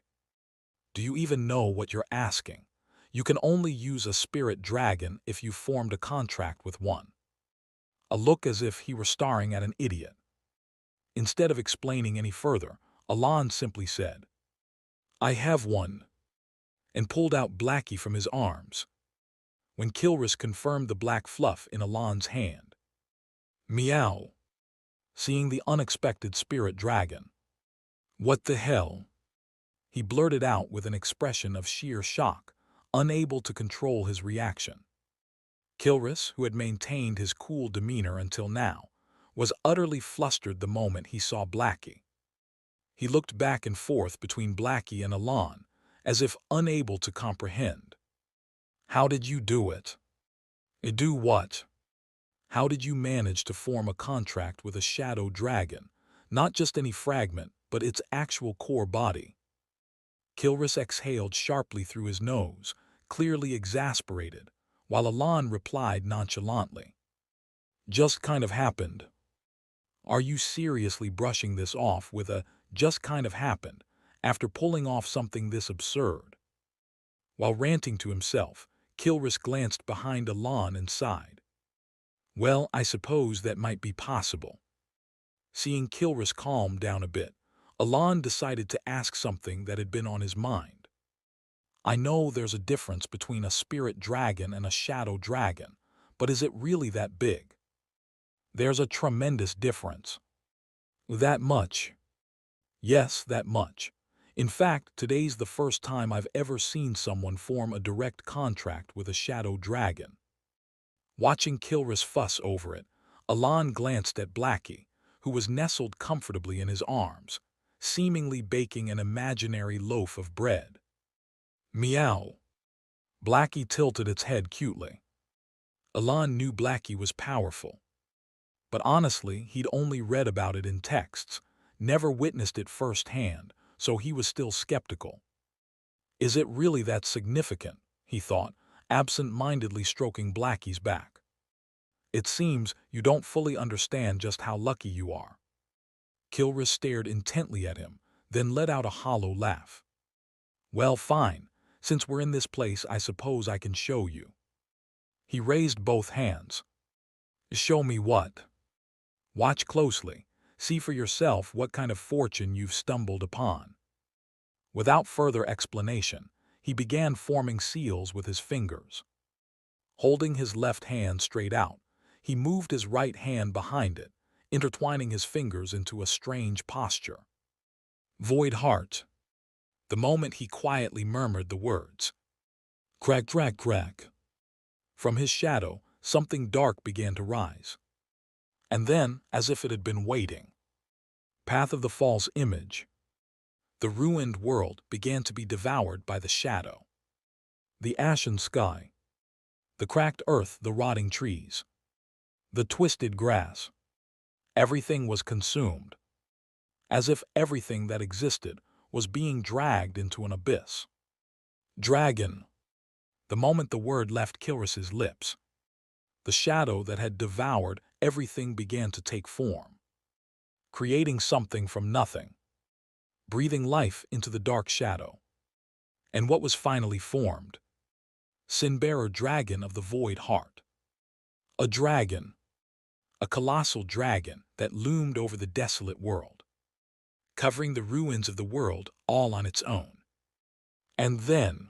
Do you even know what you're asking? You can only use a spirit dragon if you formed a contract with one. A look as if he were staring at an idiot. Instead of explaining any further, Alon simply said, I have one, and pulled out Blackie from his arms. When Kilris confirmed the black fluff in Alon's hand. Meow. Seeing the unexpected spirit dragon. What the hell? He blurted out with an expression of sheer shock, unable to control his reaction. Kilris, who had maintained his cool demeanor until now, was utterly flustered the moment he saw Blackie. He looked back and forth between Blackie and Alon, as if unable to comprehend. How did you do it? Do what? How did you manage to form a contract with a shadow dragon, not just any fragment, but its actual core body? Kilris exhaled sharply through his nose, clearly exasperated, while Alon replied nonchalantly. Just kind of happened. Are you seriously brushing this off with a just kind of happened after pulling off something this absurd? While ranting to himself, Kilris glanced behind Alon and sighed. Well, I suppose that might be possible. Seeing Kilris calm down a bit, Alon decided to ask something that had been on his mind. I know there's a difference between a spirit dragon and a shadow dragon, but is it really that big? There's a tremendous difference. That much? Yes, that much. In fact, today's the first time I've ever seen someone form a direct contract with a shadow dragon. Watching Kilris fuss over it, Alon glanced at Blackie, who was nestled comfortably in his arms, seemingly baking an imaginary loaf of bread. Meow. Blackie tilted its head cutely. Alon knew Blackie was powerful. But honestly, he'd only read about it in texts, never witnessed it firsthand, so he was still skeptical. Is it really that significant? He thought, absent-mindedly stroking Blackie's back. It seems you don't fully understand just how lucky you are. Kilris stared intently at him, then let out a hollow laugh. Well, fine. Since we're in this place, I suppose I can show you. He raised both hands. Show me what? Watch closely. See for yourself what kind of fortune you've stumbled upon. Without further explanation, he began forming seals with his fingers. Holding his left hand straight out, he moved his right hand behind it, intertwining his fingers into a strange posture. Void heart. The moment he quietly murmured the words. Crack, crack, crack. From his shadow, something dark began to rise. And then, as if it had been waiting. Path of the false image. The ruined world began to be devoured by the shadow. The ashen sky. The cracked earth, the rotting trees. The twisted grass. Everything was consumed. As if everything that existed was being dragged into an abyss. Dragon. The moment the word left Kilris's lips, the shadow that had devoured everything began to take form, creating something from nothing, breathing life into the dark shadow. And what was finally formed? Sin-bearer dragon of the void heart. A dragon. A colossal dragon that loomed over the desolate world, covering the ruins of the world all on its own. And then,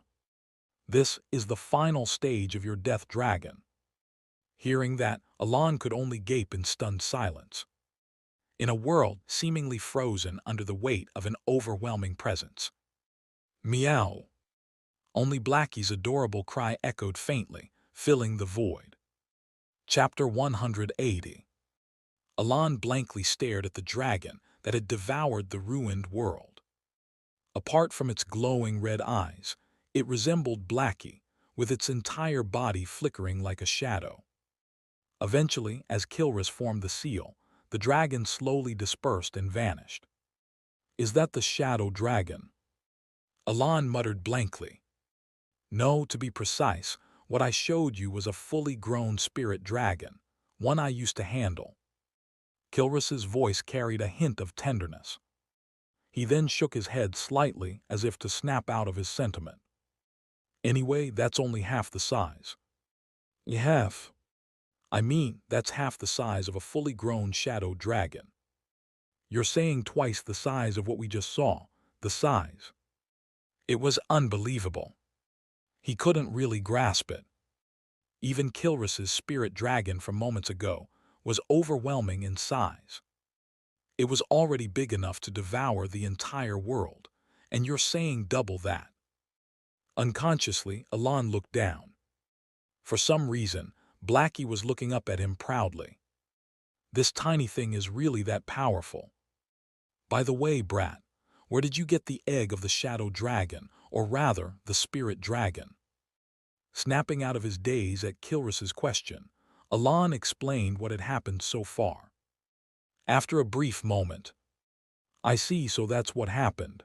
this is the final stage of your death dragon. Hearing that, Alon could only gape in stunned silence. In a world seemingly frozen under the weight of an overwhelming presence. Meow. Only Blackie's adorable cry echoed faintly, filling the void. Chapter 180. Alon blankly stared at the dragon that had devoured the ruined world. Apart from its glowing red eyes, it resembled Blackie, with its entire body flickering like a shadow. Eventually, as Kilris formed the seal, the dragon slowly dispersed and vanished. "Is that the shadow dragon?" Alan muttered blankly. "No, to be precise, what I showed you was a fully grown spirit dragon, one I used to handle." Kilrus's voice carried a hint of tenderness. He then shook his head slightly as if to snap out of his sentiment. "Anyway, that's only half the size." "Half? I mean, that's half the size of a fully grown shadow dragon. You're saying twice the size of what we just saw, the size." It was unbelievable. He couldn't really grasp it. Even Kilrus's spirit dragon from moments ago was overwhelming in size. It was already big enough to devour the entire world, and you're saying double that. Unconsciously, Alan looked down. For some reason, Blackie was looking up at him proudly. "This tiny thing is really that powerful. By the way, Brat, where did you get the egg of the shadow dragon, or rather, the spirit dragon?" Snapping out of his daze at Kilrus's question, Alan explained what had happened so far. After a brief moment, "I see, so that's what happened."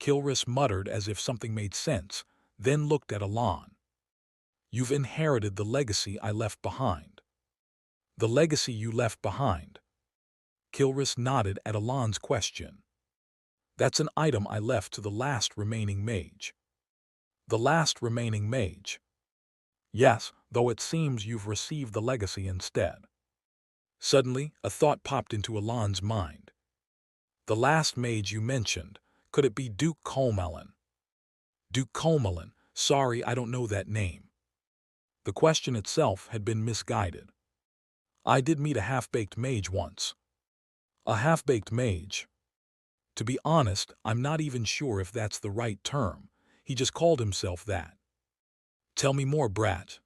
Kilrus muttered as if something made sense, then looked at Alan. "You've inherited the legacy I left behind." "The legacy you left behind?" Kilrus nodded at Alan's question. "That's an item I left to the last remaining mage." "The last remaining mage?" "Yes, though it seems you've received the legacy instead." Suddenly, a thought popped into Alan's mind. "The last mage you mentioned, could it be Duke Colmelin?" "Duke Colmelin? Sorry, I don't know that name." The question itself had been misguided. "I did meet a half-baked mage once." "A half-baked mage?" "To be honest, I'm not even sure if that's the right term. He just called himself that." "Tell me more, Brat."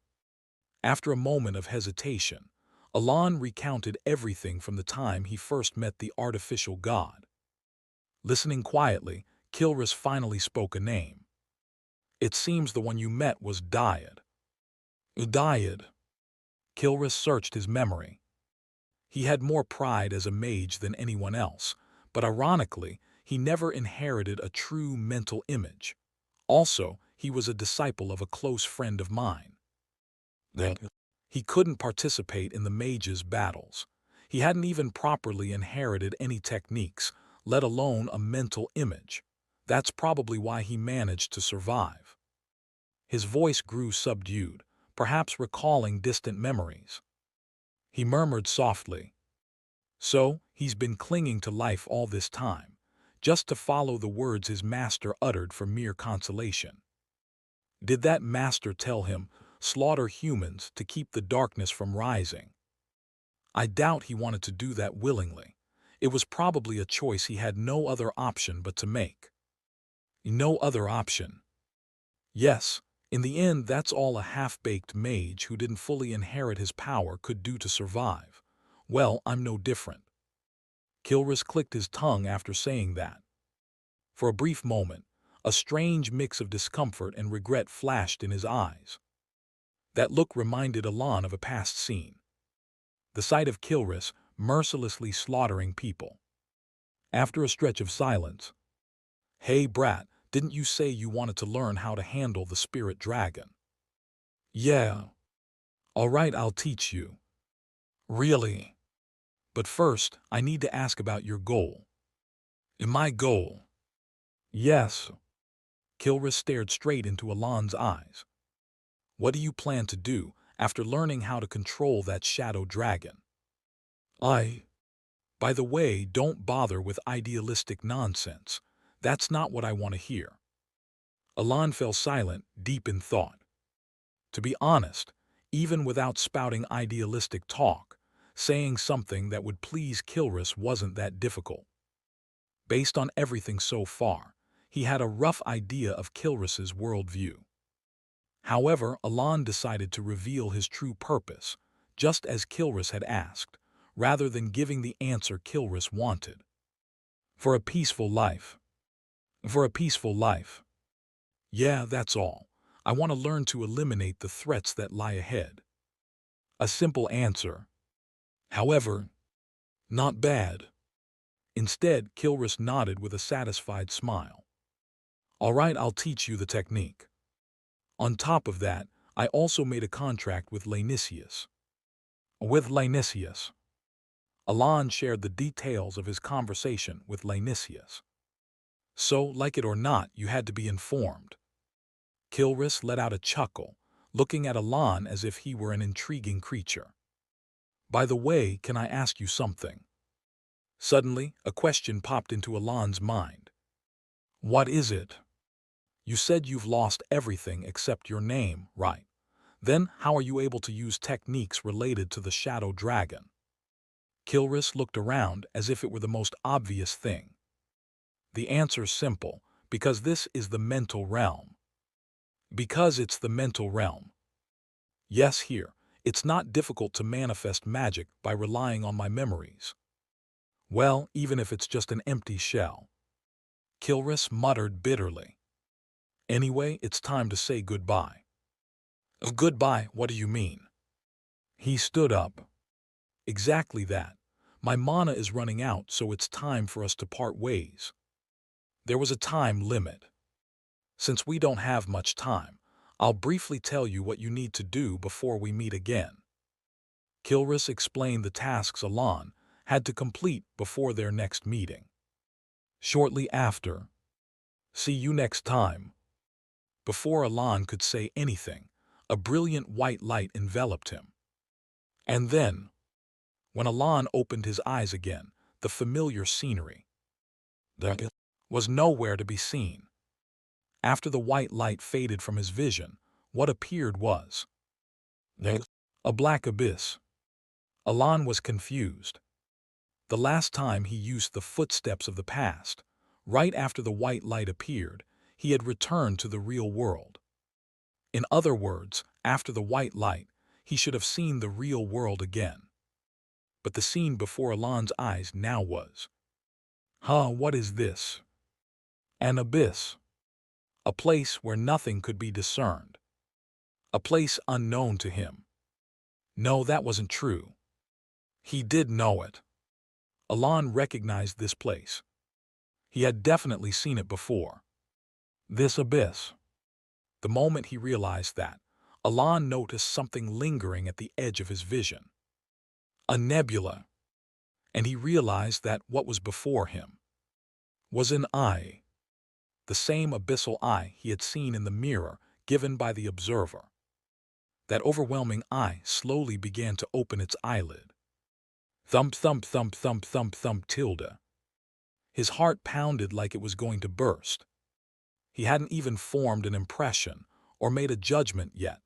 After a moment of hesitation, Alan recounted everything from the time he first met the artificial god. Listening quietly, Kilrus finally spoke a name. "It seems the one you met was Dyad." "Dyad?" Kilrus searched his memory. He had more pride as a mage than anyone else, but ironically, he never inherited a true mental image. Also, he was a disciple of a close friend of mine. He couldn't participate in the mage's battles. He hadn't even properly inherited any techniques, let alone a mental image. That's probably why he managed to survive. His voice grew subdued, perhaps recalling distant memories. He murmured softly, "So, he's been clinging to life all this time, just to follow the words his master uttered for mere consolation. Did that master tell him, 'Slaughter humans to keep the darkness from rising'? I doubt he wanted to do that willingly. It was probably a choice he had no other option but to make." "No other option?" "Yes, in the end that's all a half-baked mage who didn't fully inherit his power could do to survive. Well, I'm no different." Kilrus clicked his tongue after saying that. For a brief moment, a strange mix of discomfort and regret flashed in his eyes. That look reminded Alan of a past scene. The sight of Kilrus mercilessly slaughtering people. After a stretch of silence, "Hey, Brat, didn't you say you wanted to learn how to handle the spirit dragon?" "Yeah." "All right, I'll teach you." "Really? But first, I need to ask about your goal." "My goal?" "Yes." Kilrus stared straight into Alan's eyes. "What do you plan to do after learning how to control that shadow dragon?" By the way, don't bother with idealistic nonsense. That's not what I want to hear." Alan fell silent, deep in thought. To be honest, even without spouting idealistic talk, saying something that would please Kilrus wasn't that difficult. Based on everything so far, he had a rough idea of Kilrus's worldview. However, Alan decided to reveal his true purpose, just as Kilrus had asked, rather than giving the answer Kilrus wanted. "For a peaceful life." "For a peaceful life." "Yeah, that's all. I want to learn to eliminate the threats that lie ahead." A simple answer. However, Not bad. Instead, Kilris nodded with a satisfied smile. All right, I'll teach you the technique. On top of that, I also made a contract with Lanisius. Alan shared the details of his conversation with Lanisius. So, like it or not, you had to be informed. Kilris let out a chuckle, looking at Alan as if he were an intriguing creature. By the way, can I ask you something? Suddenly, a question popped into Alan's mind. What is it? You said you've lost everything except your name, right? Then how are you able to use techniques related to the Shadow Dragon? Kilris looked around as if it were the most obvious thing. The answer's simple, because this is the mental realm. Because it's the mental realm. Yes, here, it's not difficult to manifest magic by relying on my memories. Well, even if it's just an empty shell. Kilris muttered bitterly. Anyway, it's time to say goodbye. Goodbye, what do you mean? He stood up. Exactly that. My mana is running out, so it's time for us to part ways. There was a time limit. Since we don't have much time, I'll briefly tell you what you need to do before we meet again. Kilris explained the tasks Alan had to complete before their next meeting. Shortly after, see you next time. Before Alan could say anything, a brilliant white light enveloped him. And then, when Alan opened his eyes again, the familiar scenery was nowhere to be seen. After the white light faded from his vision, what appeared was a black abyss. Alan was confused. The last time he used the footsteps of the past, right after the white light appeared, he had returned to the real world. In other words, after the white light, he should have seen the real world again. But the scene before Alan's eyes now was, what is this? An abyss. A place where nothing could be discerned. A place unknown to him. No, that wasn't true. He did know it. Alan recognized this place. He had definitely seen it before. This abyss. The moment he realized that, Alan noticed something lingering at the edge of his vision. A nebula. And he realized that what was before him was an eye. The same abyssal eye he had seen in the mirror given by the observer. That overwhelming eye slowly began to open its eyelid. Thump, thump, thump, thump, thump, thump, tilde. His heart pounded like it was going to burst. He hadn't even formed an impression or made a judgment yet.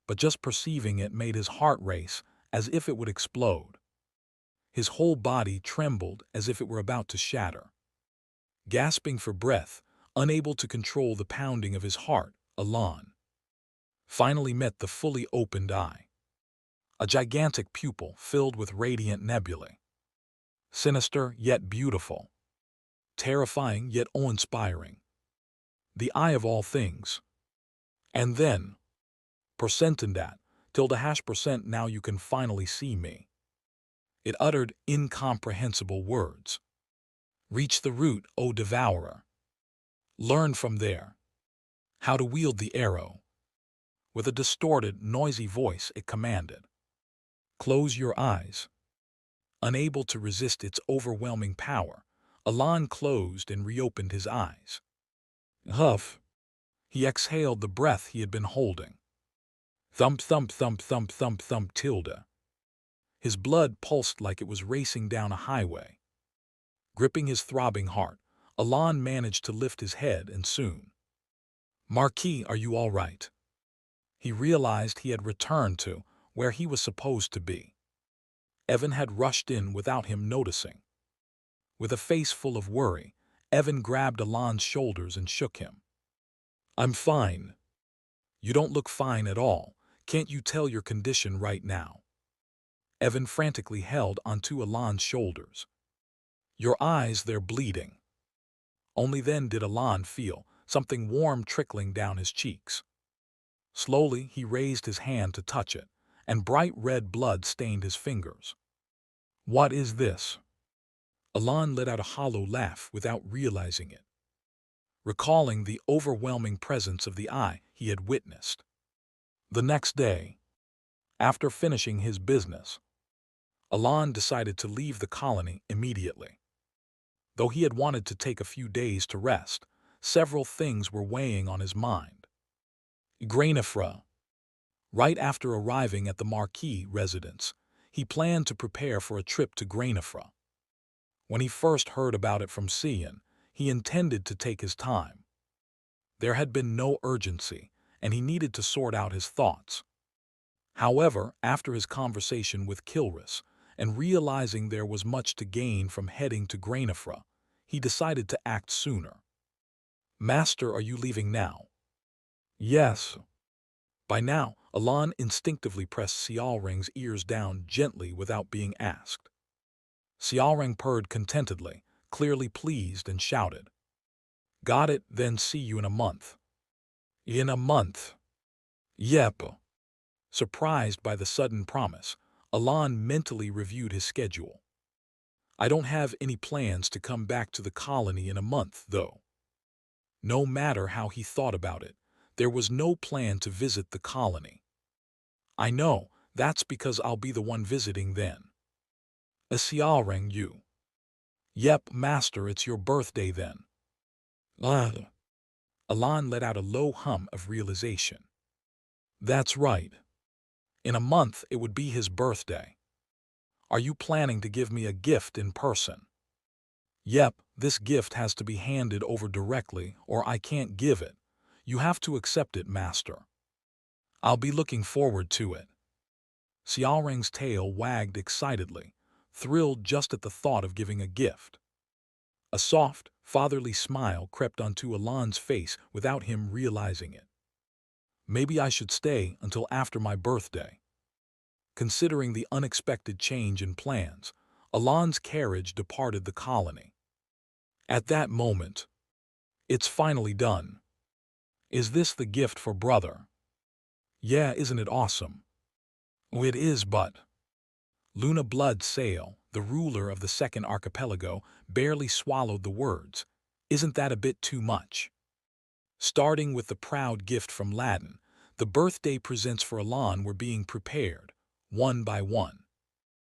But just perceiving it made his heart race as if it would explode. His whole body trembled as if it were about to shatter. Gasping for breath, unable to control the pounding of his heart, Alan finally met the fully opened eye. A gigantic pupil filled with radiant nebulae. Sinister yet beautiful. Terrifying yet awe-inspiring. The eye of all things. And then, percent that, tilde %, now you can finally see me. It uttered incomprehensible words. Reach the root, O devourer. Learn from there how to wield the arrow. With a distorted, noisy voice, it commanded. Close your eyes. Unable to resist its overwhelming power, Alan closed and reopened his eyes. Huff. He exhaled the breath he had been holding. Thump, thump, thump, thump, thump, thump, tilde. His blood pulsed like it was racing down a highway. Gripping his throbbing heart, Alan managed to lift his head and soon. Marquis, are you all right? He realized he had returned to where he was supposed to be. Evan had rushed in without him noticing. With a face full of worry, Evan grabbed Alan's shoulders and shook him. I'm fine. You don't look fine at all. Can't you tell your condition right now? Evan frantically held onto Alan's shoulders. Your eyes, they're bleeding. Only then did Alan feel something warm trickling down his cheeks. Slowly, he raised his hand to touch it, and bright red blood stained his fingers. What is this? Alon let out a hollow laugh without realizing it, recalling the overwhelming presence of the eye he had witnessed. The next day, after finishing his business, Alon decided to leave the colony immediately. Though he had wanted to take a few days to rest, several things were weighing on his mind. Grainifra. Right after arriving at the Marquis residence, he planned to prepare for a trip to Grainifra. When he first heard about it from Cian, he intended to take his time. There had been no urgency, and he needed to sort out his thoughts. However, after his conversation with Kilris, and realizing there was much to gain from heading to Grainifra, he decided to act sooner. Master, are you leaving now? Yes. By now, Alon instinctively pressed Xiaoreng's ears down gently without being asked. Xiaoreng purred contentedly, clearly pleased, and shouted, "Got it, then see you in a month." In a month? Yep. Surprised by the sudden promise, Alon mentally reviewed his schedule. I don't have any plans to come back to the colony in a month, though. No matter how he thought about it, there was no plan to visit the colony. I know, that's because I'll be the one visiting then. Xiaoreng, you. Yep, master, it's your birthday then. Alon let out a low hum of realization. That's right. In a month, it would be his birthday. Are you planning to give me a gift in person? Yep, this gift has to be handed over directly or I can't give it. You have to accept it, master. I'll be looking forward to it. Xiaoreng's tail wagged excitedly, thrilled just at the thought of giving a gift. A soft, fatherly smile crept onto Alon's face without him realizing it. Maybe I should stay until after my birthday. Considering the unexpected change in plans, Alon's carriage departed the colony. At that moment, it's finally done. Is this the gift for brother? Yeah, isn't it awesome? Oh, it is, but... Luna Blood Sail, the ruler of the second archipelago, barely swallowed the words. Isn't that a bit too much? Starting with the proud gift from Latin, the birthday presents for Alon were being prepared, one by one.